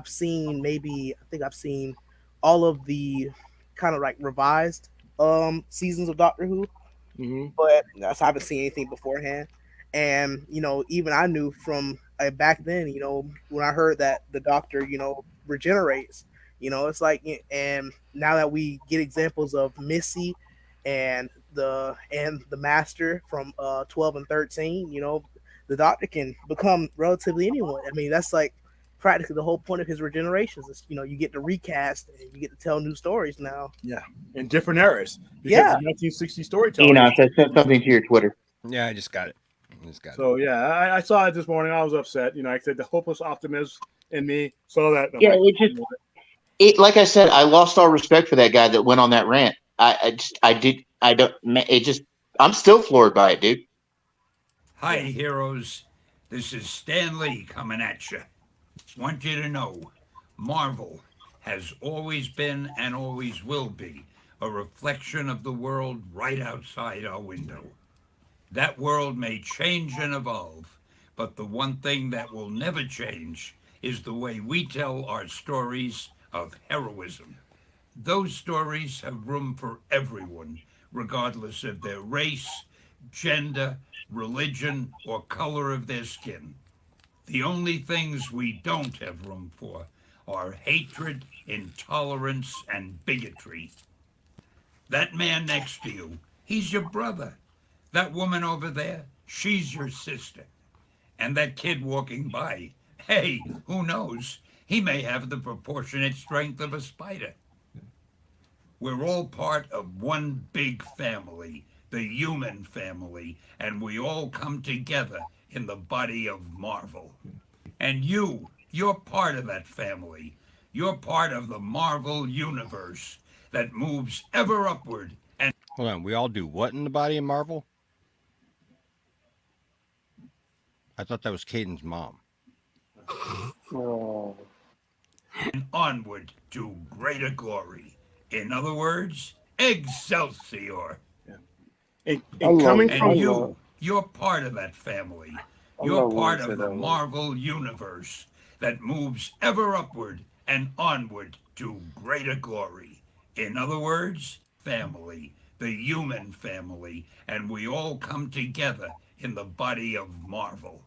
Speaker 11: seen all of the kind of like revised seasons of Doctor Who, but I haven't seen anything beforehand. And even I knew from back then, when I heard that the Doctor regenerates, it's like, and now that we get examples of Missy and the Master from 12 and 13, the Doctor can become relatively anyone. I mean, that's like practically the whole point of his regenerations is, you get to recast and you get to tell new stories now.
Speaker 5: Yeah, in different eras.
Speaker 11: Yeah,
Speaker 5: 1960 storytelling.
Speaker 4: Enosh, I sent something to your Twitter.
Speaker 3: Yeah, I just got it.
Speaker 5: So yeah, I saw it this morning. I was upset. I said the hopeless optimism in me saw that.
Speaker 4: Yeah, like I said, I lost all respect for that guy that went on that rant. I'm still floored by it, dude.
Speaker 14: Hi, heroes. This is Stan Lee coming at you. Want you to know, Marvel has always been and always will be a reflection of the world right outside our window. That world may change and evolve, but the one thing that will never change is the way we tell our stories of heroism. Those stories have room for everyone, regardless of their race, gender, religion, or color of their skin. The only things we don't have room for are hatred, intolerance, and bigotry. That man next to you, he's your brother. That woman over there, she's your sister. And that kid walking by, hey, who knows? He may have the proportionate strength of a spider. We're all part of one big family, the human family, and we all come together in the body of Marvel. And you're part of that family. You're part of the Marvel universe that moves ever upward and...
Speaker 3: Hold on, we all do what in the body of Marvel? I thought that was Caden's mom.
Speaker 14: Oh. And onward to greater glory. In other words, Excelsior. You're part of that family. You're part of the Marvel universe that moves ever upward and onward to greater glory. In other words, family. the human family, and we all come together in the body of Marvel.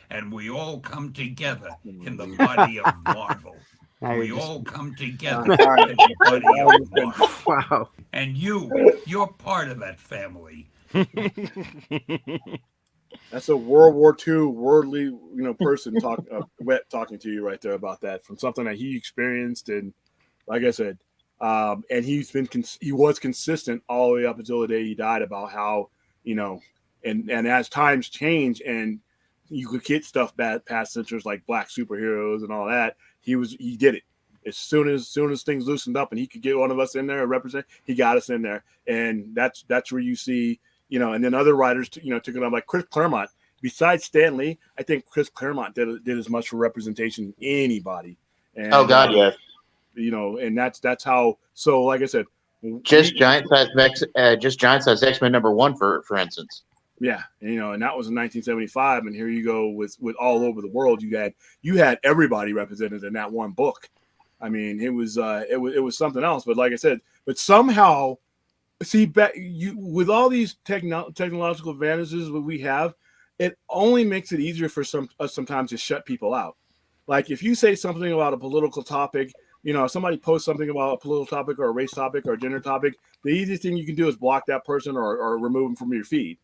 Speaker 14: And we all come together in the body of Marvel. We all come together in the body of Marvel.
Speaker 8: Wow.
Speaker 14: And you're part of that family.
Speaker 5: That's a World War II worldly, person talking to you right there about that, from something that he experienced, and like I said, and he was consistent all the way up until the day he died about how, and as times change and you could get stuff past censors like black superheroes and all that, he did it. As soon as things loosened up and he could get one of us in there and represent, he got us in there, and that's where you see. And then other writers, took it on, like Chris Claremont. Besides Stan Lee, I think Chris Claremont did as much for representation as anybody. And,
Speaker 4: oh God, yes.
Speaker 5: And that's how. So, like I said,
Speaker 4: just Giant Size X-Men #1 for instance.
Speaker 5: Yeah, and that was in 1975, and here you go with all over the world. You had everybody represented in that one book. I mean, it was something else. But like I said, somehow. See, with all these technological advantages that we have, it only makes it easier for us sometimes to shut people out. Like if you say something about a political topic, if somebody posts something about a political topic or a race topic or a gender topic, the easiest thing you can do is block that person or remove them from your feed.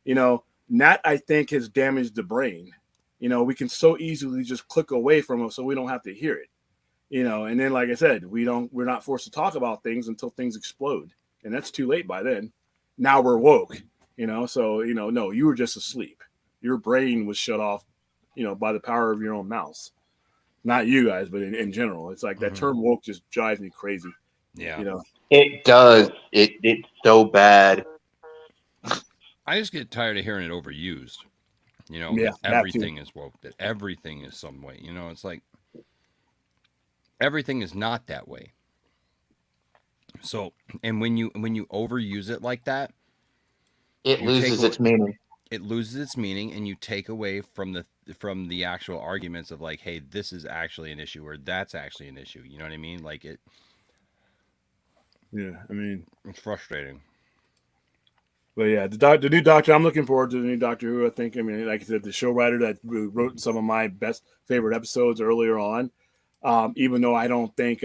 Speaker 5: That I think has damaged the brain. We can so easily just click away from them so we don't have to hear it. And then like I said, we're not forced to talk about things until things explode. And that's too late by then. Now we're woke, so, no, you were just asleep. Your brain was shut off, by the power of your own mouse. Not you guys, but in general. It's like that term woke just drives me crazy.
Speaker 3: Yeah.
Speaker 4: It does. It's so bad.
Speaker 3: I just get tired of hearing it overused.
Speaker 5: Yeah,
Speaker 3: everything is woke, that everything is some way. It's like everything is not that way. So, and when you overuse it like that,
Speaker 4: it loses its meaning.
Speaker 3: It loses its meaning, and you take away from the actual arguments of like, hey, this is actually an issue, or that's actually an issue. You know what I mean? Like it.
Speaker 5: Yeah, I mean,
Speaker 3: it's frustrating.
Speaker 5: But yeah, the new Doctor, I'm looking forward to the new Doctor Who. I think, like I said, the show writer that wrote some of my favorite episodes earlier on, even though I don't think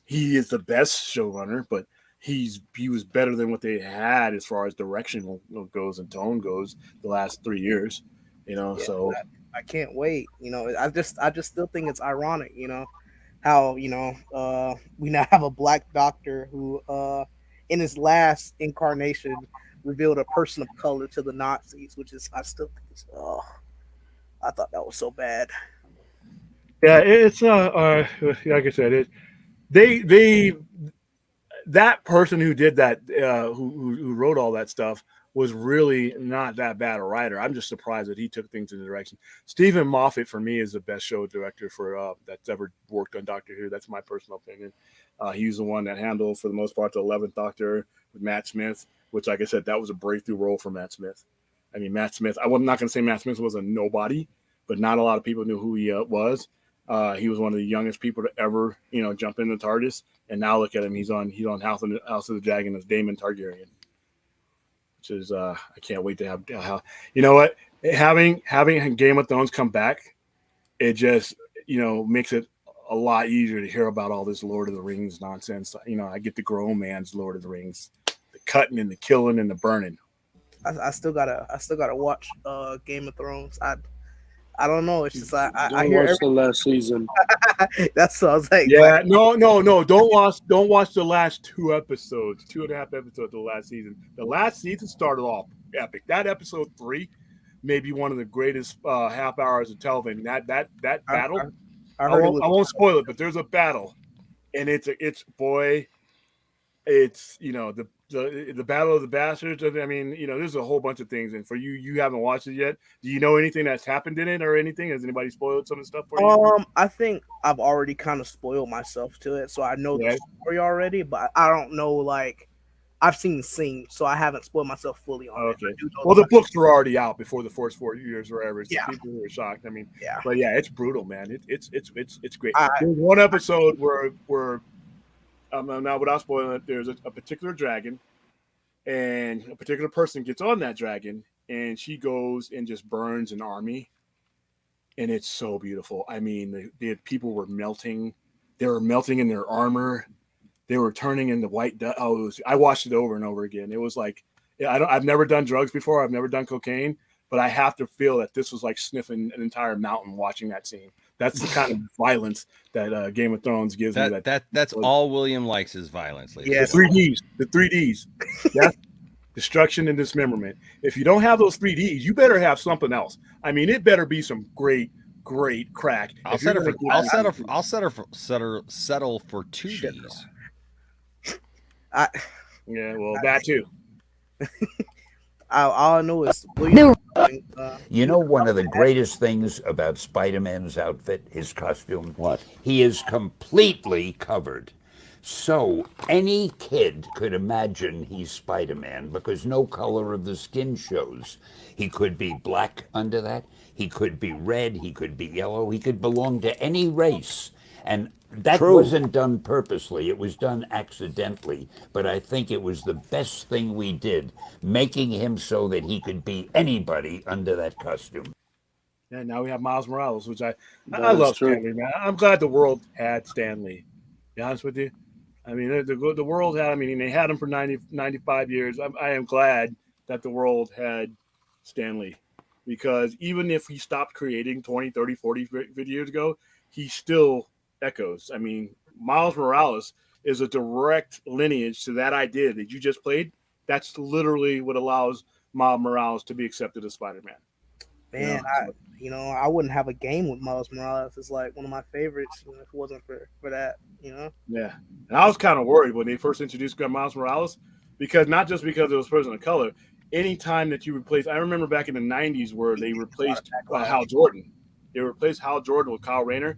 Speaker 5: he is the best showrunner, but he was better than what they had as far as direction goes and tone goes the last 3 years. So
Speaker 11: I can't wait. I just still think it's ironic. How we now have a black Doctor who in his last incarnation revealed a person of color to the Nazis, which is I still think I thought that was so bad.
Speaker 5: Yeah, it's like I said, that person who did that, who wrote all that stuff, was really not that bad a writer. I'm just surprised that he took things in the direction. Stephen Moffat, for me, is the best show director that's ever worked on Doctor Who. That's my personal opinion. He's the one that handled, for the most part, the 11th Doctor with Matt Smith, which, like I said, that was a breakthrough role for Matt Smith. I mean, Matt Smith, I'm not going to say Matt Smith was a nobody, but not a lot of people knew who he was. He was one of the youngest people to ever, jump in the TARDIS. And now look at him. He's on House of the Dragon as Daemon Targaryen, which is I can't wait to have. You know what? Having Game of Thrones come back, it just makes it a lot easier to hear about all this Lord of the Rings nonsense. I get the grown man's Lord of the Rings, the cutting and the killing and the burning.
Speaker 11: I still gotta watch Game of Thrones. I don't know. It's just I hear
Speaker 9: watch the last season.
Speaker 11: That's what I was like.
Speaker 5: Yeah, no. Don't watch the last 2 episodes, 2.5 episodes of the last season. The last season started off epic. That episode 3 may be one of the greatest half hours of television. That battle. I won't spoil it, but there's a battle, and it's the Battle of the Bastards. I mean, there's a whole bunch of things. And for you haven't watched it yet. Do you know anything that's happened in it or anything? Has anybody spoiled some of the stuff for you?
Speaker 11: I think I've already kind of spoiled myself to it, so I know the story already, but I don't know. Like, I've seen the scene, so I haven't spoiled myself fully on it.
Speaker 5: Well, the books were already out before the first 4 years or whatever.
Speaker 11: Yeah.
Speaker 5: People were shocked. I mean,
Speaker 11: yeah.
Speaker 5: But yeah, it's brutal, man. It's great. There's one episode where Now without spoiling it, there's a particular dragon, and a particular person gets on that dragon, and she goes and just burns an army, and it's so beautiful. I mean, the people were melting; they were melting in their armor. They were turning into white dust. I watched it over and over again. It was like, I've never done drugs before. I've never done cocaine, but I have to feel that this was like sniffing an entire mountain watching that scene. That's the kind of violence that Game of Thrones gives me.
Speaker 3: That's all William likes is violence.
Speaker 5: Yeah, the 3Ds. The 3Ds. Yeah. Destruction and dismemberment. If you don't have those 3Ds, you better have something else. I mean, it better be some great crack.
Speaker 3: I'll settle for 2Ds.
Speaker 5: That too.
Speaker 11: All I know is
Speaker 15: you know, one of the greatest things about Spider-Man's outfit, his costume, what? He is completely covered. So any kid could imagine he's Spider-Man because no color of the skin shows. He could be black under that. He could be red. He could be yellow. He could belong to any race. And that wasn't done purposely. It was done accidentally. But I think it was the best thing we did, making him so that he could be anybody under that costume.
Speaker 5: Yeah, now we have Miles Morales, which I love Stan Lee, man. I'm glad the world had Stan Lee. To be honest with you. I mean, the world had, they had him for 95 years. I am glad that the world had Stan Lee, because even if he stopped creating 20, 30, 40 videos ago, he still echoes. I mean, Miles Morales is a direct lineage to that idea that you just played. That's literally what allows Miles Morales to be accepted as Spider-Man.
Speaker 11: Man, I wouldn't have a game with Miles Morales. It's like one of my favorites if it wasn't for that,
Speaker 5: Yeah. And I was kind of worried when they first introduced Miles Morales, because not just because it was a person of color. Anytime that you replace, I remember back in the 90s where they replaced Hal Jordan. They replaced Hal Jordan with Kyle Rayner.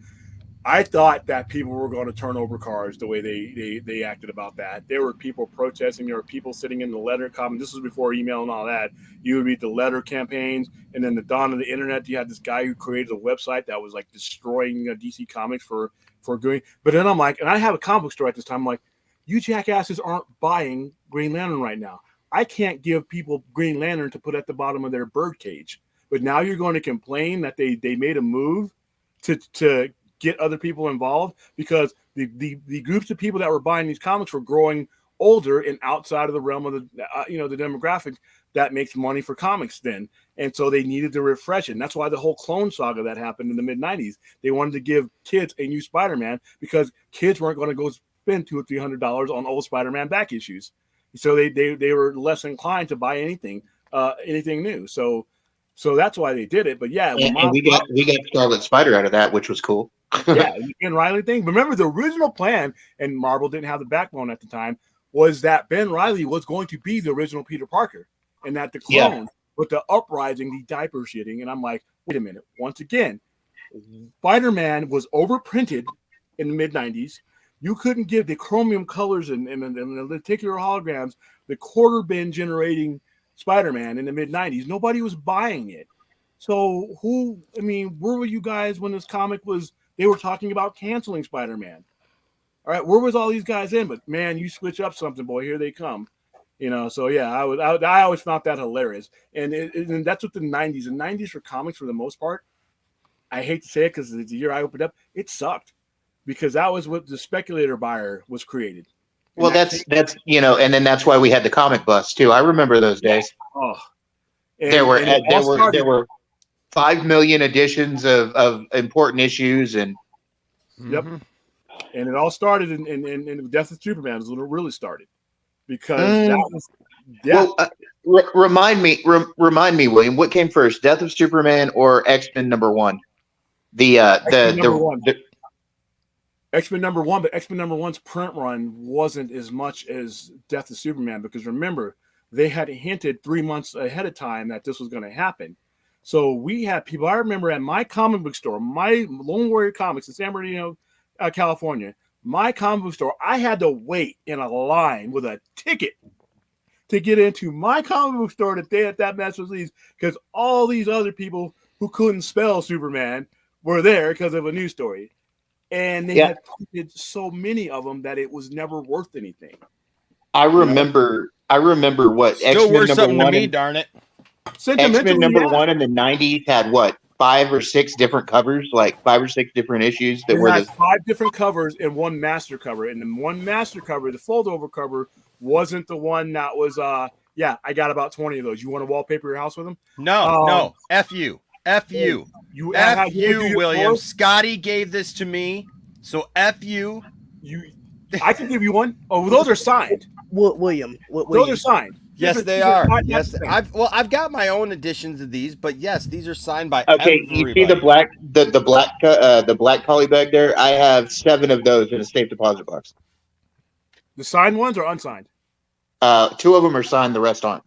Speaker 5: I thought that people were going to turn over cars the way they acted about that. There were people protesting. There were people sitting in the letter comment. This was before email and all that. You would read the letter campaigns, and then the dawn of the internet, you had this guy who created a website that was like destroying DC Comics for doing. But then I'm like, and I have a comic book store at this time. I'm like, you jackasses aren't buying Green Lantern right now. I can't give people Green Lantern to put at the bottom of their bird cage. But now you're going to complain that they made a move to get other people involved, because the groups of people that were buying these comics were growing older and outside of the realm of the the demographic that makes money for comics then. And so they needed to refresh it. And that's why the whole clone saga that happened in the mid 90s, they wanted to give kids a new Spider-Man, because kids weren't going to go spend $200 or $300 on old Spider-Man back issues. So they were less inclined to buy anything new. So that's why they did it. But yeah,
Speaker 4: and we got Scarlet Spider out of that, which was cool.
Speaker 5: Yeah, the Ben Reilly thing. Remember, the original plan, and Marvel didn't have the backbone at the time, was that Ben Reilly was going to be the original Peter Parker, and that the clone with the uprising, the diaper shitting. And I'm like, wait a minute. Once again, Spider-Man was overprinted in the mid 90s. You couldn't give the chromium colors and the lenticular holograms, the quarter bin generating Spider-Man in the mid 90s. Nobody was buying it. So where were you guys when this comic was? They were talking about canceling Spider-Man. All right, where was all these guys in? But man, you switch up something, boy, here they come. So yeah, I always found that hilarious. And that's what the 90s. The 90s for comics, for the most part, I hate to say it because the year I opened up, it sucked, because that was what the speculator buyer was created. And
Speaker 4: well, that's and then that's why we had the comic bus too. I remember those days.
Speaker 5: Oh,
Speaker 4: there were 5 million editions of important issues, and
Speaker 5: yep. And it all started in Death of Superman is when it really started, because that was
Speaker 4: Well, remind me, William, what came first, Death of Superman or X-Men #1?
Speaker 5: X-Men #1, but X-Men #1's print run wasn't as much as Death of Superman, because remember, they had hinted 3 months ahead of time that this was going to happen. So we had people, I remember at my comic book store, my Lone Warrior Comics in San Bernardino, California, my comic book store, I had to wait in a line with a ticket to get into my comic book store the day that mess was released, because all these other people who couldn't spell Superman were there because of a news story. and they had printed so many of them that it was never worth anything.
Speaker 4: I remember what
Speaker 3: Still
Speaker 4: X-Men
Speaker 3: worth
Speaker 4: number
Speaker 3: something to
Speaker 4: one.
Speaker 3: me, darn it.
Speaker 4: X-Men number one in the 90s had what, 5 or 6 different covers, like 5 or 6 different issues that were
Speaker 5: had 5 different covers and one master cover, and the one master cover, the fold over cover, wasn't the one that was yeah, I got about 20 of those. You want to wallpaper your house with them?
Speaker 3: No, F you. F you.
Speaker 5: You
Speaker 3: F you, William. Scotty gave this to me, so F you.
Speaker 5: I can give you one. Oh, those are signed.
Speaker 11: William.
Speaker 5: Those are signed.
Speaker 3: Yes, they are. Yes, I've got my own editions of these, but yes, these are signed by everybody.
Speaker 4: You see the black collie bag there? I have 7 of those in a safe deposit box.
Speaker 5: The signed ones or unsigned?
Speaker 4: 2 of them are signed, the rest aren't.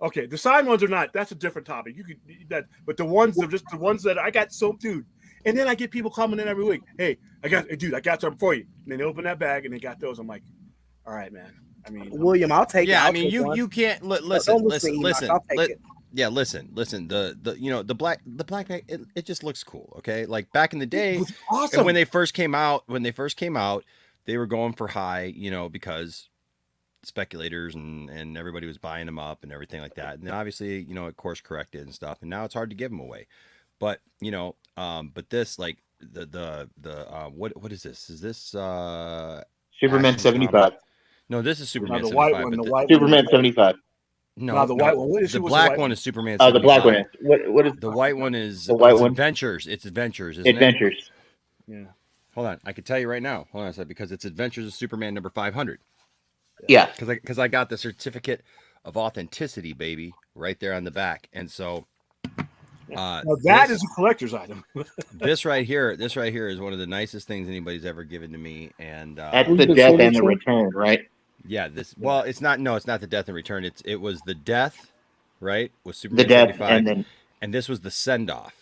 Speaker 5: Okay, the signed ones are not. That's a different topic. You could that, but the ones that are just the ones that I got. So, dude, and then I get people coming in every week. Hey, I got something for you. And then they open that bag and they got those. I'm like, all right, man. I mean,
Speaker 11: William, I'll take it.
Speaker 3: Yeah,
Speaker 11: I'll
Speaker 3: I mean,
Speaker 11: take one.
Speaker 3: you can't listen. I'll take it. Yeah, listen. The black bag, it just looks cool. Okay, like back in the day,
Speaker 5: awesome.
Speaker 3: And when they first came out, they were going for high, because speculators and everybody was buying them up and everything like that. And then obviously, it course corrected and stuff. And now it's hard to give them away. But but this, like the what is this? Is this
Speaker 4: Superman 75?
Speaker 3: No, this is Superman 75.
Speaker 5: White one,
Speaker 4: Superman 75.
Speaker 5: No, the white one.
Speaker 3: The black one is Superman 75.
Speaker 4: The black one is. What is
Speaker 3: the white one? Is
Speaker 4: the white one?
Speaker 3: Adventures. It's Adventures.
Speaker 4: Adventures.
Speaker 5: Yeah.
Speaker 3: Hold on, I can tell you right now. Hold on a second, because it's Adventures of Superman number 500.
Speaker 4: Yeah.
Speaker 3: Because I got the certificate of authenticity, baby, right there on the back, and so.
Speaker 5: Now that is a collector's item.
Speaker 3: This right here is one of the nicest things anybody's ever given to me, and
Speaker 4: that's the death and the return, right?
Speaker 3: Yeah, it's not the death and return. It was the death, right? With Superman
Speaker 4: the death,
Speaker 3: 75, and this was the send off.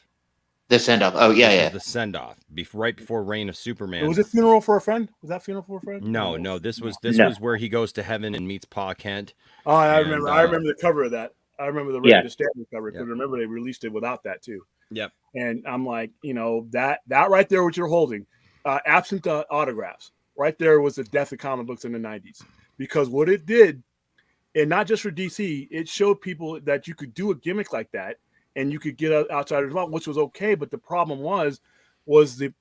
Speaker 4: The send off. Oh yeah, yeah.
Speaker 3: The send off right before Reign of Superman.
Speaker 5: Was it Funeral for a Friend? Was that Funeral for a Friend?
Speaker 3: No. This was where he goes to heaven and meets Pa Kent.
Speaker 5: Oh, I remember. I remember the cover of that. I remember the Stanley cover because remember they released it without that too.
Speaker 3: Yep.
Speaker 5: And I'm like, that right there, what you're holding, absent the autographs, right there was the death of comic books in the 90s. Because what it did, and not just for DC, it showed people that you could do a gimmick like that and you could get outsiders involved, which was okay. But the problem was the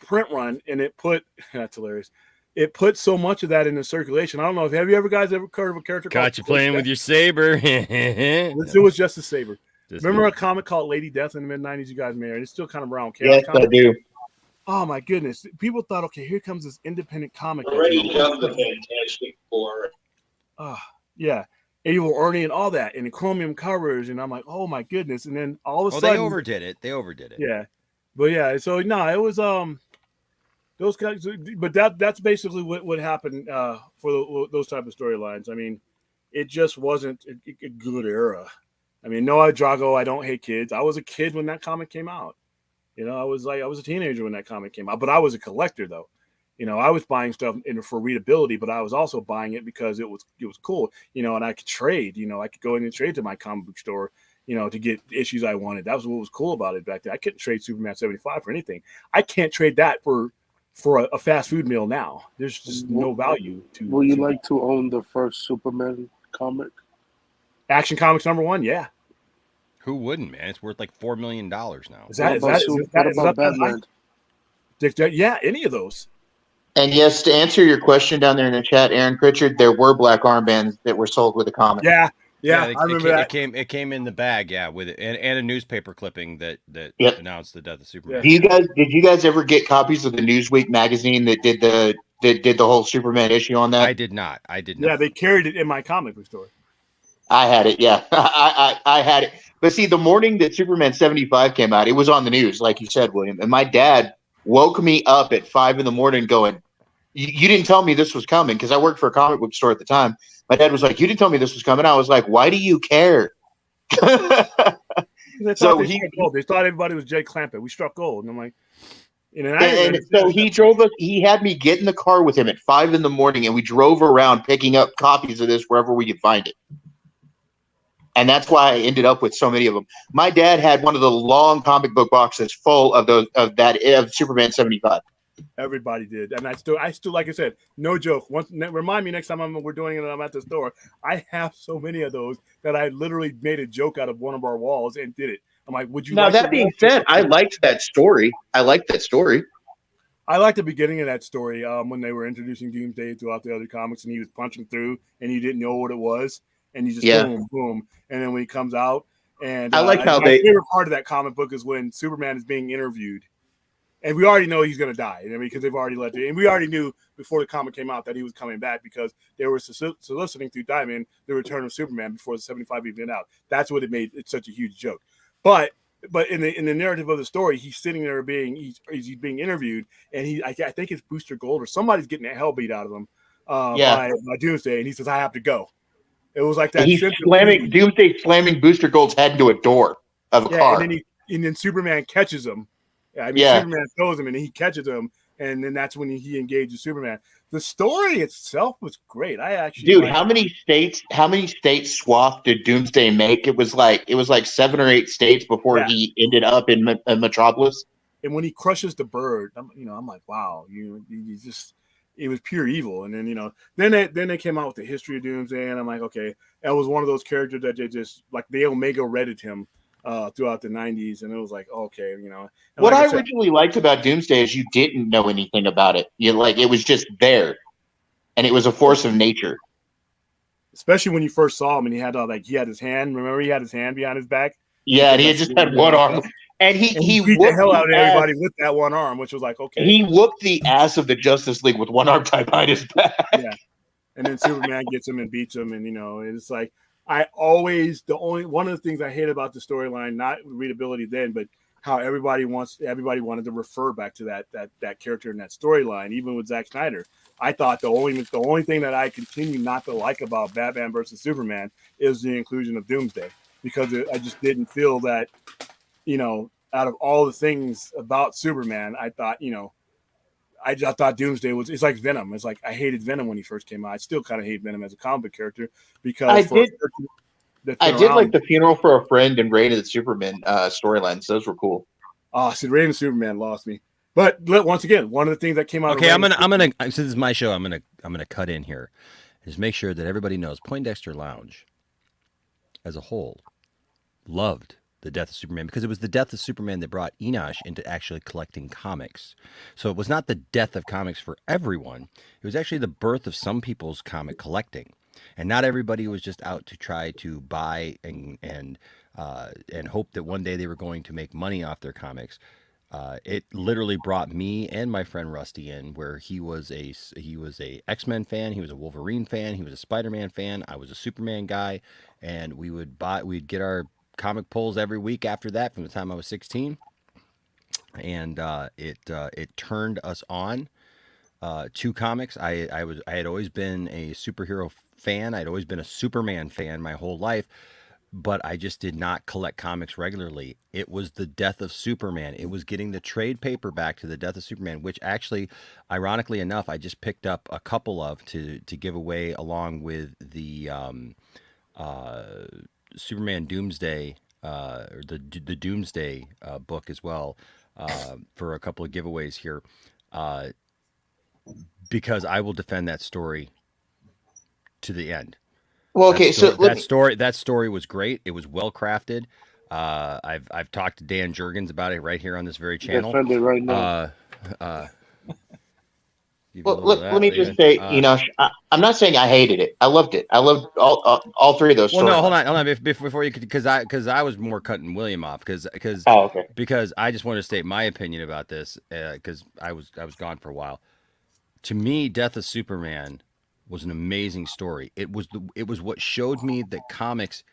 Speaker 5: print run, and it put that's hilarious. It put so much of that into circulation. I don't know. Have you ever guys ever heard of a character?
Speaker 3: Caught you playing with your saber.
Speaker 5: It was just a saber. Remember a comic called Lady Death in the mid-90s? You guys made it. It's still kind of around.
Speaker 4: Yes, I do.
Speaker 5: Oh my goodness! People thought, okay, here comes this independent comic.
Speaker 16: Already done the Fantastic Four.
Speaker 5: Yeah, Evil Ernie and all that, and the chromium covers, and I'm like, oh my goodness! And then all of a sudden,
Speaker 3: they overdid it.
Speaker 5: Yeah, but yeah, so no, it was those guys. But that's basically what happened for those type of storylines. I mean, it just wasn't a good era. I mean, Noah Drago, I don't hate kids. I was a kid when that comic came out. I was a teenager when that comic came out, but I was a collector though. I was buying stuff for readability, but I was also buying it because it was cool, and I could trade, I could go in and trade to my comic book store, to get issues I wanted. That was what was cool about it back then. I couldn't trade Superman 75 for anything. I can't trade that for a fast food meal now. There's just no value to.
Speaker 9: Would you like to own the first Superman comic?
Speaker 5: Action Comics #1, yeah.
Speaker 3: Who wouldn't, man? It's worth like $4 million now.
Speaker 5: Is that Batman? Yeah, any of those.
Speaker 4: And yes, to answer your question down there in the chat, Aaron Pritchard, there were black armbands that were sold with the comic.
Speaker 5: Yeah, I remember that.
Speaker 3: It came in the bag, yeah, with it, and a newspaper clipping that announced the death of Superman.
Speaker 4: Did you guys ever get copies of the Newsweek magazine that did the whole Superman issue on that?
Speaker 3: I did not.
Speaker 5: Yeah, they carried it in my comic book store.
Speaker 4: I had it, yeah. I had it. But see, the morning that Superman 75 came out, it was on the news, like you said, William. And my dad woke me up at 5 a.m. going, you didn't tell me this was coming, because I worked for a comic book store at the time. My dad was like, you didn't tell me this was coming. I was like, why do you care?
Speaker 5: They thought everybody was Jay Clampett. We struck gold. And I'm like,
Speaker 4: so he drove us. He had me get in the car with him at 5 a.m. and we drove around picking up copies of this wherever we could find it. And that's why I ended up with so many of them. My dad had one of the long comic book boxes full of Superman 75.
Speaker 5: Everybody did, and I still, like I said, no joke. Remind me next time we're doing it and I'm at the store. I have so many of those that I literally made a joke out of one of our walls and did it. I'm like, would you?
Speaker 4: Now
Speaker 5: like
Speaker 4: that being said, I liked that story. I liked the beginning of that story
Speaker 5: when they were introducing Doomsday throughout the other comics, and he was punching through, and you didn't know what it was, and you just boom, boom, and then when he comes out, and
Speaker 4: I like how
Speaker 5: my favorite part of that comic book is when Superman is being interviewed. And we already know he's going to die, because they've already left it. And we already knew before the comic came out that he was coming back because they were soliciting through Diamond the return of Superman before the 75 even out. That's what it made it such a huge joke. But in the narrative of the story, he's sitting there he's being interviewed, and I think it's Booster Gold or somebody's getting the hell beat out of him by Doomsday, and he says, "I have to go." It was like that.
Speaker 4: He's Doomsday slamming Booster Gold's head into a door of a car,
Speaker 5: and then Superman catches him. Superman throws him and he catches him, and then that's when he engages Superman. The story itself was great. I actually
Speaker 4: how many states swath did Doomsday make? It was like 7 or 8 states before he ended up in Metropolis.
Speaker 5: And when he crushes the bird, I'm like, wow, it was pure evil. And then then they came out with the history of Doomsday, and I'm like, okay, that was one of those characters that they just like the Omega Reddit him throughout the 90s, and it was like, okay,
Speaker 4: what I originally liked about Doomsday is you didn't know anything about it. It was just there, and it was a force of nature.
Speaker 5: Especially when you first saw him, and he had his hand. Remember, he had his hand behind his back.
Speaker 4: Yeah, and he just had one arm, and he
Speaker 5: beat the hell out of everybody with that one arm, which was like, okay.
Speaker 4: He whooped the ass of the Justice League with one arm tied behind his back.
Speaker 5: Yeah, and then Superman gets him and beats him, and it's like. One of the things I hate about the storyline, not readability then, but how everybody wanted to refer back to that character in that storyline, even with Zack Snyder. I thought the only thing that I continue not to like about Batman versus Superman is the inclusion of Doomsday, because I just didn't feel that, out of all the things about Superman, I thought, I just thought Doomsday it's like Venom. It's like I hated Venom when he first came out. I still kind of hate Venom as a comic book character because
Speaker 4: I did like the Funeral for a Friend and Reign of the Superman storylines. Those were cool.
Speaker 5: See, Reign of Superman lost me. But once again, one of the things that came out.
Speaker 3: Okay, I'm gonna. Since this is my show, I'm gonna cut in here. Just make sure that everybody knows Poindexter Lounge, as a whole, loved the death of Superman, because it was the death of Superman that brought Enosh into actually collecting comics. So it was not the death of comics for everyone. It was actually the birth of some people's comic collecting. And not everybody was just out to try to buy and hope that one day they were going to make money off their comics. It literally brought me and my friend Rusty in, where he was a X-Men fan, he was a Wolverine fan, he was a Spider-Man fan, I was a Superman guy, and we'd get our comic pulls every week after that from the time I was 16, and it turned us on to comics. I had always been a superhero fan. I'd always been a Superman fan my whole life, but I just did not collect comics regularly. It was the death of Superman. It was getting the trade paperback to the death of Superman, which actually, ironically enough, I just picked up a couple of to give away along with the Superman Doomsday, or the Doomsday book as well, for a couple of giveaways here, because I will defend that story to the end.
Speaker 4: Well, okay,
Speaker 3: that story was great. It was well crafted. I've talked to Dan Jurgens about it right here on this very channel.
Speaker 9: Defend it right now.
Speaker 4: Let me just say, Enosh, I'm not saying I hated it. I loved it. I loved all three of those.
Speaker 3: Well, no, hold on. Before you could, because I was more cutting William off because I just wanted to state my opinion about this, because I was gone for a while. To me, Death of Superman was an amazing story. It was what showed me that comics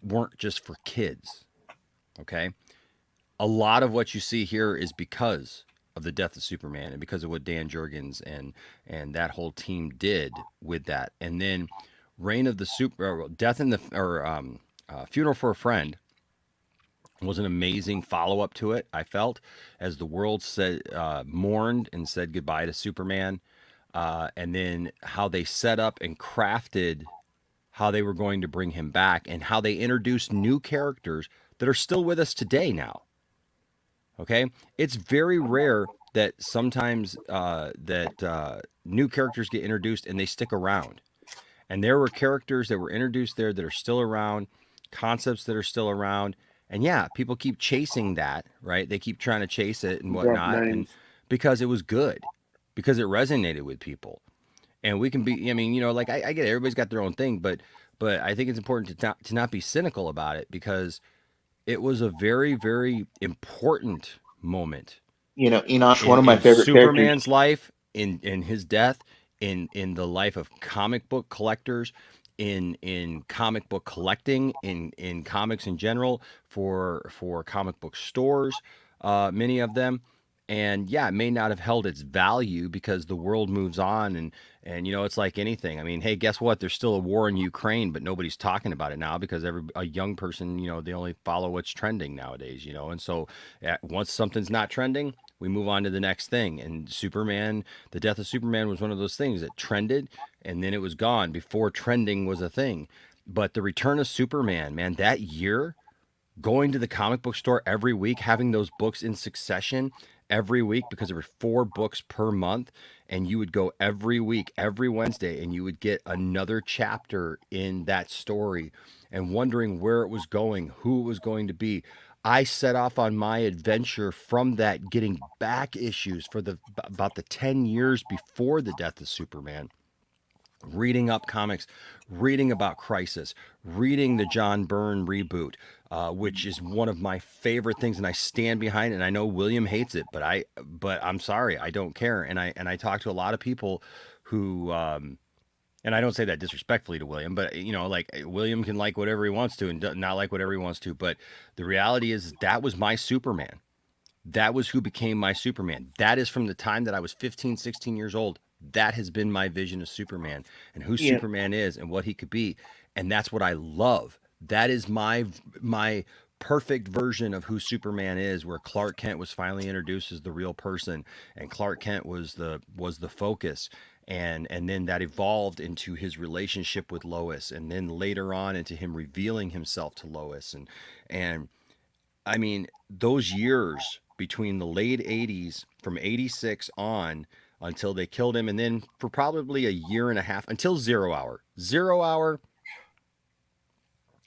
Speaker 3: weren't just for kids. Okay, a lot of what you see here is because of the death of Superman and because of what Dan Jurgens and that whole team did with that. And then Funeral for a Friend was an amazing follow-up to it, I felt, as the world mourned and said goodbye to Superman, and then how they set up and crafted how they were going to bring him back, and how they introduced new characters that are still with us today now. Okay? It's very rare that sometimes new characters get introduced and they stick around. And there were characters that were introduced there that are still around, concepts that are still around. And yeah, people keep chasing that, right? They keep trying to chase it and
Speaker 9: Drop
Speaker 3: whatnot. And
Speaker 9: names.
Speaker 3: because it was good, because it resonated with people. And we can be, I mean, you know, like I get it, everybody's got their own thing, but I think it's important to not be cynical about it, because it was a very, very important moment.
Speaker 4: You know, Enosh, one of my favorite
Speaker 3: Superman's
Speaker 4: characters.
Speaker 3: life, in his death, in the life of comic book collectors, in comic book collecting, in comics in general, for comic book stores, many of them. And yeah, it may not have held its value because the world moves on, and you know, it's like anything. I mean, hey, guess what? There's still a war in Ukraine, but nobody's talking about it now because a young person, you know, they only follow what's trending nowadays, you know. And so once something's not trending, we move on to the next thing. And Superman, the death of Superman was one of those things that trended and then it was gone before trending was a thing. But the return of Superman, man, that year, going to the comic book store every week, having those books in succession every week, because there were 4 books per month, and you would go every week, every Wednesday, and you would get another chapter in that story, and wondering where it was going, who it was going to be. I set off on my adventure from that, getting back issues for about the 10 years before the death of Superman, reading up comics, reading about Crisis, reading the John Byrne reboot, which is one of my favorite things, and I stand behind it. And I know William hates it, but I'm sorry, I don't care. And I talk to a lot of people who, and I don't say that disrespectfully to William, but you know, like, William can like whatever he wants to and not like whatever he wants to. But the reality is that was my Superman. That was who became my Superman. That is from the time that I was 15, 16 years old. That has been my vision of Superman and who Superman is and what he could be. And that's what I love. That is my perfect version of who Superman is, where Clark Kent was finally introduced as the real person, and Clark Kent was the focus. And then that evolved into his relationship with Lois, and then later on into him revealing himself to Lois. And I mean, those years between the late 80s, from 86 on until they killed him, and then for probably a year and a half until 0 Hour. 0 Hour,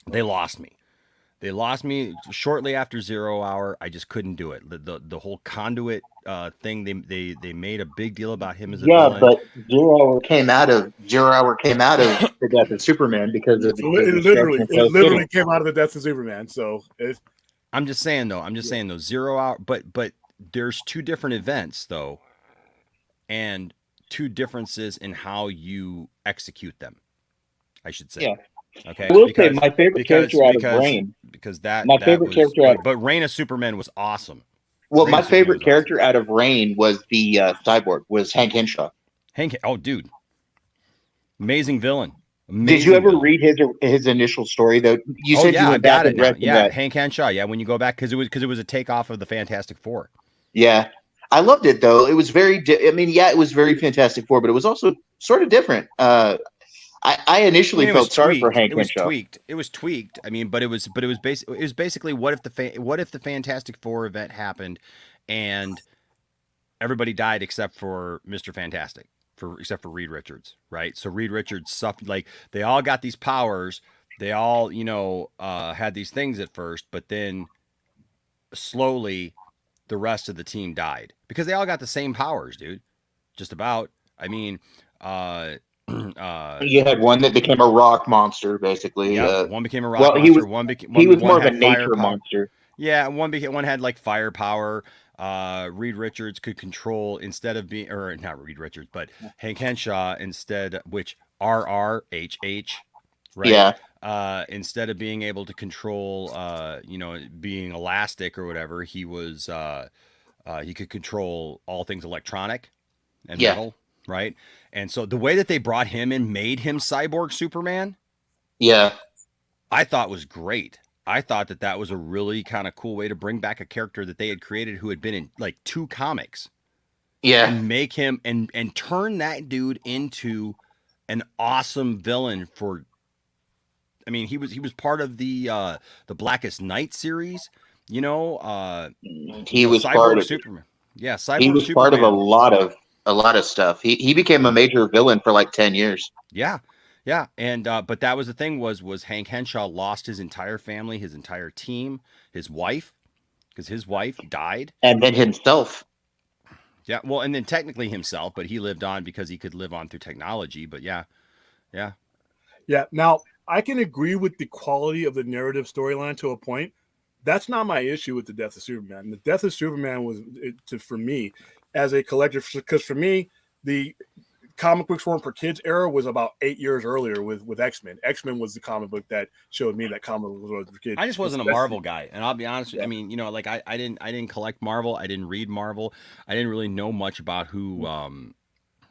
Speaker 3: they lost me. They lost me shortly after 0 Hour. I just couldn't do it. The whole conduit thing, they made a big deal about him as a villain.
Speaker 4: But 0 Hour came out of the death of Superman because of
Speaker 5: it literally came out of the death of Superman. So
Speaker 3: I'm just saying though, 0 Hour, but there's 2 different events though, and 2 differences in how you execute them, I should say.
Speaker 4: Yeah.
Speaker 3: Okay.
Speaker 4: I will say my favorite character out of Reign.
Speaker 3: But Reign of Superman was awesome.
Speaker 4: Well, my favorite character out of Reign was the cyborg, was Hank Henshaw.
Speaker 3: Oh, dude, amazing villain.
Speaker 4: Did you ever read his initial story though? You said you went back and read that.
Speaker 3: Hank Henshaw. Yeah, when you go back, because it was a takeoff of the Fantastic Four.
Speaker 4: Yeah, I loved it though. It was very. It was very Fantastic Four, but it was also sort of different. I initially felt sorry for Hank Henshaw.
Speaker 3: It was tweaked. I mean, but it was basically what if the Fantastic Four event happened, and everybody died except for Mr. Fantastic. Except for Reed Richards, right? So Reed Richards suffered, like, they all got these powers. They all, you know, had these things at first, but then slowly the rest of the team died because they all got the same powers, dude. Just about. I mean,
Speaker 4: you had one that became a rock monster, basically.
Speaker 3: Yeah, one became a rock monster.
Speaker 4: He was more of a nature monster.
Speaker 3: Yeah, one had like firepower. Reed Richards could control, instead of being, or not Reed Richards, but Hank Henshaw instead, which RRHH, right?
Speaker 4: Yeah.
Speaker 3: Instead of being able to control, being elastic or whatever, he could control all things electronic and metal, right? And so the way that they brought him in made him Cyborg Superman.
Speaker 4: Yeah.
Speaker 3: I thought was great. I thought that was a really kind of cool way to bring back a character that they had created who had been in like 2 comics.
Speaker 4: Yeah.
Speaker 3: And make him and turn that dude into an awesome villain for, I mean, he was part of the Blackest Night series, you know,
Speaker 4: he was part of
Speaker 3: Superman. Yeah,
Speaker 4: He
Speaker 3: Cyborg
Speaker 4: was part of a
Speaker 3: Superman.
Speaker 4: lot of stuff. He became a major villain for like 10 years.
Speaker 3: Yeah, yeah, and but that was the thing was Hank Henshaw lost his entire family, his entire team, his wife, because his wife died,
Speaker 4: and then himself.
Speaker 3: Yeah, well, and then technically himself, but he lived on because he could live on through technology. But yeah, yeah.
Speaker 5: Yeah. Now, I can agree with the quality of the narrative storyline to a point. That's not my issue with the death of Superman. The death of Superman was, for me, as a collector, because for me, the comic books weren't for kids era was about 8 years earlier with X-Men. X-Men was the comic book that showed me that comic book was for kids.
Speaker 3: I just wasn't a Marvel guy, and I'll be honest. I mean, like I didn't collect Marvel. I didn't read Marvel. I didn't really know much about who.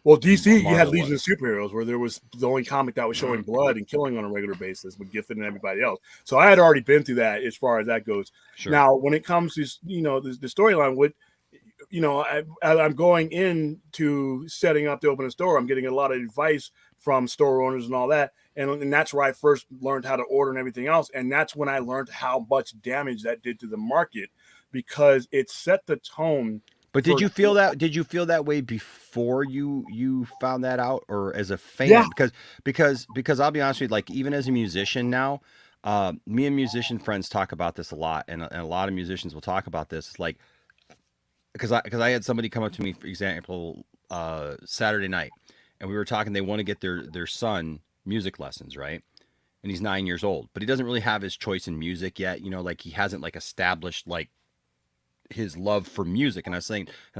Speaker 5: Well, DC, you had
Speaker 3: Marvel
Speaker 5: Legion
Speaker 3: was.
Speaker 5: of Superheroes, where there was the only comic that was showing blood and killing on a regular basis with Giffen and everybody else. So I had already been through that as far as that goes.
Speaker 3: Sure.
Speaker 5: Now, when it comes to the storyline, what I'm going into setting up to open a store, I'm getting a lot of advice from store owners and all that, and that's where I first learned how to order and everything else, and that's when I learned how much damage that did to the market because it set the tone.
Speaker 3: But did you feel that? Did you feel that way before you found that out, or as a fan?
Speaker 5: Yeah.
Speaker 3: Because I'll be honest with you, like even as a musician now, me and musician friends talk about this a lot, and a lot of musicians will talk about this. It's like because I had somebody come up to me, for example, Saturday night, and we were talking. They want to get their son music lessons, right? And he's 9 years old, but he doesn't really have his choice in music yet. Like he hasn't like established like his love for music. And I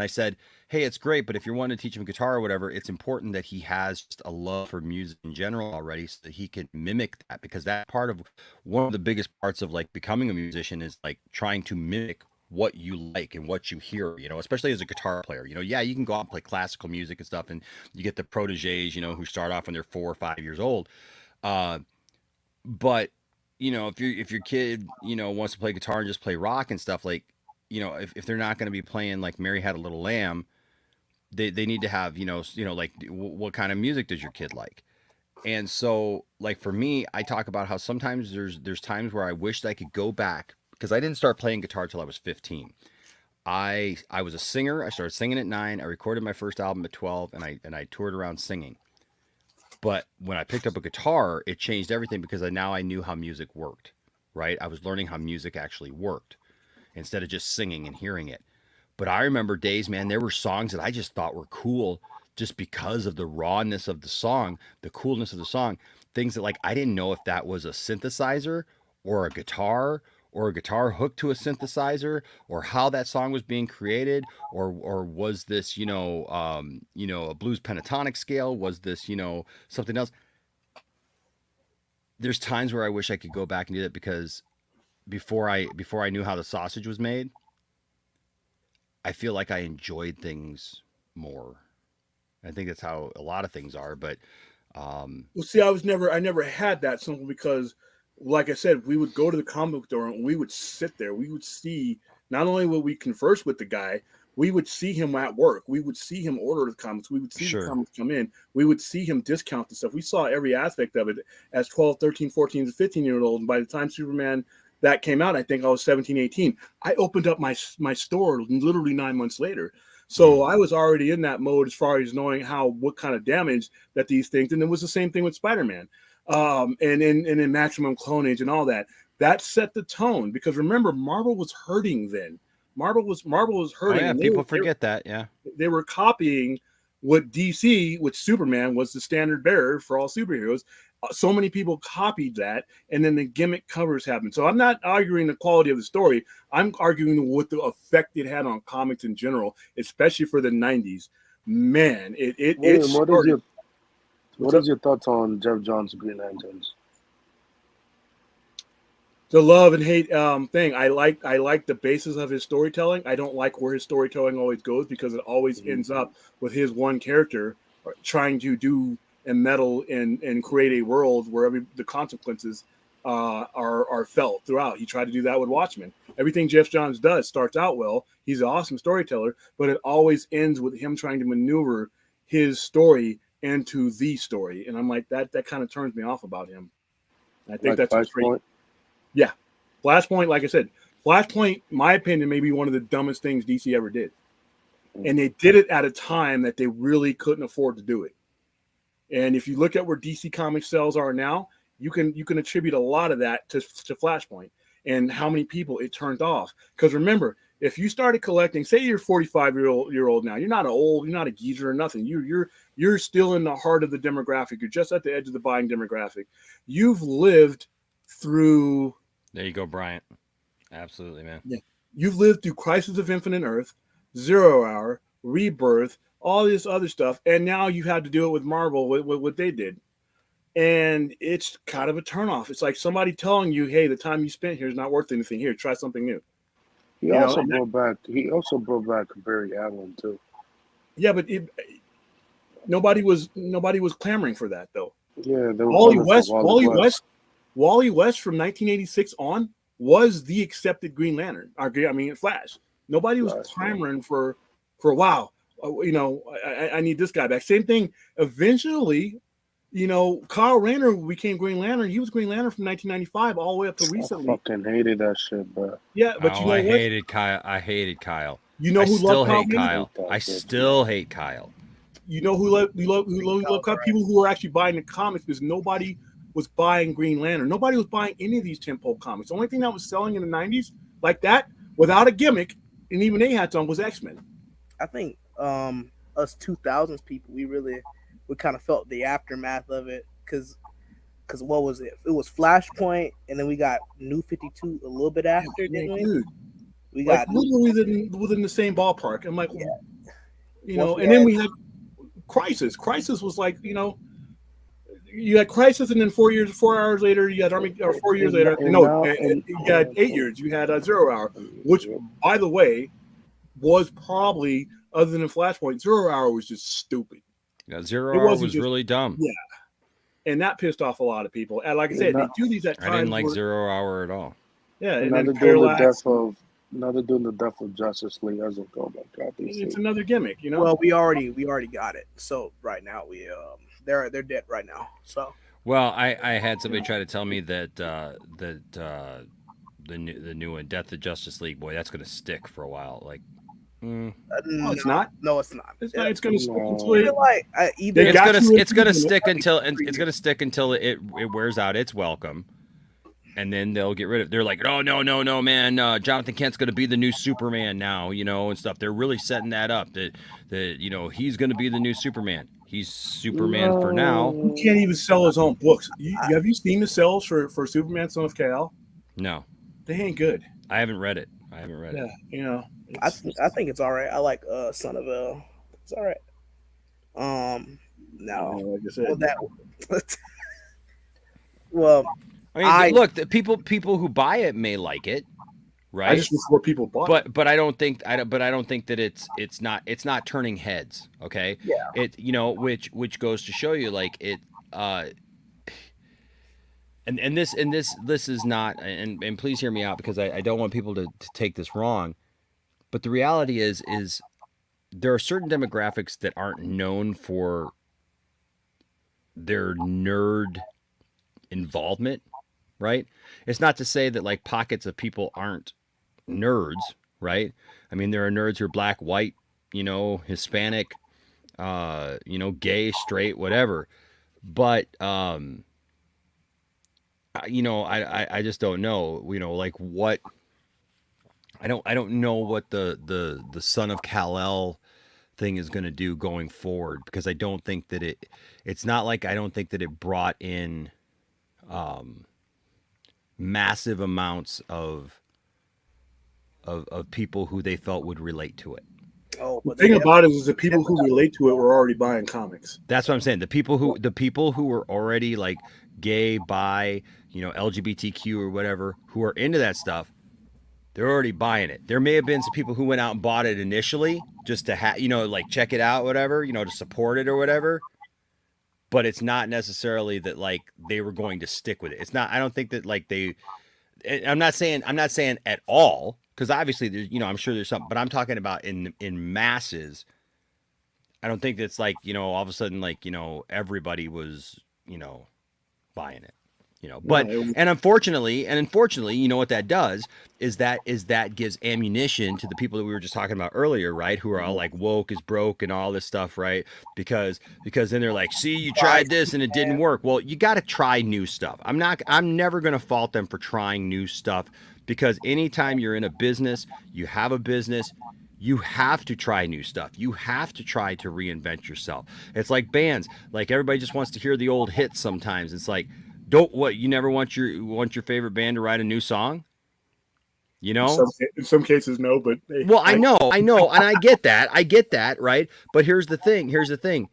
Speaker 3: said, hey, it's great, but if you're wanting to teach him guitar or whatever, it's important that he has just a love for music in general already so that he can mimic that, because that part of one of the biggest parts of like becoming a musician is like trying to mimic what you like and what you hear, especially as a guitar player. Yeah, you can go out and play classical music and stuff, and you get the proteges, who start off when they're 4 or 5 years old. But if your kid, wants to play guitar and just play rock and stuff, like, if they're not going to be playing like Mary Had a Little Lamb, they need to have, like what kind of music does your kid like? And so like for me, I talk about how sometimes there's times where I wish that I could go back, because I didn't start playing guitar till I was 15. I was a singer. I started singing at 9. I recorded my first album at 12, and I toured around singing. But when I picked up a guitar, it changed everything, because now I knew how music worked, right? I was learning how music actually worked instead of just singing and hearing it. But I remember days, man, there were songs that I just thought were cool just because of the rawness of the song, the coolness of the song, things that like I didn't know if that was a synthesizer or a guitar hooked to a synthesizer, or how that song was being created, or was this, a blues pentatonic scale, was this, something else. There's times where I wish I could go back and do that, because before I knew how the sausage was made, I feel like I enjoyed things more. I think that's how a lot of things are, but
Speaker 5: well, see, I never had that, simply because, like I said, we would go to the comic book store and we would sit there. We would see, not only would we converse with the guy, we would see him at work. We would see him order the comics. We would see the comics come in. We would see him discount the stuff. We saw every aspect of it as 12, 13, 14 to 15-year-old. And by the time Superman that came out, I think I was 17, 18. I opened up my store literally 9 months later. So I was already in that mode as far as knowing what kind of damage that these things, and it was the same thing with Spider-Man, and in Maximum Clonage and all that. That set the tone, because remember, Marvel was hurting then. Marvel was hurting.
Speaker 3: Oh, yeah, people forget that. Yeah,
Speaker 5: they were copying what DC, which Superman was the standard bearer for all superheroes. So many people copied that, and then the gimmick covers happened. So I'm not arguing the quality of the story. I'm arguing what the effect it had on comics in general, especially for the 90s. Man,
Speaker 9: what is your thoughts on Jeff Johns' Green Lanterns?
Speaker 5: The love and hate thing. I like the basis of his storytelling. I don't like where his storytelling always goes, because it always ends up with his one character trying to do and meddle and create a world where the consequences are felt throughout. He tried to do that with Watchmen. Everything Jeff Johns does starts out well. He's an awesome storyteller, but it always ends with him trying to maneuver his story into the story. And I'm like, that kind of turns me off about him. And I think that's Flashpoint. Yeah. Flashpoint, like I said, Flashpoint, my opinion, may be one of the dumbest things DC ever did. And they did it at a time that they really couldn't afford to do it. And if you look at where DC Comics sales are now, you can attribute a lot of that to Flashpoint and how many people it turned off. Because remember, if you started collecting, say you're 45-year-old now, you're not a geezer or nothing. You're still in the heart of the demographic. You're just at the edge of the buying demographic. You've lived through.
Speaker 3: There you go, Bryant. Absolutely, man.
Speaker 5: Yeah, you've lived through Crisis of Infinite Earth, 0 Hour, Rebirth, all this other stuff, and now you had to do it with Marvel, with what they did. And it's kind of a turnoff. It's like somebody telling you, "Hey, the time you spent here is not worth anything. Here, try something new."
Speaker 9: He also brought back Barry Allen too.
Speaker 5: Yeah, but nobody was clamoring for that though.
Speaker 9: Yeah,
Speaker 5: Wally West from 1986 on was the accepted Green Lantern. Flash. Nobody was clamoring for wow. I need this guy back. Same thing. Eventually, Kyle Rayner became Green Lantern. He was Green Lantern from 1995 all the way up to recently.
Speaker 9: I fucking hated that shit, bro.
Speaker 5: Yeah, but
Speaker 3: I hated Kyle. I hated Kyle.
Speaker 5: You know who
Speaker 3: still
Speaker 5: loved
Speaker 3: hate Kyle? I still hate Kyle.
Speaker 5: You know who loved Kyle? People who were actually buying the comics, because nobody was buying Green Lantern. Nobody was buying any of these tentpole comics. The only thing that was selling in the 90s like that, without a gimmick, and even they had some, was X-Men.
Speaker 11: I think us 2000s people, we kind of felt the aftermath of it, because what was it? It was Flashpoint, and then we got New 52 a little bit after.
Speaker 5: Dude,
Speaker 11: we got
Speaker 5: literally within the same ballpark. I'm like, and then we had Crisis. Crisis was like, you had Crisis, and then 4 hours later, you had Army, or 4 years later, you had 8 years, you had 0 Hour, which, by the way, was probably, other than Flashpoint, 0 Hour was just stupid.
Speaker 3: Yeah, 0 Hour was really dumb.
Speaker 5: Yeah, and that pissed off a lot of people. And like I said, they do these at times.
Speaker 3: I didn't like 0 Hour at all.
Speaker 5: Yeah, and
Speaker 9: another
Speaker 5: then
Speaker 9: doing the death of Justice League. I was like, oh my god,
Speaker 5: it's another gimmick,
Speaker 11: Well, we already got it. So right now they're dead right now. So.
Speaker 3: Well, I had somebody try to tell me that the new one, Death of Justice League, boy, that's going to stick for a while. Like,
Speaker 5: no, it's not.
Speaker 11: No, it's not.
Speaker 5: It's not. It's going to stick.
Speaker 3: It's going to stick until it wears out its welcome, and then they'll get rid of it. They're like, oh no, man, Jonathan Kent's going to be the new Superman now, and stuff. They're really setting that up. That he's going to be the new Superman. He's Superman for now.
Speaker 5: He can't even sell his own books. Have you seen the sales for Superman Son of Kal?
Speaker 3: No,
Speaker 5: they ain't good.
Speaker 3: I haven't read it.
Speaker 5: Yeah,
Speaker 11: I think it's all right. I like Son of El. It's all right. No,
Speaker 5: like I said.
Speaker 11: Well,
Speaker 3: look, the people who buy it may like it, right?
Speaker 5: I just wish more people bought it.
Speaker 3: But I don't think that it's not turning heads. Okay.
Speaker 11: Yeah.
Speaker 3: It which goes to show you, like, it and this is not, and please hear me out, because I don't want people to take this wrong, but the reality is there are certain demographics that aren't known for their nerd involvement, right? It's not to say that, like, pockets of people aren't nerds, right? I mean, there are nerds who are black, white, Hispanic, gay, straight, whatever, but I just don't know, like, what, I don't know what the Son of Kal-El thing is going to do going forward, because I don't think that it's not like, I don't think that it brought in massive amounts of people who they felt would relate to it.
Speaker 5: The thing about it is the people who relate to it were already buying comics.
Speaker 3: That's what I'm saying. The people who were already, like, gay, bi, LGBTQ or whatever, who are into that stuff, they're already buying it. There may have been some people who went out and bought it initially just to like, check it out, whatever, to support it or whatever. But it's not necessarily that, like, they were going to stick with it. It's not. I don't think that, like, I'm not saying at all, because obviously there's, I'm sure there's something, but I'm talking about in masses. I don't think that's like, all of a sudden, like, everybody was, buying it. You know, but and unfortunately, you know what that does is that gives ammunition to the people that we were just talking about earlier, right? Who are all like woke is broke and all this stuff, right? Because then they're like, see, you tried this and it didn't work. Well, you got to try new stuff. I'm never going to fault them for trying new stuff, because anytime you're in a business, you have a business, you have to try new stuff. You have to try to reinvent yourself. It's like bands. Like everybody just wants to hear the old hits sometimes. It's like, you never want your favorite band to write a new song? You know?
Speaker 5: In some cases, no, but hey,
Speaker 3: well, I know, and I get that, right? But here's the thing.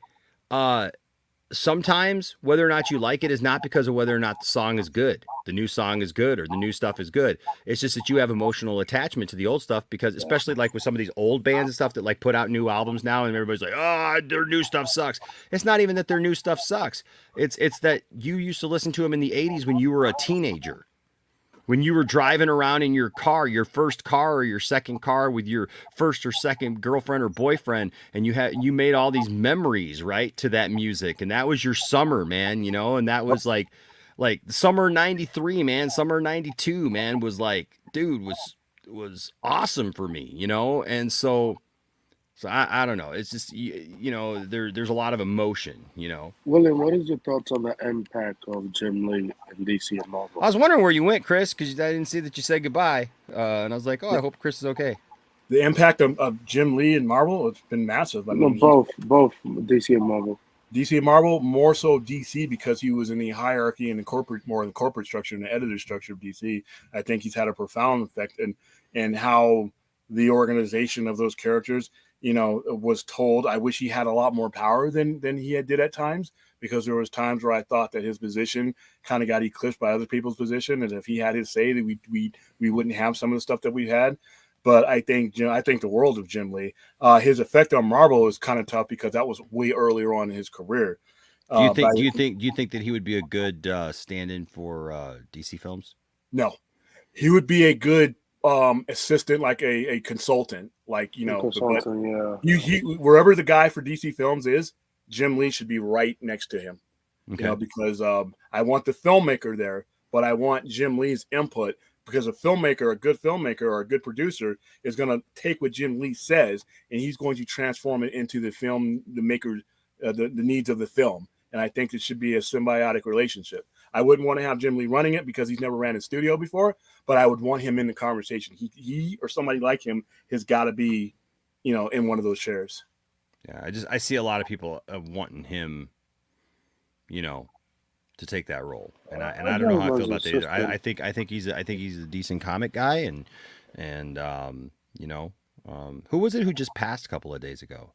Speaker 3: Sometimes whether or not you like it is not because of whether or not the song is good, the new song is good, or the new stuff is good. It's just that you have emotional attachment to the old stuff, because especially like with some of these old bands and stuff that like put out new albums now, and everybody's like, oh, their new stuff sucks. It's not even that their new stuff sucks. It's that you used to listen to them in the 80s when you were a teenager. When you were driving around in your car, your first car or your second car with your first or second girlfriend or boyfriend, and you made all these memories, right, to that music, and that was your summer, man, you know, and that was like summer 93, man, summer 92, man, was like, dude, was awesome for me, you know, and so I don't know, it's just you know, there's a lot of emotion, you know.
Speaker 9: William, what is your thoughts on the impact of Jim Lee and DC and Marvel?
Speaker 3: I was wondering where you went, Chris, because I didn't see that you said goodbye, and I was like, oh, I hope Chris is okay.
Speaker 5: The impact of Jim Lee and Marvel, it's been massive. I mean,
Speaker 9: both DC and Marvel.
Speaker 5: DC and Marvel, more so DC, because he was in the hierarchy and more in the corporate structure and the editor structure of DC. I think he's had a profound effect in how the organization of those characters, you know, was told. I wish he had a lot more power than he did at times, because there was times where I thought that his position kind of got eclipsed by other people's position, and if he had his say, that we wouldn't have some of the stuff that we had. But I think the world of Jim Lee. His effect on Marvel is kind of tough, because that was way earlier on in his career.
Speaker 3: Do you think that he would be a good stand-in for DC films?
Speaker 5: No, he would be a good assistant, like a consultant, like, you know, he wherever the guy for DC films is, Jim Lee should be right next to him. Okay. You know, because I want the filmmaker there, but I want Jim Lee's input, because a good filmmaker or a good producer is going to take what Jim Lee says, and he's going to transform it into the film, the maker, the needs of the film. And I think it should be a symbiotic relationship. I wouldn't want to have Jim Lee running it, because he's never ran a studio before, but I would want him in the conversation. He or somebody like him has got to be, you know, in one of those chairs.
Speaker 3: Yeah, I see a lot of people wanting him, you know, to take that role, and I don't know how I feel about that either. I think he's a decent comic guy, and you know, who was it who just passed a couple of days ago?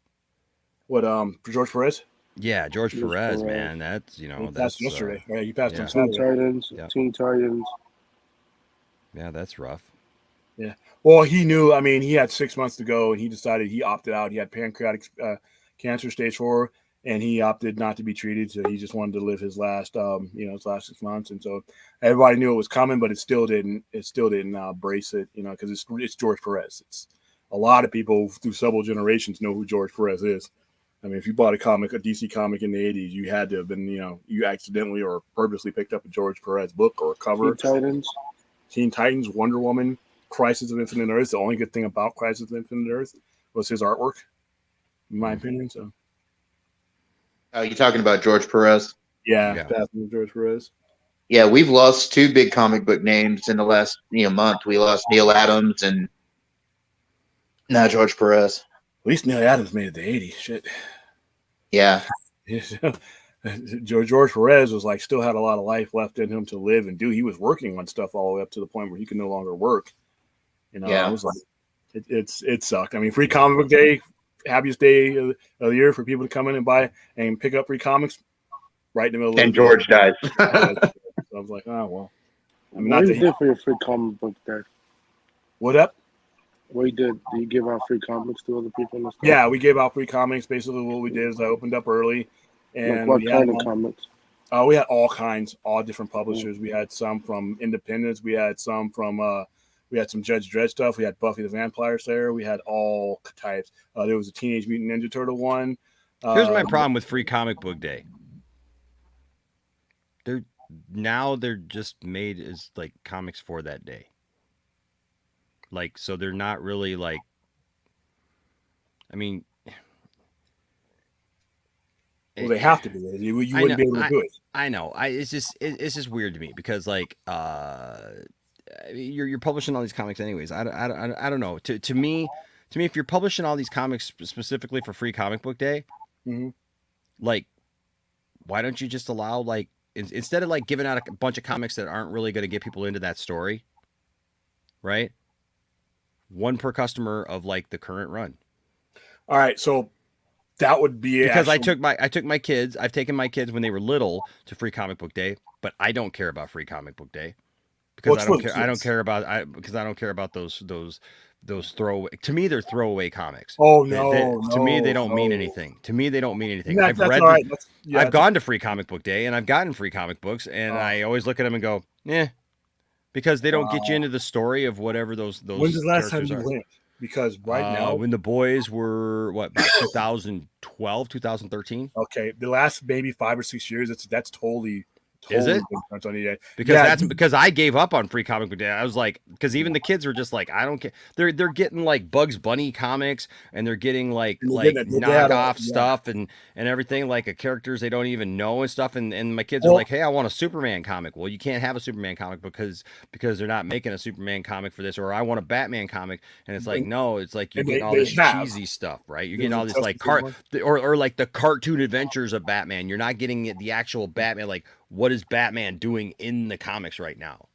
Speaker 5: What George Perez?
Speaker 3: Yeah, George Perez, man. That's, you know,
Speaker 5: that's yesterday. Yeah, he passed on
Speaker 9: Saturday. Teen Titans.
Speaker 3: Yeah, that's rough.
Speaker 5: Yeah. Well, he knew. I mean, he had 6 months to go, and he decided he opted out. He had pancreatic cancer, stage 4, and he opted not to be treated. So he just wanted to live his last, his last 6 months. And so everybody knew it was coming, but it still didn't. It still didn't brace it, you know, because it's George Perez. It's a lot of people through several generations know who George Perez is. I mean, if you bought a DC comic in the 80s, you had to have been, you know, you accidentally or purposely picked up a George Perez book or a cover. Teen Titans, Wonder Woman, Crisis of Infinite Earth. The only good thing about Crisis of Infinite Earth was his artwork, in my opinion. So,
Speaker 4: you talking about George Perez?
Speaker 5: Yeah. George Perez.
Speaker 4: Yeah, we've lost 2 big comic book names in the last month. We lost Neil Adams and now George Perez.
Speaker 5: At least Neil Adams made it to 80. Shit.
Speaker 4: Yeah.
Speaker 5: George Perez was like, still had a lot of life left in him to live and do. He was working on stuff all the way up to the point where he could no longer work. You know, yeah. It was like, it sucked. I mean, Free Comic Book Day, happiest day of the year for people to come in and buy and pick up free comics right in the middle.
Speaker 4: And George died.
Speaker 5: So I was like, oh well. I mean,
Speaker 9: what did for your Free Comic Book Day?
Speaker 5: What up?
Speaker 9: What do you give out free comics to other people? And stuff?
Speaker 5: Yeah, we gave out free comics. Basically, what we did is I opened up early, and
Speaker 9: what kind of comics?
Speaker 5: We had all kinds, all different publishers. We had some from independents. We had some from we had some Judge Dredd stuff. We had Buffy the Vampire Slayer. We had all types. There was a Teenage Mutant Ninja Turtle one.
Speaker 3: Here's my problem with Free Comic Book Day. now they're just made as like comics for that day. Like, so they're not really like, I mean,
Speaker 5: well, they have to be. You wouldn't be able to do it.
Speaker 3: I know. It's just weird to me because like you're publishing all these comics anyways. I don't know. To me, if you're publishing all these comics specifically for Free Comic Book Day, like, why don't you just allow like instead of like giving out a bunch of comics that aren't really going to get people into that story, right? One per customer of like the current run.
Speaker 5: All right, so that would be
Speaker 3: because I took my kids. I've taken my kids when they were little to Free Comic Book Day, but I don't care about Free Comic Book Day because I don't care about those throwaway. To me, they're throwaway comics.
Speaker 5: Oh no!
Speaker 3: To me, they don't mean anything. To me, they don't mean anything.
Speaker 5: I've
Speaker 3: gone to Free Comic Book Day and I've gotten free comic books, and I always look at them and go, yeah, because they don't get you into the story of whatever those.
Speaker 5: When's the last time you went? Because right now,
Speaker 3: when the boys were 2012, 2013.
Speaker 5: Okay, the last maybe 5 or 6 years, that's totally.
Speaker 3: Is it? Because I gave up on Free Comic Book Day. I was like, because even the kids were just like, I don't care. They're getting like Bugs Bunny comics, and they're getting like knockoff stuff and everything, like characters they don't even know and stuff. And my kids are like, hey, I want a Superman comic. Well, you can't have a Superman comic because they're not making a Superman comic for this. Or I want a Batman comic, and it's like, no, it's like you're getting all this cheesy stuff, right? You're getting all this like or like the cartoon adventures of Batman. You're not getting the actual Batman, like. What is Batman doing in the comics right now?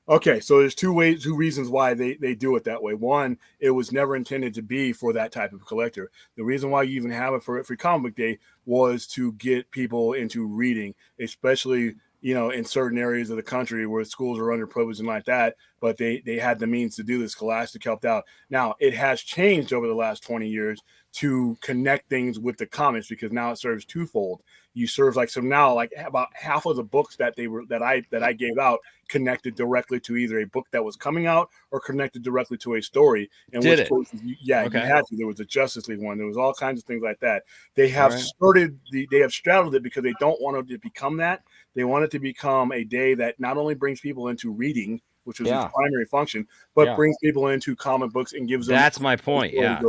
Speaker 5: Okay, so there's two reasons why they do it that way. One, it was never intended to be for that type of collector. The reason why you even have it for Comic Book Day was to get people into reading, especially in certain areas of the country where schools are underprivileged and like that. But they had the means to do this. Scholastic helped out. Now it has changed over the last 20 years to connect things with the comics because now it serves twofold. You serve now about half of the books that I gave out connected directly to either a book that was coming out or connected directly to a story. And you had to. There was a Justice League one. There was all kinds of things like that. They have they have straddled it because they don't want it to become that. They want it to become a day that not only brings people into reading, which is its primary function, but brings people into comic books and gives them.
Speaker 3: That's my point. Yeah.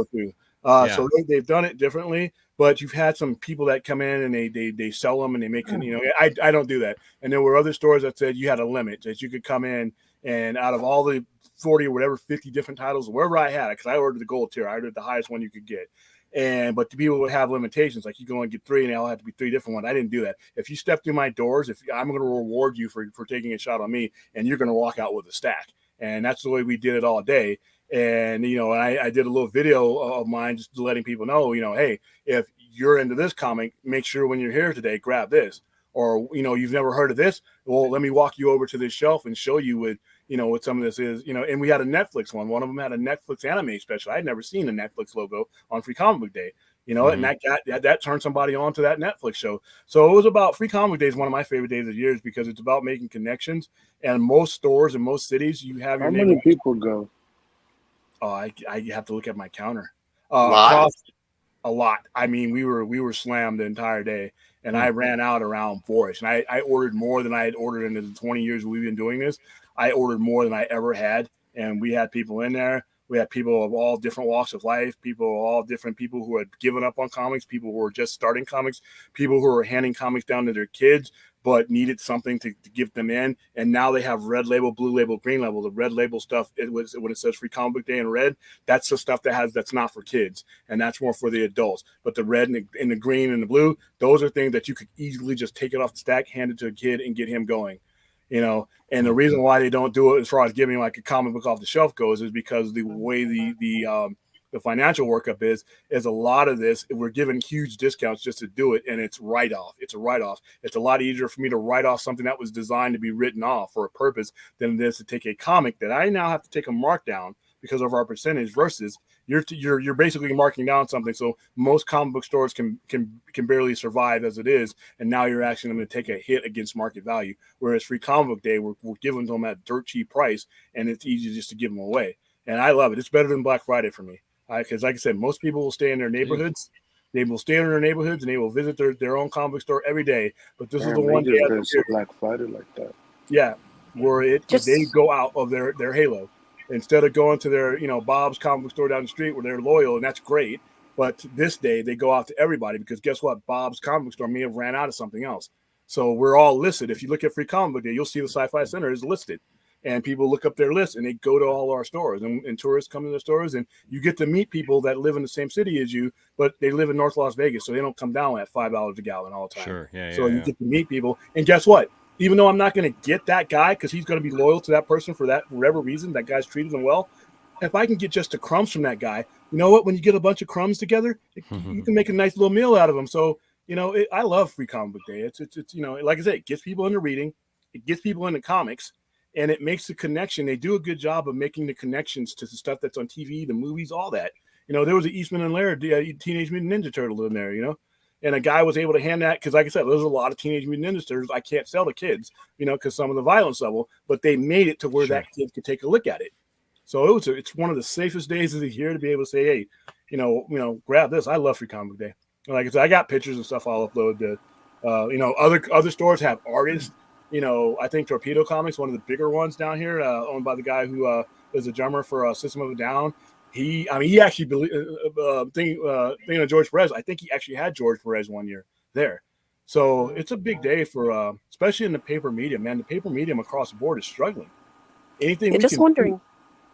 Speaker 5: So they've done it differently, but you've had some people that come in and they sell them and they make I don't do that. And there were other stores that said you had a limit that you could come in and out of all the 40 or whatever 50 different titles, wherever I had it, because I ordered the gold tier, I ordered the highest one you could get. But the people would have limitations, like you can only get 3 and they all have to be 3 different ones. I didn't do that. If you step through my doors, I'm going to reward you for taking a shot on me, and you're going to walk out with a stack. And that's the way we did it all day. And, I did a little video of mine just letting people know, hey, if you're into this comic, make sure when you're here today, grab this. Or, you've never heard of this. Well, let me walk you over to this shelf and show you what some of this is, and we had a Netflix one. One of them had a Netflix anime special. I had never seen a Netflix logo on Free Comic Book Day, and that turned somebody on to that Netflix show. So it was about Free Comic Book Day is one of my favorite days of the year because it's about making connections. And most stores in most cities, you have your
Speaker 9: How many people go?
Speaker 5: Oh, I have to look at my counter.
Speaker 4: A
Speaker 5: lot. I mean, we were slammed the entire day, and I ran out around 4-ish. And I ordered more than I had ordered in the 20 years we've been doing this. I ordered more than I ever had, and we had people in there. We had people of all different walks of life, people who had given up on comics, people who were just starting comics, people who were handing comics down to their kids, but needed something to give them in. And now they have red label, blue label, green label. The red label stuff, when it says Free Comic Book Day in red, that's the stuff that's not for kids, and that's more for the adults. But the red and the green and the blue, those are things that you could easily just take it off the stack, hand it to a kid, and get him going. And the reason why they don't do it as far as giving like a comic book off the shelf goes is because the way the financial workup is a lot of this, we're giving huge discounts just to do it, and it's write-off. It's a write-off. It's a lot easier for me to write off something that was designed to be written off for a purpose than it is to take a comic that I now have to take a markdown because of our percentage versus you're basically marking down something. So most comic book stores can barely survive as it is, and now you're asking them to take a hit against market value. Whereas Free Comic Book Day, we're giving them at dirt cheap price, and it's easy just to give them away. And I love it. It's better than Black Friday for me. Because like I said, most people will stay in their neighborhoods They will stay in their neighborhoods and they will visit their own comic book store every day. But this is the one
Speaker 9: day
Speaker 5: day
Speaker 9: of the year. Black Friday like that.
Speaker 5: Yeah, where they go out of their halo instead of going to their Bob's comic book store down the street where they're loyal, and that's great. But this day they go out to everybody because guess what? Bob's comic book store may have ran out of something else. So we're all listed. If you look at Free Comic Book Day, you'll see the Sci-Fi Center is listed. And people look up their list and they go to all our stores, and tourists come to the stores, and you get to meet people that live in the same city as you, but they live in North Las Vegas, so they don't come down at $5 a gallon all the time.
Speaker 3: Sure, yeah.
Speaker 5: So you get to meet people, and guess what? Even though I'm not going to get that guy because he's going to be loyal to that person for whatever reason, that guy's treated them well. If I can get just the crumbs from that guy, you know what? When you get a bunch of crumbs together, you can make a nice little meal out of them. So I love Free Comic Book Day. It's like I said, it gets people into reading, it gets people into comics. And it makes the connection. They do a good job of making the connections to the stuff that's on TV, the movies, all that. There was an Eastman and Laird Teenage Mutant Ninja Turtle in there, and a guy was able to hand that because, like I said, there's a lot of Teenage Mutant Ninja Turtles I can't sell to kids, because some of the violence level, but they made it to where that kid could take a look at it. So it's one of the safest days of the year to be able to say, hey, grab this. I love Free Comic Book Day. And like I said, I got pictures and stuff I'll upload to, other stores have artists. I think Torpedo Comics, one of the bigger ones down here, owned by the guy who is a drummer for System of a Down. He actually thinking of George Perez. I think he actually had George Perez one year there. So it's a big day for, especially in the paper medium. Man, the paper medium across the board is struggling. Anything?
Speaker 6: Just wondering.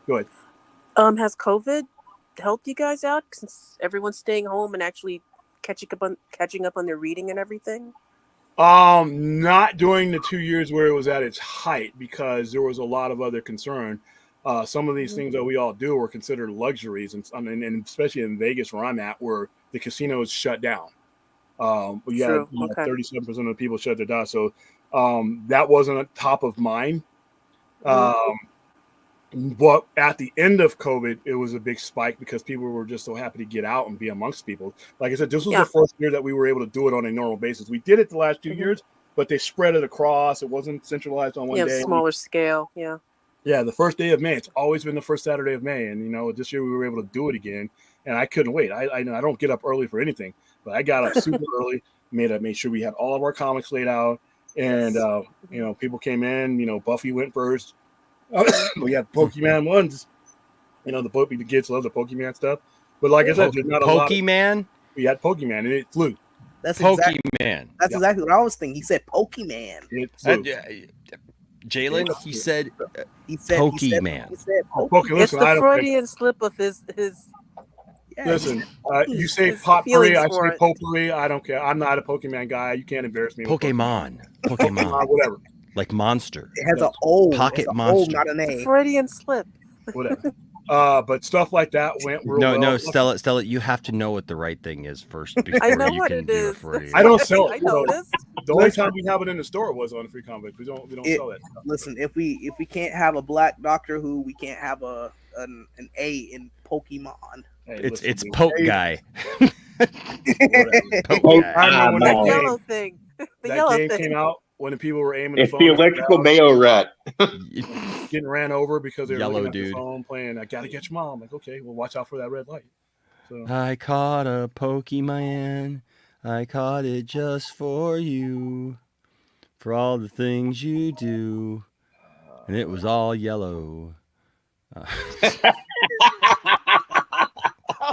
Speaker 5: Go ahead.
Speaker 6: Has COVID helped you guys out since everyone's staying home and actually catching up on their reading and everything?
Speaker 5: Not during the 2 years where it was at its height because there was a lot of other concern. Some of these things that we all do were considered luxuries, and especially in Vegas where I'm at, where the casino is shut down. We had 37% of the people shut their down, so that wasn't top of mind. But at the end of COVID, it was a big spike because people were just so happy to get out and be amongst people. Like I said, this was the first year that we were able to do it on a normal basis. We did it the last 2 years, but they spread it across. It wasn't centralized on one day.
Speaker 6: Smaller scale. Yeah.
Speaker 5: Yeah, the first day of May. It's always been the first Saturday of May, and this year we were able to do it again, and I couldn't wait. I don't get up early for anything, but I got up super early. Made sure we had all of our comics laid out, and people came in. Buffy went first. We had Pokemon ones. The kids love the Pokemon stuff. But like I said, there's not a lot.
Speaker 3: Pokemon?
Speaker 5: We had Pokemon, and it flew.
Speaker 11: That's
Speaker 3: Pokemon.
Speaker 11: That's exactly what I was thinking. He said Pokemon.
Speaker 5: It flew.
Speaker 3: Jalen, he said Pokemon.
Speaker 11: He said
Speaker 5: Pokemon.
Speaker 6: It's the Freudian slip of his.
Speaker 5: Listen, you say potpourri, I say potpourri. I don't care. I'm not a Pokemon guy. You can't embarrass me.
Speaker 3: Pokemon.
Speaker 5: Whatever.
Speaker 3: Like monster.
Speaker 11: It has an O.
Speaker 3: Pocket
Speaker 11: O,
Speaker 3: monster.
Speaker 11: not an A.
Speaker 6: It's a Freudian slip.
Speaker 5: Whatever. But stuff like that went real well.
Speaker 3: No, Stella, you have to know what the right thing is first before
Speaker 6: I know
Speaker 3: you
Speaker 6: what
Speaker 3: can
Speaker 6: it
Speaker 3: do
Speaker 6: is.
Speaker 3: it for you.
Speaker 5: I don't sell it.
Speaker 6: I noticed.
Speaker 5: The only time we have it in the store was on Free Comic. We don't sell it.
Speaker 11: Listen, if we can't have a black Doctor Who, we can't have an A in Pokemon.
Speaker 5: Hey,
Speaker 3: it's Poke Guy.
Speaker 5: Poke
Speaker 3: Guy.
Speaker 5: I remember
Speaker 6: That yellow thing.
Speaker 5: That game came out when the people were aiming.
Speaker 4: It's the electrical mayo rat.
Speaker 5: Getting ran over because they were
Speaker 3: Yellow
Speaker 5: looking at
Speaker 3: dude.
Speaker 5: the phone playing. I gotta get your mom. I'm like, okay, well, watch out for that red light. So
Speaker 3: I caught a Pokemon. I caught it just for you, for all the things you do, and it was all yellow.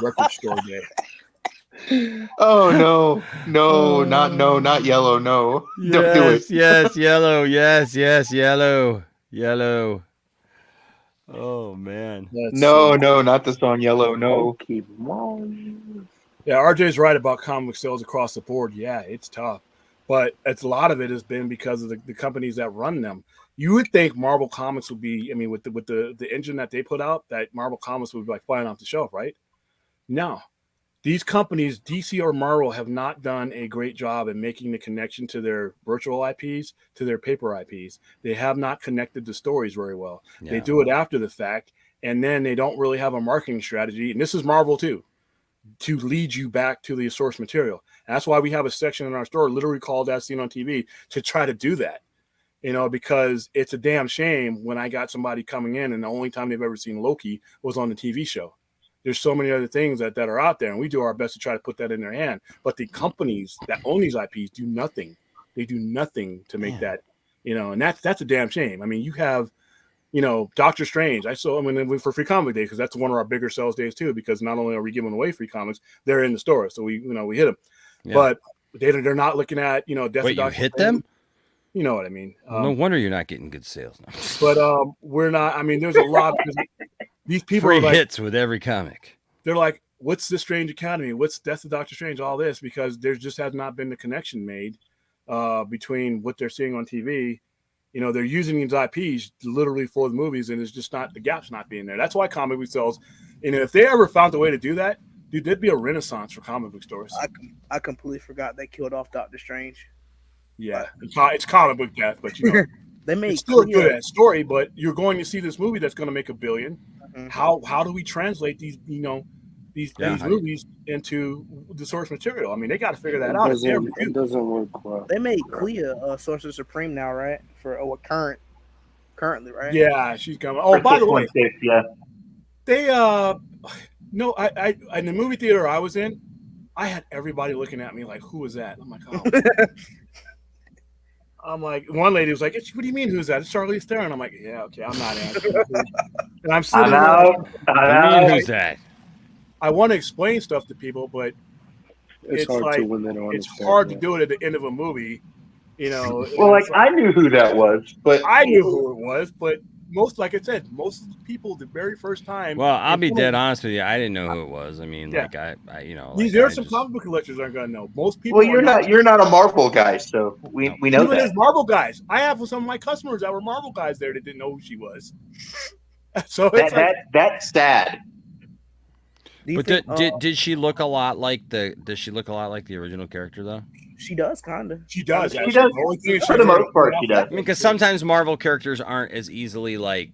Speaker 5: record store day.
Speaker 4: Oh no, not yellow. No, don't do it.
Speaker 3: Yes, yellow. Yes, yellow. Oh man.
Speaker 4: No, not the song Yellow. No.
Speaker 5: Yeah, RJ's right about comic sales across the board. Yeah, it's tough, but a lot of it has been because of the companies that run them. You would think Marvel Comics would be, I mean, with the engine that they put out, that Marvel Comics would be like flying off the shelf, right? No. These companies, DC or Marvel, have not done a great job in making the connection to their virtual IPs, to their paper IPs. They have not connected the stories very well. Yeah. They do it after the fact, and then they don't really have a marketing strategy. And this is Marvel too, to lead you back to the source material. And that's why we have a section in our store literally called As Seen on TV to try to do that. You know, because it's a damn shame when I got somebody coming in and the only time they've ever seen Loki was on the TV show. There's so many other things that are out there, and we do our best to try to put that in their hand. But the companies that own these IPs do nothing. They do nothing to make that, and that's a damn shame. I mean, you have, Doctor Strange. For Free Comic Day, because that's one of our bigger sales days too, because not only are we giving away free comics, they're in the store. So we hit them. Yeah. But they're not looking at, Death
Speaker 3: Wait,
Speaker 5: of Dr.
Speaker 3: you hit
Speaker 5: Strange.
Speaker 3: them?
Speaker 5: You know what I mean?
Speaker 3: No wonder you're not getting good sales now.
Speaker 5: But we're not. I mean, there's a lot. These people
Speaker 3: free
Speaker 5: are like,
Speaker 3: hits with every comic.
Speaker 5: They're like, what's the Strange Academy? What's Death of Doctor Strange? All this, because there just has not been the connection made between what they're seeing on TV. They're using these IPs literally for the movies, and it's just not, the gap's not being there. That's why comic book sales, if they ever found a way to do that, dude, there'd be a renaissance for comic book stores.
Speaker 11: I completely forgot they killed off Doctor Strange.
Speaker 5: Yeah, it's comic book death, but
Speaker 11: they made
Speaker 5: it's still a good story. But you're going to see this movie that's going to make $1 billion. Mm-hmm. How do we translate these these movies into the source material? I mean, they got to figure that out.
Speaker 9: It doesn't work well.
Speaker 11: They made Clea Sorcerer Supreme now, right? For currently, right?
Speaker 5: Yeah, she's coming. Oh, by the way,
Speaker 4: yeah,
Speaker 5: they no, I in the movie theater I was in, I had everybody looking at me like, who was that? I'm like, oh. I'm like, one lady was like, what do you mean, who's that? It's Charlize Theron. I'm like, yeah, okay, I'm not answering. And I'm sitting there
Speaker 3: like, who's that?
Speaker 5: I want to explain stuff to people, but
Speaker 9: it's hard
Speaker 5: like,
Speaker 9: to when they don't
Speaker 5: it's
Speaker 9: understand.
Speaker 5: hard to do it at the end of a movie, Well,
Speaker 4: like I knew who that was, but
Speaker 5: I knew who it was, but like I said, most people the very first time.
Speaker 3: Well, I'll be dead honest with you. I didn't know who it was. I mean, like I
Speaker 5: there are some comic book collectors aren't gonna know. Most people.
Speaker 4: Well, you're not a Marvel guy, so we know
Speaker 5: Even
Speaker 4: that.
Speaker 5: There's Marvel guys. I have some of my customers that were Marvel guys there that didn't know who she was. So
Speaker 4: that's sad.
Speaker 3: But did she look a lot like the? Does she look a lot like the original character though?
Speaker 11: She does, kind of.
Speaker 5: She does.
Speaker 4: She does. For the most part, she does.
Speaker 3: I mean, because sometimes Marvel characters aren't as easily like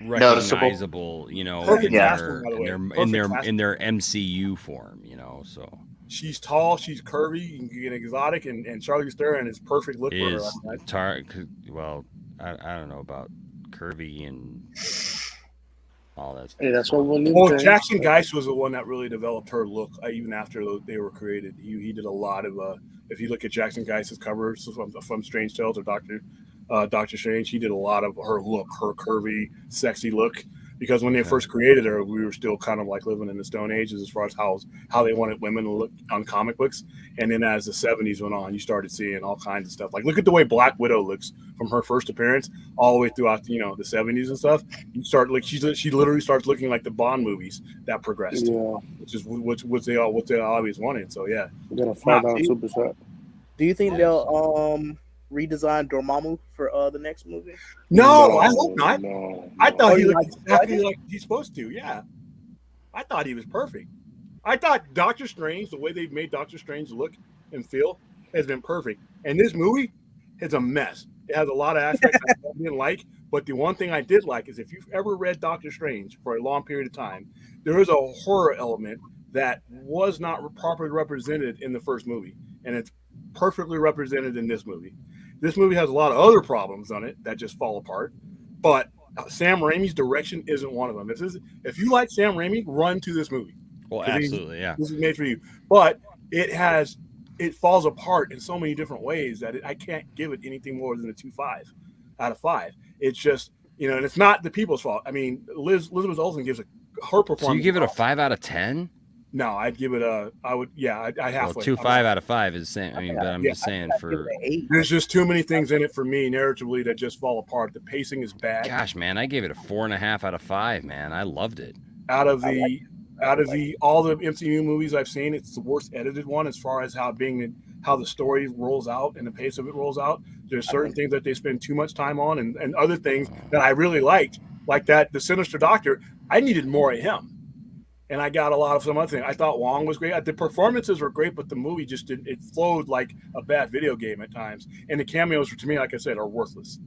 Speaker 3: recognizable, in their MCU form, So
Speaker 5: she's tall, she's curvy, and exotic, and Charlize Theron is perfect look for her.
Speaker 3: Well, I don't know about curvy and all that.
Speaker 9: Hey, that's what we'll
Speaker 5: Well, Jackson Geist was the one that really developed her look, even after they were created. He did a lot of. If you look at Jackson Geist's covers from Strange Tales or Doctor Strange, he did a lot of her look, her curvy, sexy look. Because when they first created her, we were still kind of like living in the Stone Ages as far as how they wanted women to look on comic books. And then as the 70s went on, you started seeing all kinds of stuff. Like look at the way Black Widow looks from her first appearance all the way throughout the 70s and stuff. You start like she literally starts looking like the Bond movies that progressed, which is what they always wanted. So yeah,
Speaker 9: we're gonna find out super set.
Speaker 11: Do you think they'll redesign Dormammu for the next movie?
Speaker 5: No, I hope not. No. I thought he looked exactly like he's supposed to. Yeah, I thought he was perfect. I thought Doctor Strange, the way they've made Doctor Strange look and feel, has been perfect. And this movie is a mess. It has a lot of aspects I didn't like, but the one thing I did like is if you've ever read Doctor Strange for a long period of time, there is a horror element that was not properly represented in the first movie, and it's perfectly represented in this movie. This movie has a lot of other problems on it that just fall apart, but Sam Raimi's direction isn't one of them. If you like Sam Raimi, run to this movie.
Speaker 3: Well, absolutely, yeah.
Speaker 5: This is made for you. But it falls apart in so many different ways that I can't give it anything more than a 2.5 out of 5. It's just, and it's not the people's fault. I mean, Elizabeth Olsen gives her performance.
Speaker 3: So you give it a 5 out of 10?
Speaker 5: No, I'd give it I halfway.
Speaker 3: 2.5 out of 5 is the same. I mean, but I'm just saying
Speaker 5: there's just too many things in it for me narratively that just fall apart. The pacing is bad.
Speaker 3: Gosh, man, I gave it a 4.5 out of 5, man. I loved it.
Speaker 5: Out of all the MCU movies I've seen, it's the worst edited one as far as how the story rolls out and the pace of it rolls out. There's certain things that they spend too much time on and other things that I really liked, like that the Sinister Doctor. I needed more of him. And I got a lot of some other things. I thought Wong was great. The performances were great, but the movie just didn't. It flowed like a bad video game at times. And the cameos, to me, like I said, are worthless.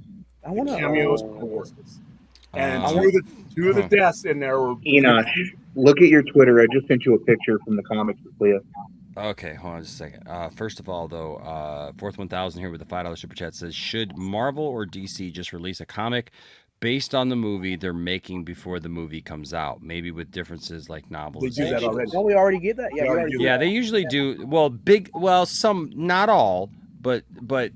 Speaker 5: Cameos are worthless. And two of the deaths in there were.
Speaker 4: Enosh, look at your Twitter. I just sent you a picture from the comics with Leah.
Speaker 3: Okay, hold on just a second. First of all, though, Fourth 1000 here with the $5 super chat says, should Marvel or DC just release a comic based on the movie they're making before the movie comes out, maybe with differences like novelizations.
Speaker 5: They do that already.
Speaker 11: Don't we already get that? Yeah, we already
Speaker 3: Yeah, they usually do. Well, some, not all, but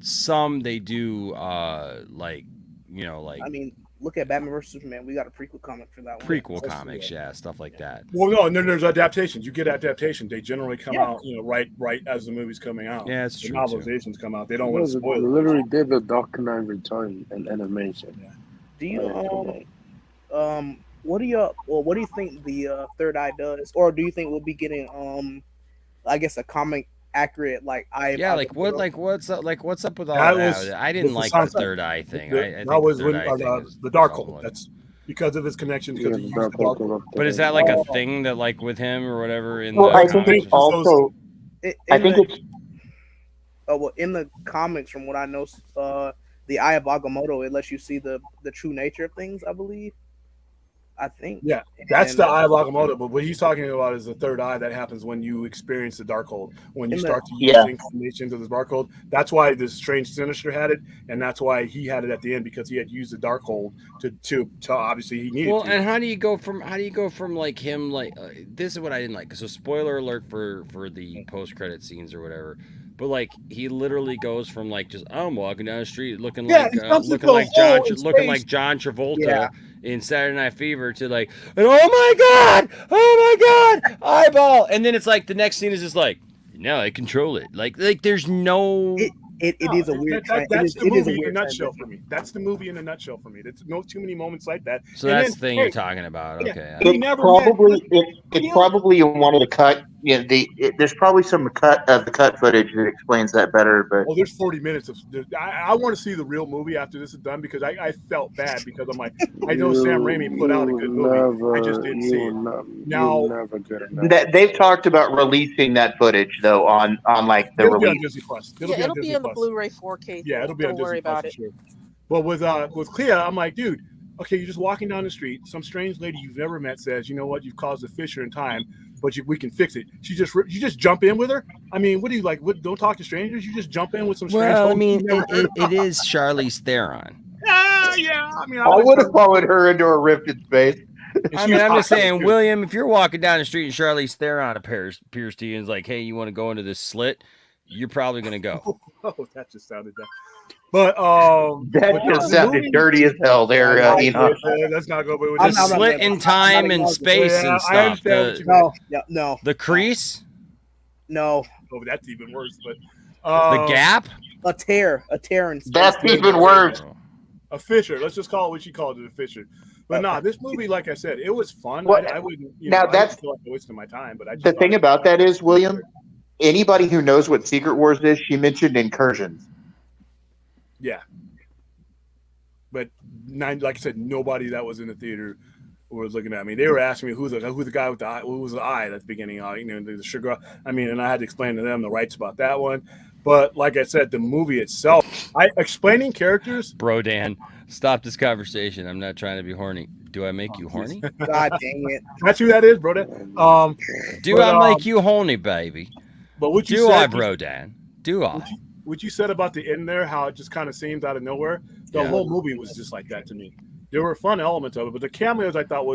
Speaker 3: some they do. Like, like
Speaker 11: I mean, look at Batman vs Superman. We got a prequel comic for that one.
Speaker 3: prequel comics, yeah, stuff like that.
Speaker 5: Well, no, and then there's adaptations. You get adaptations. They generally come out, right as the movie's coming out.
Speaker 3: Yeah, it's
Speaker 5: the
Speaker 3: true.
Speaker 5: Novelizations come out. They don't want to
Speaker 9: They
Speaker 5: spoil it.
Speaker 9: literally did the Dark Knight Return in animation.
Speaker 11: Do you what do you think the Third Eye does, or do you think we'll be getting I guess a comic accurate like eye?
Speaker 3: Yeah, what's up with all
Speaker 5: That
Speaker 3: that?
Speaker 5: was-
Speaker 3: I didn't like
Speaker 5: was
Speaker 3: the Third Eye thing. I think
Speaker 5: that was
Speaker 3: the
Speaker 5: when
Speaker 3: Third Eye thing is
Speaker 5: the Darkhold. That's because of his connection. Because he used the Darkhold.
Speaker 3: But is that like a thing that like with him or whatever in
Speaker 4: Well,
Speaker 3: the
Speaker 4: I think
Speaker 3: comics?
Speaker 4: it's also. I think it's.
Speaker 11: Oh well, in the comics, from what I know, the Eye of Agamotto, it lets you see the true nature of things. I believe. I think.
Speaker 5: Yeah, that's the Eye of Agamotto. But what he's talking about is the third eye that happens when you experience the Darkhold. When you start to use incarnations of the Darkhold. That's why the Strange Sinister had it, and that's why he had it at the end, because he had used the Darkhold to obviously he needed.
Speaker 3: Well,
Speaker 5: to.
Speaker 3: and how do you go from like him like this is what I didn't like. So spoiler alert for the post credit scenes or whatever. But like he literally goes from like just I'm walking down the street looking like John Travolta in Saturday Night Fever to like, and oh my god, eyeball, and then it's like the next scene is just like now I control it. Like there's no.
Speaker 11: It is a weird.
Speaker 5: That's the movie in a nutshell for me. That's the movie in a nutshell for me. There's no too many moments like that.
Speaker 3: So that's the thing you're talking about. Okay.
Speaker 4: It's probably in one of the cut. Yeah, there's probably some cut of the cut footage that explains that better. But
Speaker 5: there's 40 minutes of. I want to see the real movie after this is done, because I felt bad because I'm like, I know Sam Raimi put out a good movie. I just didn't see it. Now
Speaker 4: they've talked about releasing that footage though on like the
Speaker 5: it'll
Speaker 4: release.
Speaker 5: Be on Disney Plus.
Speaker 6: It'll be on the Blu-ray 4K.
Speaker 5: Yeah, it'll be on
Speaker 6: Don't
Speaker 5: Disney
Speaker 6: worry
Speaker 5: Plus
Speaker 6: about
Speaker 5: for
Speaker 6: it.
Speaker 5: sure. But with Clea, I'm like, dude, okay, you're just walking down the street. Some strange lady you've never met says, you know what, you've caused a fissure in time, but we can fix it. You just jump in with her. I mean, what do you like? Don't talk to strangers. You just jump in with some strange.
Speaker 3: Well, I mean, it is Charlize Theron.
Speaker 5: Yeah. I mean,
Speaker 4: I would have followed her into a rift in space.
Speaker 3: I mean, I'm just saying, William, if you're walking down the street and Charlize Theron appears to you and is like, hey, you want to go into this slit? You're probably going to go.
Speaker 5: Oh, that just sounded that. But
Speaker 4: that just sounded dirty as hell there.
Speaker 5: Let's not go with
Speaker 3: the slit in time and space and stuff.
Speaker 11: No.
Speaker 3: The crease?
Speaker 11: No.
Speaker 5: Oh, that's even worse. But
Speaker 3: the gap?
Speaker 11: A tear in space.
Speaker 4: That's even worse.
Speaker 5: A fissure. Let's just call it what she called it, a fissure. But no, this movie, like I said, it was fun.
Speaker 4: Well,
Speaker 5: I wouldn't.
Speaker 4: Now that's
Speaker 5: feel like a waste of my time. But I just
Speaker 4: the thing about that is, William. Anybody who knows what Secret Wars is, she mentioned incursions.
Speaker 5: Yeah, but like I said, nobody that was in the theater was looking at me. They were asking me who the guy with the eye, who was the eye at the beginning. The sugar. I mean, and I had to explain to them the rights about that one. But like I said, the movie itself, explaining characters.
Speaker 3: Bro, Dan, stop this conversation. I'm not trying to be horny. Do I make you horny?
Speaker 11: God dang it!
Speaker 5: That's who that is, bro. Dan.
Speaker 3: Do I make you horny, baby?
Speaker 5: But what you
Speaker 3: do
Speaker 5: said,
Speaker 3: I, bro, Dan? Do I?
Speaker 5: What you said about the end there, how it just kind of seems out of nowhere. The whole movie was just like that to me. There were fun elements of it, but the cameos I thought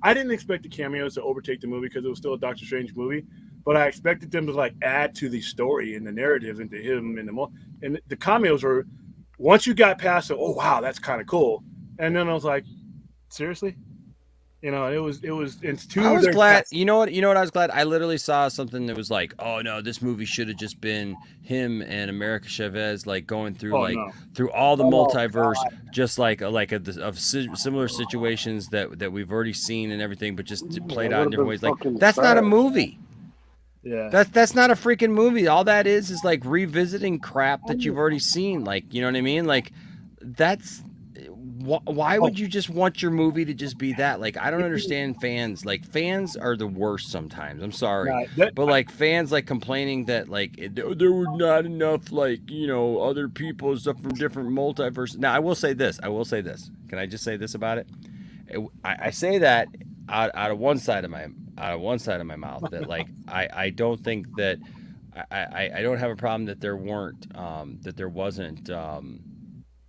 Speaker 5: I didn't expect the cameos to overtake the movie because it was still a Doctor Strange movie, but I expected them to like add to the story and the narrative and to him and the cameos were, once you got past it, oh wow, that's kind of cool, and then I was like, seriously. It was too.
Speaker 3: I was glad. You know what I was glad? I literally saw something that was like, oh no, this movie should have just been him and America Chavez like going through through all the multiverse, just like of similar situations that we've already seen and everything, but just played out in different ways. Like that's not a movie.
Speaker 5: Yeah.
Speaker 3: That's not a freaking movie. All that is like revisiting crap that you've already seen. Like, you know what I mean? Like that's. Why would you just want your movie to just be that? Like, I don't understand fans. Like, fans are the worst sometimes. I'm sorry. But, like, fans, like, complaining that, like, there were not enough, like, other people and stuff from different multiverses. Now, I will say this. Can I just say this about it? I say that out of one side of my mouth that, like, I don't think that I don't have a problem that there wasn't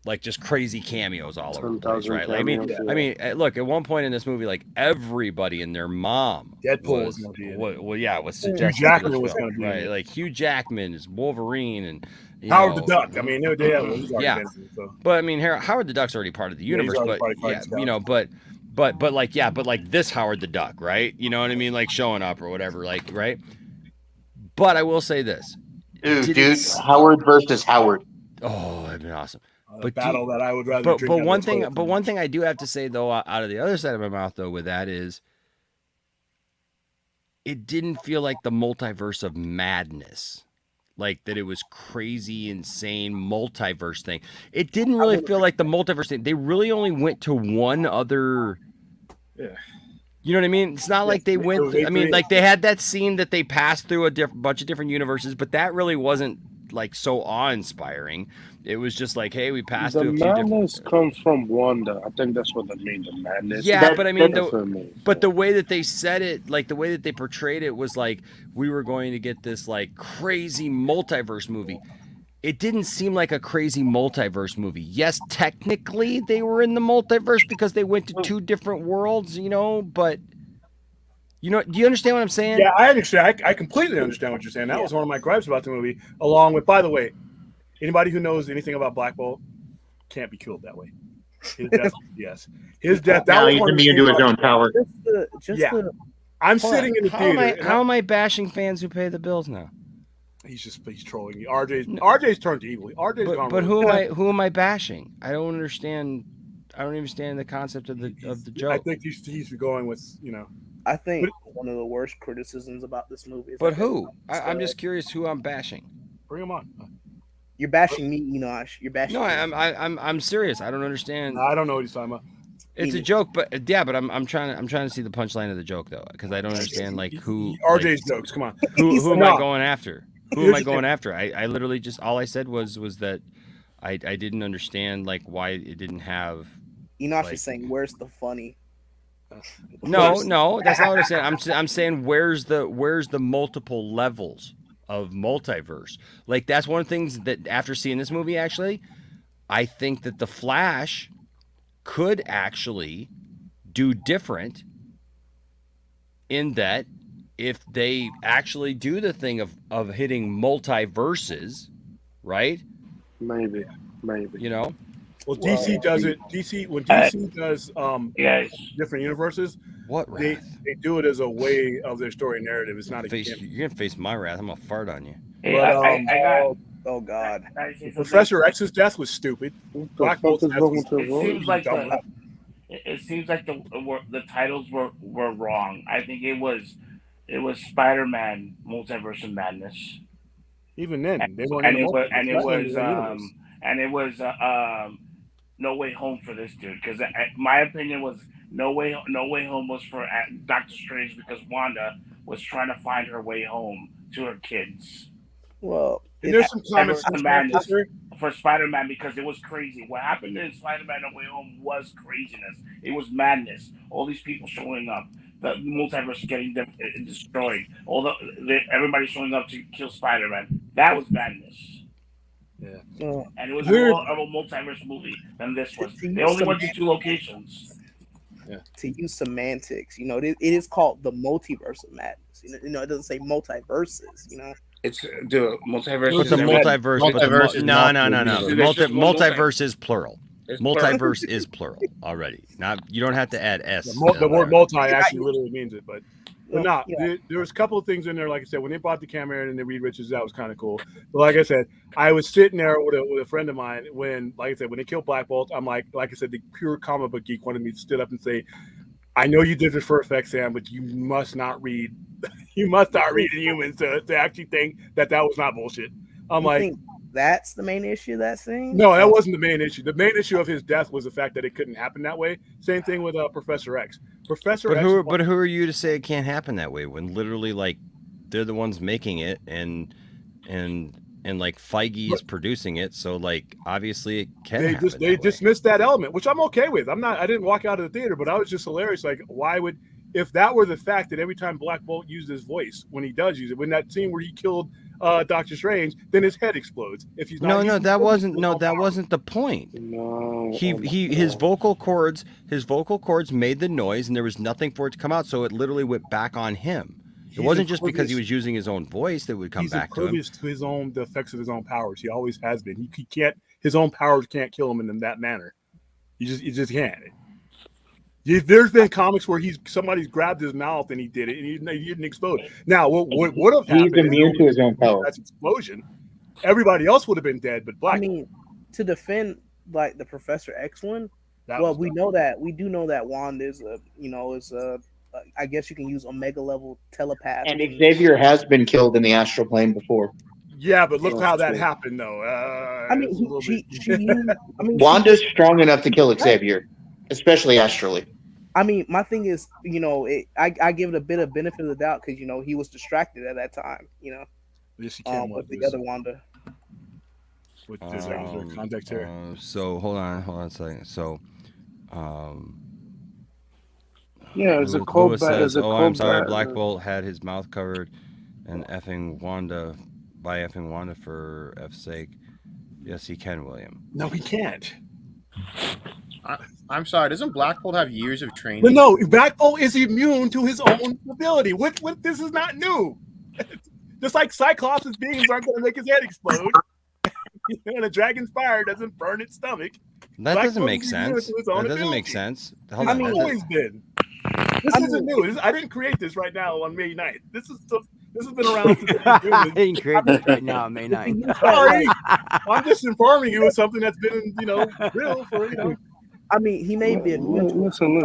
Speaker 3: like just crazy cameos all over the place,
Speaker 9: 10,000
Speaker 3: right? Like,
Speaker 9: cameos,
Speaker 3: I mean, look, at one point in this movie, like everybody and their mom
Speaker 5: Deadpool
Speaker 3: was
Speaker 5: was gonna be in
Speaker 3: was
Speaker 5: Hugh
Speaker 3: suggested
Speaker 5: Jackman
Speaker 3: for this
Speaker 5: was
Speaker 3: film,
Speaker 5: going to be
Speaker 3: right?
Speaker 5: in it.
Speaker 3: Like Hugh Jackman is Wolverine and
Speaker 5: Howard the Duck. I mean, no day he's already
Speaker 3: yeah.
Speaker 5: been in it, so.
Speaker 3: But I mean, Howard the Duck's already part of the
Speaker 5: Yeah, he's
Speaker 3: universe,
Speaker 5: already
Speaker 3: but
Speaker 5: part of
Speaker 3: yeah,
Speaker 5: Scouts.
Speaker 3: you know, but like this Howard the Duck, right? You know what I mean? Like showing up or whatever, like, right? But I will say this.
Speaker 4: Dude, Howard versus Howard.
Speaker 3: Oh, that'd be awesome. But
Speaker 5: battle that I would rather drink.
Speaker 3: But one thing I do have to say though, out of the other side of my mouth though, with that is, it didn't feel like the multiverse of madness, like that it was crazy, insane multiverse thing. It didn't really feel like the multiverse thing. They really only went to one other.
Speaker 5: Yeah.
Speaker 3: You know what I mean? It's not like they went. I mean, like they had that scene that they passed through a bunch of different universes, but that really wasn't like so awe-inspiring. It was just like, hey, we passed through a few different.
Speaker 9: The madness comes from Wanda. I think that's what they mean. The madness.
Speaker 3: Yeah, but I mean, the way that they said it, like the way that they portrayed it, was like we were going to get this like crazy multiverse movie. It didn't seem like a crazy multiverse movie. Yes, technically they were in the multiverse because they went to two different worlds, you know, but you know, do you understand what I'm saying?
Speaker 5: Yeah, I understand. I completely understand what you're saying. That was one of my gripes about the movie, along with, by the way, anybody who knows anything about Black Bolt can't be killed that way. His death, yes. His death. That was
Speaker 4: he's immune to his own power.
Speaker 5: I'm sitting in the theater.
Speaker 3: How am I bashing fans who pay the bills now?
Speaker 5: He's trolling you. RJ's turned to evil. RJ's gone.
Speaker 3: But who am I bashing? I don't understand. I don't understand the concept of the joke.
Speaker 5: I think he's going with, you know.
Speaker 11: I think one of the worst criticisms about this movie is.
Speaker 3: But who? I'm just curious who I'm bashing.
Speaker 5: Bring him on.
Speaker 11: You're bashing me, Enosh. You're bashing.
Speaker 3: No,
Speaker 11: me.
Speaker 3: I'm serious. I don't understand.
Speaker 5: I don't know what he's talking about.
Speaker 3: It's a joke, but yeah, but I'm trying to see the punchline of the joke though, because I don't understand like who
Speaker 5: RJ's jokes. Come on.
Speaker 3: Who am I going after? Who am I going after? I literally just all I said was that I didn't understand like why it didn't have.
Speaker 11: Enosh is saying, "Where's the funny?"
Speaker 3: No, that's not what I'm saying. I'm saying where's the multiple levels of multiverse? Like that's one of the things that after seeing this movie, actually, I think that the Flash could actually do different in that if they actually do the thing of hitting multiverses, right?
Speaker 9: Maybe.
Speaker 3: You know?
Speaker 5: Well, DC does it. When DC does different universes, they do it as a way of their story narrative. It's not
Speaker 3: you're gonna face my wrath. I'm gonna fart on you.
Speaker 5: Hey, but,
Speaker 11: oh God!
Speaker 5: Professor X's death was stupid. Black Bolt's death was
Speaker 17: It seems like the titles were wrong. I think it was Spider-Man Multiverse of Madness.
Speaker 5: Even then,
Speaker 17: it was No Way Home for this dude, because my opinion was No Way Home was for Doctor Strange because Wanda was trying to find her way home to her kids.
Speaker 11: Well,
Speaker 5: there's some comments
Speaker 17: for Spider-Man because it was crazy. What happened in Spider-Man No Way Home was craziness. It was madness. All these people showing up, the multiverse getting destroyed. Everybody showing up to kill Spider-Man. That was madness.
Speaker 5: Yeah.
Speaker 17: And it was more of a multiverse movie than this was. They only went to 2 locations.
Speaker 11: Yeah. To use semantics, you know, it is called the multiverse of madness. You know, it doesn't say multiverses. You know,
Speaker 17: it's the multiverse.
Speaker 3: It's a multiverse. Multiverse is plural. Multiverse is plural already. You don't have to add s.
Speaker 5: The word multi actually literally means it, but there was a couple of things in there. Like I said, when they bought the camera and they Reed Richards, that was kind of cool. But like I said, I was sitting there with a friend of mine when they killed Black Bolt. I'm like I said, the pure comic book geek wanted me to stand up and say, I know you did this for effect, Sam, but you must not read Inhumans to actually think that was not bullshit. I'm think
Speaker 11: that's the main issue of that scene?
Speaker 5: No, that wasn't the main issue. The main issue of his death was the fact that it couldn't happen that way. Same thing with Professor X. But
Speaker 3: who are you to say it can't happen that way when literally like they're the ones making it and like Feige is producing it, so like obviously it can happen.
Speaker 5: They dismissed that element, which I'm okay with. I didn't walk out of the theater, but I was just hilarious. Like, why would, if that were the fact that every time Black Bolt used his voice, when he does use it, when that scene where he killed Doctor Strange, then his head explodes. If he's not
Speaker 3: that wasn't the point.
Speaker 9: No,
Speaker 3: His vocal cords made the noise, and there was nothing for it to come out, so it literally went back on him. It wasn't just because he was using his own voice that would come back to him.
Speaker 5: He's impervious to the effects of his own powers. He always has been. He can't. His own powers can't kill him in that manner. You just can't. There's been comics where somebody's grabbed his mouth and he did it, and he didn't explode. Now, what would have happened?
Speaker 4: He's immune to his own power.
Speaker 5: That's explosion. Everybody else would have been dead, but Black.
Speaker 11: I mean, to defend like the Professor X one. We do know that Wanda is I guess you can use Omega level telepath.
Speaker 4: And Xavier has been killed in the astral plane before.
Speaker 5: Yeah, but look how that happened, though.
Speaker 4: Wanda's strong enough to kill Xavier, especially astrally.
Speaker 11: I mean, my thing is, I give it a bit of benefit of the doubt because he was distracted at that time.
Speaker 5: Yes,
Speaker 11: with the other Wanda.
Speaker 5: With this context here.
Speaker 3: So hold on a second. So,
Speaker 9: yeah, it's a cold says,
Speaker 3: I'm sorry. Black Bolt had his mouth covered, and effing Wanda for F's sake. Yes, he can, William.
Speaker 5: No, he can't.
Speaker 19: I'm sorry. Doesn't Black Bolt have years of training?
Speaker 5: But no, Black Bolt is immune to his own ability. What? This is not new. Just like Cyclops' beams aren't going to make his head explode, and a dragon's fire doesn't burn its stomach.
Speaker 3: That doesn't make sense. That doesn't make sense.
Speaker 5: I've always been. This isn't new. I didn't create this right now on May 9th. This has been around since
Speaker 8: I didn't create this right now on May 9th.
Speaker 5: Sorry. I'm just informing you of something that's been, real for,
Speaker 11: I mean, he may be.
Speaker 9: Listen.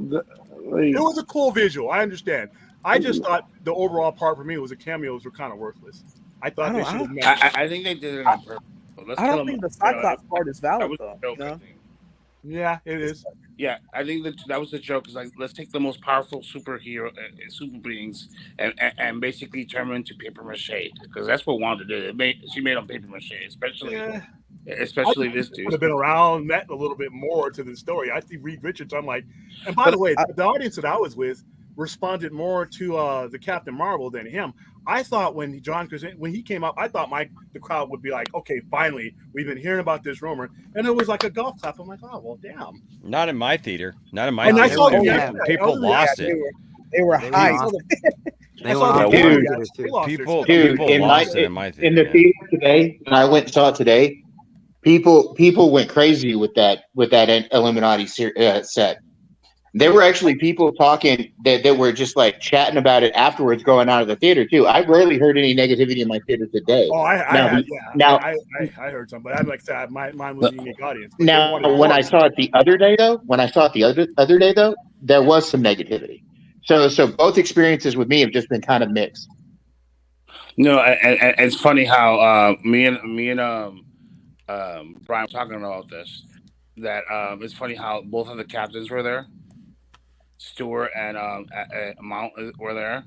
Speaker 5: It was a cool visual. I understand. I just thought the overall part for me was the cameos were kind of worthless. I thought they should have
Speaker 17: I think they did it on purpose.
Speaker 11: I don't think the Cyclops part is valid, though.
Speaker 5: Yeah, it is.
Speaker 17: Yeah, I think that was the joke. Is like, let's take the most powerful super beings and basically turn them into paper mache, because that's what Wanda did. She made them paper mache, especially this dude.
Speaker 5: Would have been around that a little bit more to the story. I see Reed Richards. I'm like, and by the way, the audience that I was with responded more to the Captain Marvel than him. I thought when he came up, I thought the crowd would be like, okay, finally, we've been hearing about this rumor, and it was like a golf clap. I'm like, oh well, damn.
Speaker 3: Not in my theater. People lost it.
Speaker 11: They were hyped.
Speaker 3: People
Speaker 4: lost it in my theater. In the theater today, and I went and saw it today. People went crazy with that Illuminati set. There were actually people talking that were just like chatting about it afterwards, going out of the theater too. I rarely heard any negativity in my theater today.
Speaker 5: Oh, I heard some, but I'm like, mine was a unique audience.
Speaker 4: Now, when I saw it the other day, though, there was some negativity. So both experiences with me have just been kind of mixed.
Speaker 17: No, and it's funny how me and Brian were talking about this. That it's funny how both of the captains were there. Stewart and Mount were there.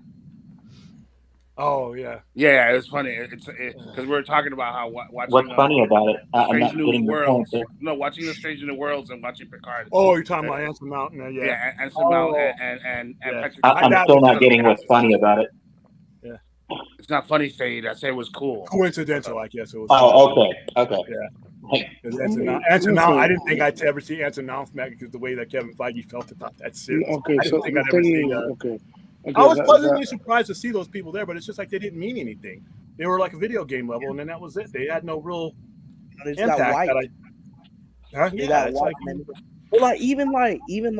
Speaker 5: Oh yeah.
Speaker 17: Yeah, it's funny. Because we were talking about how watching.
Speaker 4: What's funny about it? I'm not getting the point there.
Speaker 17: No, watching the Strange New Worlds and watching Picard.
Speaker 5: Oh, you're talking about Anson Mount?
Speaker 17: Yeah, Anson Mount and Patrick.
Speaker 4: I'm still not getting what's funny about it.
Speaker 5: Yeah.
Speaker 17: It's not funny, Fade. I said it was cool.
Speaker 5: Coincidental, I guess it was.
Speaker 4: Oh, okay.
Speaker 5: Yeah. Anson Mount, I didn't think I'd ever see Anson Mount because the way that Kevin Feige felt about that series.
Speaker 9: Okay,
Speaker 5: I didn't think I'd ever see I was pleasantly surprised to see those people there, but it's just like they didn't mean anything. They were like a video game level, and then that was it. They had no real impact.
Speaker 11: Even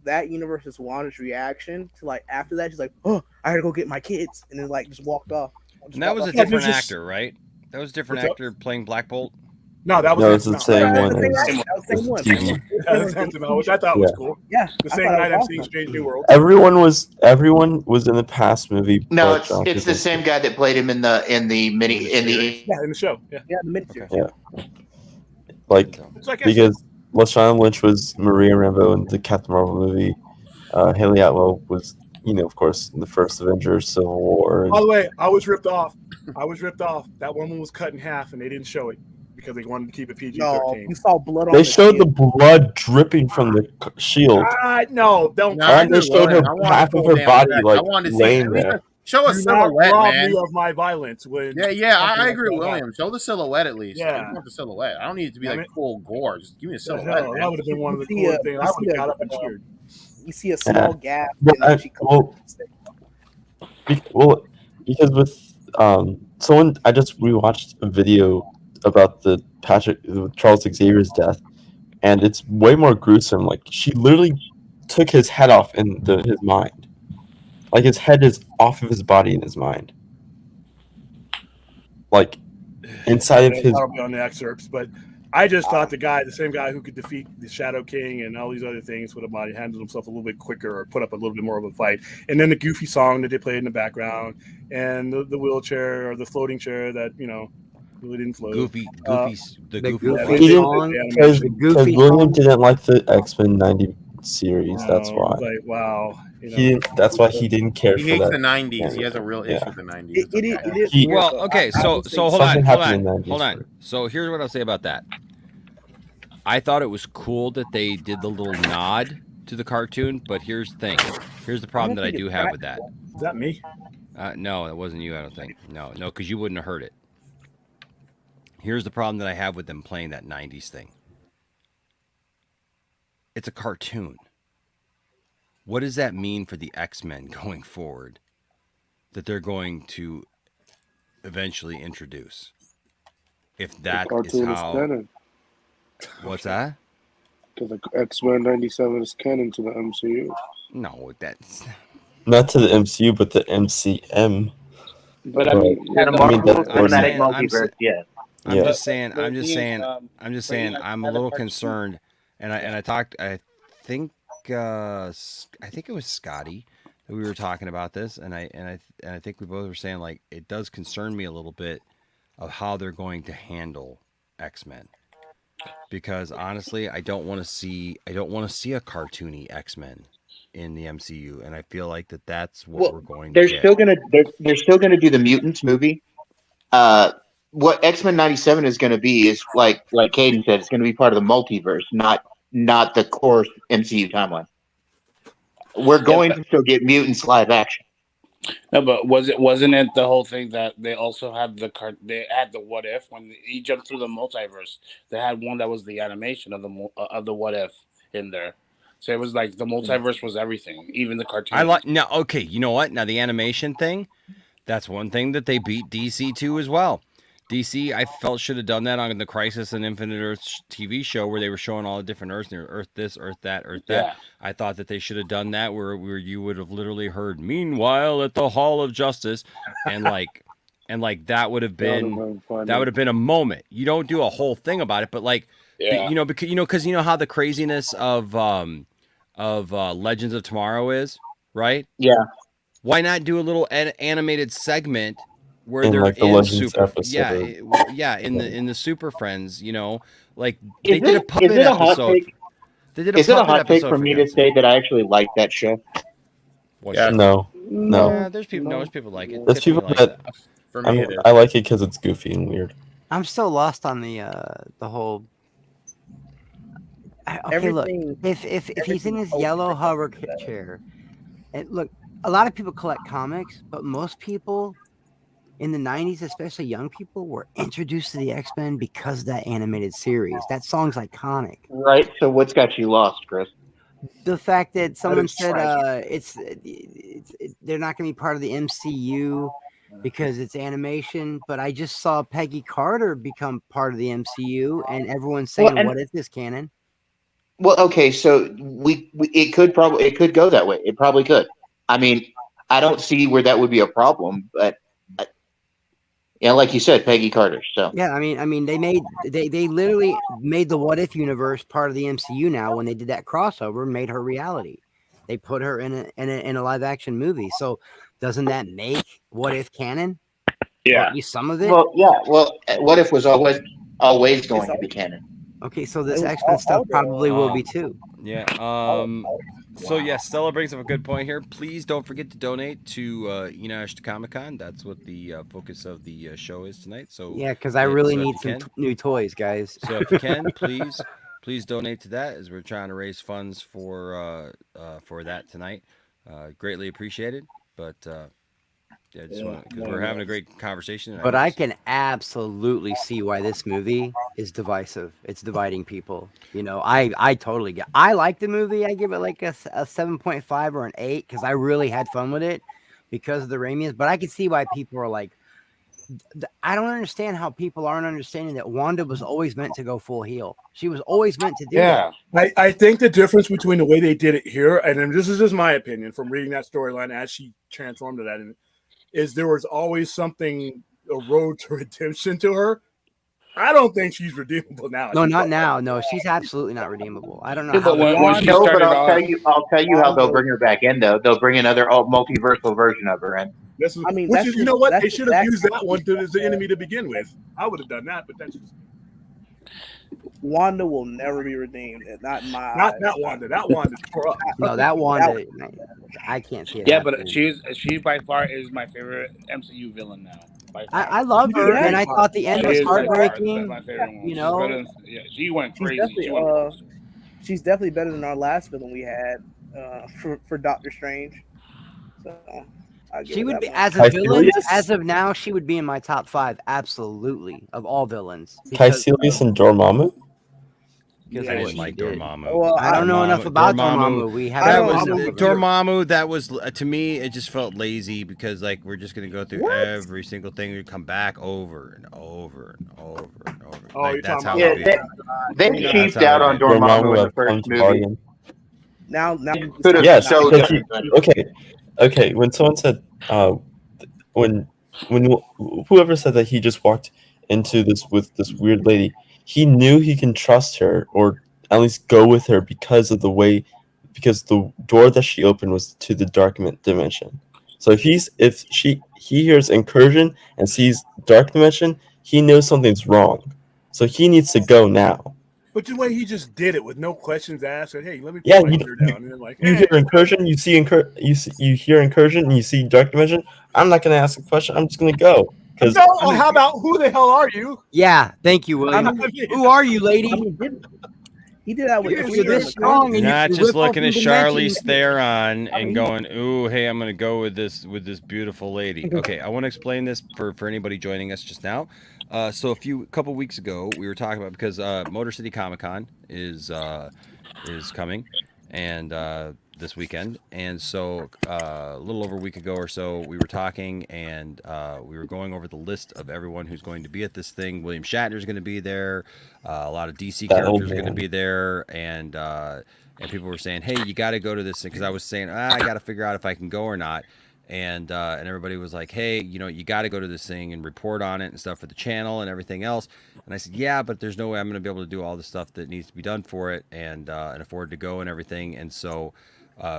Speaker 11: that universe's Wanda's reaction to like after that, she's like, "Oh, I gotta go get my kids," and then like just walked off.
Speaker 3: And that was a different actor, right? That was a different actor playing Black Bolt.
Speaker 5: No, that was
Speaker 22: the same one.
Speaker 5: Which I thought was cool.
Speaker 11: Yeah,
Speaker 5: the same night I'm seeing Strange New World.
Speaker 22: Everyone was in the past movie.
Speaker 4: No, it's the same guy that played him in the
Speaker 5: in the show. Yeah,
Speaker 11: the mini series.
Speaker 22: Yeah. Because Lashana Lynch was Maria Rambeau in the Captain Marvel movie. Haley Atwell was, of course, in the first Avengers Civil War.
Speaker 5: By the way, I was ripped off. That woman was cut in half, and they didn't show it because they wanted to keep it PG-13.
Speaker 11: No, you saw blood on
Speaker 22: They showed the blood dripping from the shield.
Speaker 5: No, don't.
Speaker 22: And they showed half of her body laying there.
Speaker 19: show a
Speaker 5: Do not
Speaker 19: silhouette,
Speaker 5: rob
Speaker 19: man.
Speaker 5: me of my violence. When
Speaker 19: Yeah,
Speaker 5: something
Speaker 19: I
Speaker 5: like
Speaker 19: agree
Speaker 5: that
Speaker 19: with William.
Speaker 5: happens.
Speaker 19: Show the silhouette at least. I
Speaker 5: Yeah.
Speaker 19: just want the silhouette. I don't need it to be
Speaker 5: I
Speaker 19: like
Speaker 5: mean-
Speaker 19: full gore. Just give me a
Speaker 5: The
Speaker 19: silhouette,
Speaker 5: hell,
Speaker 19: man.
Speaker 5: that would have been one of the
Speaker 11: You see
Speaker 5: cooler things. I would have got up and cheered.
Speaker 11: You see a small gap,
Speaker 22: Well,
Speaker 11: and then she
Speaker 22: well, because with someone, I just rewatched a video about the Charles Xavier's death, and it's way more gruesome. Like she literally took his head off in his mind, like his head is off of his body in his mind, like inside of his.
Speaker 5: That'll be on the excerpts, but I just thought the same guy who could defeat the Shadow King and all these other things would have handled himself a little bit quicker or put up a little bit more of a fight. And then the goofy song that they played in the background, and the wheelchair or the floating chair that really didn't float.
Speaker 3: Goofy
Speaker 22: Song, because William didn't like the X-Men 90 series. That's why.
Speaker 5: Like, wow.
Speaker 22: That's why he didn't care
Speaker 19: He
Speaker 22: for
Speaker 19: hates
Speaker 22: that.
Speaker 19: the 90s. He has a real issue with the 90s. It's okay.
Speaker 3: Well, okay, so hold
Speaker 22: Something happened in the
Speaker 3: on.
Speaker 22: 90s
Speaker 3: Hold
Speaker 22: for
Speaker 3: on. So here's what I'll say about that. I thought it was cool that they did the little nod to the cartoon, but here's the thing. Here's the problem that I do have with that.
Speaker 5: Is that me?
Speaker 3: No, it wasn't you, I don't think. No, because you wouldn't have heard it. Here's the problem that I have with them playing that 90s thing. It's a cartoon. What does that mean for the X-Men going forward that they're going to eventually introduce? If that is
Speaker 9: cartoon
Speaker 3: how...
Speaker 9: canon.
Speaker 3: What's that?
Speaker 9: Because the X-Men 97 is canon to the MCU.
Speaker 3: No, that's...
Speaker 22: Not to the MCU, but the MCM.
Speaker 4: But I mean,
Speaker 22: I'm
Speaker 3: just saying, I'm a little concerned, and I think it was Scotty that we were talking about this, and I think we both were saying, like, it does concern me a little bit of how they're going to handle X-Men, because honestly, I don't want to see a cartoony X-Men in the MCU, and I feel like that's what we're going to get.
Speaker 4: They're still gonna do the Mutants movie. What X-Men 97 is going to be is like Caden said, it's going to be part of the multiverse, not the core MCU timeline. We're going to still get Mutants live action.
Speaker 17: No, but wasn't it the whole thing that they also had they had the What If when he jumped through the multiverse? They had one that was the animation of the What If in there. So it was like the multiverse was everything, even the cartoon.
Speaker 3: Okay, you know what? Now the animation thing, that's one thing that they beat DC to as well. DC, I felt, should have done that on the Crisis and Infinite Earths TV show where they were showing all the different Earths, Earth this, Earth that, Earth that.
Speaker 17: Yeah.
Speaker 3: I thought that they should have done that where you would have literally heard "Meanwhile at the Hall of Justice," and that would have been a moment. You don't do a whole thing about it, but because you know how the craziness of Legends of Tomorrow is, right?
Speaker 4: Yeah.
Speaker 3: Why not do a little animated segment where
Speaker 22: In,
Speaker 3: they're
Speaker 22: like, the
Speaker 3: in
Speaker 22: Legends
Speaker 3: Super,
Speaker 22: episode.
Speaker 3: in the Super Friends, like
Speaker 4: Is
Speaker 3: they did a puppet
Speaker 4: it a hot
Speaker 3: episode.
Speaker 4: take?
Speaker 3: They did a
Speaker 4: Is it a
Speaker 3: puppet
Speaker 4: hot take
Speaker 3: episode
Speaker 4: for me to say that I actually like that show?
Speaker 3: Yeah.
Speaker 22: No.
Speaker 3: Yeah, there's people like it.
Speaker 22: There's people that
Speaker 19: For me, it is.
Speaker 22: I like it because it's goofy and weird.
Speaker 8: I'm still lost on the whole. Okay, look. If he's in his yellow hover chair, and look, a lot of people collect comics, but most people in the 90s, especially young people, were introduced to the X-Men because of that animated series. That song's iconic.
Speaker 4: Right. So what's got you lost, Chris?
Speaker 8: The fact that someone
Speaker 4: is
Speaker 8: said
Speaker 4: tragic.
Speaker 8: they're not going to be part of the MCU because it's animation, but I just saw Peggy Carter become part of the MCU, and everyone's saying,
Speaker 4: Well,
Speaker 8: "What is this canon?"
Speaker 4: Well, okay, so it could go that way. It probably could. I mean, I don't see where that would be a problem, but like you said, Peggy Carter. So
Speaker 8: Yeah, I mean, they literally made the What If universe part of the MCU now when they did that crossover, made her reality. They put her in a live action movie. So doesn't that make What If canon?
Speaker 17: Yeah,
Speaker 8: or at least some of it.
Speaker 4: Well, yeah. Well, What If was always going to be canon.
Speaker 8: Okay, so this X-Men stuff probably will be too.
Speaker 3: Yeah. So yeah, Stella brings up a good point here. Please don't forget to donate to Enosh to Comic-Con. That's what the focus of the show is tonight. So
Speaker 8: Yeah, because I really
Speaker 3: so if
Speaker 8: need
Speaker 3: you
Speaker 8: some
Speaker 3: can-
Speaker 8: new toys, guys.
Speaker 3: So if you can, please donate to that, as we're trying to raise funds for that tonight. Greatly appreciated. But Yeah, just because we're having a great conversation.
Speaker 8: But I can absolutely see why this movie is divisive. It's dividing people. You know, I totally get. I like the movie. I give it like a 7.5 or an 8 because I really had fun with it because of the Raimians. But I can see why people are like, I don't understand how people aren't understanding that Wanda was always meant to go full heel. She was always meant to do that.
Speaker 5: I think the difference between the way they did it here, and then this is just my opinion from reading that storyline as she transformed to that, is there was always something, a road to redemption to her. I don't think she's redeemable now.
Speaker 8: No, not now. No, she's absolutely not redeemable. I don't know.
Speaker 4: Yeah,
Speaker 8: How
Speaker 4: but I'll tell you how they'll bring her back in though. They'll bring another multiversal version of her in.
Speaker 5: You know what? They should have used that one as the enemy to begin with. I would have done that, but that's just
Speaker 11: Wanda will never be redeemed. Not in my eyes.
Speaker 5: Not Wanda. That Wanda tore up.
Speaker 8: No, that Wanda. I can't see it.
Speaker 17: Yeah, but she by far is my favorite MCU villain now.
Speaker 8: I love her, and I thought the end was heartbreaking.
Speaker 17: My favorite one.
Speaker 8: You know,
Speaker 17: she went
Speaker 11: She's
Speaker 17: crazy.
Speaker 11: she's definitely better than our last villain we had for Doctor Strange. So
Speaker 8: she would be as a villain. As of now, she would be in my top 5, absolutely, of all villains.
Speaker 22: Caecilius and Dormammu.
Speaker 3: Because I didn't like Dormammu.
Speaker 8: Well, I don't know enough about Dormammu. We have
Speaker 3: Dormammu. That was to me. It just felt lazy because like we're just gonna go through every single thing. We come back over and over and over and over.
Speaker 4: Oh,
Speaker 3: like,
Speaker 4: you're
Speaker 3: that's
Speaker 4: talking
Speaker 3: how
Speaker 4: about they cheaped out on Dormammu in the first movie.
Speaker 11: Now,
Speaker 22: yes. Okay. When someone said, when whoever said that he just walked into this with this weird lady. He knew he can trust her or at least go with her because the door that she opened was to the dark dimension. So if he hears incursion and sees dark dimension, he knows something's wrong. So he needs to go now.
Speaker 5: But the way he just did it with no questions asked, and hey, let me
Speaker 22: Yeah,
Speaker 5: put my ear down, and then like
Speaker 22: you hear incursion, you hear incursion, and you see dark dimension. I'm not going to ask a question. I'm just going to go.
Speaker 5: No, how about who the hell are you?
Speaker 8: Yeah, thank you, William. Who are you, lady?
Speaker 11: He did that with
Speaker 8: if you're this strong.
Speaker 3: You're not just looking at Charlize
Speaker 8: dimensions.
Speaker 3: Theron and going, "Ooh, hey, I'm going to go with this beautiful lady." Okay, I want to explain this for anybody joining us just now. So a couple weeks ago, we were talking about because Motor City Comic Con is coming, and this weekend, and so a little over a week ago or so, we were talking, and we were going over the list of everyone who's going to be at this thing. William Shatner's going to be there. A lot of DC characters are going to be there, and people were saying, "Hey, you got to go to this thing," because I was saying, I got to figure out if I can go or not. And everybody was like, "Hey, you got to go to this thing and report on it and stuff for the channel and everything else." And I said, "Yeah, but there's no way I'm going to be able to do all the stuff that needs to be done for it and afford to go and everything." And so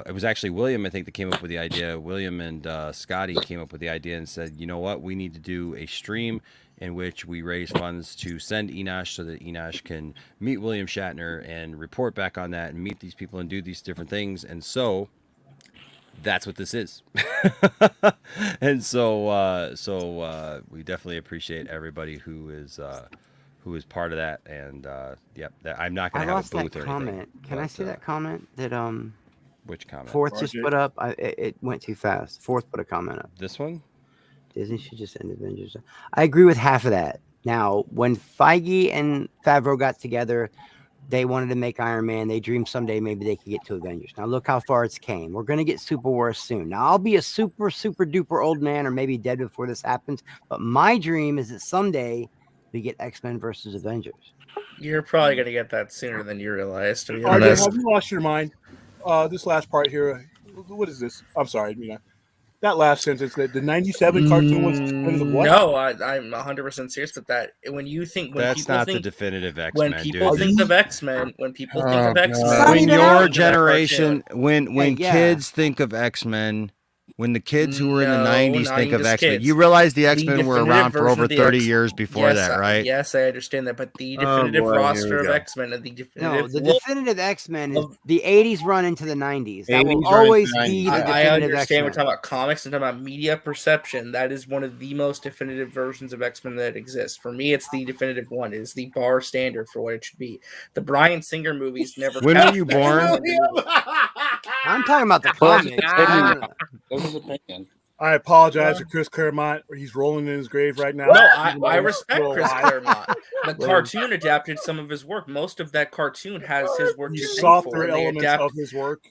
Speaker 3: it was actually William, I think, that came up with the idea. William and Scotty came up with the idea and said, "You know what? We need to do a stream in which we raise funds to send Enosh so that Enosh can meet William Shatner and report back on that and meet these people and do these different things." And so that's what this is. And so we definitely appreciate everybody who is part of that. And I'm not going to have a booth or
Speaker 8: comment.
Speaker 3: anything.
Speaker 8: Can I see that comment that
Speaker 3: which comment?
Speaker 8: Fourth just put up? It went too fast. Fourth put a comment up.
Speaker 3: This one?
Speaker 8: Disney should just end Avengers. I agree with half of that. Now, when Feige and Favreau got together, they wanted to make Iron Man. They dreamed someday maybe they could get to Avengers. Now look how far it's came. We're going to get Super Wars soon. Now I'll be a super duper old man or maybe dead before this happens. But my dream is that someday we get X-Men versus Avengers.
Speaker 13: You're probably going to get that sooner than you realize, to be
Speaker 5: RJ,
Speaker 13: honest.
Speaker 5: have you lost your mind? This last part here. What is this? I'm sorry, that last sentence. The '97 cartoon was what?
Speaker 13: No, I'm 100% serious with that. When you think,
Speaker 3: that's not the definitive X-Men.
Speaker 13: When people think of X-Men, when your
Speaker 3: generation, when kids think of X-Men. When the kids who were in the 90s think of X-Men, you realize the X-Men were around for over 30 years before that, right?
Speaker 13: Yes, I understand that, but the definitive roster of X-Men and the
Speaker 8: definitive X-Men is the 80s run into the 90s. That will always be the definitive
Speaker 13: I understand
Speaker 8: X-Men.
Speaker 13: we're talking about comics and talking about media perception. That is one of the most definitive versions of X-Men that exists. For me, it's the definitive one. It is the bar standard for what it should be. The Bryan Singer movies never.
Speaker 3: When were you born?
Speaker 8: I'm talking about the comics.
Speaker 17: This is opinion.
Speaker 5: I apologize for Chris Claremont. He's rolling in his grave right now.
Speaker 13: No, I respect Chris Claremont. The cartoon adapted some of his work. Most of that cartoon has his work.
Speaker 5: These
Speaker 13: to
Speaker 5: softer
Speaker 13: for.
Speaker 5: elements of his work.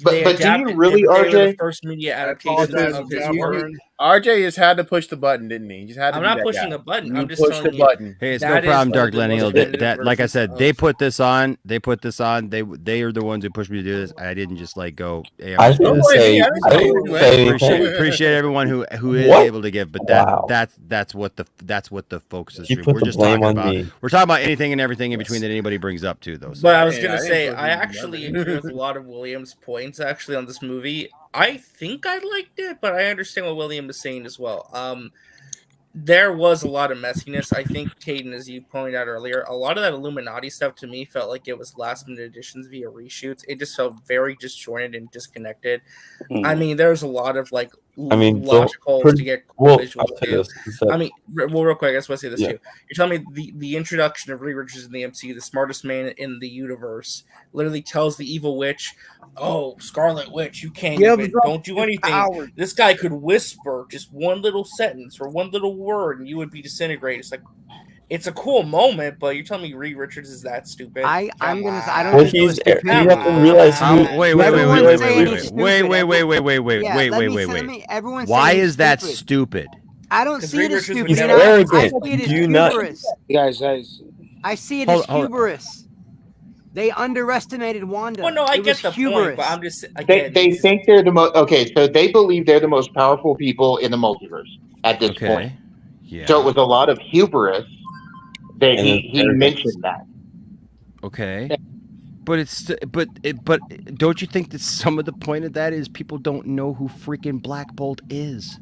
Speaker 4: But do you really, RJ?
Speaker 13: The first media adaptation of his work.
Speaker 19: RJ just had to push the button, didn't he? He just had to.
Speaker 13: I'm
Speaker 19: be
Speaker 13: not
Speaker 19: that
Speaker 13: pushing
Speaker 19: guy.
Speaker 13: a button.
Speaker 19: You
Speaker 13: I'm just
Speaker 19: pushed
Speaker 13: telling
Speaker 19: the
Speaker 13: you.
Speaker 19: button.
Speaker 3: Hey, it's
Speaker 13: That
Speaker 3: no problem,
Speaker 13: is
Speaker 3: Dark
Speaker 13: the
Speaker 3: Lenny.
Speaker 13: most
Speaker 3: That,
Speaker 13: definitive
Speaker 3: like I
Speaker 13: versions
Speaker 3: said,
Speaker 13: of-
Speaker 3: they put this on. They put this on. They are the ones who pushed me to do this. I didn't just like go. Hey,
Speaker 22: I didn't say. I didn't say anything.
Speaker 3: appreciate everyone who is
Speaker 22: What?
Speaker 3: able to give, but
Speaker 22: Wow.
Speaker 3: that's what the focus is.
Speaker 22: You put
Speaker 3: We're
Speaker 22: the
Speaker 3: just
Speaker 22: blame
Speaker 3: talking
Speaker 22: on
Speaker 3: about.
Speaker 22: me.
Speaker 3: We're talking about anything and everything in between that anybody brings up too, though. So.
Speaker 13: But I was
Speaker 19: Yeah,
Speaker 13: gonna
Speaker 19: I didn't
Speaker 13: say,
Speaker 19: put
Speaker 13: I
Speaker 19: it in
Speaker 13: actually
Speaker 19: nothing.
Speaker 13: agree with a lot of William's points actually on this movie. I think I liked it, but I understand what William is saying as well. There was a lot of messiness. I think, Caden, as you pointed out earlier, a lot of that Illuminati stuff to me felt like it was last minute additions via reshoots. It just felt very disjointed and disconnected. I mean, there's a lot of like
Speaker 22: I mean,
Speaker 13: logical to get cool
Speaker 22: well,
Speaker 13: visuals
Speaker 22: I'll say
Speaker 13: too.
Speaker 22: this, is that-
Speaker 13: I mean, well, real quick, I just want to say this
Speaker 22: Yeah.
Speaker 13: too. You're telling me the introduction of Reed Richards in the MCU, the smartest man in the universe, literally tells the evil witch, "Oh, Scarlet Witch, you can't
Speaker 11: Give
Speaker 13: even
Speaker 11: them
Speaker 13: don't do anything."
Speaker 11: power.
Speaker 13: This guy could whisper just one little sentence or one little word, and you would be disintegrated. It's like, it's a cool moment, but you're telling me Reed Richards is that stupid?
Speaker 8: I'm gonna say I don't
Speaker 22: Well,
Speaker 8: think it was
Speaker 22: he's. You
Speaker 8: stupidity.
Speaker 22: have to realize who.
Speaker 3: Wait,
Speaker 8: Everyone's saying he's stupid.
Speaker 3: wait.
Speaker 8: Everyone's
Speaker 3: Why
Speaker 8: saying he's
Speaker 3: is that
Speaker 8: stupid.
Speaker 3: stupid?
Speaker 8: I don't see it as stupid.
Speaker 22: He's
Speaker 8: You know, I
Speaker 22: arrogant.
Speaker 8: see it as
Speaker 22: Do you not?
Speaker 8: hubris.
Speaker 9: Guys.
Speaker 8: I see it
Speaker 3: Hold-
Speaker 8: as
Speaker 3: hold-
Speaker 8: hubris. They underestimated Wanda.
Speaker 13: Well, no, I
Speaker 8: It
Speaker 13: get
Speaker 8: was
Speaker 13: the
Speaker 8: hubris.
Speaker 13: point, but I'm just
Speaker 4: They
Speaker 13: again.
Speaker 4: they think they're the most. Okay, so they believe they're the most powerful people in the multiverse at this
Speaker 3: Okay.
Speaker 4: point.
Speaker 3: Yeah.
Speaker 4: So it was a lot of hubris that
Speaker 22: And
Speaker 4: he
Speaker 22: arrogance.
Speaker 4: mentioned that.
Speaker 3: Okay. But but don't you think that some of the point of that is people don't know who freaking Black Bolt is?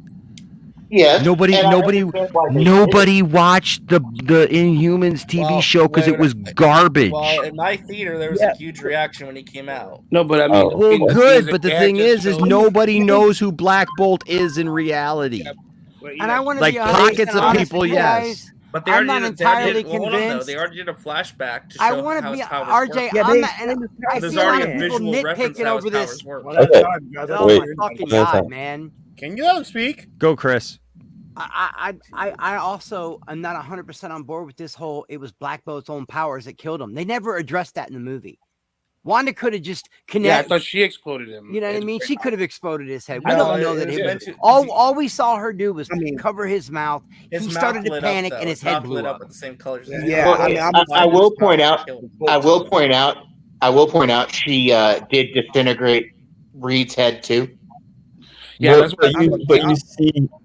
Speaker 4: Yes.
Speaker 3: Nobody
Speaker 4: and I understand why they did it.
Speaker 3: watched the Inhumans TV show because it was garbage.
Speaker 13: Well, in my theater, there was a huge reaction when he came out.
Speaker 9: No, but I mean,
Speaker 22: Oh.
Speaker 3: Well,
Speaker 9: because
Speaker 3: good,
Speaker 9: they
Speaker 3: but the
Speaker 9: had
Speaker 3: thing
Speaker 9: just
Speaker 3: is
Speaker 9: shown-
Speaker 3: nobody knows who Black Bolt is in reality.
Speaker 8: And I want to
Speaker 3: Like
Speaker 8: be
Speaker 3: pockets of
Speaker 8: honest
Speaker 3: people,
Speaker 8: with you
Speaker 3: yes.
Speaker 8: guys.
Speaker 13: But they
Speaker 8: I'm
Speaker 13: already
Speaker 8: not
Speaker 13: did, they already
Speaker 8: entirely
Speaker 13: did, hold on, though.
Speaker 8: convinced.
Speaker 13: They already did a flashback to show
Speaker 8: I want to
Speaker 13: how
Speaker 8: be
Speaker 13: his powers
Speaker 8: RJ.
Speaker 13: work.
Speaker 11: Yeah,
Speaker 8: I'm
Speaker 11: they
Speaker 8: not, and I
Speaker 13: There's
Speaker 8: see a lot
Speaker 13: already
Speaker 8: of
Speaker 13: a
Speaker 8: people
Speaker 13: visual reference
Speaker 8: nitpicking
Speaker 13: how his
Speaker 8: over this.
Speaker 13: powers work.
Speaker 5: Well, that's
Speaker 22: Okay.
Speaker 5: time, guys. That's
Speaker 8: Oh
Speaker 22: Wait.
Speaker 8: my fucking
Speaker 22: That's
Speaker 8: god,
Speaker 22: time.
Speaker 8: man!
Speaker 19: Can you let him speak?
Speaker 3: Go, Chris.
Speaker 8: I also am not 100% on board with this whole. It was Black Bolt's own powers that killed him. They never addressed that in the movie. Wanda could have just
Speaker 9: Yeah, I
Speaker 8: connected.
Speaker 9: thought she exploded him.
Speaker 8: You know what I
Speaker 9: It's
Speaker 8: mean?
Speaker 9: great.
Speaker 8: She could have exploded his head. We
Speaker 13: No,
Speaker 8: don't know
Speaker 13: it
Speaker 8: that
Speaker 13: was
Speaker 8: it was.
Speaker 13: meant to-
Speaker 8: All we saw her do was
Speaker 11: I mean,
Speaker 8: cover his mouth.
Speaker 13: His
Speaker 8: He
Speaker 13: mouth
Speaker 8: started to
Speaker 13: lit up,
Speaker 8: panic
Speaker 13: though.
Speaker 8: and his head
Speaker 13: mouth
Speaker 8: blew
Speaker 13: lit
Speaker 8: up.
Speaker 13: with the same colors. as
Speaker 11: Yeah,
Speaker 13: his
Speaker 4: Well,
Speaker 11: I mean,
Speaker 4: I will point out. I will point out. She did disintegrate Reed's head too.
Speaker 9: Yeah,
Speaker 22: But,
Speaker 9: that's
Speaker 22: but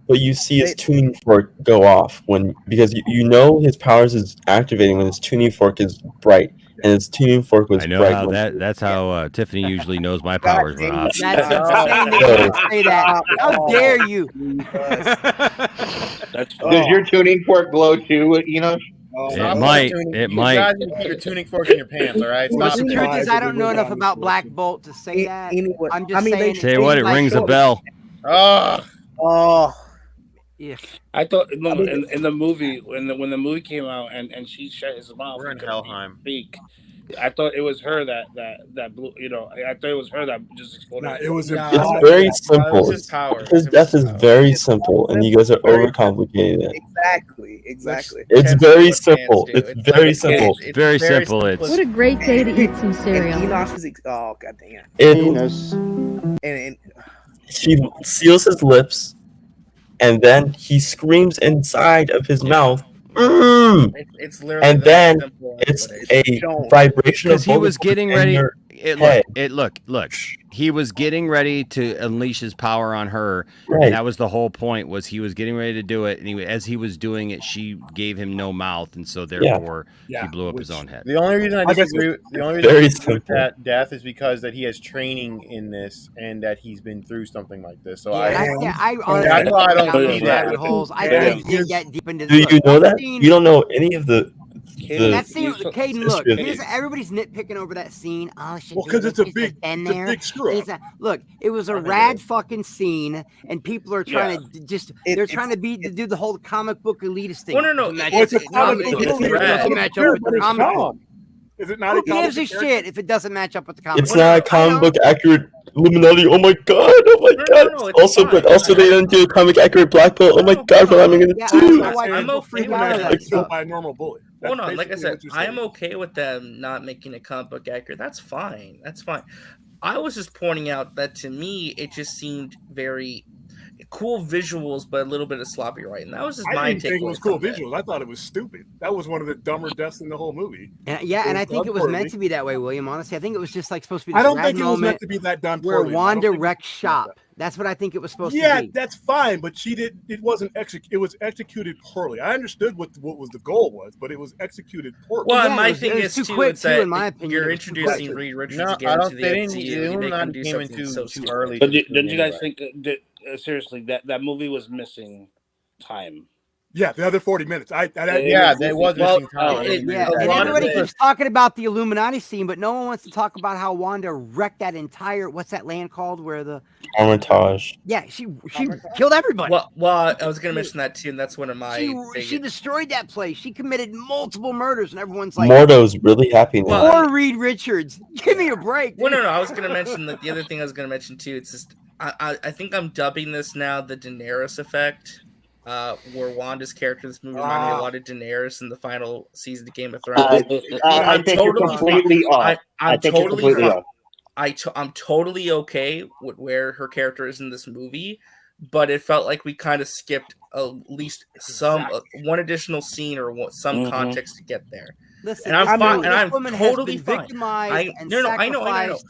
Speaker 9: what
Speaker 22: you see his tuning fork go off because you know his powers is activating when his tuning fork is bright, and his tuning fork was
Speaker 3: I know
Speaker 22: bright.
Speaker 3: how
Speaker 22: when-
Speaker 3: that's how Tiffany usually knows my powers went off.
Speaker 8: That's
Speaker 22: Oh.
Speaker 8: insane that you would say that. How dare you?
Speaker 9: That's
Speaker 4: Does your tuning fork glow too, Enosh?
Speaker 3: It might. It
Speaker 19: You
Speaker 3: might.
Speaker 19: guys need to keep your tuning fork in your pants, all right?
Speaker 8: Well,
Speaker 19: Stop
Speaker 8: the
Speaker 19: it.
Speaker 8: truth is, I don't know enough about Black Bolt to say that.
Speaker 11: Anyway,
Speaker 8: I'm just
Speaker 11: I mean,
Speaker 8: saying.
Speaker 11: they-
Speaker 3: Tell you what, it
Speaker 8: seems
Speaker 3: rings a
Speaker 8: like-
Speaker 3: bell.
Speaker 19: Oh,
Speaker 11: Oh,
Speaker 8: Yeah.
Speaker 9: I thought no,
Speaker 11: I mean-
Speaker 9: in the movie when the movie came out and she shut his mouth.
Speaker 19: we're in
Speaker 9: and couldn't
Speaker 19: Helheim.
Speaker 9: speak. I thought it was her that blew. You know, I thought it was her that just exploded.
Speaker 5: Nah, it was
Speaker 13: Nah,
Speaker 22: It's
Speaker 5: impossible.
Speaker 22: very
Speaker 13: it was
Speaker 22: simple.
Speaker 13: his powers.
Speaker 22: His
Speaker 13: It was
Speaker 22: death
Speaker 13: his
Speaker 22: is
Speaker 13: powers.
Speaker 22: very simple, and you guys are
Speaker 11: Very
Speaker 22: overcomplicating it.
Speaker 11: exactly.
Speaker 22: It's
Speaker 13: Chance
Speaker 22: very
Speaker 13: what chance
Speaker 22: simple.
Speaker 13: do.
Speaker 22: It's
Speaker 13: It's
Speaker 22: very
Speaker 13: like-
Speaker 22: simple.
Speaker 13: it's
Speaker 3: Very simple,
Speaker 13: simple.
Speaker 3: it's-
Speaker 12: What a great day to eat some
Speaker 11: And
Speaker 12: cereal.
Speaker 11: Enosh is oh god damn.
Speaker 22: And she seals his lips, and then he screams inside of his mouth. "Mm!"
Speaker 13: It's literally
Speaker 22: And
Speaker 13: that
Speaker 22: then
Speaker 13: simple.
Speaker 22: it's
Speaker 13: But
Speaker 22: a
Speaker 11: shown.
Speaker 22: vibration of
Speaker 3: Because he was getting ready.
Speaker 22: head.
Speaker 3: Look. He was getting ready to unleash his power on her.
Speaker 22: Right.
Speaker 3: And that was the whole point. Was he was getting ready to do it, and as he was doing it, she gave him no mouth, and so therefore he blew up his own head.
Speaker 19: The only reason I
Speaker 5: I guess
Speaker 19: disagree, the only reason
Speaker 22: Very
Speaker 19: I disagree with
Speaker 22: simple.
Speaker 19: that death is because that he has training in this and that he's been through something like this. So
Speaker 8: I
Speaker 19: honestly
Speaker 8: honestly
Speaker 19: why I
Speaker 8: don't
Speaker 19: don't
Speaker 8: those
Speaker 19: see that.
Speaker 8: rabbit holes. I
Speaker 19: Yeah.
Speaker 8: can't dig that deep into.
Speaker 22: Do you
Speaker 8: look,
Speaker 22: know that?
Speaker 8: that scene-
Speaker 22: You don't know any of the.
Speaker 8: that scene, Caden, look,
Speaker 22: history of
Speaker 8: here's,
Speaker 22: it.
Speaker 8: everybody's nitpicking over that scene. Oh, shit,
Speaker 5: Well, 'cause it's a big screw up.
Speaker 8: He's look, it was a rad fucking scene, and people are trying to just, they're trying to do the whole comic book elitist thing.
Speaker 13: No.
Speaker 8: To match
Speaker 13: It's
Speaker 8: up-
Speaker 13: a comic book.
Speaker 8: it's
Speaker 13: It's rad.
Speaker 8: to match up with the comic book.
Speaker 5: Is it not?
Speaker 8: Who
Speaker 5: a comic
Speaker 8: gives a
Speaker 5: book character?
Speaker 8: shit if it doesn't match up with the comic?
Speaker 22: It's not a comic book accurate Illuminati. Oh my god! Oh my god!
Speaker 13: it's
Speaker 22: Also, but
Speaker 13: fine.
Speaker 22: also they don't do a comic accurate Black Bolt. Oh my god! What am I gonna
Speaker 8: Yeah, I don't
Speaker 22: do?
Speaker 8: know why
Speaker 13: I'm
Speaker 8: people
Speaker 13: okay
Speaker 8: freak
Speaker 13: with
Speaker 8: out on
Speaker 13: that.
Speaker 8: that
Speaker 5: Killed
Speaker 8: stuff.
Speaker 5: by a normal bullet.
Speaker 13: Hold on, like I
Speaker 5: basically
Speaker 13: said,
Speaker 5: what you're
Speaker 13: I am
Speaker 5: saying.
Speaker 13: okay with them not making a comic book accurate. That's fine. That's fine. I was just pointing out that to me, it just seemed very cool visuals, but a little bit of sloppy writing. That was just
Speaker 5: I
Speaker 13: my
Speaker 5: didn't think it
Speaker 13: takeaway
Speaker 5: was cool
Speaker 13: from it.
Speaker 5: visuals. I thought it was stupid. That was one of the dumber deaths in the whole movie.
Speaker 8: And, yeah, and I think it was meant
Speaker 5: done
Speaker 8: to be that way, William. Honestly, I think it was just like supposed to be.
Speaker 5: I
Speaker 8: This
Speaker 5: don't
Speaker 8: rad
Speaker 5: think it was
Speaker 8: moment
Speaker 5: meant to be that done
Speaker 8: where
Speaker 5: poorly. I don't
Speaker 8: Wanda
Speaker 5: think it was
Speaker 8: wrecked
Speaker 5: meant to be
Speaker 8: shop. That's what I think it was supposed to
Speaker 5: Yeah,
Speaker 8: be.
Speaker 5: that's fine, but she did. It wasn't it was executed poorly. I understood what was the goal was, but it was executed poorly.
Speaker 13: Well,
Speaker 8: Yeah,
Speaker 13: my
Speaker 8: it was-
Speaker 13: thing
Speaker 8: it was
Speaker 13: is
Speaker 8: too
Speaker 13: too,
Speaker 8: quick,
Speaker 13: it's
Speaker 8: too,
Speaker 13: that
Speaker 8: in my opinion.
Speaker 13: you're
Speaker 8: It was too
Speaker 13: introducing
Speaker 8: quick.
Speaker 13: Reed Richards
Speaker 19: No,
Speaker 13: again
Speaker 19: I don't.
Speaker 13: to
Speaker 19: They
Speaker 13: the
Speaker 19: didn't.
Speaker 13: MCU.
Speaker 19: The
Speaker 13: You make him
Speaker 19: Illuminati
Speaker 13: do
Speaker 19: came in
Speaker 13: something
Speaker 19: too
Speaker 13: so
Speaker 19: too
Speaker 13: stupid.
Speaker 19: early.
Speaker 17: But
Speaker 19: to the
Speaker 17: don't you
Speaker 19: movie
Speaker 17: guys
Speaker 19: anyway.
Speaker 17: think seriously that movie was missing time?
Speaker 5: Yeah, the other 40 minutes.
Speaker 19: Yeah, there was
Speaker 13: Well,
Speaker 19: missing time. I
Speaker 13: it-
Speaker 19: didn't agree
Speaker 8: Yeah,
Speaker 19: with
Speaker 8: and
Speaker 19: that.
Speaker 8: everybody
Speaker 19: either.
Speaker 8: keeps talking about the Illuminati scene, but no one wants to talk about how Wanda wrecked that entire what's that land called where the
Speaker 22: Armitage.
Speaker 8: yeah she killed everybody.
Speaker 13: Well, I was going to mention that too, and that's one of my.
Speaker 8: She destroyed that place. She committed multiple murders, and everyone's like,
Speaker 22: Mordo's really happy now.
Speaker 8: "Poor Reed Richards, give me a break."
Speaker 13: Well,
Speaker 8: dude."
Speaker 13: no. I was going to mention that the other thing I was going to mention too. It's just I think I'm dubbing this now the Daenerys effect. Where Wanda's character in this movie reminded me a lot of Daenerys in the final season of Game of Thrones.
Speaker 4: I think you're completely off. I think you're completely off.
Speaker 13: I'm totally okay with where her character is in this movie, but it felt like we kind of skipped at least some one additional scene or some context to get there.
Speaker 8: Listen,
Speaker 13: and I'm fine.
Speaker 8: this
Speaker 13: And I'm
Speaker 8: woman
Speaker 13: totally
Speaker 8: has been
Speaker 13: fine.
Speaker 8: victimized and
Speaker 13: I know.
Speaker 8: sacrificed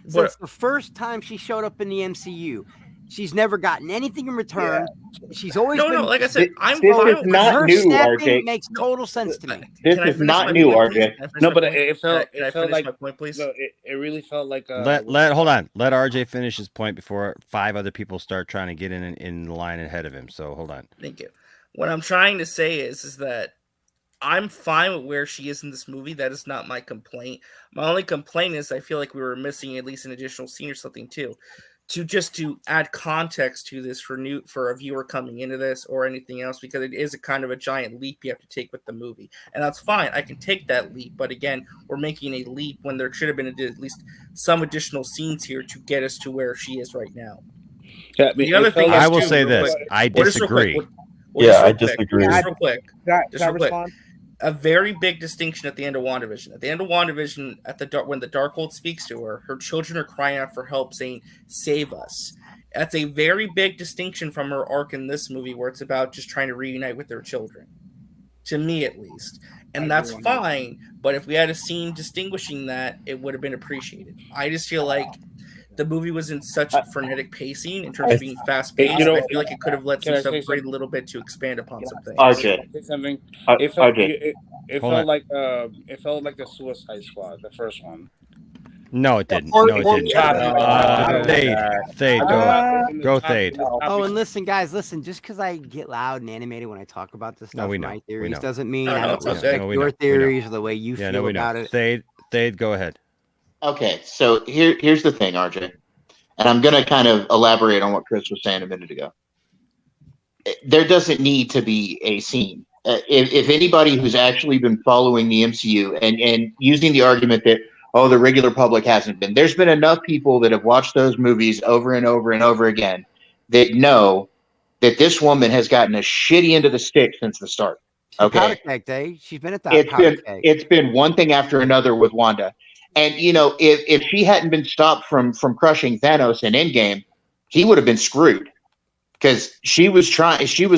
Speaker 8: since the first time she showed up in the MCU. She's never gotten anything in return. She's always been.
Speaker 13: Like I said, I'm
Speaker 4: This
Speaker 13: fine
Speaker 4: is
Speaker 13: with
Speaker 4: not
Speaker 8: her
Speaker 4: new,
Speaker 8: snapping
Speaker 4: RJ.
Speaker 8: makes total sense to me.
Speaker 4: This
Speaker 13: Can I
Speaker 4: is
Speaker 13: finish
Speaker 4: not
Speaker 13: my
Speaker 4: new,
Speaker 13: point, please?
Speaker 4: RJ.
Speaker 13: Can I finish
Speaker 17: No,
Speaker 13: my
Speaker 17: but
Speaker 13: point?
Speaker 17: it felt
Speaker 13: Can I
Speaker 17: it felt
Speaker 13: finish
Speaker 17: like
Speaker 13: my point, please?
Speaker 17: No, it really felt like
Speaker 3: Hold on. Let RJ finish his point before 5 other people start trying to get in the line ahead of him. So hold on.
Speaker 13: Thank you. What I'm trying to say is that I'm fine with where she is in this movie. That is not my complaint. My only complaint is I feel like we were missing at least an additional scene or something too. To add context to this for a viewer coming into this or anything else, because it is a kind of a giant leap you have to take with the movie, and that's fine. I can take that leap, but again, we're making a leap when there should have been at least some additional scenes here to get us to where she is right now.
Speaker 17: Yeah,
Speaker 13: the other thing
Speaker 3: I
Speaker 13: is,
Speaker 3: will
Speaker 13: too,
Speaker 3: say
Speaker 13: real
Speaker 3: this:
Speaker 13: quick,
Speaker 3: I
Speaker 13: well, just real quick,
Speaker 3: disagree.
Speaker 22: Yeah, I disagree.
Speaker 13: Just real quick.
Speaker 11: Can
Speaker 13: Just
Speaker 11: I
Speaker 13: real quick.
Speaker 11: respond?
Speaker 13: A very big distinction at the end of WandaVision. At the end of WandaVision, when the Darkhold speaks to her, her children are crying out for help, saying, "Save us." That's a very big distinction from her arc in this movie, where it's about just trying to reunite with their children. To me, at least. And that's fine, but if we had a scene distinguishing that, it would have been appreciated. I just feel like the movie was in such frenetic pacing in terms of being fast-paced. I feel like it could have let
Speaker 17: Can I
Speaker 13: some
Speaker 17: say
Speaker 13: stuff breathe a little bit to expand upon some things.
Speaker 4: RJ.
Speaker 17: Say something.
Speaker 4: RJ.
Speaker 17: It felt
Speaker 3: Hold on.
Speaker 17: like it felt like the Suicide Squad, the first one.
Speaker 3: No, it didn't.
Speaker 5: Or-
Speaker 3: No, it
Speaker 5: or-
Speaker 3: didn't.
Speaker 17: I
Speaker 3: Thade, go Thade.
Speaker 8: Oh, and listen, guys, just because I get loud and animated when I talk about this stuff,
Speaker 3: No, we know.
Speaker 8: my
Speaker 3: We
Speaker 8: theories
Speaker 3: know.
Speaker 8: doesn't mean
Speaker 13: No,
Speaker 8: I don't
Speaker 13: it's okay.
Speaker 8: respect
Speaker 3: No, we
Speaker 8: your
Speaker 3: know. We know.
Speaker 8: theories or the way you
Speaker 3: Yeah,
Speaker 8: feel
Speaker 3: no, we know.
Speaker 8: about it.
Speaker 3: Thade, go ahead.
Speaker 4: Okay, so here's the thing, RJ, and I'm gonna kind of elaborate on what Chris was saying a minute ago. There doesn't need to be a scene. If anybody who's actually been following the MCU and using the argument that the regular public hasn't been, there's been enough people that have watched those movies over and over and over again that know that this woman has gotten a shitty end of the stick since the start. Okay,
Speaker 8: Powder keg day. She's been at that powder keg.
Speaker 4: it's been one thing after another with Wanda. And if she hadn't been stopped from crushing Thanos in Endgame, he would have been screwed because she was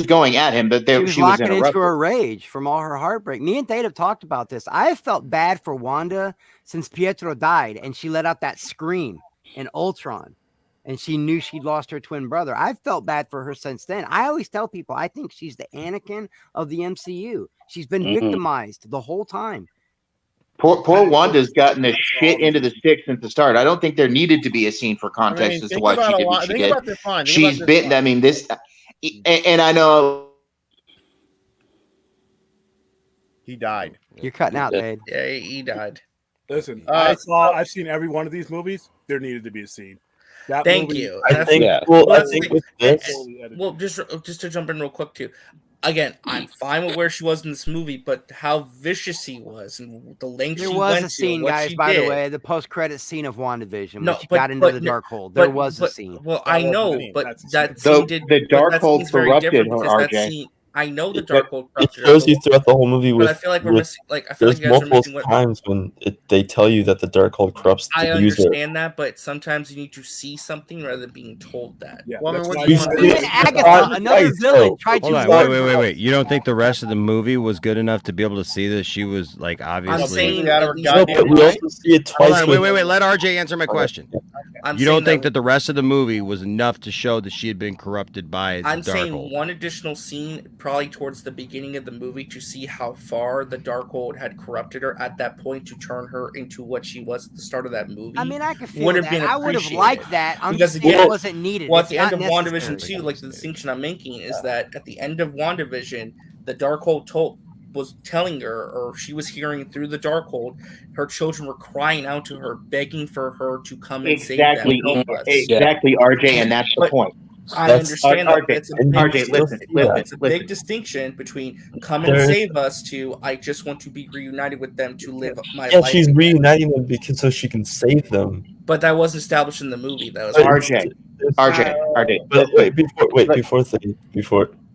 Speaker 4: going at him, but
Speaker 8: She was locking into
Speaker 4: interrupted.
Speaker 8: her rage from all her heartbreak. Me and Thade have talked about this. I felt bad for Wanda since Pietro died, and she let out that scream in Ultron, and she knew she'd lost her twin brother. I felt bad for her since then. I always tell people I think she's the Anakin of the MCU. She's been victimized the whole time.
Speaker 4: Poor Wanda's gotten a shit into the stick since the start. I don't think there needed to be a scene for context as to why she did what she did. She's been. I mean, this, and I know
Speaker 19: He died.
Speaker 8: You're cutting out, Thade.
Speaker 13: Yeah, he died.
Speaker 5: Listen, I've seen every one of these movies. There needed to be a scene.
Speaker 13: Thank you.
Speaker 22: I think with this,
Speaker 13: Well, just to jump in real quick too, again, I'm fine with where she was in this movie, but how vicious he was and the lengths
Speaker 8: There
Speaker 13: she
Speaker 8: was
Speaker 13: went
Speaker 8: a
Speaker 13: to
Speaker 8: scene,
Speaker 13: and what
Speaker 8: guys,
Speaker 13: she
Speaker 8: by the
Speaker 13: did.
Speaker 8: way, the post-credit scene of WandaVision when
Speaker 13: No,
Speaker 8: she
Speaker 13: but
Speaker 8: got into the
Speaker 13: no,
Speaker 8: Darkhold. There was a
Speaker 13: but
Speaker 8: scene.
Speaker 13: well,
Speaker 5: That
Speaker 13: I
Speaker 5: wasn't
Speaker 13: know,
Speaker 5: scene.
Speaker 13: but
Speaker 5: That's the
Speaker 13: that
Speaker 5: scene.
Speaker 13: scene did.
Speaker 4: The
Speaker 13: But that
Speaker 4: Darkhold
Speaker 13: scene's very
Speaker 4: corrupted
Speaker 13: different
Speaker 4: her,
Speaker 13: because that
Speaker 4: RJ.
Speaker 13: scene. I know the
Speaker 22: But
Speaker 13: Darkhold
Speaker 22: it
Speaker 13: corrupted her,
Speaker 22: shows you
Speaker 13: but
Speaker 22: throughout the whole movie
Speaker 13: I
Speaker 22: with
Speaker 13: feel like we're missing. Like I feel like
Speaker 22: there's
Speaker 13: you guys are
Speaker 22: multiple
Speaker 13: missing what
Speaker 22: times when they tell you that the Darkhold corrupts
Speaker 13: I
Speaker 22: the user.
Speaker 13: understand that, but sometimes you need to see something rather than being told that.
Speaker 5: Yeah,
Speaker 10: Well, I mean,
Speaker 5: that's
Speaker 10: what
Speaker 5: why
Speaker 10: do you
Speaker 5: you
Speaker 10: want
Speaker 5: want
Speaker 10: to
Speaker 8: Even
Speaker 10: do?
Speaker 8: Agatha, another villain, tried
Speaker 1: Hold
Speaker 8: to
Speaker 1: on,
Speaker 8: warn
Speaker 1: wait. You don't think the rest of the movie was good enough to be able to see that she was like
Speaker 13: I'm
Speaker 1: obviously?
Speaker 13: saying
Speaker 10: out of
Speaker 13: at
Speaker 10: her
Speaker 13: least
Speaker 22: No,
Speaker 10: goddamn
Speaker 22: but we
Speaker 10: mind.
Speaker 22: also see it
Speaker 1: Hold
Speaker 22: twice
Speaker 1: on,
Speaker 22: with.
Speaker 1: wait. Let RJ answer my question.
Speaker 13: I'm
Speaker 1: You
Speaker 13: saying
Speaker 1: don't think that the rest of the movie was enough to show that she had been corrupted by the
Speaker 13: I'm saying
Speaker 1: Darkhold?
Speaker 13: one additional scene, probably towards the beginning of the movie, to see how far the Darkhold had corrupted her at that point to turn her into what she was at the start of that movie.
Speaker 8: I mean, I could feel
Speaker 13: would have
Speaker 8: that.
Speaker 13: been
Speaker 8: I would have
Speaker 13: appreciated.
Speaker 8: liked that. I'm
Speaker 13: Because
Speaker 8: just saying
Speaker 13: again,
Speaker 8: it wasn't needed.
Speaker 13: well, at
Speaker 8: It's
Speaker 13: the end
Speaker 8: not
Speaker 13: of WandaVision
Speaker 8: necessary.
Speaker 13: 2, like the distinction I'm making is that at the end of WandaVision, the Darkhold was telling her, or she was hearing through the Darkhold, her children were crying out to her, begging for her to come and save them, help us.
Speaker 4: Exactly, RJ, and that's the
Speaker 13: But
Speaker 4: point.
Speaker 13: I understand that.
Speaker 4: RJ,
Speaker 13: It's a
Speaker 22: and
Speaker 13: big,
Speaker 22: you
Speaker 4: RJ,
Speaker 22: still
Speaker 4: listen,
Speaker 22: see that.
Speaker 13: it's a big distinction between come and
Speaker 22: There's-
Speaker 13: save us to I just want to be reunited with them to live my
Speaker 22: Yeah,
Speaker 13: life.
Speaker 22: she's
Speaker 13: again.
Speaker 22: reuniting them because so she can save them.
Speaker 13: But that wasn't established in the movie. That was
Speaker 4: RJ,
Speaker 22: But wait, before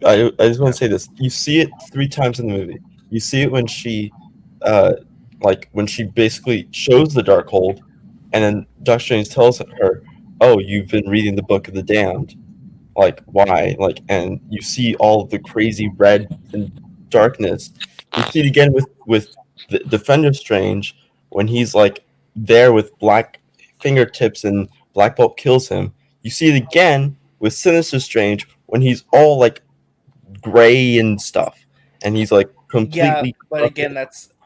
Speaker 22: I just want to say this. You see it 3 times in the movie. You see it when she, like when she basically shows the Darkhold, and then Doctor Strange tells her, "Oh, you've been reading the Book of the Damned." Like why? Like, and you see all the crazy red and darkness. You see it again with the Defender Strange when he's like there with black fingertips and Black Bolt kills him. You see it again with Sinister Strange when he's all like gray and stuff, and he's like completely.
Speaker 13: but again,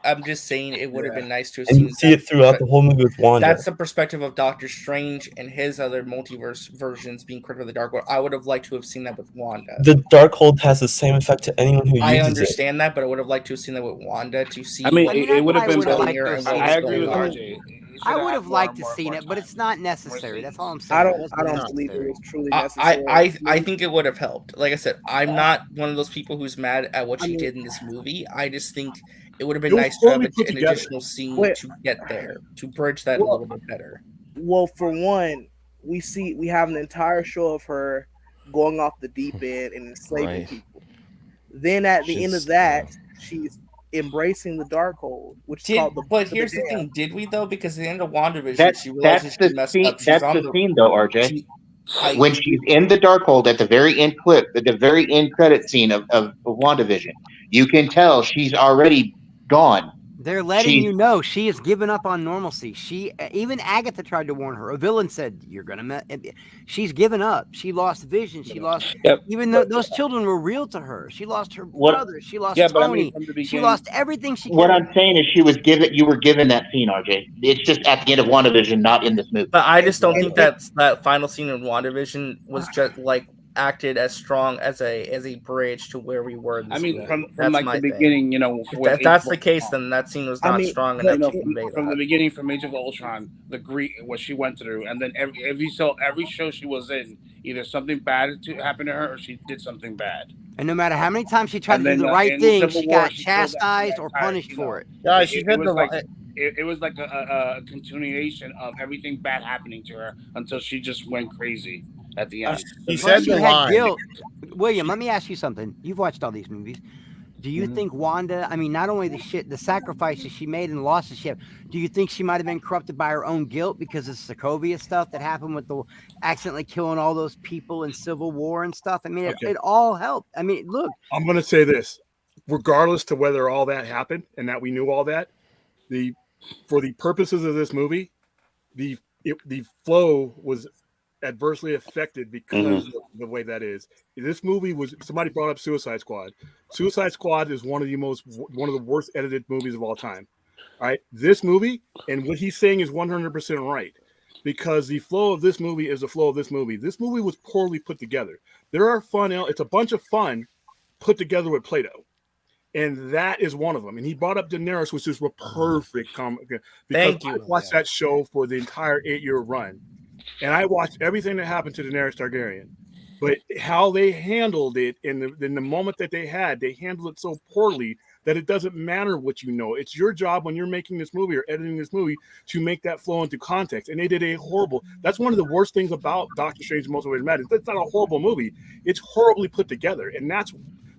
Speaker 13: I'm just saying it would have been nice to have
Speaker 22: And
Speaker 13: seen
Speaker 22: you see it throughout the whole movie with Wanda.
Speaker 13: That's the perspective of Doctor Strange and his other multiverse versions being critical of the Dark World. I would have liked to have seen that with Wanda.
Speaker 22: The Darkhold has the same effect to anyone who uses
Speaker 13: I
Speaker 22: it.
Speaker 13: understand that, but I would have liked to have seen that with Wanda to see.
Speaker 19: I mean,
Speaker 13: what
Speaker 19: it would have been
Speaker 13: telling
Speaker 19: better.
Speaker 13: her and what
Speaker 19: I
Speaker 13: was
Speaker 19: agree with
Speaker 13: going on.
Speaker 19: RJ.
Speaker 8: I would have liked to seen it, but it's not necessary. That's all I'm saying.
Speaker 11: I
Speaker 8: It
Speaker 11: don't
Speaker 8: wasn't
Speaker 11: believe it
Speaker 8: necessary.
Speaker 11: was truly necessary.
Speaker 13: I think it would have helped. Like I said, I'm not one of those people who's mad at what she did in this movie. I just think it would have been
Speaker 5: It was
Speaker 13: nice to have
Speaker 5: poorly
Speaker 13: an
Speaker 5: put together.
Speaker 13: additional scene
Speaker 11: Wait.
Speaker 13: to get there, to bridge that a little bit better.
Speaker 11: Well, for one, we have an entire show of her going off the deep end and enslaving people. Then at the end of that, she's embracing the Darkhold, which is called the.
Speaker 13: But here's the thing: did we though? Because at the end of WandaVision,
Speaker 4: That's
Speaker 13: she realizes she messed
Speaker 4: scene.
Speaker 13: up. She's
Speaker 4: That's
Speaker 13: on
Speaker 4: the scene, though, RJ.
Speaker 13: I-
Speaker 4: when she's in the Darkhold at the very end clip, at the very end credit scene of WandaVision, you can tell she's already gone.
Speaker 8: They're letting you know she has given up on normalcy. Even Agatha tried to warn her. A villain said, "You're gonna." She's given up. She lost vision. She lost. Even though those children were real to her, she lost her brother. She lost
Speaker 4: but I mean,
Speaker 8: Tony.
Speaker 4: from the
Speaker 8: She
Speaker 4: beginning-
Speaker 8: lost everything she.
Speaker 4: What
Speaker 8: cared
Speaker 4: I'm saying is, you were given that scene, RJ. It's just at the end of WandaVision, not in this movie.
Speaker 13: But I just don't think that final scene in WandaVision was just like acted as strong as a bridge to where we were. In this
Speaker 17: I mean,
Speaker 13: movie.
Speaker 17: from
Speaker 13: That's
Speaker 17: like
Speaker 13: my
Speaker 17: the
Speaker 13: thing.
Speaker 17: beginning, you know,
Speaker 13: If that's the case, then that scene was not strong enough to convey
Speaker 17: from
Speaker 13: that.
Speaker 17: the beginning, from Age of Ultron, what she went through, and then every show she was in, either something bad happened to her or she did something bad.
Speaker 8: And no matter how many times she tried
Speaker 17: And
Speaker 8: to do
Speaker 17: then,
Speaker 8: the right
Speaker 17: in
Speaker 8: thing,
Speaker 17: Civil
Speaker 8: she
Speaker 17: War,
Speaker 8: got
Speaker 17: she killed that
Speaker 8: chastised or
Speaker 17: entire,
Speaker 8: punished for it.
Speaker 10: Yeah, she did
Speaker 17: it was like a continuation of everything bad happening to her until she just went crazy at the end.
Speaker 8: Plus you had guilt. William, let me ask you something. You've watched all these movies. Do you think Wanda, I mean, not only the sacrifices she made and the losses she had, do you think she might have been corrupted by her own guilt because of Sokovia stuff that happened with the accidentally killing all those people in Civil War and stuff? I mean, it all helped. I mean, look.
Speaker 5: I'm going to say this, regardless to whether all that happened and that we knew all that, for the purposes of this movie, the flow was adversely affected because of the way that is. This movie was, somebody brought up Suicide Squad. Suicide Squad is one of the worst edited movies of all time. All right, this movie and what he's saying is 100% right, because the flow of this movie is the flow of this movie. This movie was poorly put together. There are fun, it's a bunch of fun put together with Play-Doh. And that is one of them. And he brought up Daenerys, which is a perfect comment, because I watched that show for the entire 8-year run. And I watched everything that happened to Daenerys Targaryen. But how they handled it in the moment that they handled it so poorly that it doesn't matter what you know. It's your job when you're making this movie or editing this movie to make that flow into context. And they did a horrible. That's one of the worst things about Doctor Strange Multiverse of Madness. That's not a horrible movie. It's horribly put together, and that's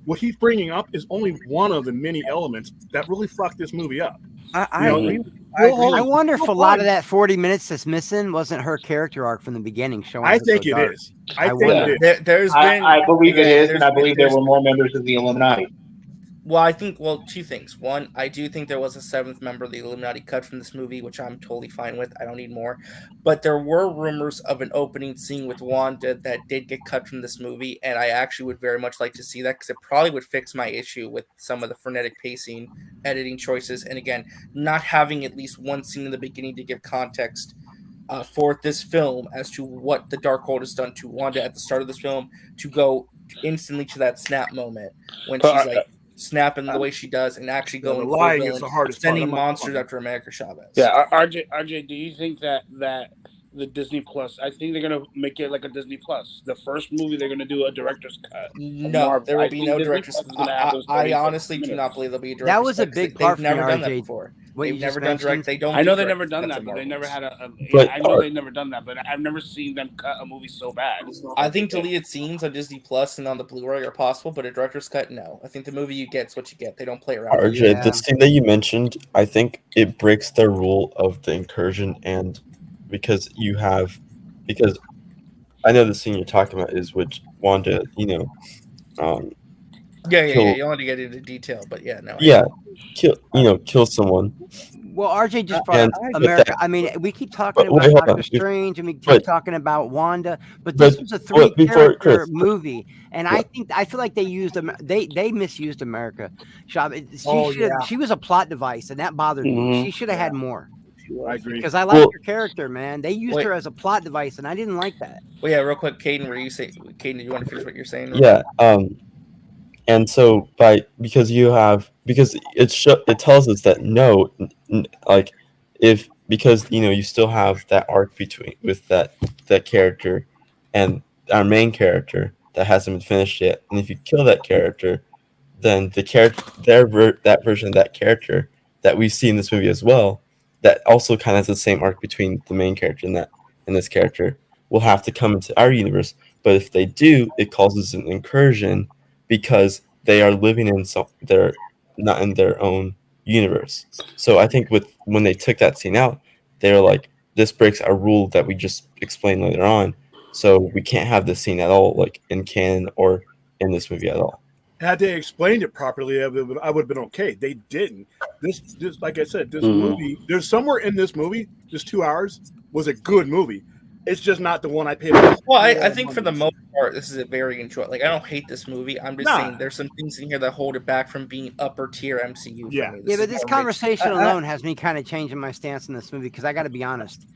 Speaker 5: what he's bringing up is only one of the many elements that really fucked this movie up.
Speaker 11: I agree.
Speaker 8: I wonder if a lot of that 40 minutes that's missing wasn't her character arc from the beginning. Showing
Speaker 5: I
Speaker 8: her
Speaker 5: think
Speaker 8: so
Speaker 5: it
Speaker 8: dark.
Speaker 5: is. I think it is.
Speaker 13: There's been.
Speaker 4: I believe it is,
Speaker 13: there's
Speaker 4: and I
Speaker 13: been-
Speaker 4: believe there
Speaker 13: there's-
Speaker 4: were more members of the Illuminati.
Speaker 13: Well, I think, two things. One, I do think there was a seventh member of the Illuminati cut from this movie, which I'm totally fine with. I don't need more. But there were rumors of an opening scene with Wanda that did get cut from this movie, and I actually would very much like to see that because it probably would fix my issue with some of the frenetic pacing, editing choices, and again, not having at least one scene in the beginning to give context for this film as to what the Darkhold has done to Wanda at the start of this film to go instantly to that snap moment when she's like snapping the way she does and actually
Speaker 5: Yeah, the
Speaker 13: going
Speaker 5: lying
Speaker 13: full
Speaker 5: is
Speaker 13: villain,
Speaker 5: the hardest part.
Speaker 13: sending
Speaker 5: I'm not-
Speaker 13: monsters after America Chavez.
Speaker 17: Yeah, RJ, do you think that the Disney Plus? I think they're gonna make it like a Disney Plus. The first movie they're gonna do a director's cut.
Speaker 13: No, there will be no director's. I honestly do not believe there'll be a director's.
Speaker 8: That was a
Speaker 13: cut 'cause
Speaker 8: big
Speaker 13: they've
Speaker 8: part for me,
Speaker 13: never done that
Speaker 8: RJ.
Speaker 13: before.
Speaker 8: What you
Speaker 13: They've
Speaker 8: just
Speaker 13: never done direct.
Speaker 8: mentioned.
Speaker 13: They don't.
Speaker 17: I know
Speaker 13: do
Speaker 17: they
Speaker 13: direct
Speaker 17: never done
Speaker 13: cuts
Speaker 17: that,
Speaker 13: of
Speaker 17: but they
Speaker 13: Marvels.
Speaker 17: never had
Speaker 22: But-
Speaker 17: I know they've never done that, but I've never seen them cut a movie so bad.
Speaker 13: I think deleted scenes on Disney Plus and on the Blu-ray are possible, but a director's cut, no. I think the movie you get is what you get. They don't play around. with it.
Speaker 22: RJ, the scene that you mentioned, I think it breaks the rule of the incursion, and because I know the scene you're talking about is which Wanda,
Speaker 13: Yeah.
Speaker 22: kill-
Speaker 13: You don't want to get into detail, but yeah, no.
Speaker 22: kill someone.
Speaker 8: Well, RJ just brought
Speaker 22: And
Speaker 8: up
Speaker 22: with
Speaker 8: America.
Speaker 22: that-
Speaker 8: I mean, we keep talking
Speaker 22: but wait,
Speaker 8: about
Speaker 22: hold
Speaker 8: Doctor
Speaker 22: on.
Speaker 8: Strange and we keep
Speaker 22: But-
Speaker 8: talking about Wanda, but this
Speaker 22: but-
Speaker 8: was a
Speaker 22: but before-
Speaker 8: three-character
Speaker 22: Chris,
Speaker 8: movie, and I feel like they misused America. She was a plot device, and that bothered me.
Speaker 22: Mhm.
Speaker 8: She should have had more.
Speaker 5: I agree.
Speaker 8: Because I like
Speaker 22: Well-
Speaker 8: her character, man. They used
Speaker 13: Wait.
Speaker 8: her as a plot device, and I didn't like that.
Speaker 13: Well, yeah, real quick, Caden, Caden, do you want to finish what you're saying?
Speaker 22: Yeah. And so because it tells us that because you still have that arc with that character and our main character that hasn't been finished yet, and if you kill that character, then that version of that character that we see in this movie as well, that also kind of has the same arc between the main character and this character, will have to come into our universe. But if they do, it causes an incursion because they are living they're not in their own universe. So I think when they took that scene out, they were like, this breaks our rule that we just explained later on. So we can't have this scene at all, like in canon or in this movie at all.
Speaker 5: Had they explained it properly, I would have been okay. They didn't. This like I said, this
Speaker 22: Mhm.
Speaker 5: movie. There's somewhere in this movie. This 2 hours was a good movie. It's just not the one I paid.
Speaker 13: Well, I think for the most part, this is a very enjoyable. Like, I don't hate this movie. I'm just saying there's some things in here that hold it back from being upper tier MCU. For me.
Speaker 8: Yeah, but
Speaker 13: is
Speaker 8: this
Speaker 13: more
Speaker 8: conversation
Speaker 13: rich.
Speaker 8: alone has me kind of changing my stance on this movie because I got to be honest.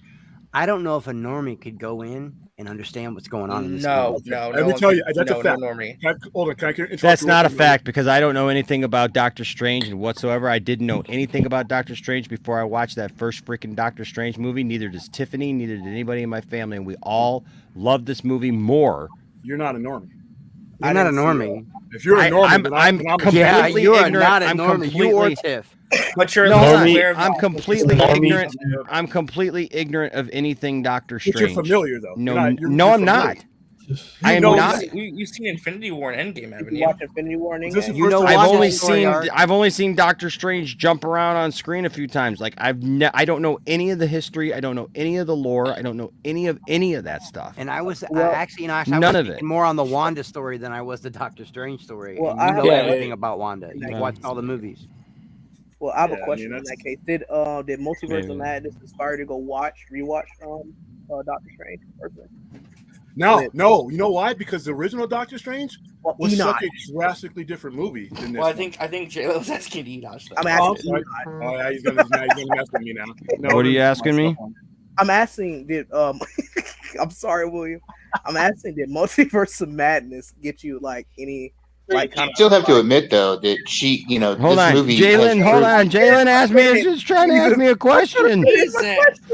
Speaker 8: I don't know if a normie could go in and understand what's going on in this movie.
Speaker 5: Let me tell you, that's a fact.
Speaker 13: normie.
Speaker 5: Hold on, can I interrupt
Speaker 1: That's
Speaker 5: you
Speaker 1: not a
Speaker 5: real quick?
Speaker 1: fact because I don't know anything about Doctor Strange and whatsoever. I didn't know anything about Doctor Strange before I watched that first freaking Doctor Strange movie. Neither does Tiffany, neither did anybody in my family, and we all loved this movie more.
Speaker 5: You're not a normie.
Speaker 8: You're not a normie.
Speaker 5: If you're a normie,
Speaker 1: I'm
Speaker 5: then I'm
Speaker 1: completely
Speaker 8: Yeah, you are
Speaker 1: ignorant.
Speaker 8: not a
Speaker 1: I'm
Speaker 8: normie. You or
Speaker 1: completely-
Speaker 8: Tiff.
Speaker 13: But you're
Speaker 1: No,
Speaker 13: at least
Speaker 1: hold on.
Speaker 13: aware of
Speaker 1: I'm
Speaker 13: all-
Speaker 1: completely
Speaker 22: Normie-
Speaker 1: ignorant. I'm completely ignorant of anything Doctor
Speaker 5: But
Speaker 1: Strange.
Speaker 5: you're familiar, though.
Speaker 1: No,
Speaker 5: You're not- you're-
Speaker 1: no,
Speaker 5: you're
Speaker 1: I'm
Speaker 5: familiar.
Speaker 1: not. I am
Speaker 5: know
Speaker 1: not.
Speaker 5: this-
Speaker 13: You've seen Infinity War and Endgame, haven't
Speaker 11: You
Speaker 13: you?
Speaker 11: watch Infinity War and
Speaker 5: Is this
Speaker 11: Endgame?
Speaker 5: the first time-
Speaker 1: I've only seen Doctor Strange jump around on screen a few times. Like I don't know any of the history. I don't know any of the lore. I don't know any of that stuff.
Speaker 8: And I was
Speaker 11: Well,
Speaker 8: actually, I
Speaker 1: none
Speaker 8: was
Speaker 1: of
Speaker 8: thinking
Speaker 1: it.
Speaker 8: more on the Wanda story than I was the Doctor Strange story.
Speaker 11: Well,
Speaker 8: And
Speaker 11: I
Speaker 8: you know
Speaker 11: have-
Speaker 8: everything about Wanda. You
Speaker 11: Yeah.
Speaker 8: watched all the movies.
Speaker 11: Well, I have
Speaker 5: Yeah,
Speaker 11: a
Speaker 5: I
Speaker 11: question
Speaker 5: mean,
Speaker 11: in
Speaker 5: that's-
Speaker 11: that case. Did Multiverse of
Speaker 22: Maybe.
Speaker 11: Madness inspire you to go rewatch Doctor Strange? Personally?
Speaker 5: No,
Speaker 11: But-
Speaker 5: no. You know why? Because the original Doctor Strange
Speaker 11: Well,
Speaker 5: was
Speaker 11: Enosh.
Speaker 5: such a drastically different movie than this.
Speaker 13: Well, I
Speaker 5: one.
Speaker 13: think Jayla was asking Enosh.
Speaker 11: I'm
Speaker 5: Oh,
Speaker 11: asking.
Speaker 5: I'm sorry. Oh, yeah, he's gonna mess with me now. No,
Speaker 1: What are you
Speaker 5: this is
Speaker 1: asking
Speaker 5: my
Speaker 1: me?
Speaker 5: phone.
Speaker 11: I'm asking. Did I'm sorry, William. I'm asking. Did Multiverse of Madness get you like any like
Speaker 4: You
Speaker 11: kind of?
Speaker 4: still have to admit, though, that
Speaker 1: Hold
Speaker 4: this
Speaker 1: on,
Speaker 4: movie.
Speaker 1: Jalen. Hold on, Jalen asked me. He's just trying to ask me a question.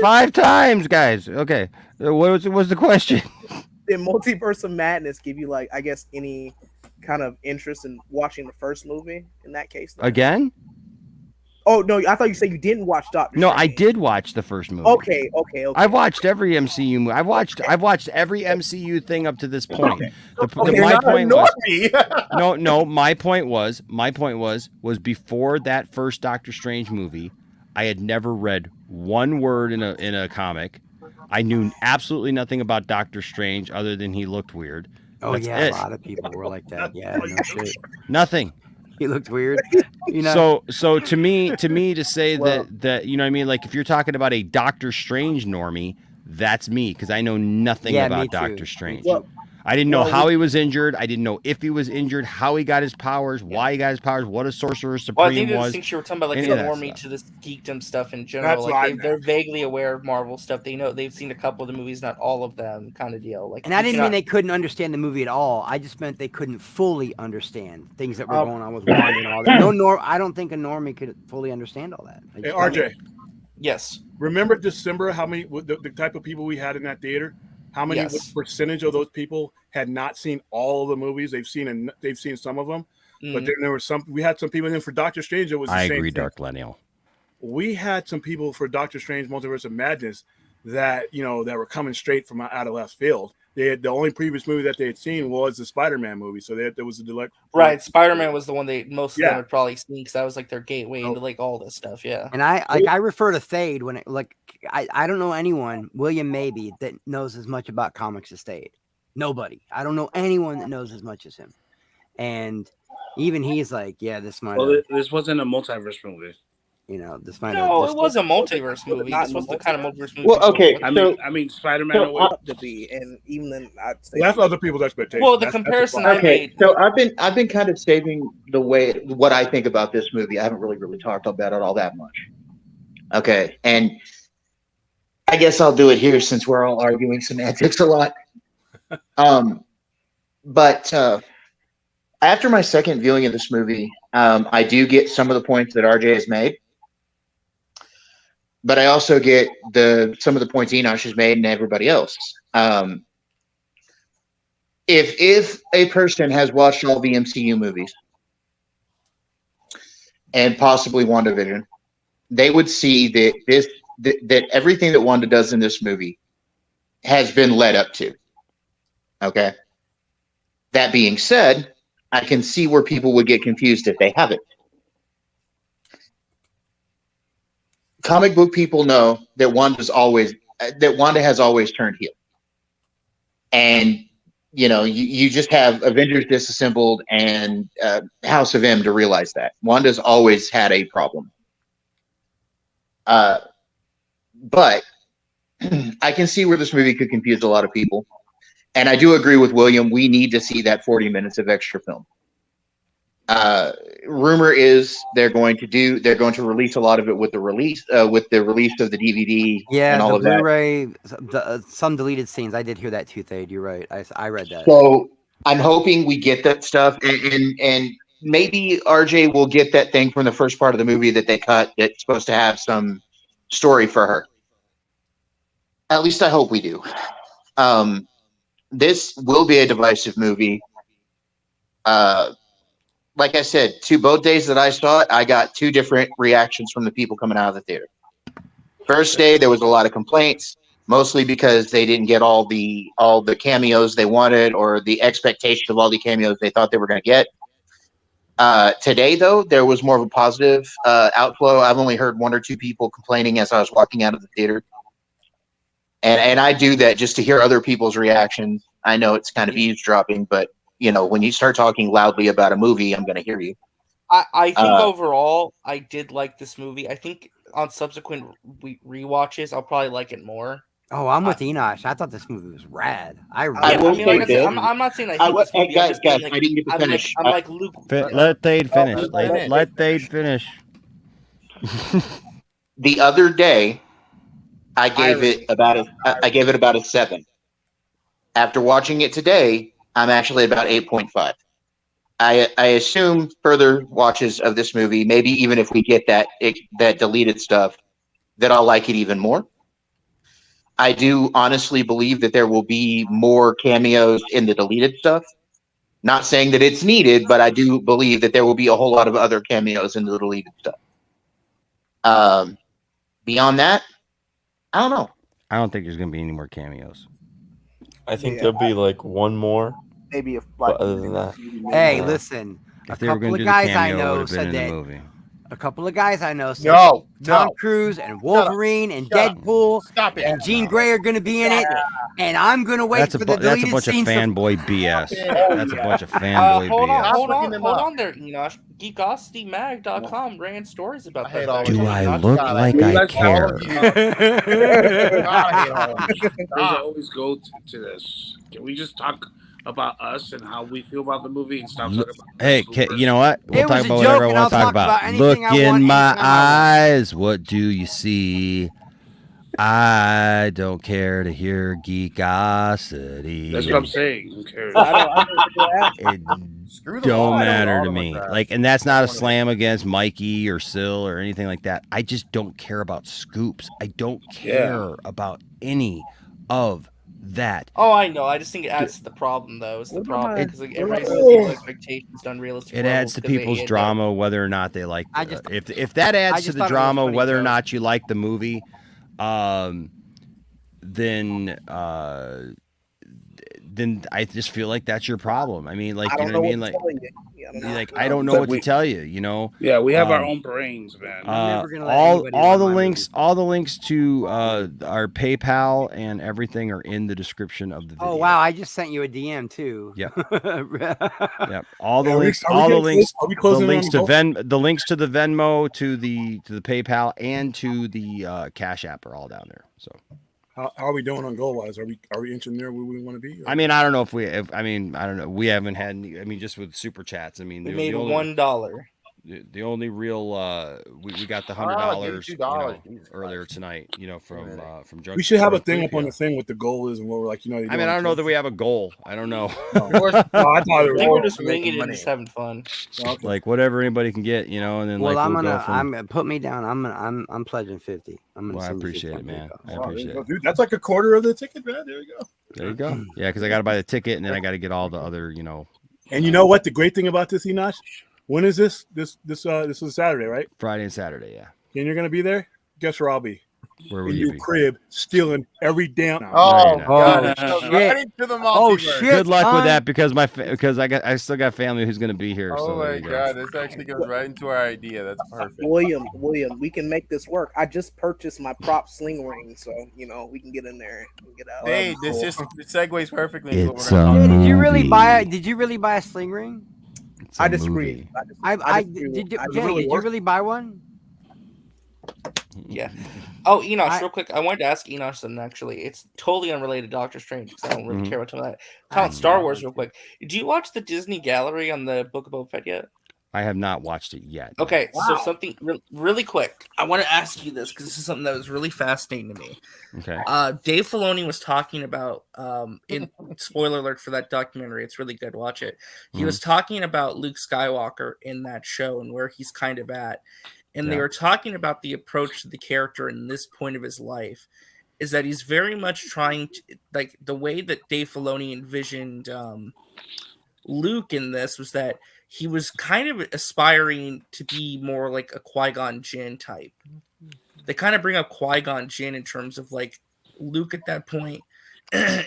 Speaker 1: 5 times, guys. Okay. What was the question?
Speaker 11: did Multiverse of Madness give you like, I guess, any kind of interest in watching the first movie in that case? Though?
Speaker 1: Again?
Speaker 11: Oh no, I thought you said you didn't watch Doctor
Speaker 1: No,
Speaker 11: Strange.
Speaker 1: I did watch the first movie.
Speaker 11: Okay.
Speaker 1: I've watched every MCU movie. I've watched every MCU thing up to this point. My point was no. My point was before that first Doctor Strange movie, I had never read one word in a comic. I knew absolutely nothing about Doctor Strange other than he looked weird.
Speaker 8: Oh
Speaker 1: That's
Speaker 8: yeah,
Speaker 1: it.
Speaker 8: a lot of people were like that. Yeah, no shit.
Speaker 1: Nothing.
Speaker 8: He looked weird. You know.
Speaker 1: So to me to say that you know what I mean, like if you're talking about a Doctor Strange normie, that's me because I know nothing
Speaker 8: Yeah, me
Speaker 1: about
Speaker 8: too.
Speaker 1: Doctor Strange.
Speaker 11: Well,
Speaker 1: I didn't know
Speaker 11: well,
Speaker 1: how he was injured. I didn't know if he was injured, how he got his powers, why he got his powers, what a sorcerer supreme
Speaker 13: Well, I think the
Speaker 1: was.
Speaker 13: distinction we're talking about, like
Speaker 1: any
Speaker 13: the
Speaker 1: of that
Speaker 13: normie
Speaker 1: stuff.
Speaker 13: to this geekdom stuff in general.
Speaker 5: That's what I
Speaker 13: Like they're vaguely aware of Marvel stuff. They know they've seen a couple of the movies, not all of them, kind of deal. Like,
Speaker 8: And I
Speaker 13: you
Speaker 8: didn't
Speaker 13: cannot-
Speaker 8: mean they couldn't understand the movie at all. I just meant they couldn't fully understand things that were going on with Wanda and all that. I don't think a normie could fully understand all that.
Speaker 5: Hey, RJ.
Speaker 13: Yes.
Speaker 5: Remember December? How many the type of people we had in that theater? How many
Speaker 13: Yes.
Speaker 5: what percentage of those people had not seen all of the movies? They've seen some of them, but then there were some. We had some people. And then for Doctor Strange, it was. The
Speaker 1: I
Speaker 5: same
Speaker 1: agree,
Speaker 5: thing.
Speaker 1: Dark Lennial.
Speaker 5: We had some people for Doctor Strange: Multiverse of Madness that that were coming straight from out of left field. The only previous movie that they had seen was the Spider-Man movie, so there was a direct.
Speaker 13: Right, Spider-Man was the one most of
Speaker 5: Yeah.
Speaker 13: them had probably seen because that was like their gateway into like all this stuff. Yeah.
Speaker 8: And I refer to Thade when I don't know anyone, William maybe, that knows as much about comics as Thade. Nobody. I don't know anyone that knows as much as him. And even he's like, yeah, this might have,
Speaker 9: this wasn't a multiverse movie.
Speaker 8: This might
Speaker 13: No,
Speaker 8: have.
Speaker 13: it was a multiverse movie. This was the kind of multiverse movie.
Speaker 4: Well, okay,
Speaker 9: I mean, Spider-Man
Speaker 11: to be, and even then, I'd say
Speaker 5: That's other people's expectations.
Speaker 13: Well, the
Speaker 5: That's
Speaker 13: comparison
Speaker 5: fine.
Speaker 13: I made.
Speaker 4: So I've been kind of saving what I think about this movie. I haven't really talked about it all that much. Okay, and I guess I'll do it here since we're all arguing semantics a lot. But after my second viewing of this movie, I do get some of the points that RJ has made, but I also get some of the points Enosh has made and everybody else. If a person has watched all the MCU movies and possibly WandaVision, they would see that everything that Wanda does in this movie has been led up to. Okay. That being said, I can see where people would get confused if they haven't. Comic book people know that Wanda has always turned heel. And you just have Avengers Disassembled and House of M to realize that Wanda's always had a problem. But I can see where this movie could confuse a lot of people. And I do agree with William. We need to see that 40 minutes of extra film. Rumor is they're going to release a lot of it with the release of the DVD.
Speaker 8: Yeah,
Speaker 4: and all
Speaker 8: the
Speaker 4: of that.
Speaker 8: Blu-ray, some deleted scenes. I did hear that too, Thade. You're right. I read that.
Speaker 4: So I'm hoping we get that stuff, and maybe RJ will get that thing from the first part of the movie that they cut that's supposed to have some story for her. At least I hope we do. This will be a divisive movie. Like I said, both days that I saw it, I got two different reactions from the people coming out of the theater. First day, there was a lot of complaints, mostly because they didn't get all the cameos they wanted or the expectation of all the cameos they thought they were going to get. Today, though, there was more of a positive outflow. I've only heard one or two people complaining as I was walking out of the theater. And I do that just to hear other people's reactions. I know it's kind of eavesdropping, but when you start talking loudly about a movie, I'm going to hear you.
Speaker 13: I think overall, I did like this movie. I think on subsequent rewatches, I'll probably like it more.
Speaker 8: Oh, I'm with Enosh. I thought this movie was rad.
Speaker 13: I'm not saying I hate this movie.
Speaker 4: Guys, I didn't get to finish.
Speaker 13: I'm like Luke.
Speaker 1: Let Thade finish. Let Thade finish.
Speaker 4: The other day, I gave it about a 7. After watching it today, I'm actually about 8.5. I assume further watches of this movie, maybe even if we get that deleted stuff, that I'll like it even more. I do honestly believe that there will be more cameos in the deleted stuff. Not saying that it's needed, but I do believe that there will be a whole lot of other cameos in the deleted stuff. Beyond that, I don't know.
Speaker 1: I don't think there's gonna be any more cameos.
Speaker 22: I think
Speaker 11: Yeah,
Speaker 22: there'll be like one more.
Speaker 11: maybe if
Speaker 22: But other than that,
Speaker 8: Hey, listen.
Speaker 1: If
Speaker 8: A
Speaker 1: they were
Speaker 8: couple
Speaker 1: gonna
Speaker 8: of
Speaker 1: do the
Speaker 8: guys I
Speaker 1: cameo, it
Speaker 8: know
Speaker 1: would have been
Speaker 8: said
Speaker 1: in the
Speaker 8: that.
Speaker 1: movie.
Speaker 8: A couple of guys I know said
Speaker 19: No,
Speaker 8: Tom
Speaker 19: no.
Speaker 8: Cruise and Wolverine and
Speaker 19: Shut up.
Speaker 8: Deadpool
Speaker 19: Stop it.
Speaker 8: and Jean Grey are going to be in it, and I'm going to wait
Speaker 1: That's
Speaker 8: for the
Speaker 1: that's a
Speaker 8: deleted
Speaker 1: bunch of
Speaker 8: scenes.
Speaker 1: fanboy BS. That's a bunch of fanboy
Speaker 13: Hold on,
Speaker 1: BS.
Speaker 13: hold on there, Enosh. GeekosityMag.com ran stories about that.
Speaker 19: all
Speaker 1: Do
Speaker 19: of
Speaker 1: I
Speaker 19: you.
Speaker 1: look
Speaker 19: God,
Speaker 1: like
Speaker 19: hate
Speaker 1: I
Speaker 19: all
Speaker 1: care?
Speaker 19: of you. God, I hate all of you.
Speaker 17: Does it
Speaker 19: Stop.
Speaker 17: always go to this? Can we just talk about us and how we feel about the movie and stop talking about
Speaker 1: Hey, you know what? We'll
Speaker 8: It was
Speaker 1: talk
Speaker 8: a
Speaker 1: about
Speaker 8: joke,
Speaker 1: whatever I
Speaker 8: and
Speaker 1: want
Speaker 8: I'll
Speaker 1: to talk
Speaker 8: talk
Speaker 1: about.
Speaker 8: about anything
Speaker 1: Look
Speaker 8: I want,
Speaker 1: in my
Speaker 8: anytime I want.
Speaker 1: eyes. What do you see? I don't care to hear geekosity.
Speaker 17: That's what I'm saying. Who cares?
Speaker 1: It
Speaker 19: Screw the
Speaker 1: don't
Speaker 19: law.
Speaker 1: matter to
Speaker 19: Autograph.
Speaker 1: me. Like, and that's not a slam against Mikey or Sil or anything like that. I just don't care about scoops. I don't care about any of that.
Speaker 13: Oh, I know. I just think it adds to the problem, though. It's the
Speaker 11: What about
Speaker 13: problem
Speaker 11: my-
Speaker 13: because like,
Speaker 11: what about
Speaker 13: everybody
Speaker 11: my-
Speaker 13: sets these expectations to unrealistic
Speaker 1: It
Speaker 13: levels
Speaker 1: adds to
Speaker 13: 'cause they
Speaker 1: people's
Speaker 13: end up-
Speaker 1: drama whether or not they like.
Speaker 8: I just-
Speaker 1: if that
Speaker 8: I
Speaker 1: adds to
Speaker 8: just
Speaker 1: the
Speaker 8: thought it was a
Speaker 1: drama
Speaker 8: funny
Speaker 1: whether or
Speaker 8: joke.
Speaker 1: not you like the movie, then I just feel like that's your problem. I mean, like,
Speaker 11: I
Speaker 1: you
Speaker 11: don't
Speaker 1: know what I
Speaker 11: know
Speaker 1: mean?
Speaker 11: what
Speaker 1: Like,
Speaker 11: to tell you. Yeah, I don't know.
Speaker 1: I don't know what to tell you. You know.
Speaker 17: Yeah, we have our own brains, man.
Speaker 8: I'm never gonna let
Speaker 1: all
Speaker 8: anybody
Speaker 1: all
Speaker 8: run
Speaker 1: the
Speaker 8: my
Speaker 1: links all the links to our PayPal and everything are in the description of the video.
Speaker 8: Oh wow! I just sent you a DM too.
Speaker 1: Yep. Yep. All the
Speaker 5: Yeah,
Speaker 1: links,
Speaker 5: are we
Speaker 1: all the
Speaker 5: getting
Speaker 1: links,
Speaker 5: close? Are we
Speaker 1: the
Speaker 5: closing in
Speaker 1: links
Speaker 5: on
Speaker 1: to
Speaker 5: goal?
Speaker 1: the links to the Venmo, to the PayPal, and to the Cash App are all down there. So,
Speaker 5: How are we doing on goal wise? Are we inching there where we want to be?
Speaker 1: I mean, I don't know I mean, I don't know. We haven't had any. I mean, just with super chats. I mean,
Speaker 13: We
Speaker 1: the
Speaker 13: made
Speaker 1: only,
Speaker 13: $1.
Speaker 1: The only real we got the $100
Speaker 19: $82.
Speaker 1: earlier tonight. You know, from Drug.
Speaker 5: We should have a thing up on the thing what the goal is and what we're like. You know,
Speaker 1: I mean, I don't know that we have a goal. I don't know.
Speaker 5: No, I thought it was.
Speaker 13: I think we're just winging it and just having fun.
Speaker 5: Okay.
Speaker 1: Like whatever anybody can get, you know, and then
Speaker 8: Well,
Speaker 1: like
Speaker 8: I'm
Speaker 1: we'll
Speaker 8: gonna.
Speaker 1: go from.
Speaker 8: I'm put me down. I'm pledging 50. I'm gonna.
Speaker 1: Well, I
Speaker 8: send you
Speaker 1: appreciate
Speaker 8: 50
Speaker 1: it, man. I
Speaker 5: Wow, there
Speaker 1: appreciate
Speaker 5: you go,
Speaker 1: it.
Speaker 5: dude. That's like a quarter of the ticket, man. There you go.
Speaker 1: There you go. Yeah, because I got to buy the ticket and then I got to get all the other, you know.
Speaker 5: And you know what? The great thing about this, Enosh, when is this? This is Saturday, right?
Speaker 1: Friday and Saturday, yeah.
Speaker 5: And you're gonna be there. Guess where I'll be?
Speaker 1: Where will
Speaker 5: In
Speaker 1: you
Speaker 5: your
Speaker 1: be?
Speaker 5: crib, stealing every damn.
Speaker 19: Oh,
Speaker 1: No,
Speaker 19: God.
Speaker 8: shit.
Speaker 19: Right into the
Speaker 8: Oh,
Speaker 19: multiverse.
Speaker 8: shit.
Speaker 1: Good luck with
Speaker 8: son.
Speaker 1: that because I still got family who's gonna be here.
Speaker 19: Oh
Speaker 1: so there
Speaker 19: my
Speaker 1: you go.
Speaker 19: God, this actually goes right into our idea. That's perfect.
Speaker 11: William, we can make this work. I just purchased my prop sling ring, so you know we can get in there and get out.
Speaker 19: Hey, this just segues perfectly into what
Speaker 1: It's
Speaker 19: we're
Speaker 1: a
Speaker 19: gonna talk
Speaker 8: Did you really
Speaker 1: movie.
Speaker 8: buy? Did you really buy a sling ring?
Speaker 1: It's a
Speaker 11: I disagree.
Speaker 1: movie.
Speaker 8: I
Speaker 11: disagree.
Speaker 8: did.
Speaker 11: I
Speaker 8: Jay,
Speaker 11: really
Speaker 8: did you
Speaker 11: work.
Speaker 8: really buy one?
Speaker 13: Yeah. Oh, Enosh, real quick. I wanted to ask Enosh something, actually. It's totally unrelated to Doctor Strange because I don't really care about some of that. Talk about Star Wars real quick. Did you watch the Disney Gallery on the Book of Boba Fett yet?
Speaker 1: I have not watched it yet.
Speaker 13: Okay, so something really quick. I want to ask you this because this is something that was really fascinating to me.
Speaker 1: Okay.
Speaker 13: Dave Filoni was talking about, in spoiler alert for that documentary, it's really good, watch it. He was talking about Luke Skywalker in that show and where he's kind of at. And they
Speaker 1: Yeah.
Speaker 13: were talking about the approach to the character in this point of his life is that he's very much trying to, like, the way that Dave Filoni envisioned Luke in this was that he was kind of aspiring to be more like a Qui-Gon Jinn type. They kind of bring up Qui-Gon Jinn in terms of like Luke at that point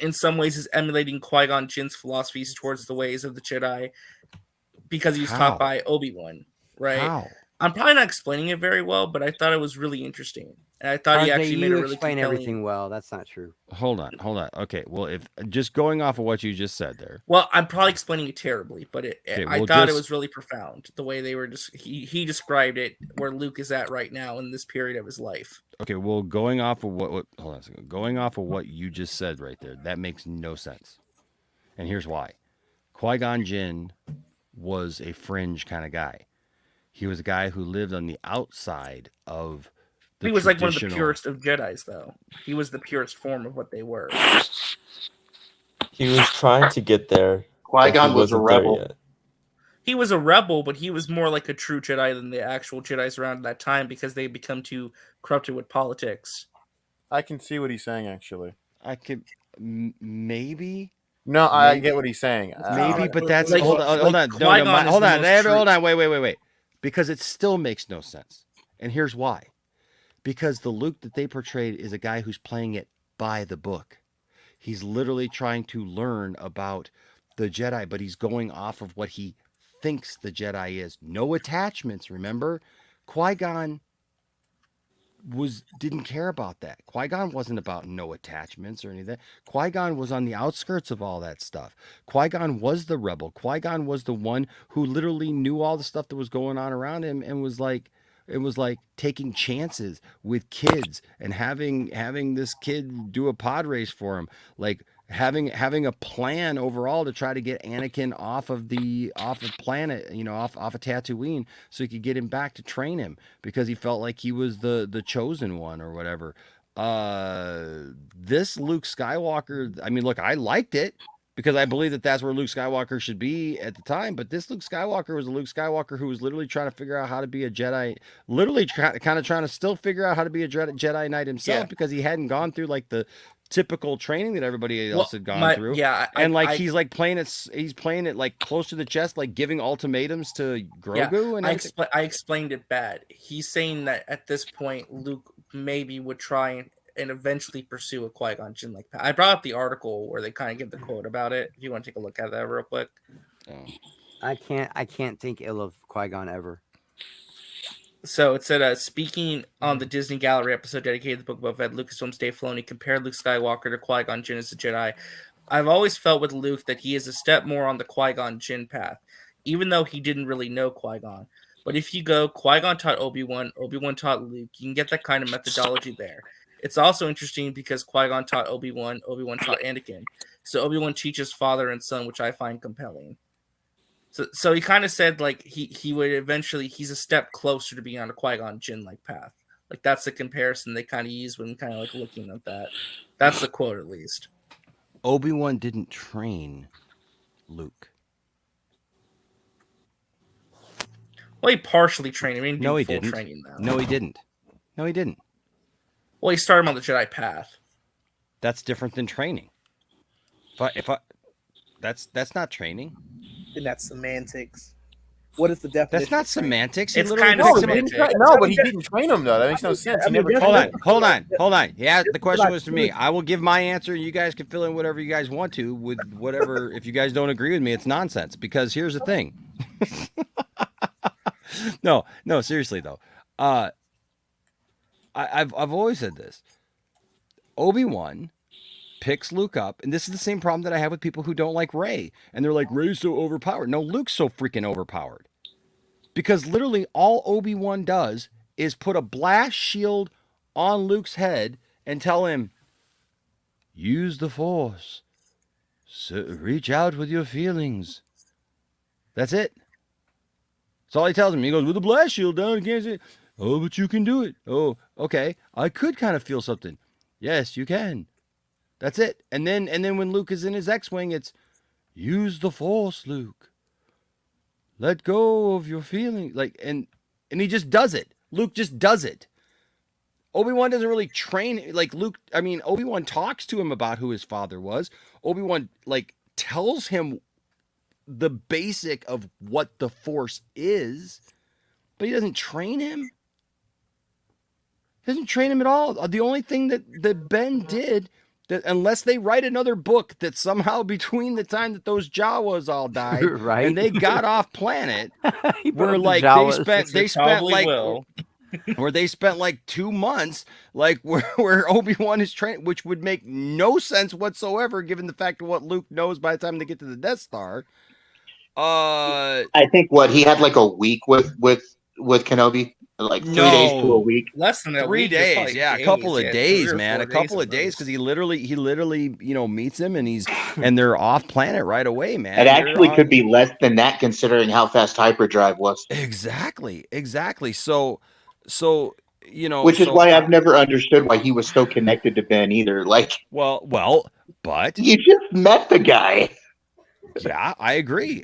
Speaker 13: in some ways is emulating Qui-Gon Jinn's philosophies towards the ways of the Jedi because he was
Speaker 1: How?
Speaker 13: taught by Obi-Wan, right?
Speaker 1: How?
Speaker 13: I'm probably not explaining it very well, but I thought it was really interesting. And I thought he
Speaker 8: RJ,
Speaker 13: actually made
Speaker 8: you
Speaker 13: a really
Speaker 8: explain
Speaker 13: compelling...
Speaker 8: everything well. That's not true.
Speaker 1: Hold on. Okay. Well, if just going off of what you just said there.
Speaker 13: Well, I'm probably explaining it terribly, but
Speaker 1: Okay,
Speaker 13: I
Speaker 1: well,
Speaker 13: thought it
Speaker 1: just-
Speaker 13: was really profound the way they were just he described it where Luke is at right now in this period of his life.
Speaker 1: Okay, well, going off of what hold on a second. Going off of what you just said right there, that makes no sense. And here's why. Qui-Gon Jinn was a fringe kind of guy. He was a guy who lived on the outside of the
Speaker 13: He was like one of the
Speaker 1: traditional-
Speaker 13: purest of Jedis, though. He was the purest form of what they were.
Speaker 22: He was trying to get there.
Speaker 4: Qui-Gon
Speaker 22: but he
Speaker 4: was a
Speaker 22: wasn't there
Speaker 4: rebel.
Speaker 22: yet.
Speaker 13: He was a rebel, but he was more like a true Jedi than the actual Jedis around that time because they become too corrupted with politics.
Speaker 19: I can see what he's saying actually.
Speaker 1: I could maybe.
Speaker 19: No, I
Speaker 1: Maybe.
Speaker 19: get what he's saying.
Speaker 1: Maybe, but that's
Speaker 13: like-
Speaker 1: hold on.
Speaker 13: like
Speaker 1: No,
Speaker 13: Qui-Gon is
Speaker 1: hold
Speaker 13: the
Speaker 1: on.
Speaker 13: most
Speaker 1: Hold on. Wait. Because it still makes no sense. And here's why. Because the Luke that they portrayed is a guy who's playing it by the book. He's literally trying to learn about the Jedi, but he's going off of what he thinks the Jedi is. No attachments, remember? Qui-Gon didn't care about that. Qui-Gon wasn't about no attachments or anything. Qui-Gon was on the outskirts of all that stuff. Qui-Gon was the rebel. Qui-Gon was the one who literally knew all the stuff that was going on around him and was like, it was like taking chances with kids and having this kid do a pod race for him, like having a plan overall to try to get Anakin off of planet, off of Tatooine, so he could get him back to train him because he felt like he was the chosen one or whatever. This Luke Skywalker, I mean, look, I liked it because I believe that that's where Luke Skywalker should be at the time. But this Luke Skywalker was a Luke Skywalker who was literally trying to figure out how to be a Jedi, literally kind of trying to still figure out how to be a Jedi Knight himself because he hadn't gone through like the typical training that everybody else had gone through.
Speaker 13: Yeah,
Speaker 1: he's like playing it like close to the chest, like giving ultimatums to Grogu. And
Speaker 13: I explained it bad. He's saying that at this point, Luke maybe would try and eventually pursue a Qui-Gon Jinn like path. I brought up the article where they kind of give the quote about it. If you want to take a look at that real quick.
Speaker 8: I can't think ill of Qui-Gon ever.
Speaker 13: So it said, speaking on the Disney Gallery episode dedicated to the Book of Boba Fett, Lucasfilm's Dave Filoni compared Luke Skywalker to Qui-Gon Jinn as a Jedi. I've always felt with Luke that he is a step more on the Qui-Gon Jinn path, even though he didn't really know Qui-Gon. But if you go, Qui-Gon taught Obi-Wan, Obi-Wan taught Luke, you can get that kind of methodology there. It's also interesting because Qui-Gon taught Obi-Wan, Obi-Wan taught Anakin. So Obi-Wan teaches father and son, which I find compelling. So he kind of said like he would eventually, he's a step closer to being on a Qui-Gon Jinn like path. Like that's the comparison they kind of use when kind of like looking at that. That's the quote at least.
Speaker 1: Obi-Wan didn't train Luke.
Speaker 13: Well, he partially trained him. He didn't
Speaker 1: No,
Speaker 13: do
Speaker 1: he
Speaker 13: full
Speaker 1: didn't.
Speaker 13: training though.
Speaker 1: No, he didn't.
Speaker 13: Well, he started him on the Jedi path.
Speaker 1: That's different than training. That's not training.
Speaker 11: And that's semantics. What is the definition?
Speaker 1: That's not semantics.
Speaker 13: It's
Speaker 1: literally
Speaker 13: kind of
Speaker 1: picks him
Speaker 13: semantic.
Speaker 1: up.
Speaker 19: No, but he didn't train him though. That makes no sense. He never
Speaker 1: Hold on. Yeah, the question was to me. I will give my answer. You guys can fill in whatever you guys want to with whatever. If you guys don't agree with me, it's nonsense. Because here's the thing. No, seriously though. I've always said this. Obi-Wan picks Luke up, and this is the same problem that I have with people who don't like Rey, and they're like, Rey's so overpowered. No, Luke's so freaking overpowered. Because literally all Obi-Wan does is put a blast shield on Luke's head and tell him, use the Force. So reach out with your feelings. That's it. That's all he tells him. He goes, with the blast shield down against it. Oh, but you can do it. Oh, okay. I could kind of feel something. Yes, you can. That's it. And then when Luke is in his X-Wing, it's use the Force, Luke. Let go of your feelings. Like, and he just does it. Luke just does it. Obi-Wan doesn't really train like Luke. I mean, Obi-Wan talks to him about who his father was. Obi-Wan like tells him the basic of what the Force is, but he doesn't train him. He doesn't train him at all. The only thing that Ben did, that unless they write another book that somehow between the time that those Jawas all died
Speaker 8: Right.
Speaker 1: and they got off planet, where
Speaker 8: up the
Speaker 1: like
Speaker 8: Jawas.
Speaker 1: they spent like
Speaker 13: will.
Speaker 1: where they spent like 2 months, like where Obi-Wan is trained, which would make no sense whatsoever given the fact of what Luke knows by the time they get to the Death Star.
Speaker 4: I think he had like a week with Kenobi, like 3 days to a week.
Speaker 13: Less than a
Speaker 1: 3
Speaker 13: week.
Speaker 1: days,
Speaker 13: It's
Speaker 1: yeah,
Speaker 13: like
Speaker 1: a couple of
Speaker 13: yeah,
Speaker 1: days,
Speaker 13: 3 or
Speaker 1: man,
Speaker 13: 4
Speaker 1: a couple of days, because he literally meets him and and they're off planet right away, man.
Speaker 4: It actually could be less than that considering how fast hyperdrive was.
Speaker 1: Exactly. So
Speaker 4: which is why I've never understood why he was so connected to Ben either. Like,
Speaker 1: well, but
Speaker 4: you just met the guy.
Speaker 1: Yeah, I agree.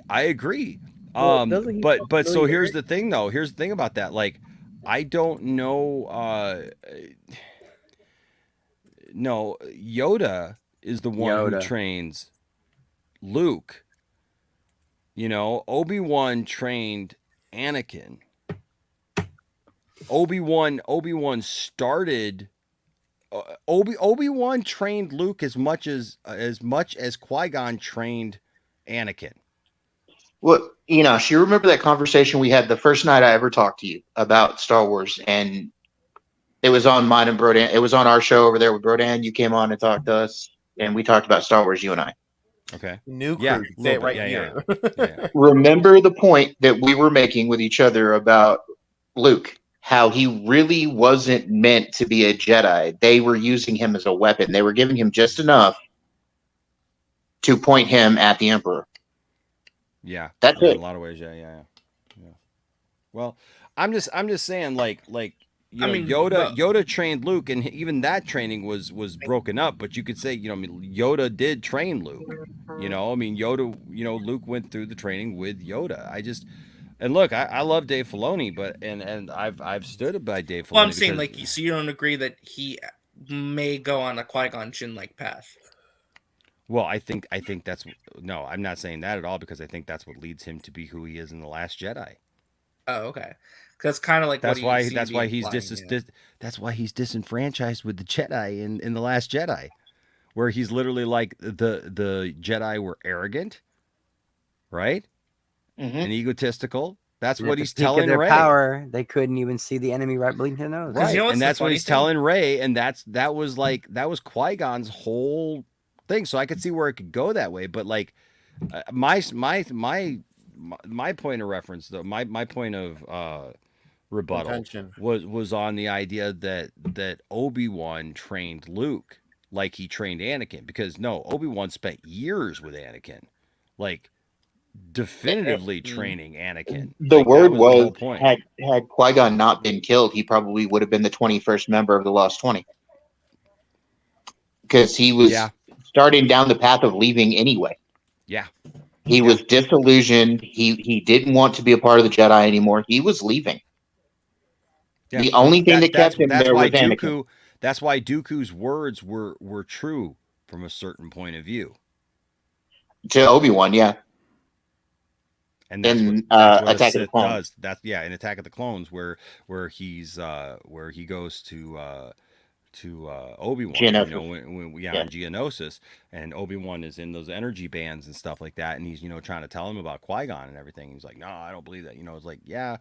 Speaker 11: Well, doesn't he
Speaker 1: But so
Speaker 11: really
Speaker 1: here's the thing though. Here's the thing about that. Like, I don't know.
Speaker 3: no, Yoda is the one who
Speaker 8: Yoda.
Speaker 3: trains Luke. You know, Obi-Wan trained Anakin. Obi-Wan started Obi-Wan trained Luke as much as Qui-Gon trained Anakin.
Speaker 4: Well, Enosh, you remember that conversation we had the first night I ever talked to you about Star Wars, and it was on mine and Brodan. It was on our show over there with Brodan. You came on and talked to us, and we talked about Star Wars, you and I.
Speaker 3: Okay.
Speaker 19: New crew.
Speaker 3: Yeah,
Speaker 19: Say it
Speaker 3: little bit.
Speaker 19: right
Speaker 3: Yeah,
Speaker 19: here.
Speaker 3: yeah.
Speaker 4: Remember the point that we were making with each other about Luke, how he really wasn't meant to be a Jedi. They were using him as a weapon. They were giving him just enough to point him at the Emperor.
Speaker 3: Yeah,
Speaker 4: That's
Speaker 3: yeah,
Speaker 4: it.
Speaker 3: in a lot of ways, yeah. Well, I'm just saying, like you
Speaker 13: I
Speaker 3: know,
Speaker 13: mean,
Speaker 3: Yoda trained Luke, and even that training was broken up. But you could say, you know, I mean, Yoda did train Luke. You know, I mean, Yoda, you know, Luke went through the training with Yoda. And look, I love Dave Filoni, but and I've stood by Dave Filoni.
Speaker 13: Well, I'm saying,
Speaker 3: because,
Speaker 13: like, so you don't agree that he may go on a Qui-Gon Jinn-like path?
Speaker 3: well, I think that's no. I'm not saying that at all, because I think that's what leads him to be who he is in The Last Jedi.
Speaker 13: Oh, okay. Because kind of like
Speaker 3: That's
Speaker 13: what
Speaker 3: why
Speaker 13: you
Speaker 3: that's why he's
Speaker 13: implying,
Speaker 3: that's why he's disenfranchised with the Jedi in The Last Jedi, where he's literally like the Jedi were arrogant, right, and egotistical. That's
Speaker 8: And
Speaker 3: what
Speaker 8: at the
Speaker 3: he's
Speaker 8: peak of
Speaker 3: telling
Speaker 8: their
Speaker 3: Rey.
Speaker 8: Power, they couldn't even see the enemy right beneath their nose.
Speaker 3: Right,
Speaker 13: you know what's
Speaker 3: and
Speaker 13: the
Speaker 3: that's what
Speaker 13: funny
Speaker 3: he's
Speaker 13: thing?
Speaker 3: telling Rey, and that was Qui-Gon's whole thing. So I could see where it could go that way, but like my point of reference, though, my point of rebuttal
Speaker 19: Contention.
Speaker 3: was on the idea that Obi-Wan trained Luke like he trained Anakin, because no, Obi-Wan spent years with Anakin, like definitively training Anakin.
Speaker 4: The
Speaker 3: Like,
Speaker 4: word
Speaker 3: that was the whole
Speaker 4: was,
Speaker 3: point.
Speaker 4: had Qui-Gon not been killed, he probably would have been the 21st member of the Lost 20. Because he was starting down the path of leaving anyway.
Speaker 3: Yeah.
Speaker 4: He was disillusioned. He didn't want to be a part of the Jedi anymore. He was leaving.
Speaker 3: Yeah,
Speaker 4: The only thing that kept him there
Speaker 3: why
Speaker 4: was Anakin.
Speaker 3: That's why Dooku's words were true from a certain point of view.
Speaker 4: To Obi-Wan, yeah.
Speaker 3: And that's
Speaker 4: in
Speaker 3: what a
Speaker 4: Attack of the
Speaker 3: Sith
Speaker 4: Clones.
Speaker 3: does. In Attack of the Clones, where he goes to Obi-Wan,
Speaker 4: Geonosis.
Speaker 3: you know, when in Geonosis, and Obi-Wan is in those energy bands and stuff like that, and he's, you know, trying to tell him about Qui-Gon and everything. He's like, no, I don't believe that. You know, it's like, yeah,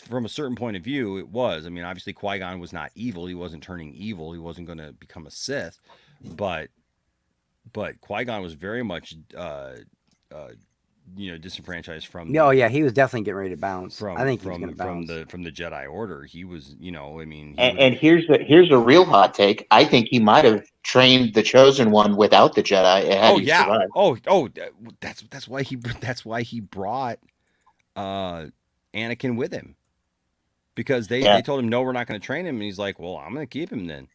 Speaker 3: from a certain point of view, it was. I mean, obviously Qui-Gon was not evil. He wasn't turning evil. He wasn't going to become a Sith, but Qui-Gon was very much you know, disenfranchised from.
Speaker 8: Oh yeah, he was definitely getting ready to bounce.
Speaker 3: From
Speaker 8: I think he was going to
Speaker 3: from
Speaker 8: bounce.
Speaker 3: the Jedi Order. He was, you know, I mean,
Speaker 4: And here's a real hot take. I think he might have trained the Chosen One without the Jedi. Had he survived.
Speaker 3: That's why he brought Anakin with him, because they told him, no, we're not going to train him, and he's like, well, I'm going to keep him then.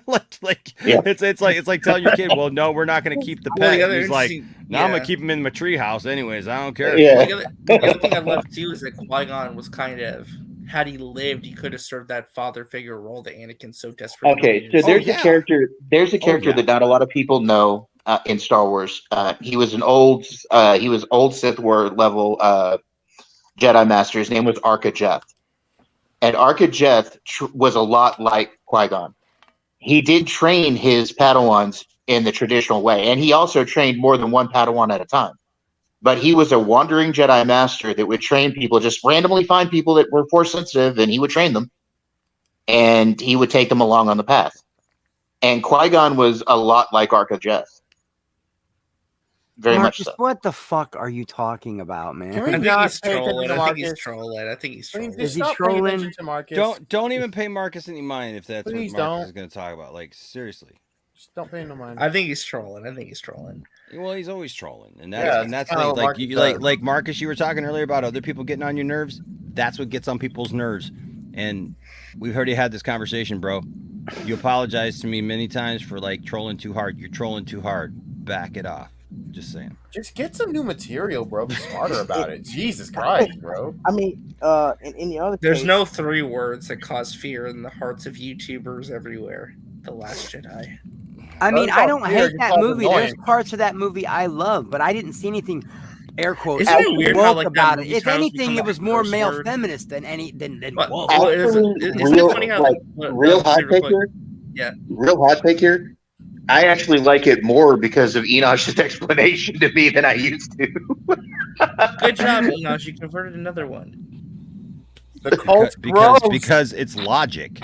Speaker 3: It's like telling your kid, well, no, we're not going to keep the pet.
Speaker 13: Well, the
Speaker 3: He's like, no, I'm going to keep him in my treehouse anyways. I don't care.
Speaker 13: The other thing I love too is that Qui-Gon was kind of, had he lived, he could have served that father figure role that Anakin so desperately
Speaker 4: Okay,
Speaker 13: needed.
Speaker 4: so there's a character. There's a character that not a lot of people know in Star Wars. He was old Sith Lord level Jedi Master. His name was Arca Jeth, and Arca Jeth was a lot like Qui-Gon. He did train his Padawans in the traditional way, and he also trained more than one Padawan at a time. But he was a wandering Jedi Master that would train people, just randomly find people that were Force sensitive, and he would train them, and he would take them along on the path. And Qui-Gon was a lot like Arca Jeth. Very
Speaker 8: Marcus,
Speaker 4: much so.
Speaker 8: what the fuck are you talking about, man?
Speaker 13: I think he's trolling. I think he's trolling.
Speaker 8: Is he trolling?
Speaker 3: Don't even pay Marcus any mind if that's
Speaker 19: Please
Speaker 3: what Marcus
Speaker 19: don't.
Speaker 3: is going to talk about. Like, seriously.
Speaker 19: Just don't pay no mind.
Speaker 13: I think he's trolling.
Speaker 3: Well, he's always trolling, and
Speaker 19: Yeah,
Speaker 3: that's
Speaker 19: kinda what
Speaker 3: like
Speaker 19: Marcus
Speaker 3: you,
Speaker 19: does.
Speaker 3: like Marcus, you were talking earlier about other people getting on your nerves. That's what gets on people's nerves, and we've already had this conversation, bro. You apologized to me many times for like trolling too hard. You're trolling too hard. Back it off. Just saying.
Speaker 19: Just get some new material, bro. Be smarter about it. Jesus Christ, bro.
Speaker 11: I mean, in the other
Speaker 13: There's
Speaker 11: case,
Speaker 13: no 3 words that cause fear in the hearts of YouTubers everywhere. The Last Jedi.
Speaker 8: I mean,
Speaker 19: Those
Speaker 8: I
Speaker 19: are
Speaker 8: don't
Speaker 19: weird,
Speaker 8: hate
Speaker 19: it's
Speaker 8: that
Speaker 19: all
Speaker 8: movie. There's
Speaker 19: annoying.
Speaker 8: parts of that movie I love, but I didn't see anything, air quote,
Speaker 13: Isn't it weird how
Speaker 8: woke
Speaker 13: like that
Speaker 8: about it.
Speaker 13: movie
Speaker 8: If
Speaker 13: titles
Speaker 8: anything,
Speaker 13: become
Speaker 8: it
Speaker 13: like
Speaker 8: was
Speaker 13: a
Speaker 8: more
Speaker 13: curse
Speaker 8: male
Speaker 13: word?
Speaker 8: feminist than
Speaker 13: Well,
Speaker 8: woke.
Speaker 4: Actually,
Speaker 13: isn't it
Speaker 4: real
Speaker 13: funny how
Speaker 4: like real hot
Speaker 13: real
Speaker 4: take
Speaker 13: quick?
Speaker 4: here.
Speaker 13: Yeah.
Speaker 4: Real hot take here. I actually like it more because of Enosh's explanation to me than I used to.
Speaker 13: Good job, Enosh. You converted another one.
Speaker 19: The cult's
Speaker 3: because it's logic.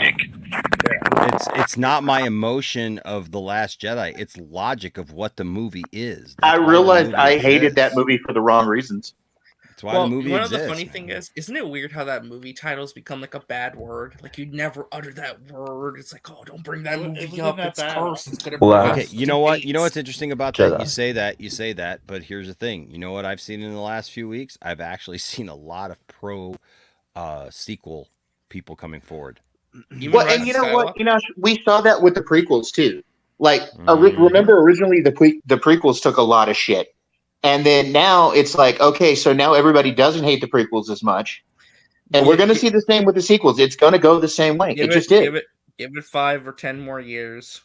Speaker 3: It's not my emotion of The Last Jedi. It's logic of what the movie is.
Speaker 4: I
Speaker 3: That's why the
Speaker 4: realized
Speaker 3: movie
Speaker 4: I hated that
Speaker 3: exists.
Speaker 4: movie for the wrong reasons.
Speaker 3: That's why the movie
Speaker 13: you know
Speaker 3: exists.
Speaker 13: the funny thing is, isn't it weird how that movie titles become like a bad word? Like you'd never utter that word. It's like, oh, don't bring that movie up. It's cursed. It's gonna bring
Speaker 3: Okay,
Speaker 13: us
Speaker 3: you know what?
Speaker 13: debates.
Speaker 3: You know what's interesting about that?
Speaker 22: Jedi.
Speaker 3: You say that, but here's the thing. You know what I've seen in the last few weeks? I've actually seen a lot of pro sequel people coming forward.
Speaker 4: Well, and you know what, Enosh, we saw that with the prequels too. Like, remember originally the prequels took a lot of shit, and then now it's like, okay, so now everybody doesn't hate the prequels as much, and we're going to see the same with the sequels. It's going to go the same way. It just did.
Speaker 13: Give it 5 or 10 more years.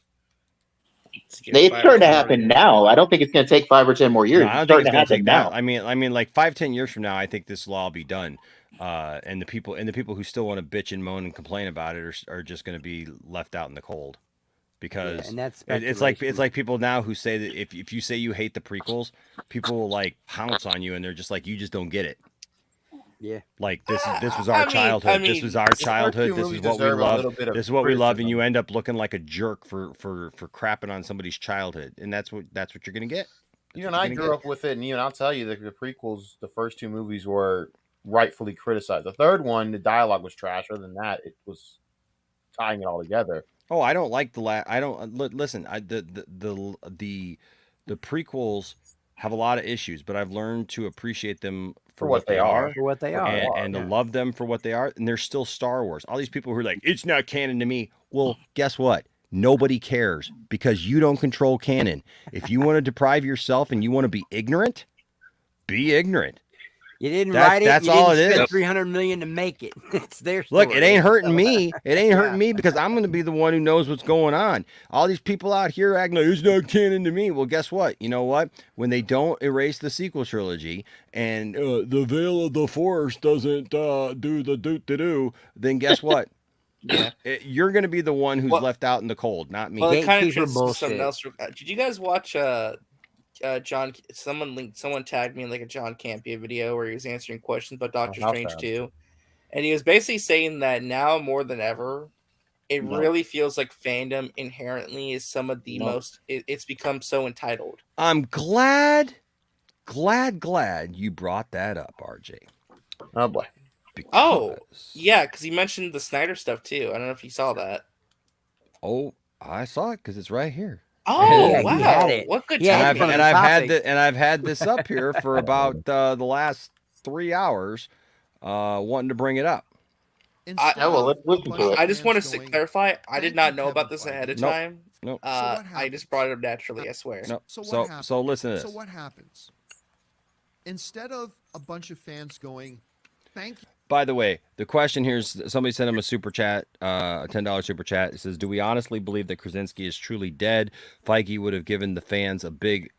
Speaker 4: It's starting to happen now. I don't think it's going to take 5 or 10 more years.
Speaker 3: No, I don't
Speaker 4: It's
Speaker 3: think
Speaker 4: starting
Speaker 3: it's
Speaker 4: to
Speaker 3: going to
Speaker 4: happen
Speaker 3: take
Speaker 4: now.
Speaker 3: that. I mean, like 5-10 years from now, I think this will all be done. And the people who still want to bitch and moan and complain about it are just going to be left out in the cold, because
Speaker 8: and that's
Speaker 3: it's like people now who say that if you say you hate the prequels, people will like pounce on you, and they're just like, you just don't get it.
Speaker 8: Yeah,
Speaker 3: like this was our childhood. This was our childhood. This is what we love. This is what we love, and you end up looking like a jerk for crapping on somebody's childhood, and that's what you're gonna get.
Speaker 19: You and I grew up with it, and I'll tell you that the prequels, the first 2 movies were rightfully criticized. The third one, the dialogue was trash. Other than that, it was tying it all together.
Speaker 3: Oh, I don't like I don't listen. The prequels have a lot of issues, but I've learned to appreciate them for what they are,
Speaker 8: For what they are,
Speaker 3: and to love them for what they are. And they're still Star Wars. All these people who are like, it's not canon to me. Well, guess what? Nobody cares, because you don't control canon. If you want to deprive yourself and you want to be ignorant, be ignorant.
Speaker 8: You didn't write it.
Speaker 3: That's
Speaker 8: You
Speaker 3: all
Speaker 8: didn't
Speaker 3: it
Speaker 8: spend
Speaker 3: is.
Speaker 8: $300 million to make it. It's their story.
Speaker 3: Look, it ain't hurting me. It ain't hurting me, because I'm going to be the one who knows what's going on. All these people out here acting like it's not canon to me. Well, guess what? You know what? When they don't erase the sequel trilogy and the Veil of the Force doesn't do the do, then guess what?
Speaker 13: Yeah,
Speaker 3: you're going to be the one who's left out in the cold, not me.
Speaker 13: Well, it kind of transitions to something else. Did you guys watch John? Someone tagged me in like a John Campea video where he was answering questions about Doctor Strange 2, and he was basically saying that now more than ever, it really feels like fandom inherently is some of the most. It's become so entitled.
Speaker 3: I'm glad you brought that up, RJ.
Speaker 19: Oh boy.
Speaker 13: Oh yeah, because he mentioned the Snyder stuff too. I don't know if you saw that.
Speaker 3: Oh, I saw it because it's right here.
Speaker 13: Oh yeah, wow! Had it. What good
Speaker 3: time!
Speaker 13: And
Speaker 3: I've had this up here for about the last 3 hours, wanting to bring it up.
Speaker 13: I just want to clarify. I did not know about this ahead of time.
Speaker 3: Nope.
Speaker 13: I just brought it up naturally. I swear.
Speaker 3: Nope.
Speaker 12: So
Speaker 3: so listen to this.
Speaker 12: So what happens? Instead of a bunch of fans going, "Thank you."
Speaker 3: By the way, the question here is, somebody sent him a super chat, a $10 super chat. It says, do we honestly believe that Krasinski is truly dead? Feige would have given the fans a big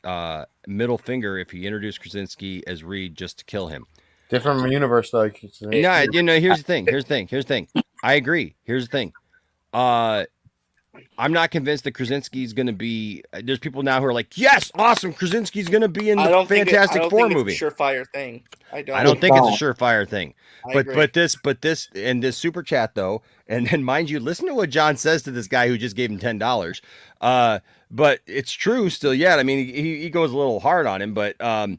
Speaker 3: middle finger if he introduced Krasinski as Reed just to kill him.
Speaker 19: Different universe, though.
Speaker 3: No, here's the thing. I agree. Here's the thing. I'm not convinced that Krasinski's going to be. There's people now who are like, yes, awesome, Krasinski's going to be in the Fantastic Four movie.
Speaker 13: It's a surefire thing. I
Speaker 3: don't think it's a surefire thing.
Speaker 13: But
Speaker 3: this and this super chat though, and then mind you, listen to what John says to this guy who just gave him $10. But it's true still yet. I mean, he goes a little hard on him, but the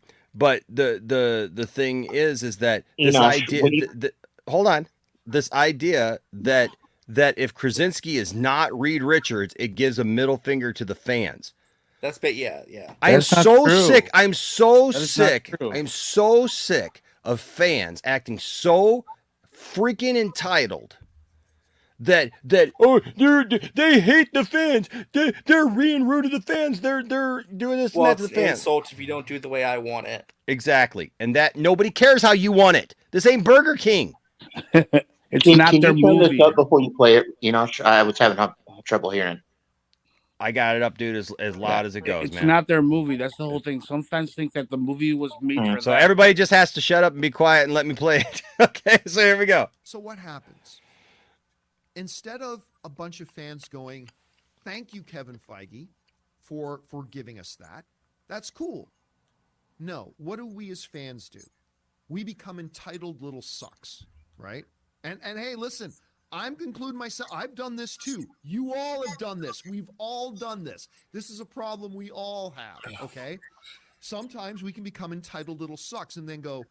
Speaker 3: thing is that this idea. Hold on, this idea that if Krasinski is not Reed Richards, it gives a middle finger to the fans.
Speaker 13: That's yeah.
Speaker 3: I am so sick. I'm so sick. I'm so sick of fans acting so freaking entitled that they hate the fans. They're being rude to the fans. They're doing this and that to the fans.
Speaker 13: It's an insult if you don't do it the way I want it.
Speaker 3: Exactly, and that nobody cares how you want it. This ain't Burger King.
Speaker 4: Can you turn this up before you play it? I was having trouble hearing.
Speaker 1: I got it up, dude, as loud as it goes,
Speaker 17: It's
Speaker 1: man.
Speaker 17: not their movie. That's the whole thing. Some fans think that the movie was made for
Speaker 1: So
Speaker 17: them.
Speaker 1: everybody just has to shut up and be quiet and let me play it. Okay, so here we go.
Speaker 12: So what happens? Instead of a bunch of fans going, "Thank you, Kevin Feige, for giving us that. That's cool." No, what do we as fans do? We become entitled little sucks, right? And hey, listen, I'm concluding myself. I've done this too. You all have done this. We've all done this. This is a problem we all have, okay? Sometimes we can become entitled little sucks and then go,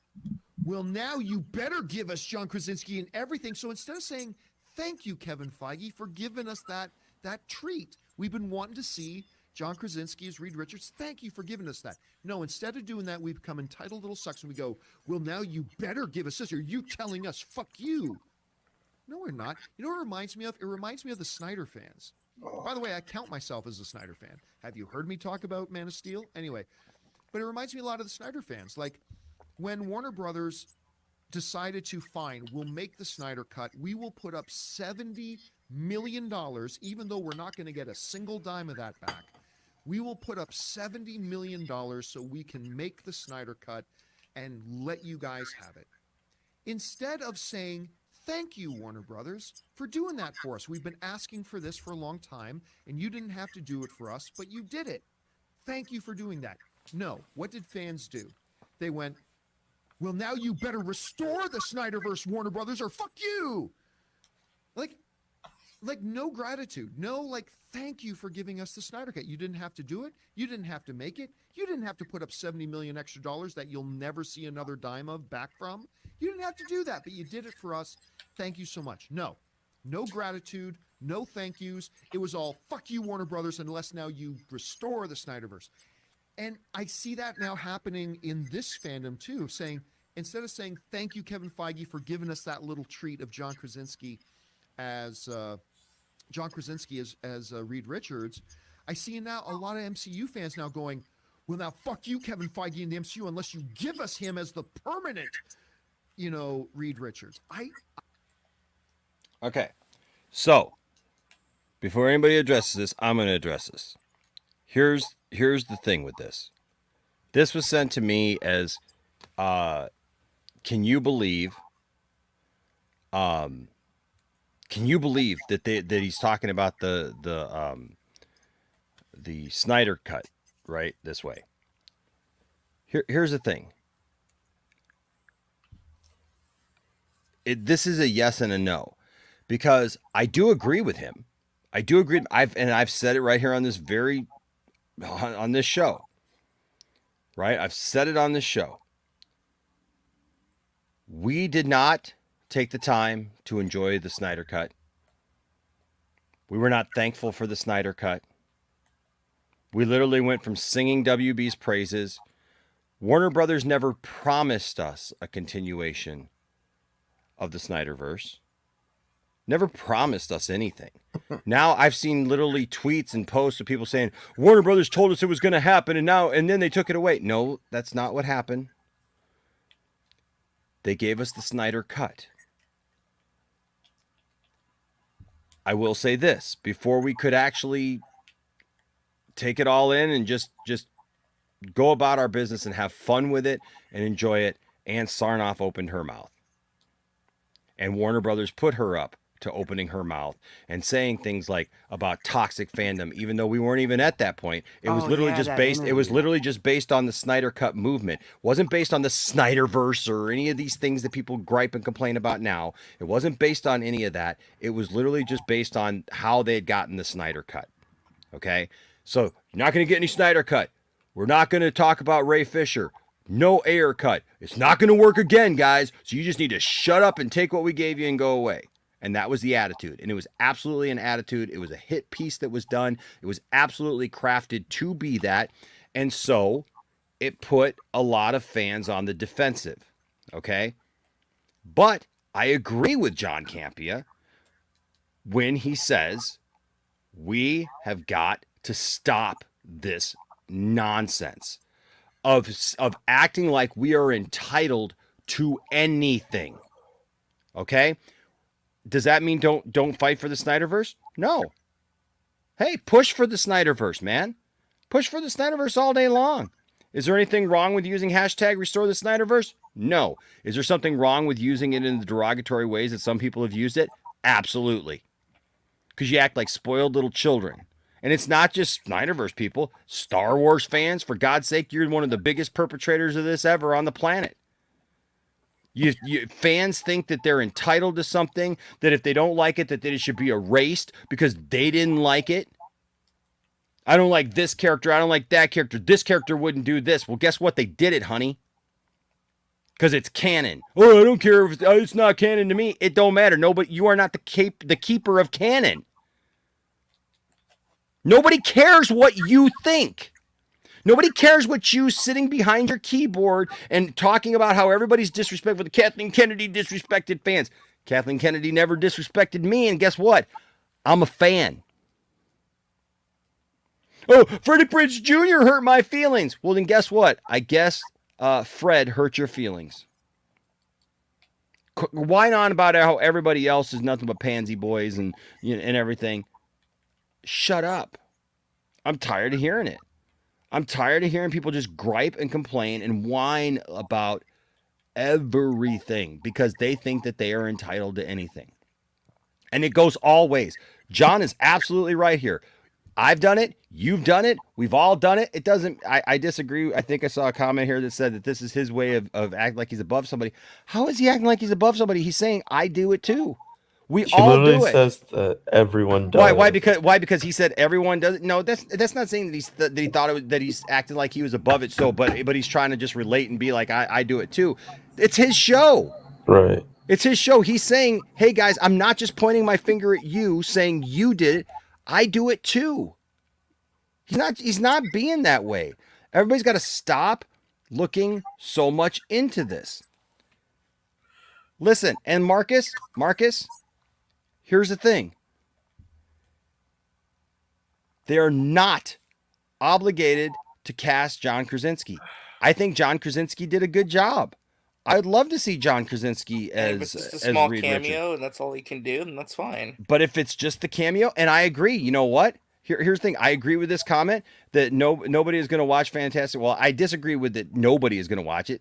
Speaker 12: well, now you better give us John Krasinski and everything. So instead of saying, thank you, Kevin Feige, for giving us that treat. We've been wanting to see John Krasinski as Reed Richards. Thank you for giving us that. No, instead of doing that, we become entitled little sucks and we go, well, now you better give us this. Or you telling us, fuck you. No, we're not. You know what it reminds me of? It reminds me of the Snyder fans. By the way, I count myself as a Snyder fan. Have you heard me talk about Man of Steel? Anyway, but it reminds me a lot of the Snyder fans. Like when Warner Brothers decided to fine, we'll make the Snyder Cut. We will put up $70 million, even though we're not going to get a single dime of that back. We will put up $70 million so we can make the Snyder Cut and let you guys have it. Instead of saying, thank you, Warner Brothers, for doing that for us. We've been asking for this for a long time, and you didn't have to do it for us, but you did it. Thank you for doing that. No, what did fans do? They went, well, now you better restore the Snyderverse, Warner Brothers, or fuck you. Like no gratitude. No, like, thank you for giving us the Snyder Cut. You didn't have to do it. You didn't have to make it. You didn't have to put up $70 million extra that you'll never see another dime of back from. You didn't have to do that, but you did it for us. Thank you so much. No gratitude, no thank yous. It was all fuck you, Warner Brothers, unless now you restore the Snyderverse. And I see that now happening in this fandom too, saying, instead of saying, thank you, Kevin Feige, for giving us that little treat of John Krasinski as Reed Richards, I see now a lot of MCU fans now going, well, now fuck you, Kevin Feige, in the MCU, unless you give us him as the permanent, Reed Richards.
Speaker 1: Okay, so before anybody addresses this, I'm going to address this. Here's the thing with this. This was sent to me as, can you believe that that he's talking about the Snyder Cut, right? This way. Here's the thing. This is a yes and a no, because I do agree with him. I do agree. I've said it right here on this on this show. Right? I've said it on this show. We did not take the time to enjoy the Snyder Cut. We were not thankful for the Snyder Cut. We literally went from singing WB's praises. Warner Brothers never promised us a continuation of the Snyderverse. Never promised us anything. Now I've seen literally tweets and posts of people saying, Warner Brothers told us it was going to happen and then they took it away. No, that's not what happened. They gave us the Snyder Cut. I will say this, before we could actually take it all in and just go about our business and have fun with it and enjoy it, Ann Sarnoff opened her mouth. And Warner Brothers put her up to opening her mouth and saying things like about toxic fandom, even though we weren't even at that point. It was literally just based on the Snyder Cut movement. It wasn't based on the Snyderverse or any of these things that people gripe and complain about now. It wasn't based on any of that. It was literally just based on how they had gotten the Snyder Cut. Okay? So you're not going to get any Snyder Cut. We're not going to talk about Ray Fisher. No Ayer cut. It's not going to work again, guys. So you just need to shut up and take what we gave you and go away. And that was the attitude. And it was absolutely an attitude. It was a hit piece that was done. It was absolutely crafted to be that. And so it put a lot of fans on the defensive. Okay? But I agree with John Campea when he says we have got to stop this nonsense of acting like we are entitled to anything. Okay? Does that mean don't fight for the Snyderverse? No. Hey, push for the Snyderverse, man. Push for the Snyderverse all day long. Is there anything wrong with using hashtag restore the Snyderverse? No. Is there something wrong with using it in the derogatory ways that some people have used it? Absolutely. Because you act like spoiled little children. And it's not just Snyderverse people. Star Wars fans, for God's sake, you're one of the biggest perpetrators of this ever on the planet. Fans think that they're entitled to something, that if they don't like it, that it should be erased because they didn't like it. I don't like this character. I don't like that character. This character wouldn't do this. Well, guess what? They did it, honey. Because it's canon. Oh, I don't care if it's not canon to me. It don't matter. Nobody, you are not the keeper of canon. Nobody cares what you think. Nobody cares what you sitting behind your keyboard and talking about how everybody's disrespectful. The Kathleen Kennedy disrespected fans. Kathleen Kennedy never disrespected me, and guess what? I'm a fan. Oh, Freddie Prinze Jr. hurt my feelings. Well, then guess what? I guess Fred hurt your feelings. Whine on about how everybody else is nothing but pansy boys and everything. Shut up. I'm tired of hearing it. I'm tired of hearing people just gripe and complain and whine about everything because they think that they are entitled to anything. And it goes all ways. John is absolutely right here. I've done it. You've done it. We've all done it. It doesn't, I disagree. I think I saw a comment here that said that this is his way of acting like he's above somebody. How is he acting like he's above somebody? He's saying, I do it too. We
Speaker 22: She
Speaker 1: all
Speaker 22: literally
Speaker 1: do it.
Speaker 22: says that everyone does.
Speaker 1: Why? Because he said everyone does it. No, that's not saying that he thought that he's acting like he was above it. So, but he's trying to just relate and be like, I do it too. It's his show.
Speaker 22: Right.
Speaker 1: It's his show. He's saying, hey guys, I'm not just pointing my finger at you, saying you did it. I do it too. He's not being that way. Everybody's got to stop looking so much into this. Listen, and Marcus, here's the thing. They're not obligated to cast John Krasinski. I think John Krasinski did a good job. I'd love to see John Krasinski as
Speaker 13: if it's just a small
Speaker 1: Reed
Speaker 13: cameo
Speaker 1: Richards.
Speaker 13: and that's all he can do, then that's fine.
Speaker 1: But if it's just the cameo, and I agree, you know what? Here's the thing. I agree with this comment that nobody is going to watch Fantastic. Well, I disagree with that. Nobody is going to watch it.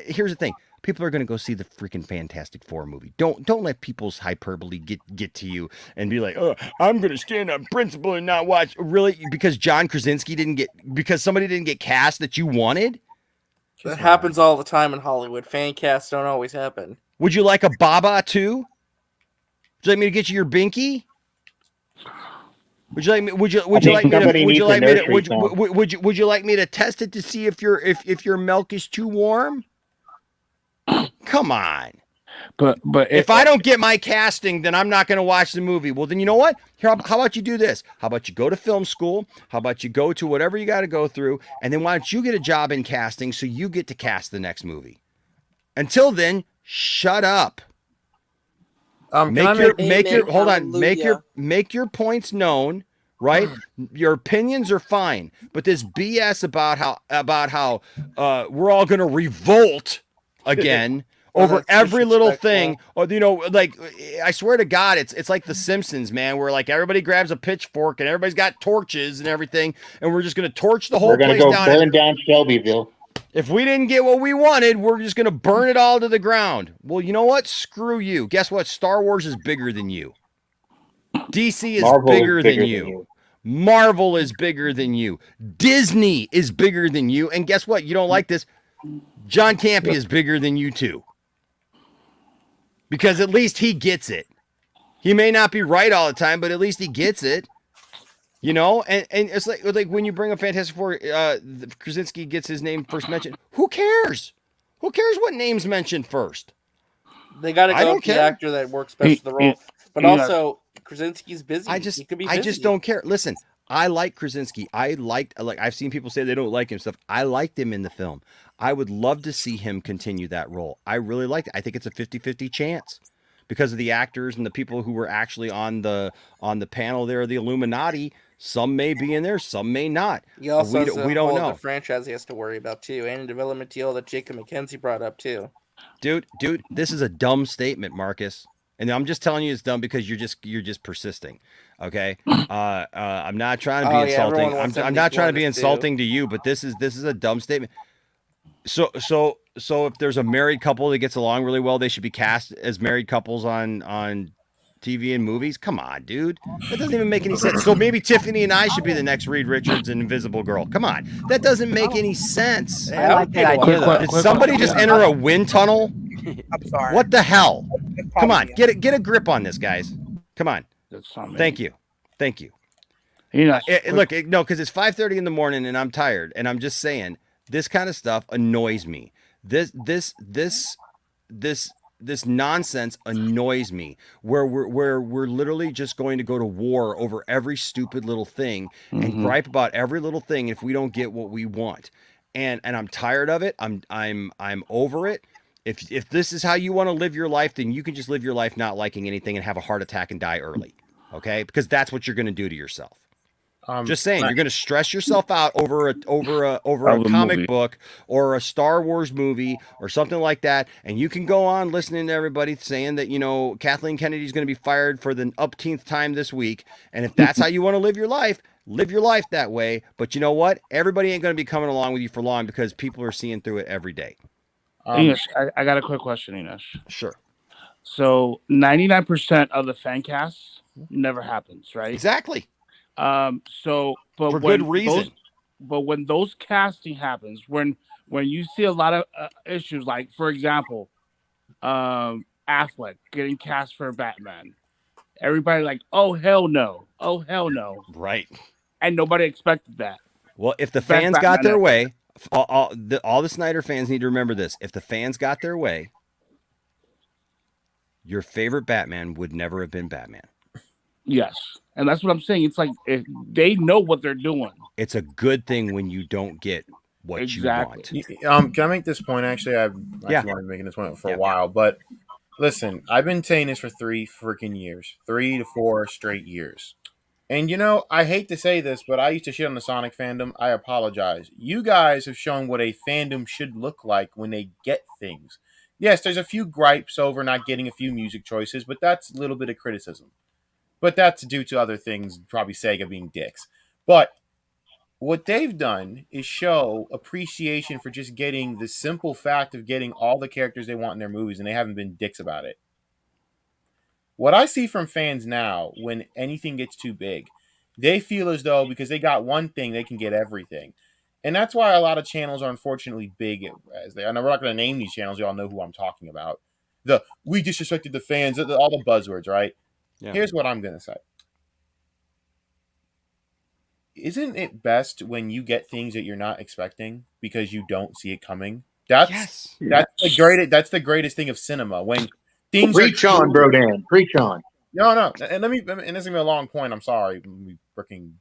Speaker 1: Here's the thing. People are going to go see the freaking Fantastic Four movie. Don't let people's hyperbole get to you and be like, oh, I'm going to stand on principle and not watch. Really? Because John Krasinski because somebody didn't get cast that you wanted?
Speaker 13: That happens all the time in Hollywood. Fan casts don't always happen.
Speaker 1: Would you like a Baba too? Would you like me to get you your binky? Would you like me? Would you like me to test it to see if your milk is too warm? Come on.
Speaker 18: But
Speaker 1: if I don't get my casting, then I'm not going to watch the movie. Well, then you know what? Here, how about you do this? How about you go to film school? How about you go to whatever you got to go through, and then why don't you get a job in casting so you get to cast the next movie? Until then, shut up. Make your points known, right? Your opinions are fine, but this BS about how we're all going to revolt again over every little thing, or like I swear to God, it's like The Simpsons, man, where like everybody grabs a pitchfork and everybody's got torches and everything, and we're just going to torch the whole place down.
Speaker 4: Burn down Shelbyville.
Speaker 1: If we didn't get what we wanted, we're just going to burn it all to the ground. Well, you know what? Screw you. Guess what? Star Wars is bigger than you. DC is bigger than you. Marvel is bigger than you. Disney is bigger than you. And guess what? You don't like this. John Campy is bigger than you too. Because at least he gets it. He may not be right all the time, but at least he gets it. You know, and it's like when you bring up Fantastic Four, Krasinski gets his name first mentioned. Who cares? Who cares what name's mentioned first?
Speaker 13: They got to go with the actor that works best for the role. But also, Krasinski's busy.
Speaker 1: I just don't care. Listen, I like Krasinski. I've seen people say they don't like him stuff. I liked him in the film. I would love to see him continue that role. I really liked it. I think it's a 50-50 chance because of the actors and the people who were actually on the panel there, the Illuminati. Some may be in there, some may not.
Speaker 13: He also
Speaker 1: we don't know.
Speaker 13: The franchise he has to worry about too, and a development deal that Jacob McKenzie brought up too.
Speaker 1: Dude, this is a dumb statement, Marcus. And I'm just telling you it's dumb because you're just persisting. Okay. I'm not trying to be
Speaker 18: Oh, yeah,
Speaker 1: insulting.
Speaker 18: everyone wants
Speaker 1: I'm
Speaker 18: somebody
Speaker 1: not
Speaker 18: to
Speaker 1: trying to be
Speaker 18: understand.
Speaker 1: insulting to you, but this is a dumb statement. So if there's a married couple that gets along really well, they should be cast as married couples on TV and movies. Come on, dude. That doesn't even make any sense. So maybe Tiffany and I should be the next Reed Richards and Invisible Girl. Come on. That doesn't make any sense.
Speaker 8: I like that idea.
Speaker 1: Did somebody just enter a wind tunnel?
Speaker 11: I'm sorry.
Speaker 1: What the hell? Come on, get a grip on this, guys. Come on.
Speaker 17: That's not me.
Speaker 1: Thank you. Look, no, because it's 5:30 in the morning and I'm tired, and I'm just saying this kind of stuff annoys me. This nonsense annoys me. Where we're literally just going to go to war over every stupid little thing and gripe about every little thing if we don't get what we want. And I'm tired of it. I'm over it. If this is how you want to live your life, then you can just live your life not liking anything and have a heart attack and die early. Okay? Because that's what you're going to do to yourself. Just saying, you're going to stress yourself out over a comic book or a Star Wars movie or something like that, and you can go on listening to everybody saying that Kathleen Kennedy's going to be fired for the upteenth time this week, and if that's how you want to live your life that way. But you know what? Everybody ain't going to be coming along with you for long because people are seeing through it every day.
Speaker 17: Enosh, I got a quick question, Enosh.
Speaker 1: Sure.
Speaker 17: So 99% of the fan casts never happens, right?
Speaker 1: Exactly.
Speaker 17: But
Speaker 1: for good reason.
Speaker 17: But when those casting happens, when you see a lot of issues, like for example, Affleck getting cast for Batman, everybody like, oh hell no,
Speaker 1: right?
Speaker 17: And nobody expected that.
Speaker 1: Well, if the
Speaker 17: Best
Speaker 1: fans got
Speaker 17: Batman
Speaker 1: their
Speaker 17: ever.
Speaker 1: way, all the Snyder fans need to remember this. If the fans got their way, your favorite Batman would never have been Batman.
Speaker 17: Yes. And that's what I'm saying. It's like if they know what they're doing.
Speaker 1: It's a good thing when you don't get what you want.
Speaker 19: Can I make this point? Actually, I've been making this point for a while. But listen, I've been saying this for 3 freaking years, 3 to 4 straight years. And I hate to say this, but I used to shit on the Sonic fandom. I apologize. You guys have shown what a fandom should look like when they get things. Yes, there's a few gripes over not getting a few music choices, but that's a little bit of criticism. But that's due to other things, probably Sega being dicks. But what they've done is show appreciation for just getting the simple fact of getting all the characters they want in their movies, and they haven't been dicks about it. What I see from fans now, when anything gets too big, they feel as though because they got one thing, they can get everything. And that's why a lot of channels are unfortunately big as they are. And we're not going to name these channels. You all know who I'm talking about. We disrespected the fans, all the buzzwords, right? Yeah. Here's what I'm going to say. Isn't it best when you get things that you're not expecting because you don't see it coming? That's the greatest thing of cinema. When things
Speaker 4: preach on, bro, Dan. Preach on.
Speaker 19: No. And this is going to be a long point. I'm sorry.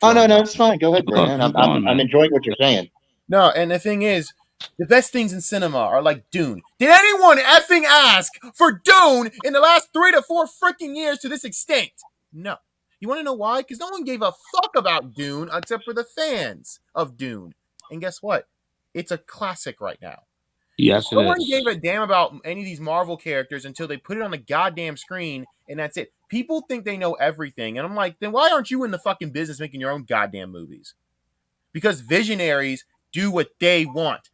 Speaker 4: Oh, no, it's fine. Go ahead, bro, Dan. I'm enjoying what you're saying.
Speaker 19: No, and the thing is, the best things in cinema are like Dune. Did anyone effing ask for Dune in the last 3 to 4 freaking years to this extent? No. You want to know why? Because no one gave a fuck about Dune except for the fans of Dune. And guess what? It's a classic right now.
Speaker 17: Yes, it is.
Speaker 19: No one gave a damn about any of these Marvel characters until they put it on the goddamn screen, and that's it. People think they know everything, and I'm like, then why aren't you in the fucking business making your own goddamn movies? Because visionaries do what they want.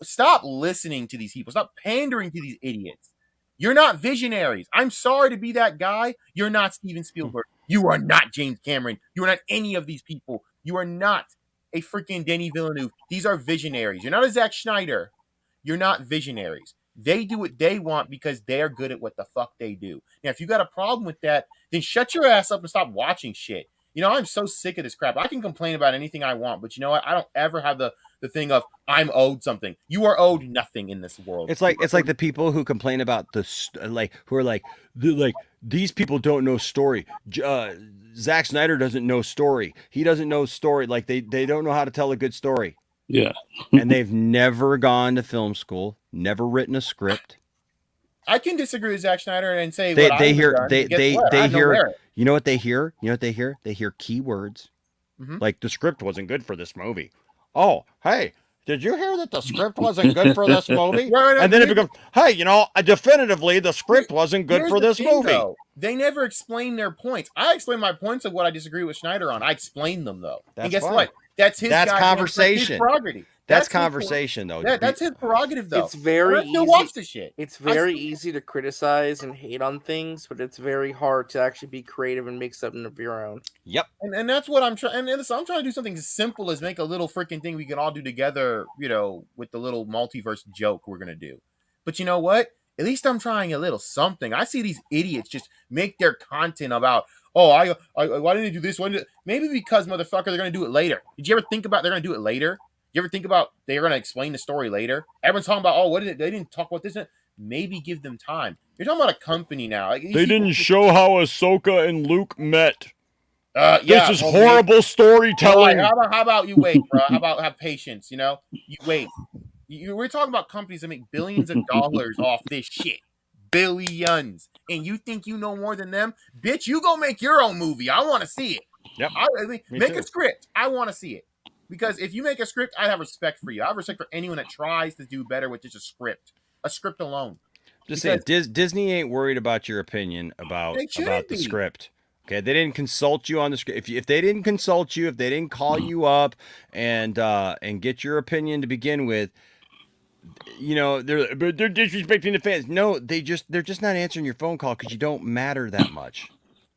Speaker 19: Stop listening to these people. Stop pandering to these idiots. You're not visionaries. I'm sorry to be that guy. You're not Steven Spielberg. You are not James Cameron. You are not any of these people. You are not a freaking Denis Villeneuve. These are visionaries. You're not a Zack Snyder. You're not visionaries. They do what they want because they're good at what the fuck they do. Now, if you got a problem with that, then shut your ass up and stop watching shit. I'm so sick of this crap. I can complain about anything I want, but you know what? I don't ever have the thing of I'm owed something. You are owed nothing in this world.
Speaker 1: It's like the people who complain about who are like these people don't know story. Zack Snyder doesn't know story. He doesn't know story. Like they don't know how to tell a good story.
Speaker 17: Yeah.
Speaker 1: And they've never gone to film school, never written a script.
Speaker 19: I can disagree with Zack Schneider and say
Speaker 1: they hear you know what they hear? You know what they hear? They hear keywords.
Speaker 19: Mm-hmm.
Speaker 1: Like the script wasn't good for this movie. Oh, hey, did you hear that the script wasn't good for this movie?
Speaker 19: Right,
Speaker 1: And then it becomes, hey, definitively the script wasn't good
Speaker 19: Here's
Speaker 1: for
Speaker 19: the
Speaker 1: this
Speaker 19: thing,
Speaker 1: movie.
Speaker 19: though. They never explain their points. I explain my points of what I disagree with Schneider on. I explain them, though.
Speaker 1: That's
Speaker 19: and guess
Speaker 1: fine.
Speaker 19: what? That's his
Speaker 1: That's
Speaker 19: goddamn-
Speaker 1: conversation.
Speaker 19: That's his prerogative.
Speaker 1: That's
Speaker 19: his
Speaker 1: conversation, though.
Speaker 19: That's his prerogative, though.
Speaker 18: It's very
Speaker 19: And I still
Speaker 18: easy.
Speaker 19: watch the shit.
Speaker 18: It's very easy to criticize and hate on things, but it's very hard to actually be creative and make something of your own.
Speaker 1: Yep.
Speaker 19: And that's what I'm trying. And listen, I'm trying to do something as simple as make a little freaking thing we can all do together. With the little multiverse joke we're gonna do. But you know what? At least I'm trying a little something. I see these idiots just make their content about, why didn't they do this? Maybe because, motherfucker, they're going to do it later. Did you ever think about they're going to do it later? You ever think about they're going to explain the story later? Everyone's talking about, they didn't talk about this. Maybe give them time. You're talking about a company now. Like,
Speaker 1: They didn't show how Ahsoka and Luke met.
Speaker 19: Yeah,
Speaker 1: this is horrible storytelling.
Speaker 19: How about you wait, bro? How about have patience? You wait. We're talking about companies that make billions of dollars off this shit. Billions. And you think you know more than them? Bitch, you go make your own movie. I want to see it.
Speaker 1: Yep.
Speaker 19: Make a script. I want to see it. Because if you make a script, I have respect for you. I have respect for anyone that tries to do better with just a script. A script alone.
Speaker 1: Just saying, Disney ain't worried about your opinion about the script. Okay, they didn't consult you on the script. If they didn't consult you, if they didn't call you up and get your opinion to begin with, they're disrespecting the fans. No, they're just not answering your phone call because you don't matter that much.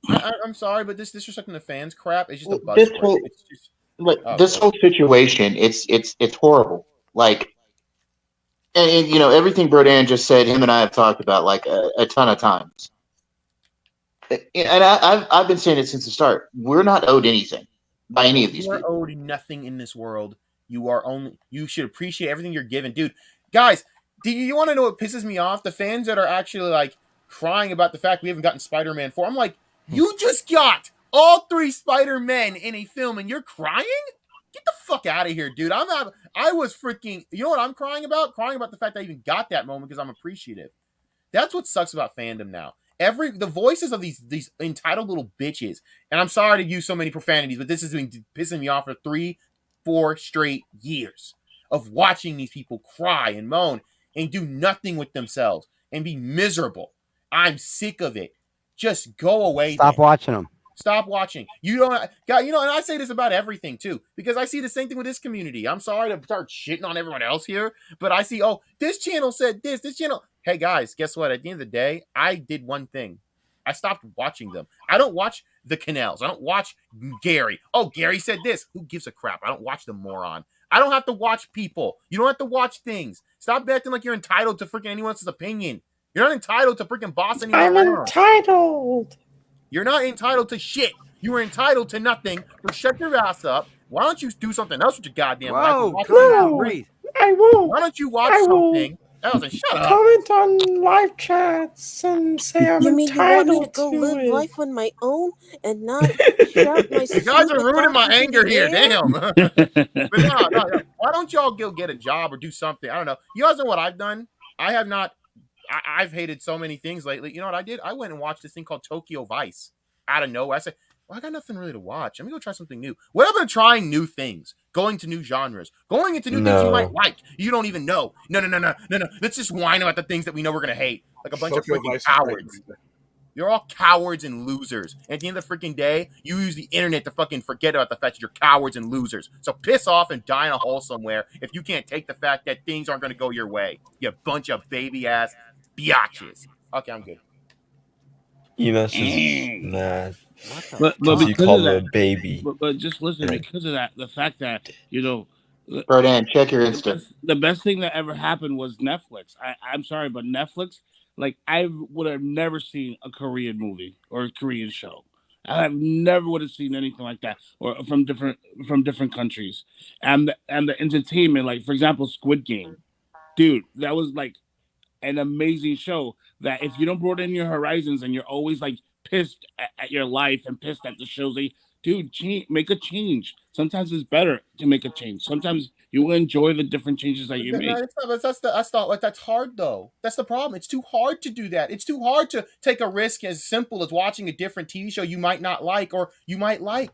Speaker 19: I'm sorry, but this disrespecting the fans crap is just a buzzword.
Speaker 4: This whole situation, it's horrible. Like, and everything Brodan just said, him and I have talked about like a ton of times. And I've been saying it since the start. We're not owed anything by any of these people.
Speaker 19: You are owed nothing in this world. You should appreciate everything you're given, dude. Guys, do you want to know what pisses me off? The fans that are actually like crying about the fact we haven't gotten Spider-Man 4. I'm like, you just got all 3 Spider-Men in a film and you're crying? Get the fuck out of here, dude. I was freaking, you know what I'm crying about? Crying about the fact that I even got that moment because I'm appreciative. That's what sucks about fandom now. The voices of these entitled little bitches, and I'm sorry to use so many profanities, but this has been pissing me off for 3-4 straight years of watching these people cry and moan and do nothing with themselves and be miserable. I'm sick of it. Just go away.
Speaker 8: Stop watching them.
Speaker 19: Stop watching. And I say this about everything too, because I see the same thing with this community. I'm sorry to start shitting on everyone else here, but I see, this channel said this channel. Hey guys, guess what? At the end of the day, I did one thing. I stopped watching them. I don't watch the Canals. I don't watch Gary. Oh, Gary said this. Who gives a crap? I don't watch the moron. I don't have to watch people. You don't have to watch things. Stop acting like you're entitled to freaking anyone else's opinion. You're not entitled to freaking boss anyone
Speaker 20: I'm
Speaker 19: around.
Speaker 20: entitled.
Speaker 19: You're not entitled to shit. You are entitled to nothing. So shut your ass up. Why don't you do something else with your goddamn life?
Speaker 20: I will.
Speaker 19: Why don't you watch something else and shut up?
Speaker 20: Comment on live chats and say I'm
Speaker 6: You mean you want me
Speaker 20: entitled
Speaker 6: to go
Speaker 20: to
Speaker 6: live
Speaker 20: it.
Speaker 6: life on my own and not shout my
Speaker 19: You guys are
Speaker 6: stupid
Speaker 19: ruining my
Speaker 6: thoughts into
Speaker 19: anger
Speaker 6: the
Speaker 19: here.
Speaker 6: air?
Speaker 19: Damn. But no. Why don't y'all go get a job or do something? I don't know. You guys know what I've done? I have not. I've hated so many things lately. You know what I did? I went and watched this thing called Tokyo Vice out of nowhere. I said, well, I got nothing really to watch. Let me go try something new. What about trying new things? Going to new genres. Going into new things you might like. You don't even know. No. Let's just whine about the things that we know we're going to hate. Like a bunch
Speaker 5: Tokyo
Speaker 19: of freaking
Speaker 5: Vice is
Speaker 19: cowards. You're all cowards and losers. And at the end of the freaking day, you use the internet to fucking forget about the fact that you're cowards and losers. So piss off and die in a hole somewhere if you can't take the fact that things aren't going to go your way. You bunch of baby-ass biatches. Okay, I'm good.
Speaker 22: Enosh is mad.
Speaker 23: But
Speaker 22: Because you
Speaker 23: because
Speaker 22: called
Speaker 23: of
Speaker 22: her a
Speaker 23: that,
Speaker 22: baby.
Speaker 23: but just listen,
Speaker 22: Right.
Speaker 23: because of that, the fact that
Speaker 4: Brodan, check your Insta.
Speaker 23: the best thing that ever happened was Netflix. I'm sorry, but Netflix, like I would have never seen a Korean movie or a Korean show. I have never would have seen anything like that, or from different countries, and the entertainment, like for example, Squid Game, dude, that was like an amazing show. That if you don't broaden your horizons and you're always like pissed at your life and pissed at the shows, dude, make a change. Sometimes it's better to make a change. Sometimes you will enjoy the different changes that you make.
Speaker 19: That's hard though. That's the problem. It's too hard to do that. It's too hard to take a risk as simple as watching a different TV show you might not like or you might like.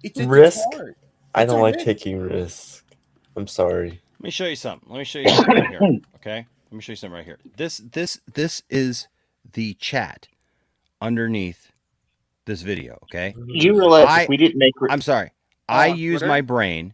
Speaker 19: It's
Speaker 22: Risk?
Speaker 19: hard.
Speaker 22: I
Speaker 19: It's
Speaker 22: don't
Speaker 19: a
Speaker 22: like
Speaker 19: risk.
Speaker 22: taking risks. I'm sorry.
Speaker 1: Let me show you something. Let me show you something right here. Okay. Let me show you something right here. This is the chat underneath this video. Okay.
Speaker 4: You realize if we didn't make
Speaker 1: I'm sorry. I use
Speaker 18: Twitter?
Speaker 1: my brain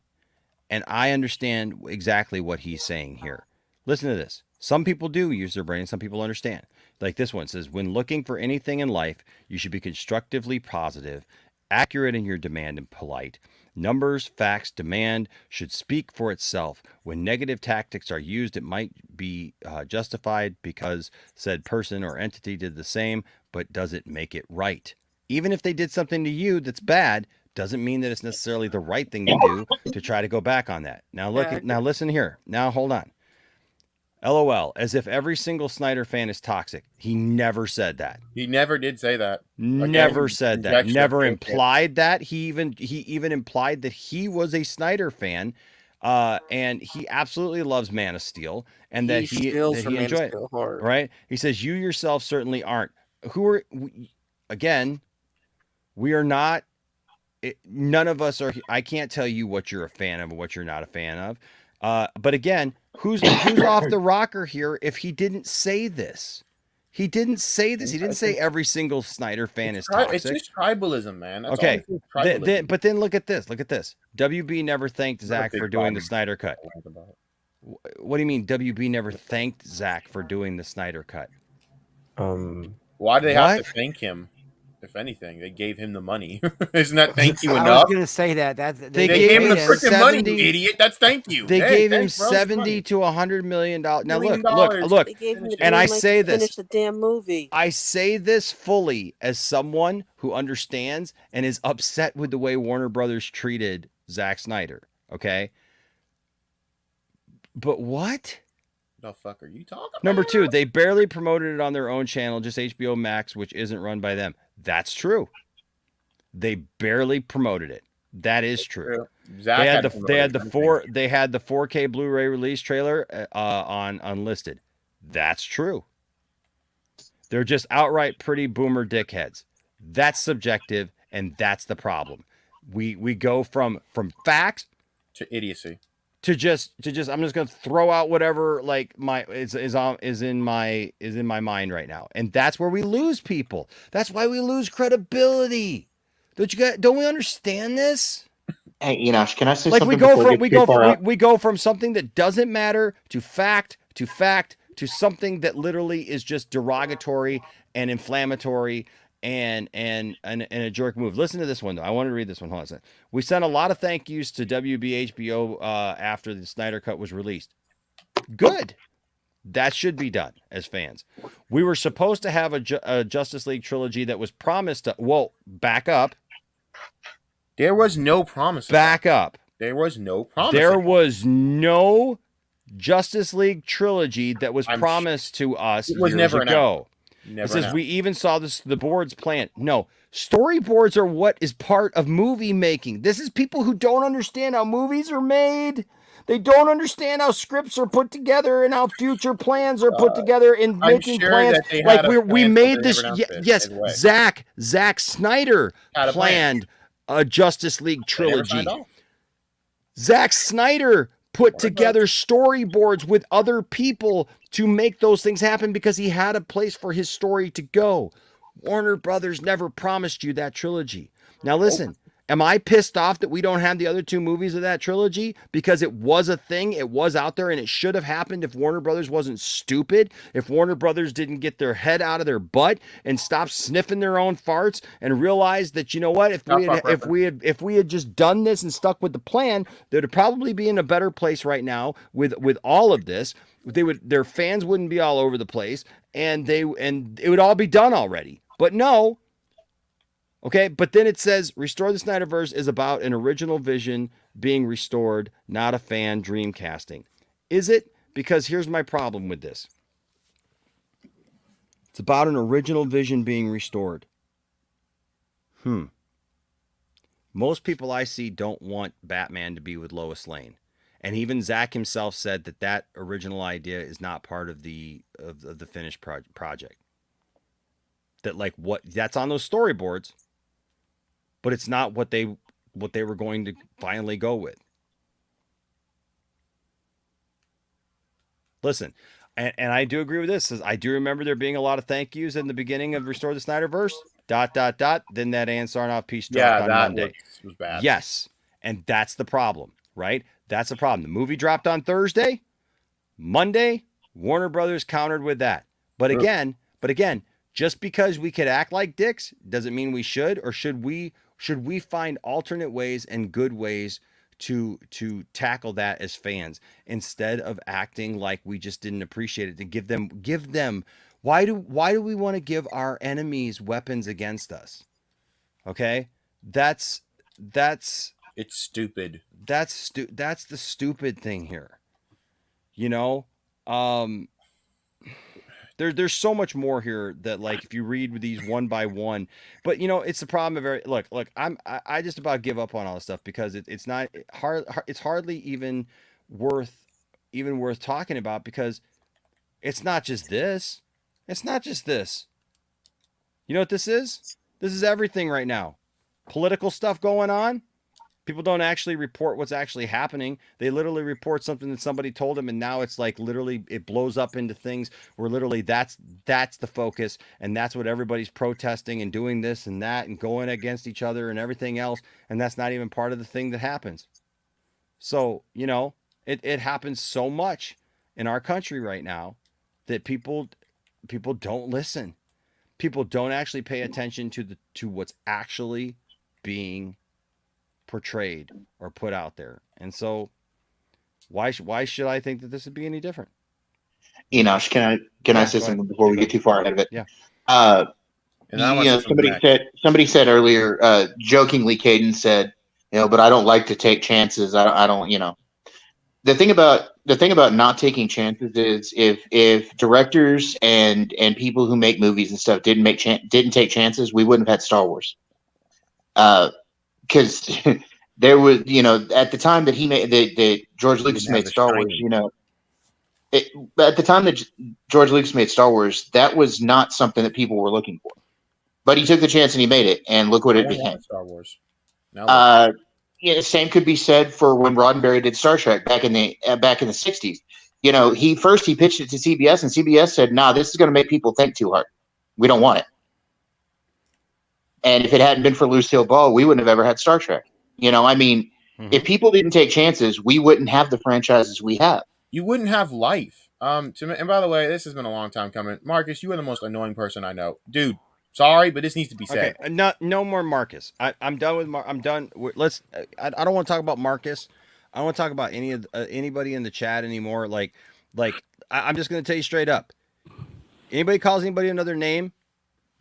Speaker 1: and I understand exactly what he's saying here. Listen to this. Some people do use their brain, some people understand. Like this one says, when looking for anything in life, you should be constructively positive, accurate in your demand, and polite. Numbers, facts, demand should speak for itself. When negative tactics are used, it might be justified because said person or entity did the same, but does it make it right? Even if they did something to you that's bad, doesn't mean that it's necessarily the right thing to do to try to go back on that. Now now listen here. Now hold on. LOL, as if every single Snyder fan is toxic. He never said that.
Speaker 19: He never did say that.
Speaker 1: Never
Speaker 19: Again,
Speaker 1: said that.
Speaker 19: rejection
Speaker 1: Never
Speaker 19: of
Speaker 1: implied that. He even implied that he was a Snyder fan, and he absolutely loves Man of Steel, and that he
Speaker 18: steals from Man of
Speaker 1: enjoyed it.
Speaker 18: Steel hard.
Speaker 1: Right? He says you yourself certainly aren't. Again, we are not. None of us are. I can't tell you what you're a fan of and what you're not a fan of. But again, who's off the rocker here if he didn't say this? He didn't say this. He didn't say every single Snyder fan is toxic.
Speaker 19: It's just tribalism, man. That's
Speaker 1: Okay.
Speaker 19: all it is, tribalism.
Speaker 1: But then look at this. Look at this. WB never thanked Zach for doing the Snyder cut. What do you mean WB never thanked Zach for doing the Snyder cut?
Speaker 19: Why do they have to thank him? If anything, they gave him the money. Isn't that thank you
Speaker 8: I
Speaker 19: enough?
Speaker 8: was gonna say that.
Speaker 19: They gave him the freaking money, you idiot. That's thank you.
Speaker 1: They
Speaker 19: Hey,
Speaker 1: gave him
Speaker 19: thanks, bro.
Speaker 1: $70 to $100 million. Now
Speaker 4: $1
Speaker 1: look.
Speaker 6: They gave him the
Speaker 1: And
Speaker 6: green
Speaker 1: I
Speaker 6: light
Speaker 1: say
Speaker 6: to
Speaker 1: this.
Speaker 6: finish the damn movie.
Speaker 1: I say this fully as someone who understands and is upset with the way Warner Brothers treated Zack Snyder. Okay. But what?
Speaker 19: The fuck are you talking about?
Speaker 1: Number two, they barely promoted it on their own channel, just HBO Max, which isn't run by them. That's true. They barely promoted it. That is true.
Speaker 19: Zach
Speaker 1: They had
Speaker 19: had
Speaker 1: the 4K Blu-ray release trailer on unlisted. That's true. They're just outright pretty boomer dickheads. That's subjective, and that's the problem. We go from facts
Speaker 19: to idiocy.
Speaker 1: To just I'm just gonna throw out whatever like is in my mind right now, and that's where we lose people. That's why we lose credibility. Don't we understand this?
Speaker 4: Hey, Enosh, can I say
Speaker 1: Like
Speaker 4: something?
Speaker 1: we go from something that doesn't matter to fact to something that literally is just derogatory and inflammatory and a jerk move. Listen to this one though. I want to read this one. Hold on a second. We sent a lot of thank yous to WBHBO after the Snyder Cut was released. Good. That should be done as fans. We were supposed to have a Justice League trilogy that was promised to. Whoa, back up.
Speaker 19: There was no promise.
Speaker 1: Back up.
Speaker 19: There was no promise.
Speaker 1: There was no Justice League trilogy that was promised to us
Speaker 19: It was
Speaker 1: years
Speaker 19: never
Speaker 1: ago.
Speaker 19: Never
Speaker 1: It says
Speaker 19: announced.
Speaker 1: we even saw the boards plan. No, storyboards are what is part of movie making. This is people who don't understand how movies are made. They don't understand how scripts are put together and how future plans are put together in
Speaker 19: I'm
Speaker 1: making
Speaker 19: sure
Speaker 1: plans.
Speaker 19: that they
Speaker 1: Like
Speaker 19: had a
Speaker 1: we
Speaker 19: plan,
Speaker 1: made
Speaker 19: but they
Speaker 1: this.
Speaker 19: never announced it.
Speaker 1: Yes,
Speaker 19: Either way.
Speaker 1: Zack Snyder
Speaker 19: Had a plan.
Speaker 1: planned a Justice League
Speaker 19: They never
Speaker 1: trilogy.
Speaker 19: signed off.
Speaker 1: Zack Snyder put together storyboards with other people to make those things happen because he had a place for his story to go. Warner Brothers never promised you that trilogy. Now listen, am I pissed off that we don't have the other two movies of that trilogy? Because it was a thing, it was out there, and it should have happened if Warner Brothers wasn't stupid, if Warner Brothers didn't get their head out of their butt and stop sniffing their own farts and realize that, you know what, if we had just done this and stuck with the plan, they'd probably be in a better place right now with all of this. Their fans wouldn't be all over the place, and it would all be done already. But no. Okay, but then it says Restore the Snyderverse is about an original vision being restored, not a fan dream casting. Is it? Because here's my problem with this. It's about an original vision being restored. Most people I see don't want Batman to be with Lois Lane. And even Zach himself said that original idea is not part of the finished project. That that's on those storyboards, but it's not what they were going to finally go with. Listen, and I do agree with this. I do remember there being a lot of thank yous in the beginning of Restore the Snyderverse. ... Then that Ann Sarnoff piece dropped on Monday.
Speaker 19: Was bad.
Speaker 1: Yes, and that's the problem, right? That's the problem. The movie dropped on Thursday. Monday, Warner Brothers countered with that. But again, just because we could act like dicks doesn't mean we should. Or should we find alternate ways and good ways to tackle that as fans instead of acting like we just didn't appreciate it? To give them why do we want to give our enemies weapons against us? Okay, that's
Speaker 19: it's stupid.
Speaker 1: That's the stupid thing here. There's so much more here that, like, if you read these one by one, but it's the problem of look, I just about give up on all this stuff because it's not hard. It's hardly even worth talking about because it's not just this. It's not just this. You know what this is? This is everything right now. Political stuff going on. People don't actually report what's actually happening. They literally report something that somebody told them, and now it's like literally it blows up into things where literally that's the focus, and that's what everybody's protesting and doing this and that and going against each other and everything else, and that's not even part of the thing that happens. So, it happens so much in our country right now that people don't listen. People don't actually pay attention to what's actually being portrayed or put out there. And so why should I think that this would be any different?
Speaker 4: Enosh, can I say something before we get too far ahead of it?
Speaker 1: Yeah.
Speaker 4: Somebody said earlier, jokingly, Caden said, but I don't like to take chances. I don't. The thing about not taking chances is if directors and people who make movies and stuff didn't take chances, we wouldn't have had Star Wars. Because there was, at the time that that George Lucas made Star Wars, at the time that George Lucas made Star Wars, that was not something that people were looking for. But he took the chance and he made it, and look what it became.
Speaker 19: Star Wars.
Speaker 4: Same could be said for when Roddenberry did Star Trek back in the 60s. He pitched it to CBS, and CBS said, "Nah, this is going to make people think too hard. We don't want it." And if it hadn't been for Lucille Ball, we wouldn't have ever had Star Trek. If people didn't take chances, we wouldn't have the franchises we have.
Speaker 19: You wouldn't have life. And by the way, this has been a long time coming. Marcus, you are the most annoying person I know, dude. Sorry, but this needs to be said.
Speaker 1: Okay, no more Marcus. I'm done with I'm done. I don't want to talk about Marcus. I don't want to talk about anybody in the chat anymore. I'm just going to tell you straight up. Anybody calls anybody another name,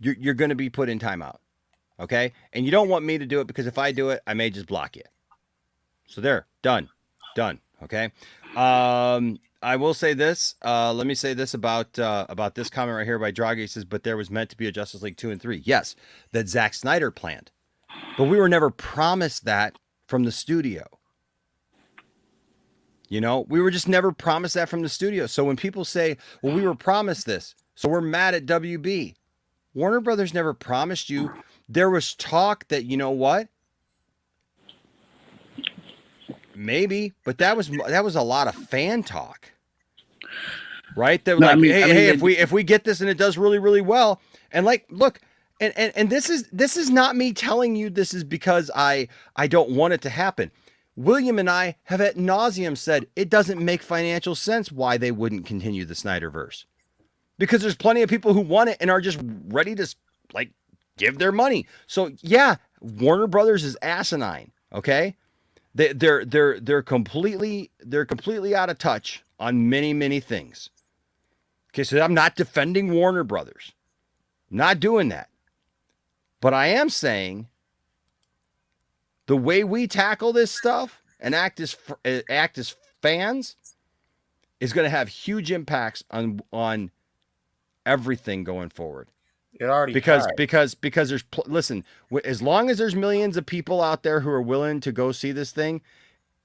Speaker 1: you're going to be put in timeout. Okay, and you don't want me to do it because if I do it, I may just block you. So there, done. Okay. I will say this. Let me say this about this comment right here by Draghi. He says, but there was meant to be a Justice League 2 and 3. Yes, that Zack Snyder planned. But we were never promised that from the studio. We were just never promised that from the studio. So when people say, well, we were promised this, so we're mad at WB. Warner Brothers never promised you. There was talk that, maybe, but that was a lot of fan talk, right? They were if we get this and it does really, really well, and look, and this is not me telling you this is because I don't want it to happen. William and I have ad nauseum said it doesn't make financial sense why they wouldn't continue the Snyderverse, because there's plenty of people who want it and are just ready to give their money. So yeah, Warner Brothers is asinine. Okay. They're completely out of touch on many, many things. Okay, so I'm not defending Warner Brothers. I'm not doing that. But I am saying the way we tackle this stuff and act as fans is going to have huge impacts on everything going forward.
Speaker 19: It already
Speaker 1: because
Speaker 19: has.
Speaker 1: there's listen, as long as there's millions of people out there who are willing to go see this thing,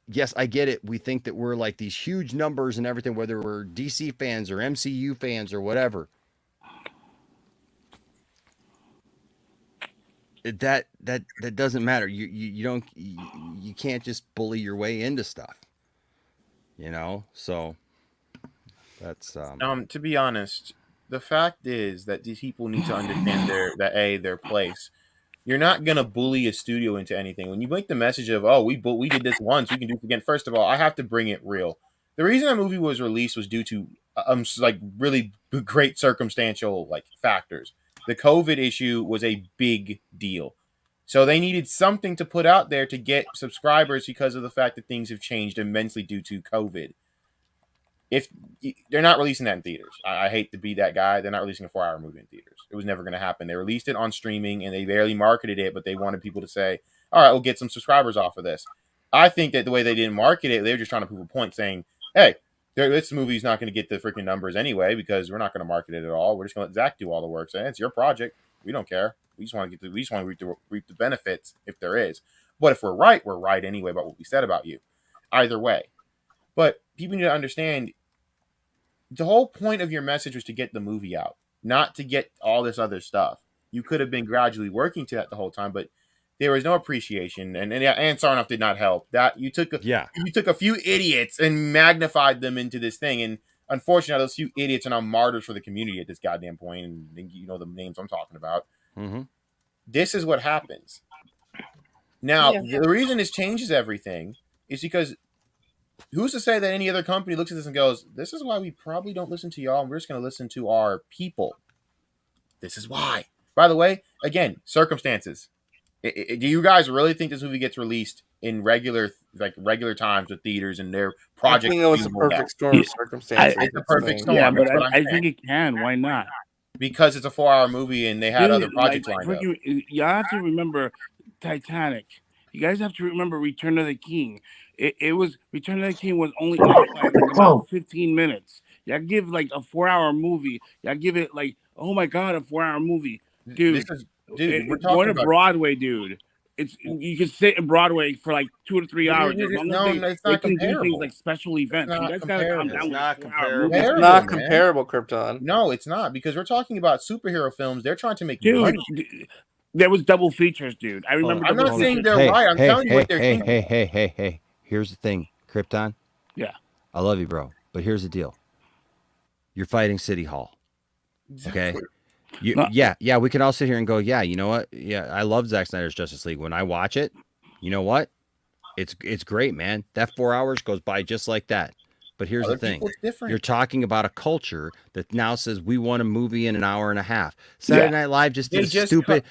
Speaker 1: yes, I get it. We think that we're like these huge numbers and everything, whether we're DC fans or MCU fans or whatever. That doesn't matter. You can't just bully your way into stuff. So
Speaker 3: That's
Speaker 19: To be honest, the fact is that these people need to understand their place. You're not gonna bully a studio into anything. When you make the message of, "Oh, we did this once, we can do it again." First of all, I have to bring it real. The reason that movie was released was due to like really great circumstantial like factors. The COVID issue was a big deal, so they needed something to put out there to get subscribers because of the fact that things have changed immensely due to COVID. If they're not releasing that in theaters, I hate to be that guy. They're not releasing a 4-hour movie in theaters. It was never going to happen. They released it on streaming and they barely marketed it, but they wanted people to say, all right, we'll get some subscribers off of this. I think that the way they didn't market it, they were just trying to prove a point saying, hey, this movie's not going to get the freaking numbers anyway because we're not going to market it at all. We're just going to let Zach do all the work. So it's your project. We don't care. We just want to reap the benefits if there is. But if we're right anyway about what we said about you. Either way. But people need to understand the whole point of your message was to get the movie out, not to get all this other stuff. You could have been gradually working to that the whole time, but there was no appreciation, and Sarnoff did not help. That you took a few idiots and magnified them into this thing, and unfortunately, those few idiots are now martyrs for the community at this goddamn point. And you know the names I'm talking about.
Speaker 3: Mm-hmm.
Speaker 19: This is what happens. Now, the reason this changes everything is because who's to say that any other company looks at this and goes, this is why we probably don't listen to y'all, and we're just going to listen to our people. This is why. By the way, again, circumstances. Do you guys really think this movie gets released in regular times with theaters and their projects?
Speaker 18: I think it was a perfect storm of circumstances.
Speaker 19: It's a perfect storm.
Speaker 23: Yeah, but I think it can. Why not?
Speaker 19: Because it's a 4-hour movie and they had other projects lined up.
Speaker 23: You have to remember Titanic. You guys have to remember Return of the King. It was Return of the King was only out by like about 15 minutes. Y'all give like a 4-hour movie. Y'all give it like, oh my god, a 4-hour movie, dude.
Speaker 19: We're
Speaker 23: going to Broadway, dude. You can sit in Broadway for like 2 to 3 hours.
Speaker 19: It's
Speaker 23: they
Speaker 19: not
Speaker 23: can do
Speaker 19: comparable.
Speaker 23: things like special events. You guys gotta calm down.
Speaker 18: It's not comparable, Krypton.
Speaker 19: No, it's not, because we're talking about superhero films. They're trying to make
Speaker 23: money. There was double features, dude. I remember.
Speaker 19: I'm not saying they're right. I'm telling you what they're thinking.
Speaker 3: Hey. Here's the thing, Krypton.
Speaker 23: Yeah.
Speaker 3: I love you, bro. But here's the deal. You're fighting City Hall. Okay? Yeah, we can all sit here and go, yeah, you know what? Yeah, I love Zack Snyder's Justice League. When I watch it, you know what? It's great, man. That 4 hours goes by just like that. But here's the thing. You're talking about a culture that now says we want a movie in an hour and a half. Saturday Night Live just did a stupid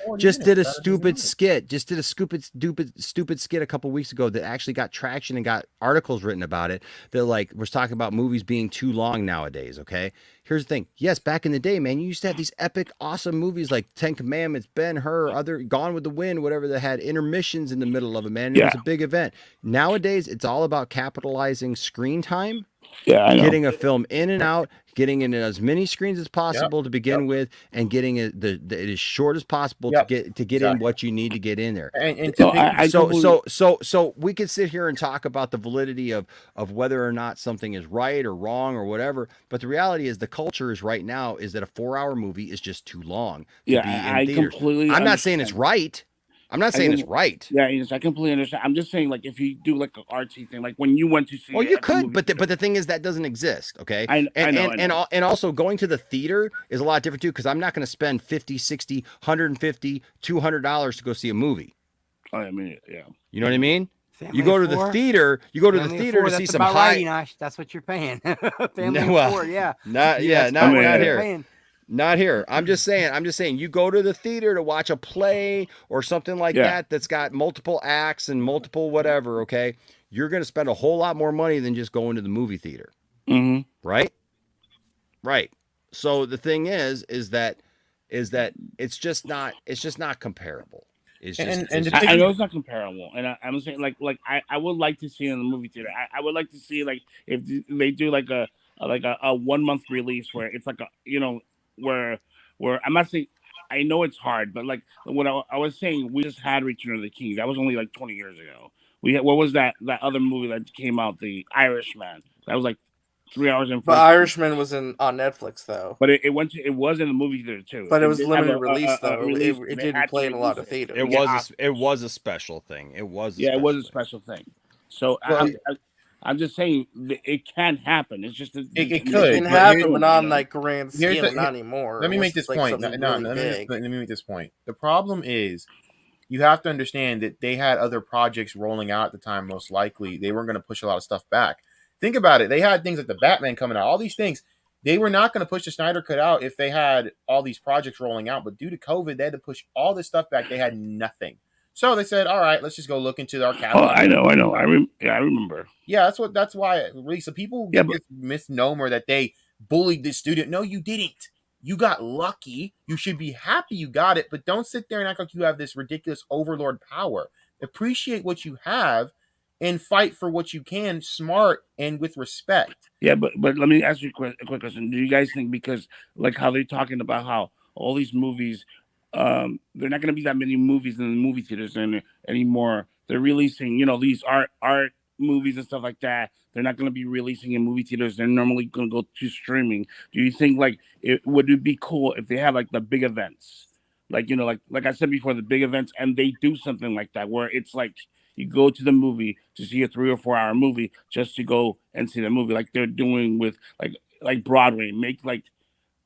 Speaker 3: skit. Just did a stupid skit a couple weeks ago that actually got traction and got articles written about it. That like was talking about movies being too long nowadays. Okay. Here's the thing. Yes, back in the day, man, you used to have these epic, awesome movies like Ten Commandments, Ben-Hur, other Gone with the Wind, whatever, that had intermissions in the middle of it, man. It was a big event. Nowadays, it's all about capitalizing screen time.
Speaker 23: Yeah, I know.
Speaker 3: Getting a film in and out, getting in as many screens as possible to begin with, and getting it as short as possible to get in what you need to get in there. So we could sit here and talk about the validity of whether or not something is right or wrong or whatever, but the reality is the culture is right now is that a 4-hour movie is just too long to be in theaters. I'm not saying it's right. I'm not saying it's right.
Speaker 23: Yeah, I completely understand. I'm just saying, like, if you do like an artsy thing, like when you went to see.
Speaker 3: Well, you could, but the thing is that doesn't exist. Okay,
Speaker 23: I know.
Speaker 3: And also going to the theater is a lot different too, because I'm not going to spend $50, $60, $150, $200 to go see a movie.
Speaker 23: I mean, yeah.
Speaker 3: You know what I mean?
Speaker 8: Family
Speaker 3: you go
Speaker 8: of
Speaker 3: to the
Speaker 8: four?
Speaker 3: theater. You go to the
Speaker 8: Family of
Speaker 3: theater
Speaker 8: four,
Speaker 3: to see
Speaker 8: that's
Speaker 3: some
Speaker 8: about
Speaker 3: high.
Speaker 8: Right, Enosh. That's what you're paying. Family
Speaker 3: No,
Speaker 8: of four, yeah.
Speaker 3: Not here. Not here. I'm just saying you go to the theater to watch a play or something like that that's got multiple acts and multiple whatever, okay? You're going to spend a whole lot more money than just going to the movie theater.
Speaker 23: Mm-hmm.
Speaker 3: Right? Right. So the thing is that it's just not comparable.
Speaker 23: I know it's not comparable, and I'm saying like I would like to see it in the movie theater. I would like to see like if they do like a 1 month release where it's like where I'm not saying, I know it's hard, but like what I was saying, we just had Return of the King. That was only like 20 years ago. We had, what was that other movie that came out, The Irishman? That was like 3 hours and 40
Speaker 18: But Irishman was on Netflix though.
Speaker 23: But it was in the movie theater too.
Speaker 18: But it was limited release though. It didn't play in a lot of theaters.
Speaker 3: It was a special thing. It was
Speaker 23: a special thing. So I'm just saying it can happen. It's just
Speaker 19: It
Speaker 23: it's
Speaker 19: could,
Speaker 18: It can
Speaker 19: but
Speaker 18: happen,
Speaker 19: here-
Speaker 18: but not on
Speaker 23: you know?
Speaker 18: that grand
Speaker 19: here's
Speaker 18: scale.
Speaker 19: the,
Speaker 18: Not anymore.
Speaker 19: let me
Speaker 18: Unless
Speaker 19: make this
Speaker 18: it's like
Speaker 19: point.
Speaker 18: something
Speaker 19: No,
Speaker 18: really big.
Speaker 19: let me make this point. The problem is you have to understand that they had other projects rolling out at the time. Most likely, they weren't going to push a lot of stuff back. Think about it. They had things like the Batman coming out. All these things. They were not going to push the Snyder Cut out if they had all these projects rolling out. But due to COVID, they had to push all this stuff back. They had nothing. So they said, "All right, let's just go look into our
Speaker 23: Oh,
Speaker 19: catalog."
Speaker 23: I know. I remember.
Speaker 19: Yeah, that's why it released. So people
Speaker 23: Yeah,
Speaker 19: get
Speaker 23: but
Speaker 19: this misnomer that they bullied this student. No, you didn't. You got lucky. You should be happy you got it, but don't sit there and act like you have this ridiculous overlord power. Appreciate what you have and fight for what you can, smart and with respect.
Speaker 23: yeah, but let me ask you a quick question. Do you guys think because like how they're talking about how all these movies, they're not going to be that many movies in the movie theaters anymore. They're releasing, these art movies and stuff like that. They're not going to be releasing in movie theaters. They're normally going to go to streaming. Do you think like would it be cool if they have like the big events, like like I said before, the big events, and they do something like that where it's like you go to the movie to see a 3 or 4 hour movie just to go and see the movie, like they're doing with like Broadway. Make like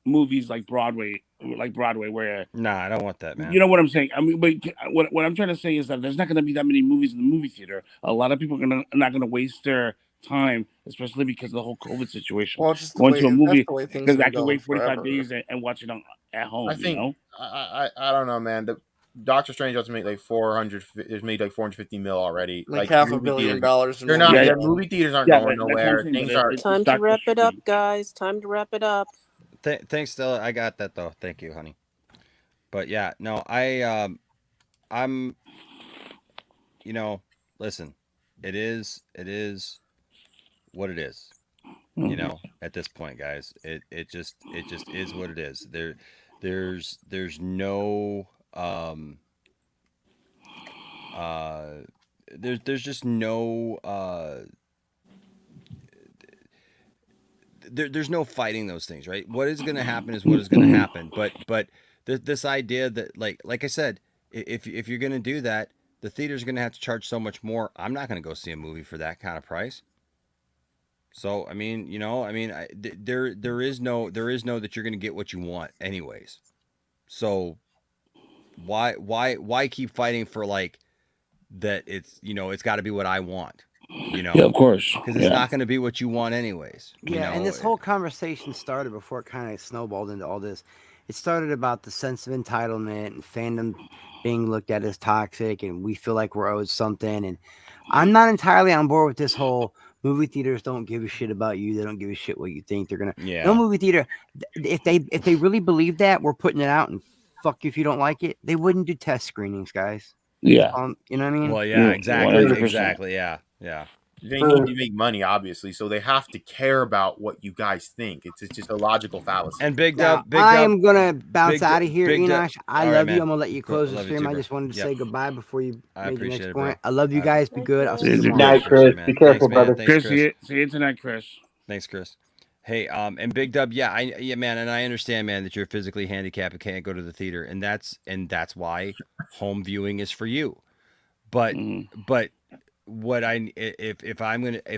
Speaker 23: movies like Broadway, where
Speaker 1: Nah, I don't want that, man.
Speaker 23: you know what I'm saying. I mean, but what I'm trying to say is that there's not going to be that many movies in the movie theater. A lot of people are not going to waste their time, especially because of the whole COVID situation.
Speaker 18: Well, it's just the
Speaker 23: Going
Speaker 18: way
Speaker 23: to a
Speaker 18: that's
Speaker 23: movie
Speaker 18: the way things
Speaker 23: because
Speaker 18: have
Speaker 23: I
Speaker 18: been
Speaker 23: can
Speaker 18: going
Speaker 23: wait 45
Speaker 18: forever.
Speaker 23: days and watch it at home.
Speaker 19: I think I don't know, man. The Doctor Strange has to make like 400. There's made like 450 mil already.
Speaker 18: Like
Speaker 19: Like
Speaker 18: $500
Speaker 19: movie
Speaker 18: million
Speaker 19: theaters,
Speaker 18: in
Speaker 19: they're
Speaker 18: one
Speaker 19: not.
Speaker 23: Yeah,
Speaker 18: day.
Speaker 19: Their movie theaters aren't
Speaker 23: yeah,
Speaker 19: going
Speaker 23: but that's what I'm
Speaker 19: nowhere.
Speaker 23: saying.
Speaker 19: Things
Speaker 23: But
Speaker 19: are.
Speaker 23: it's
Speaker 6: Time to
Speaker 23: Doctor
Speaker 6: wrap it up,
Speaker 23: Strange.
Speaker 6: guys. Time to wrap it up.
Speaker 1: Thanks, Stella. I got that though. Thank you, honey. But yeah, no, I'm, listen, it is what it is. At this point, guys, it just is what it is. There's no there's just no there's no fighting those things, right? What is going to happen is what is going to happen. But this idea that like I said, if you're going to do that, the theater's going to have to charge so much more. I'm not going to go see a movie for that kind of price. So I mean, there is no that you're going to get what you want anyways. So why keep fighting for like that? It's got to be what I want.
Speaker 23: Yeah, of course.
Speaker 1: Because it's not going to be what you want anyways.
Speaker 8: Yeah, and this whole conversation started before it kind of snowballed into all this. It started about the sense of entitlement and fandom being looked at as toxic, and we feel like we're owed something. And I'm not entirely on board with this whole movie theaters don't give a shit about you. They don't give a shit what you think. They're gonna no movie theater. If they really believe that we're putting it out and fuck you if you don't like it, they wouldn't do test screenings, guys.
Speaker 23: Yeah.
Speaker 8: You know what I mean?
Speaker 1: Well, yeah, exactly,
Speaker 23: 100%.
Speaker 1: exactly, yeah.
Speaker 19: They need to make money, obviously, so they have to care about what you guys think. It's just a logical fallacy.
Speaker 1: And Big
Speaker 8: Now,
Speaker 1: Dub,
Speaker 8: I am gonna bounce
Speaker 1: Big
Speaker 8: out of here,
Speaker 1: Big Dub-
Speaker 8: Enosh. I
Speaker 1: All
Speaker 8: love
Speaker 1: right,
Speaker 8: you.
Speaker 1: man.
Speaker 8: I'm gonna let you close the
Speaker 1: Love you
Speaker 8: stream.
Speaker 1: too,
Speaker 8: I
Speaker 1: bro.
Speaker 8: just wanted to
Speaker 1: Yep.
Speaker 8: say goodbye before you
Speaker 1: I
Speaker 8: made the
Speaker 1: appreciate
Speaker 8: next
Speaker 1: it, bro.
Speaker 8: point. I love you guys. Be good. I'll see you
Speaker 23: Good
Speaker 8: tomorrow.
Speaker 23: night,
Speaker 1: Chris. Be
Speaker 23: careful,
Speaker 1: brother.
Speaker 23: Chris, see you tonight, Chris.
Speaker 1: Thanks, Chris. Hey, and Big Dub, yeah, man, and I understand, man, that you're physically handicapped and can't go to the theater, and that's why home viewing is for you. But what if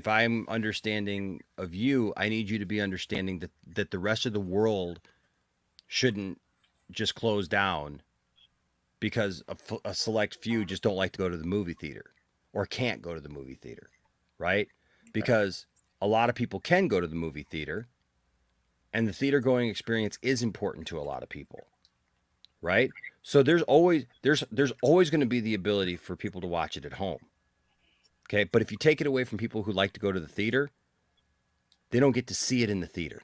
Speaker 1: I'm understanding of you, I need you to be understanding that the rest of the world shouldn't just close down because a select few just don't like to go to the movie theater or can't go to the movie theater, right? Because a lot of people can go to the movie theater, and the theater going experience is important to a lot of people, right? So there's always going to be the ability for people to watch it at home. Okay, but if you take it away from people who like to go to the theater, they don't get to see it in the theater.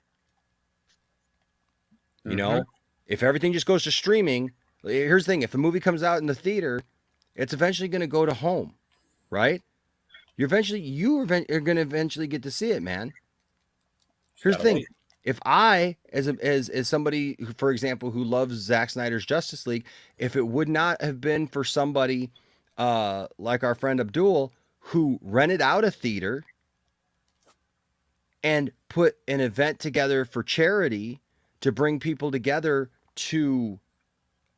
Speaker 1: You know, if everything just goes to streaming, here's the thing: if a movie comes out in the theater, it's eventually going to go to home, right? You are going to eventually get to see it, man. Here's the thing:
Speaker 19: wait.
Speaker 1: if I, as somebody, who, for example, who loves Zack Snyder's Justice League, if it would not have been for somebody like our friend Abdul, who rented out a theater and put an event together for charity to bring people together to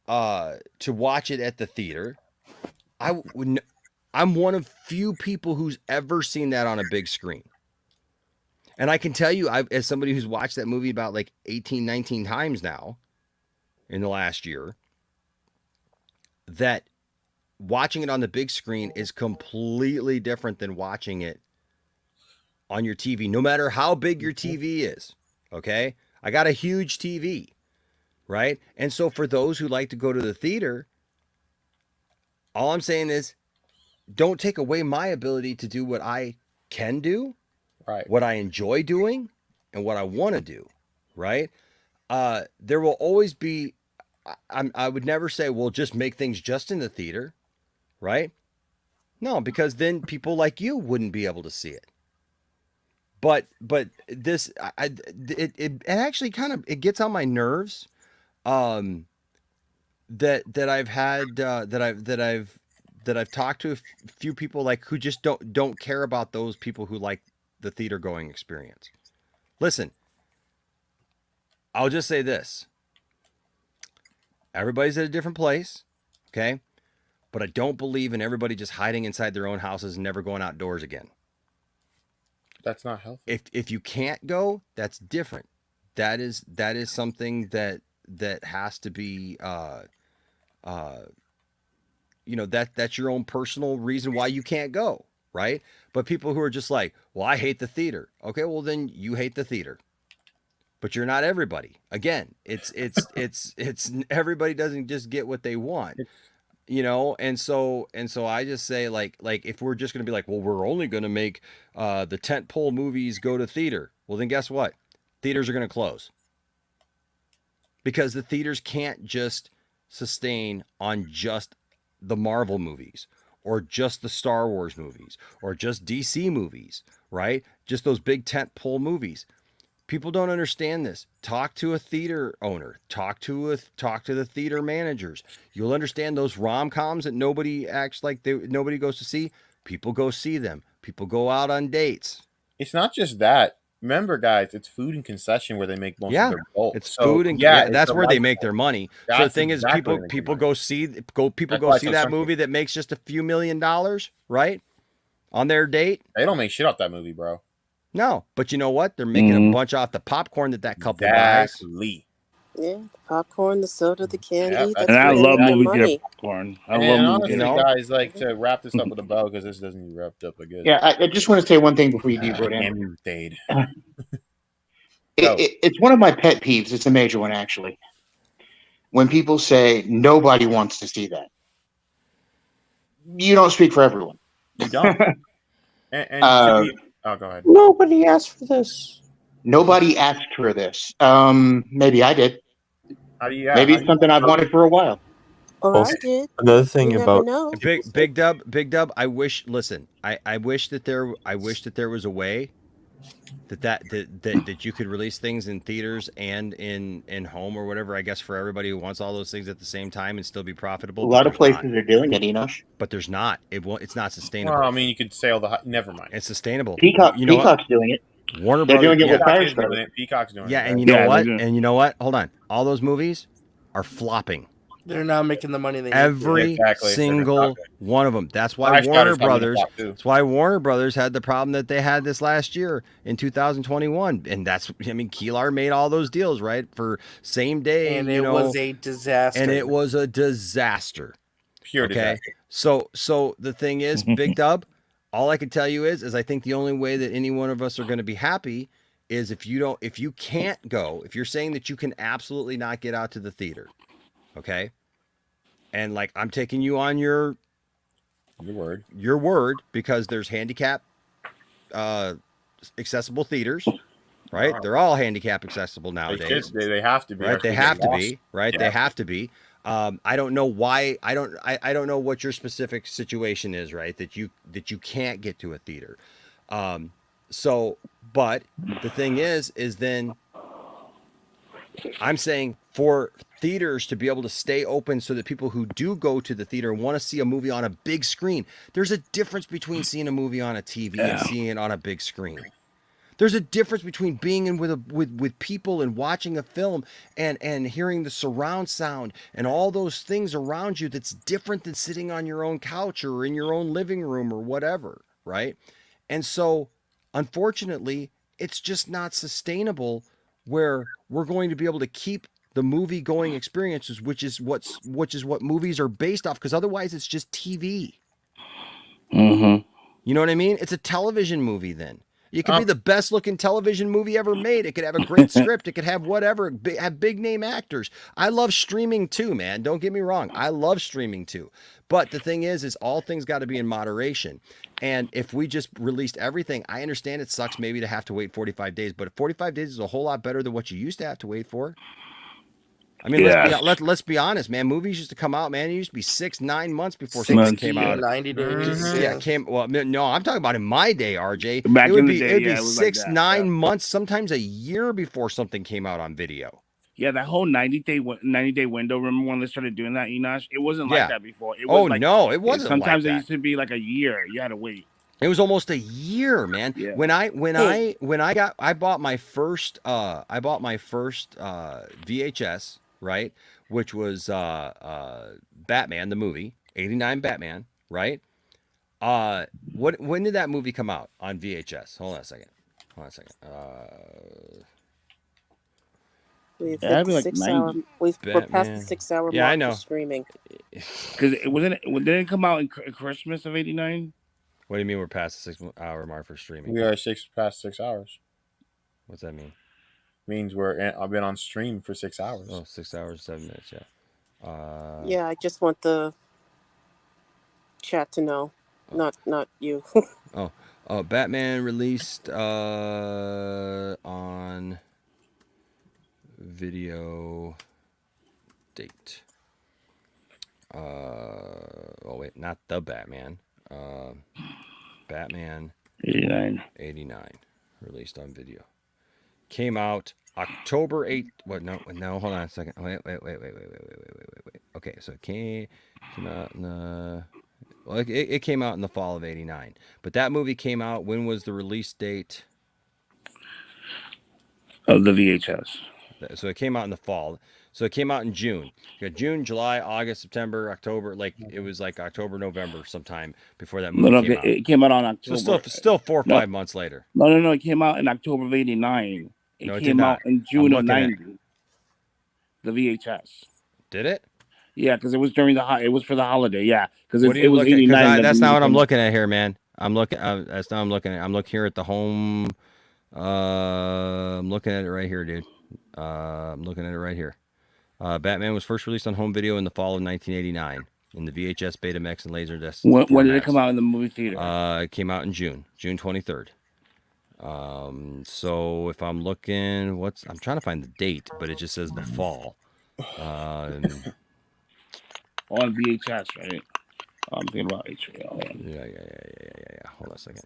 Speaker 1: watch it at the theater, I I'm one of few people who's ever seen that on a big screen. And I can tell you, as somebody who's watched that movie about like 18, 19 times now in the last year, that watching it on the big screen is completely different than watching it on your TV, no matter how big your TV is. Okay. I got a huge TV, right? And so for those who like to go to the theater, all I'm saying is don't take away my ability to do what I can do,
Speaker 19: right?
Speaker 1: What I enjoy doing and what I want to do, right? There will always be, I would never say, well, just make things just in the theater, right? No, because then people like you wouldn't be able to see it. But this, it actually kind of, it gets on my nerves, that I've had, that I've talked to a few people like who just don't care about those people who like the theater going experience. Listen, I'll just say this. Everybody's at a different place, okay? But I don't believe in everybody just hiding inside their own houses and never going outdoors again.
Speaker 19: That's not healthy.
Speaker 1: If you can't go, that's different. That is something that has to be that's your own personal reason why you can't go, right? But people who are just like, well, I hate the theater. Okay, well then you hate the theater. But you're not everybody. Again, it's everybody doesn't just get what they want. And so I just say like if we're just going to be like, well, we're only going to make the tentpole movies go to theater. Well, then guess what? Theaters are going to close. Because the theaters can't just sustain on just the Marvel movies or just the Star Wars movies or just DC movies, right? Just those big tentpole movies. People don't understand this. Talk to a theater owner. Talk to the theater managers. You'll understand those rom-coms that nobody acts like nobody goes to see. People go see them. People go out on dates.
Speaker 19: It's not just that. Remember, guys, it's food and concession where they make most of their bulk.
Speaker 1: It's food and that's where they make their money. So the thing is, people go see that movie that makes just a few $1 million, right? On their date.
Speaker 19: They don't make shit off that movie, bro.
Speaker 1: No, but you know what? They're making a bunch off the popcorn that couple buys.
Speaker 6: Yeah, the popcorn, the soda, the candy. That's
Speaker 23: And I
Speaker 6: where
Speaker 23: love
Speaker 6: they make
Speaker 23: movie
Speaker 6: their
Speaker 23: theater
Speaker 6: money.
Speaker 23: popcorn.
Speaker 19: And honestly, guys, like to wrap this up with a bow because this doesn't get wrapped up, I guess.
Speaker 4: Yeah, I just want to say one thing before you do go down. It's one of my pet peeves. It's a major one, actually. When people say nobody wants to see that, you don't speak for everyone.
Speaker 19: You don't. Oh, go ahead.
Speaker 20: Nobody asked for this.
Speaker 4: Nobody asked for this. Maybe I did.
Speaker 19: Maybe
Speaker 4: it's something I've wanted for a while.
Speaker 6: Or I did.
Speaker 22: Another thing
Speaker 6: You
Speaker 22: about
Speaker 6: never know.
Speaker 1: Big Dub. I wish that there was a way that you could release things in theaters and in home or whatever. I guess for everybody who wants all those things at the same time and still be profitable.
Speaker 4: A lot of places are doing it, Enosh.
Speaker 1: But there's not. It's not sustainable.
Speaker 19: Well, I mean, you could sail the. Never mind.
Speaker 1: It's sustainable.
Speaker 4: Peacock's doing it.
Speaker 1: Warner
Speaker 4: They're
Speaker 1: Brothers
Speaker 4: doing it with
Speaker 19: Peacock's doing it. Peacock's doing it.
Speaker 1: Yeah, and you know what? And you know what? Hold on. All those movies are flopping.
Speaker 18: They're not making the money they need
Speaker 1: Every
Speaker 18: to.
Speaker 1: single one of them. That's why Warner Brothers. That's why Warner Brothers had the problem that they had this last year in 2021, and Keelar made all those deals right for same day,
Speaker 18: and it was a disaster.
Speaker 1: And it was a disaster.
Speaker 19: Pure disaster.
Speaker 1: So the thing is, Big Dub. All I can tell you is I think the only way that any one of us are going to be happy is if you can't go, if you're saying that you can absolutely not get out to the theater. Okay. And like, I'm taking you on your word because there's handicap, accessible theaters, right?
Speaker 19: Wow.
Speaker 1: They're all handicap accessible nowadays.
Speaker 19: They have to be,
Speaker 1: right? They have to be, right?
Speaker 19: Yeah.
Speaker 1: They have to be. I don't know why. I don't know what your specific situation is, right? That you can't get to a theater. But the thing is then I'm saying for theaters to be able to stay open so that people who do go to the theater and want to see a movie on a big screen, there's a difference between seeing a movie on a TV and seeing it on a big screen. There's a difference between being in with people and watching a film and hearing the surround sound and all those things around you that's different than sitting on your own couch or in your own living room or whatever, right? And so, unfortunately, it's just not sustainable where we're going to be able to keep the movie going experiences, which is what movies are based off, because otherwise it's just TV.
Speaker 23: Mm-hmm.
Speaker 1: You know what I mean? It's a television movie then. It could be the best looking television movie ever made. It could have a great script. It could have whatever, have big name actors. I love streaming too, man. Don't get me wrong. I love streaming too. But the thing is all things got to be in moderation. And if we just released everything, I understand it sucks maybe to have to wait 45 days, but 45 days is a whole lot better than what you used to have to wait for. I mean, let's be honest, man. Movies used to come out, man. It used to be 6-9 months before something came out.
Speaker 18: 90 days.
Speaker 1: Yeah, well, no, I'm talking about in my day, RJ.
Speaker 23: Back
Speaker 1: it would
Speaker 23: in
Speaker 1: be
Speaker 23: the day,
Speaker 1: it'd be
Speaker 23: yeah, it was like
Speaker 1: 6-9 months, sometimes a year before something came out on video.
Speaker 23: Yeah, that whole 90-day window. Remember when they started doing that, Enosh? It wasn't
Speaker 1: Yeah.
Speaker 23: like that before. It was
Speaker 1: No, it wasn't.
Speaker 23: Sometimes
Speaker 1: like
Speaker 23: it
Speaker 1: that.
Speaker 23: used to be like a year. You had to wait.
Speaker 1: It was almost a year, man.
Speaker 23: Yeah.
Speaker 1: When I bought my first VHS, right, which was Batman the movie, 89 Batman, right? When did that movie come out on VHS? Hold on a second.
Speaker 6: We've
Speaker 23: Yeah,
Speaker 6: hit
Speaker 23: be
Speaker 6: the
Speaker 23: like
Speaker 6: 6
Speaker 23: 90.
Speaker 6: hour. We're past the 6 hour
Speaker 1: Yeah,
Speaker 6: mark
Speaker 1: I know.
Speaker 6: for streaming.
Speaker 23: Because didn't it come out in Christmas of '89?
Speaker 1: What do you mean we're past the 6 hour mark for streaming?
Speaker 19: We are past 6 hours.
Speaker 1: What's that mean?
Speaker 19: Means I've been on stream for 6 hours.
Speaker 1: Oh, 6 hours, 7 minutes. Yeah.
Speaker 6: Yeah, I just want the chat to know, not you.
Speaker 1: Batman released on video date. Wait, not the Batman. Batman
Speaker 23: 89
Speaker 1: released on video. Came out October 8th. What? No, hold on a second. Wait. Okay, so it came out in the... Well, it came out in the fall of '89. But that movie came out, when was the release date?
Speaker 23: Of the VHS.
Speaker 1: So it came out in the fall. So it came out in June. You got June, July, August, September, October. It was like October, November sometime before that movie came out.
Speaker 23: It came out on October.
Speaker 1: So still 4 or 5 months later.
Speaker 23: No. It came out in October of '89. It came out in June of '90. The VHS.
Speaker 1: Did it?
Speaker 23: Yeah, because it was during it was for the holiday. Yeah, because it was
Speaker 1: looking?
Speaker 23: '89.
Speaker 1: That's not what I'm looking at here, man. I'm looking. That's not what I'm looking at. I'm looking here at the home. I'm looking at it right here, dude. I'm looking at it right here. Batman was first released on home video in the fall of 1989 in the VHS, Betamax, and Laserdisc.
Speaker 23: When did it come out in the movie theater?
Speaker 1: It came out in June 23rd. So if I'm looking, I'm trying to find the date, but it just says the fall.
Speaker 23: On VHS, right? I'm thinking about HBO.
Speaker 1: Yeah. Hold on a second.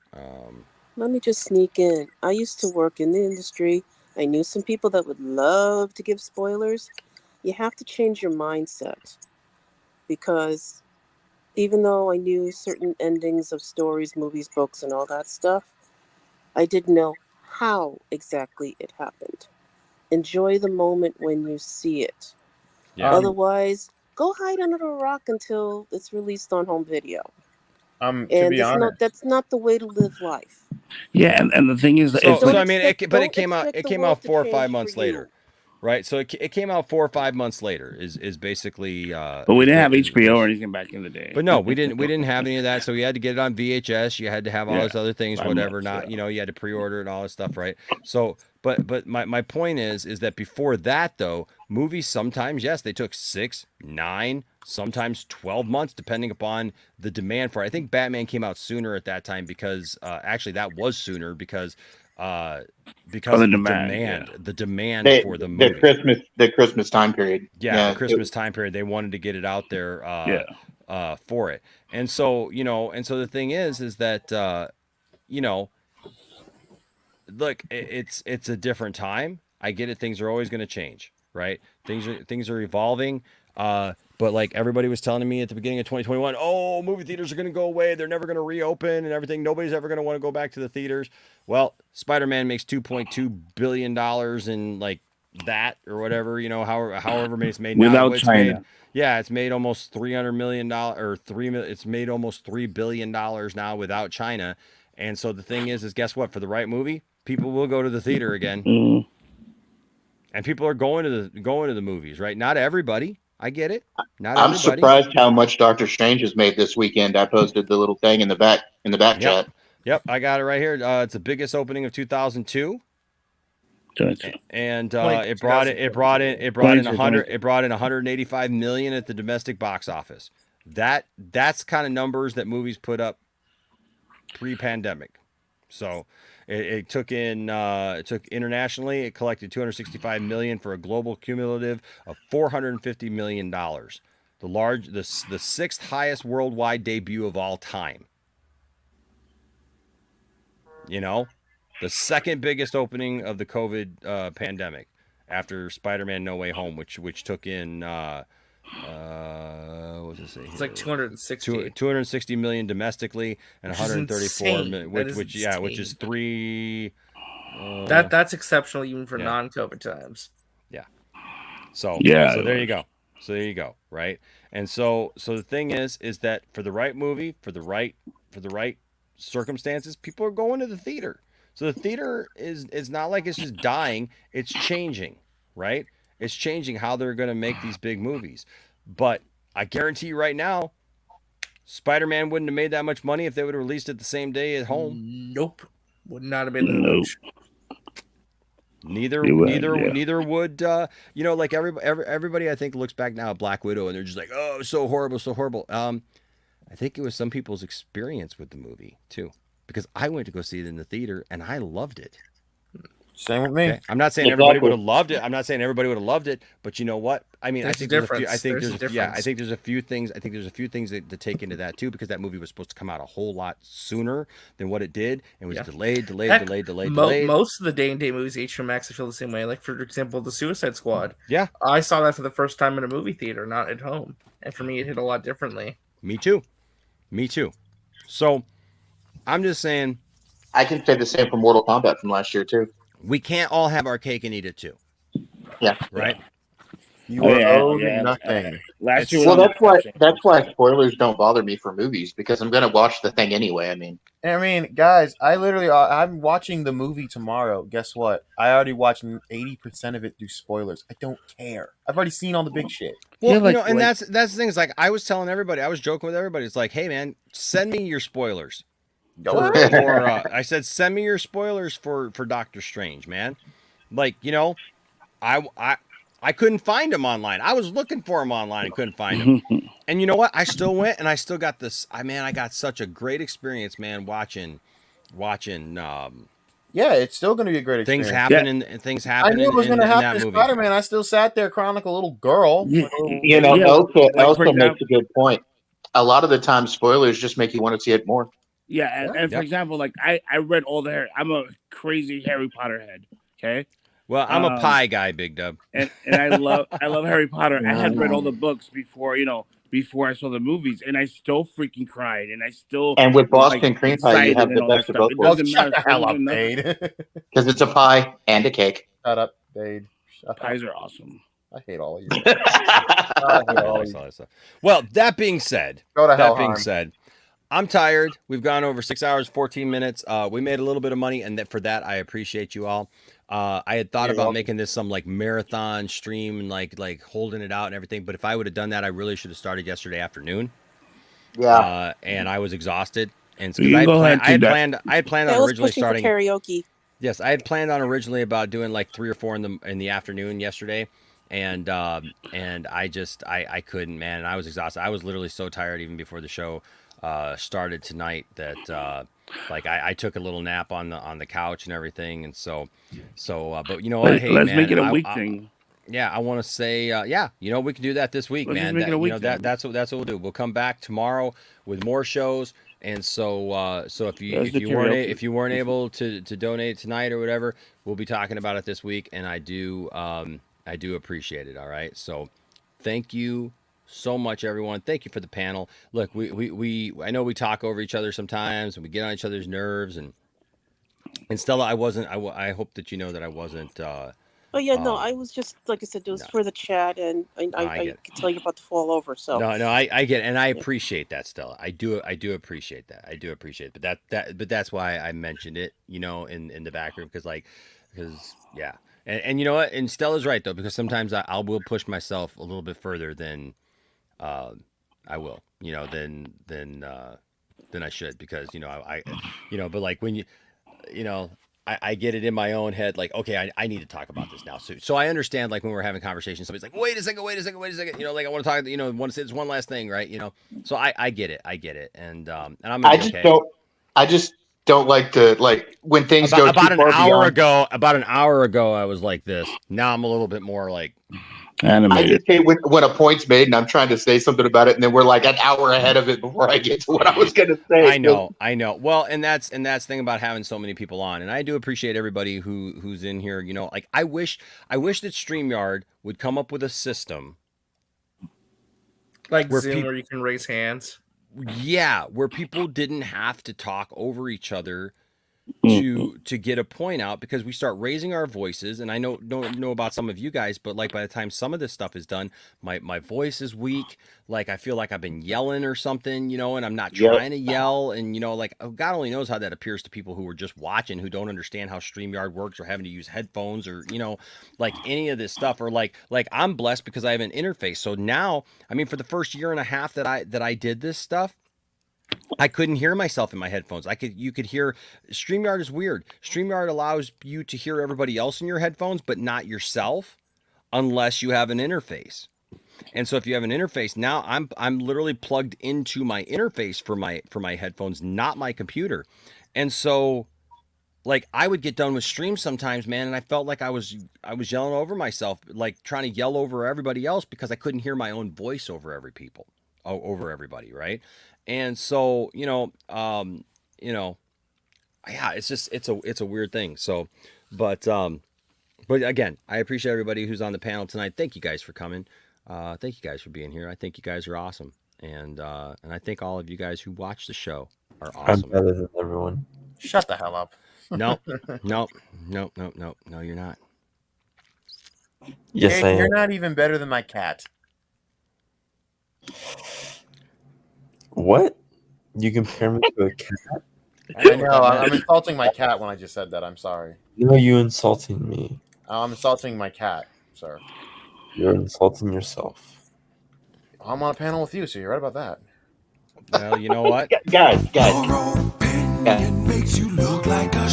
Speaker 6: Let me just sneak in. I used to work in the industry. I knew some people that would love to give spoilers. You have to change your mindset, because even though I knew certain endings of stories, movies, books, and all that stuff, I didn't know how exactly it happened. Enjoy the moment when you see it.
Speaker 1: Yeah.
Speaker 6: Otherwise, go hide under a rock until it's released on home video.
Speaker 19: To be honest,
Speaker 6: that's not the way to live life.
Speaker 23: Yeah, and the thing is,
Speaker 1: so I mean, it came out 4 or 5 months later, right? So it came out 4 or 5 months later is basically.
Speaker 23: But we didn't have HBO or anything back in the day.
Speaker 1: But no, we didn't have any of that. So you had to get it on VHS. You had to have all those other things,
Speaker 23: 5
Speaker 1: whatever.
Speaker 23: months,
Speaker 1: You had to pre-order and all this stuff, right? So, but my point is that before that though, movies sometimes, yes, they took 6, 9, sometimes 12 months, depending upon the demand for it. I think Batman came out sooner at that time because actually that was sooner because of the demand for the movie.
Speaker 4: The Christmas time period.
Speaker 1: The Christmas time period. They wanted to get it out there for it. And so, the thing is that, look, it's a different time. I get it. Things are always going to change, right? Things are evolving. But like everybody was telling me at the beginning of 2021, oh, movie theaters are going to go away. They're never going to reopen and everything. Nobody's ever going to want to go back to the theaters. Well, Spider-Man makes $2.2 billion in like that or whatever, you know, however many it's made now.
Speaker 23: Without
Speaker 1: It's
Speaker 23: China.
Speaker 1: it's made almost $300 million or it's made almost $3 billion now without China. And so the thing is guess what? For the right movie, people will go to the theater again.
Speaker 23: Mm.
Speaker 1: And people are going to the movies, right? Not everybody. I get it. Not
Speaker 4: I'm
Speaker 1: everybody.
Speaker 4: surprised how much Doctor Strange has made this weekend. I posted the little thing in the back chat.
Speaker 1: Yep, I got it right here. It's the biggest opening of 2002. And it brought in 185 million at the domestic box office. That's kind of numbers that movies put up pre-pandemic. So it took internationally, it collected 265 million for a global cumulative of 450 million dollars. The sixth highest worldwide debut of all time. You know, the second biggest opening of the COVID pandemic after Spider-Man No Way Home, which took in what does it say?
Speaker 13: It's like 260.
Speaker 1: 260 million domestically and 134 million, which is three.
Speaker 13: That's exceptional even for non-COVID times.
Speaker 1: Yeah. So
Speaker 23: yeah.
Speaker 1: There you go. So there you go. Right. And so the thing is that for the right movie, for the right circumstances, people are going to the theater. So the theater is not like it's just dying, it's changing, right? It's changing how they're going to make these big movies. But I guarantee you right now, Spider-Man wouldn't have made that much money if they would have released it the same day at home.
Speaker 13: Nope. Would not have been that much.
Speaker 1: Neither would you know, like everybody I think looks back now at Black Widow and they're just like, oh, so horrible. I think it was some people's experience with the movie too, because I went to go see it in the theater and I loved it.
Speaker 19: Same with me.
Speaker 1: Okay? I'm not saying everybody would have loved it. But you know what? I mean, I think there's a few things to take into that too, because that movie was supposed to come out a whole lot sooner than what it did, and was delayed.
Speaker 13: Most of the day-and-date movies, HBO Max, I feel the same way. Like, for example, The Suicide Squad.
Speaker 1: Yeah.
Speaker 13: I saw that for the first time in a movie theater, not at home. And for me, it hit a lot differently.
Speaker 1: Me too. So, I'm just saying.
Speaker 4: I can say the same for Mortal Kombat from last year too.
Speaker 1: We can't all have our cake and eat it too.
Speaker 4: Yeah.
Speaker 1: Right.
Speaker 19: You are owed nothing.
Speaker 4: Well, that's why spoilers don't bother me for movies, because I'm gonna watch the thing anyway. I mean,
Speaker 19: guys, I'm watching the movie tomorrow. Guess what? I already watched 80% of it through spoilers. I don't care. I've already seen all the big shit.
Speaker 1: Well, and that's the thing. Is like I was telling everybody, I was joking with everybody. It's like, hey man, send me your spoilers. I said, send me your spoilers for Doctor Strange, man. Like, you know, I couldn't find him online. I was looking for him online and couldn't find him. And you know what? I still went and I still got this. I got such a great experience, man, watching.
Speaker 19: Yeah, it's still going to be a great experience.
Speaker 1: Things happen.
Speaker 19: I knew it was going to happen to Spider-Man. I still sat there crying like a little girl.
Speaker 4: You know, Elsa makes a good point. A lot of the time, spoilers just make you want to see it more.
Speaker 23: Yeah, and for example, like I read all the Harry. I'm a crazy Harry Potter head. Okay.
Speaker 1: Well, I'm a pie guy, Big Dub.
Speaker 23: And I love Harry Potter. I had read all the books before I saw the movies, and I still freaking cried, and I still.
Speaker 4: And with Boston cream pie, you have the best of both worlds.
Speaker 19: Shut the hell up, Dade.
Speaker 4: Because it's a pie and a cake.
Speaker 19: Shut up, Dade.
Speaker 23: Pies are awesome.
Speaker 19: I hate all of you.
Speaker 1: Well, that being said, I'm tired. We've gone over 6 hours, 14 minutes. We made a little bit of money, and for that, I appreciate you all. I had thought about making this some like marathon stream and like holding it out and everything. But if I would have done that, I really should have started yesterday afternoon.
Speaker 4: Yeah.
Speaker 1: And I was exhausted. And so
Speaker 6: I
Speaker 1: had planned on originally starting
Speaker 6: karaoke.
Speaker 1: Yes, I had planned on originally about doing like 3 or 4 in the afternoon yesterday. And I couldn't, man. And I was exhausted. I was literally so tired even before the show started tonight that I took a little nap on the couch and everything. And so but you know what? Hey,
Speaker 23: let's
Speaker 1: man,
Speaker 23: make it a week thing.
Speaker 1: Yeah, I want to say, you know, we can do that this week, man. That's what we'll do. We'll come back tomorrow with more shows. And so if you weren't able to donate tonight or whatever, we'll be talking about it this week. And I do appreciate it. All right. So thank you
Speaker 3: so much, everyone. Thank you for the panel. Look, I know we talk over each other sometimes, and we get on each other's nerves. And Stella, I hope that you know that I wasn't.
Speaker 6: Oh yeah, no, I was just like I said, it was for the chat, and I could tell you about to fall over. So
Speaker 3: no, I get it, and I appreciate that, Stella. I do appreciate that. I do appreciate it. But that's why I mentioned it, in the back room, because yeah, and you know what? And Stella's right though, because sometimes I will push myself a little bit further than I will, than I should, because I but like when I get it in my own head, like, okay, I need to talk about this now. So I understand, like, when we're having conversations, somebody's like, wait a second. Like, I want to talk, want to say this one last thing, right? So I get it. And I'm gonna
Speaker 4: I just don't like to, like, when things go
Speaker 3: about
Speaker 4: too
Speaker 3: an
Speaker 4: far
Speaker 3: hour
Speaker 4: beyond.
Speaker 3: about an hour ago, I was like this. Now I'm a little bit more like
Speaker 4: I just hate when a point's made and I'm trying to say something about it, and then we're like an hour ahead of it before I get to what I was going to say.
Speaker 3: I know. Well, and that's the thing about having so many people on, and I do appreciate everybody who's in here. Like, I wish that StreamYard would come up with a system
Speaker 13: like Zoom where you can raise hands.
Speaker 3: Yeah, where people didn't have to talk over each other to get a point out, because we start raising our voices. And I don't know about some of you guys, but like by the time some of this stuff is done, my voice is weak. Like, I feel like I've been yelling or something, and I'm not trying to yell. And like, God only knows how that appears to people who are just watching, who don't understand how StreamYard works, or having to use headphones, or like any of this stuff. Or like I'm blessed because I have an interface. So now, I mean, for the first year and a half that I did this stuff, I couldn't hear myself in my headphones. You could hear. StreamYard is weird. StreamYard allows you to hear everybody else in your headphones, but not yourself, unless you have an interface. And so if you have an interface, now I'm literally plugged into my interface for my headphones, not my computer. And so, like, I would get done with streams sometimes, man, and I felt like I was yelling over myself, like trying to yell over everybody else, because I couldn't hear my own voice over over everybody, right? And so, yeah, it's a weird thing. So, but again, I appreciate everybody who's on the panel tonight. Thank you guys for coming. Thank you guys for being here. I think you guys are awesome. And I think all of you guys who watch the show are awesome.
Speaker 22: I'm better than everyone.
Speaker 19: Shut the hell up.
Speaker 3: No, you're not.
Speaker 22: Yes,
Speaker 19: Dave,
Speaker 22: I am.
Speaker 19: you're not even better than my cat.
Speaker 22: What? You compare me to a cat?
Speaker 19: I know. I'm insulting my cat when I just said that. I'm sorry.
Speaker 22: No, you insulting me.
Speaker 19: I'm insulting my cat, sir.
Speaker 22: You're insulting yourself.
Speaker 19: I'm on a panel with you, so you're right about that.
Speaker 3: Well, you know what?
Speaker 4: Guys.
Speaker 2: It makes you look like a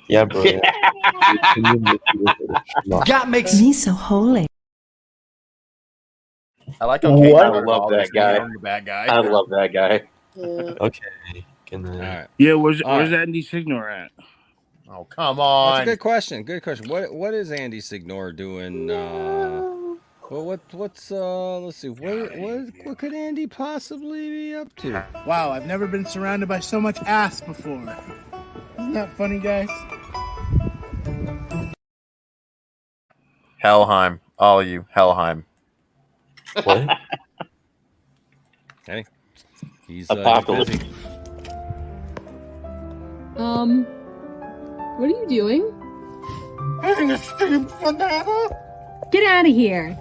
Speaker 22: Yeah, bro.
Speaker 2: God makes me so holy.
Speaker 19: I like how Kate
Speaker 4: I love that guy.
Speaker 19: I'm the bad guy.
Speaker 4: I love that guy.
Speaker 22: Okay. Can
Speaker 3: All right.
Speaker 23: Yeah, where's Andy Signor at?
Speaker 19: Oh, come on.
Speaker 3: That's a good question. Good question. What is Andy Signor doing? What's let's see. What could Andy possibly be up to?
Speaker 11: Wow, I've never been surrounded by so much ass before. Isn't that funny, guys?
Speaker 19: Helheim. All of you. Helheim.
Speaker 22: What?
Speaker 3: Okay. He's
Speaker 4: Apocalypse.
Speaker 3: busy.
Speaker 7: What are you doing?
Speaker 2: Having a stream Fandom.
Speaker 7: Get out of here.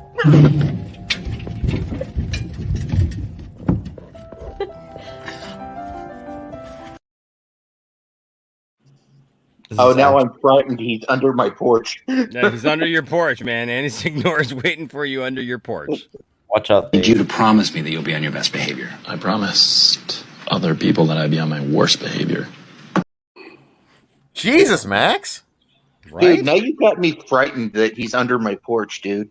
Speaker 4: Oh, now I'm frightened. He's under my porch.
Speaker 3: Yeah, he's under your porch, man. Andy Signor is waiting for you under your porch.
Speaker 22: Watch out.
Speaker 21: I need you to promise me that you'll be on your best behavior. I promised other people that I'd be on my worst behavior.
Speaker 19: Jesus, Max.
Speaker 3: Right?
Speaker 4: Dude, now you got me frightened that he's under my porch, dude.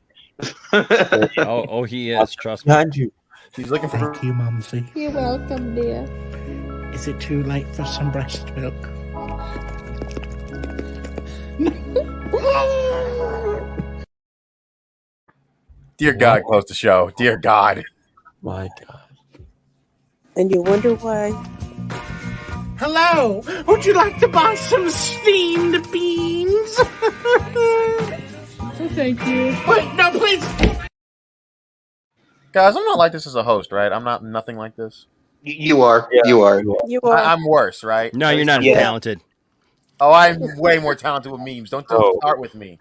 Speaker 3: Oh, he is. Trust me.
Speaker 22: Behind you.
Speaker 19: He's looking for.
Speaker 2: Thank you, Mumsy.
Speaker 7: You're welcome, dear.
Speaker 2: Is it too late for some breast milk?
Speaker 19: Dear God, close the show. Dear God.
Speaker 22: My God.
Speaker 6: And you wonder why?
Speaker 2: Hello, would you like to buy some steamed beans?
Speaker 7: Thank you.
Speaker 17: Wait, no, please.
Speaker 19: Guys, I'm not like this as a host, right? I'm not nothing like this.
Speaker 4: You are.
Speaker 22: Yeah,
Speaker 4: You are.
Speaker 6: You are.
Speaker 19: I'm worse, right?
Speaker 1: No,
Speaker 19: At
Speaker 1: you're
Speaker 19: least
Speaker 1: not
Speaker 19: I'm
Speaker 1: as
Speaker 19: worse.
Speaker 1: talented.
Speaker 19: Oh, I'm way more talented with memes. Don't
Speaker 22: Oh.
Speaker 19: start with me.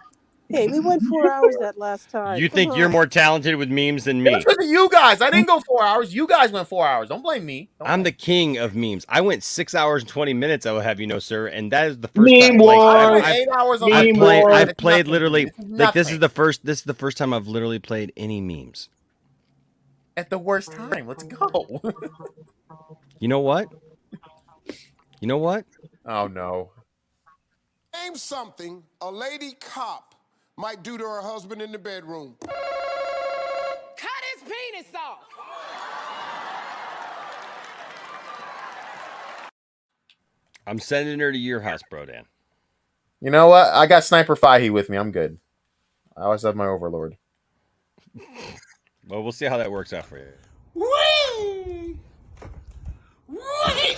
Speaker 6: Hey, we went 4 hours that last time.
Speaker 1: You
Speaker 6: Come
Speaker 1: think you're
Speaker 6: on.
Speaker 1: more talented with memes than me?
Speaker 19: It's because of you guys. I didn't go 4 hours. You guys went 4 hours. Don't blame me.
Speaker 1: I'm the king of memes. I went 6 hours and 20 minutes. I will have you know, sir, and that is the first
Speaker 4: Meme
Speaker 1: time. Like
Speaker 19: I
Speaker 4: wars.
Speaker 19: went 8 hours on
Speaker 1: I've
Speaker 19: my
Speaker 1: played.
Speaker 19: phone.
Speaker 1: I've
Speaker 19: It's
Speaker 1: played
Speaker 19: nothing.
Speaker 1: literally.
Speaker 19: This is
Speaker 1: Like this is
Speaker 19: nothing.
Speaker 1: the first. This is the first time I've literally played any memes.
Speaker 19: At the worst time. Let's go.
Speaker 1: You know what? You know what?
Speaker 19: Oh no.
Speaker 2: Name something a lady cop might do to her husband in the bedroom.
Speaker 14: Cut his penis off.
Speaker 1: I'm sending her to your house, bro, Dan.
Speaker 19: You know what? I got Sniper Fahi with me. I'm good. I always have my overlord.
Speaker 1: Well, we'll see how that works out for you.
Speaker 17: Whee! Whee!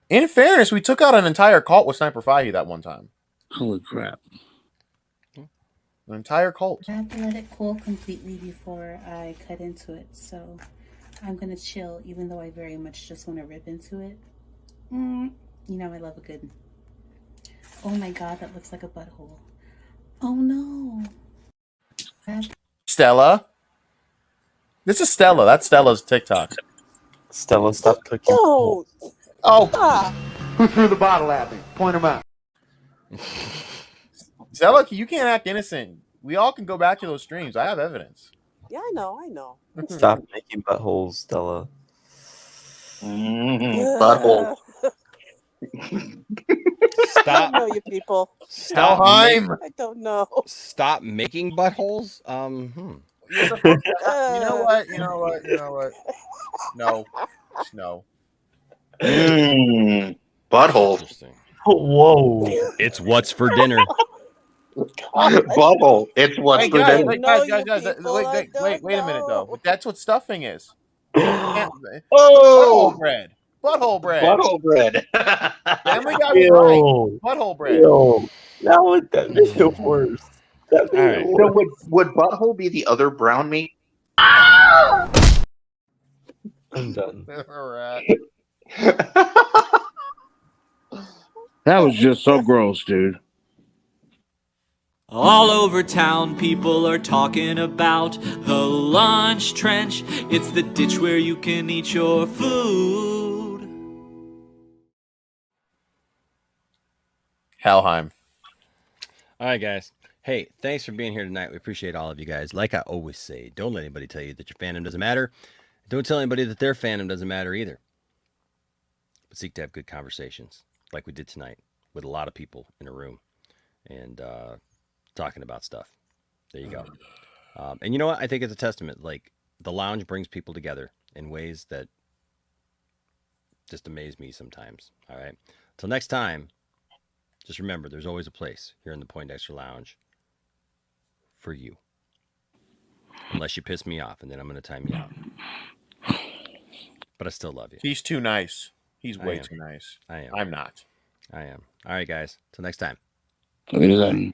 Speaker 19: In fairness, we took out an entire cult with Sniper Fahi that one time.
Speaker 23: Holy crap.
Speaker 19: An entire cult.
Speaker 15: I have to let it cool completely before I cut into it, so I'm gonna chill, even though I very much just want to rip into it. You know I love a good. Oh my god, that looks like a butthole. Oh no.
Speaker 19: Stella. This is Stella. That's Stella's TikTok.
Speaker 22: Stella, stop cooking.
Speaker 6: Don't.
Speaker 19: Oh.
Speaker 6: Stop.
Speaker 16: Who threw the bottle at me? Point him out.
Speaker 19: Stella, you can't act innocent. We all can go back to those streams. I have evidence.
Speaker 6: Yeah, I know. I know.
Speaker 22: Stop making buttholes, Stella.
Speaker 4: Butthole.
Speaker 1: Stop.
Speaker 6: I don't know you people.
Speaker 1: Stop.
Speaker 6: I don't know.
Speaker 1: Stop making buttholes.
Speaker 19: You know what? You know what? You know what? No. No.
Speaker 4: Butthole.
Speaker 1: Interesting.
Speaker 22: Whoa.
Speaker 1: It's what's for dinner.
Speaker 4: Butthole. It's what's
Speaker 19: Hey,
Speaker 4: for
Speaker 19: guys,
Speaker 4: dinner.
Speaker 19: wait a minute, though. That's what stuffing is.
Speaker 4: Oh.
Speaker 19: Butthole bread. Butthole bread.
Speaker 4: Butthole bread.
Speaker 19: Family Guy was right. Butthole bread.
Speaker 22: Yo. Now that made it worse. That made it
Speaker 4: So
Speaker 22: worse.
Speaker 4: would butthole be the other brown meat?
Speaker 22: I'm done.
Speaker 19: All right.
Speaker 23: That was just so gross, dude.
Speaker 24: All over town, people are talking about the lunch trench. It's the ditch where you can eat your food.
Speaker 19: Helheim.
Speaker 1: All right, guys. Hey, thanks for being here tonight. We appreciate all of you guys. Like I always say, don't let anybody tell you that your fandom doesn't matter. Don't tell anybody that their fandom doesn't matter either. But seek to have good conversations like we did tonight with a lot of people in a room and talking about stuff. There you go. And you know what? I think it's a testament. Like, the lounge brings people together in ways that just amaze me sometimes. All right. Till next time, just remember, there's always a place here in the Poindexter Lounge for you. Unless you piss me off, and then I'm going to time you out. But I still love you.
Speaker 19: He's too nice. He's
Speaker 1: I
Speaker 19: way
Speaker 1: am.
Speaker 19: too nice.
Speaker 1: I am.
Speaker 19: I'm not.
Speaker 1: I am. All right, guys. Till next time.
Speaker 23: Look at that.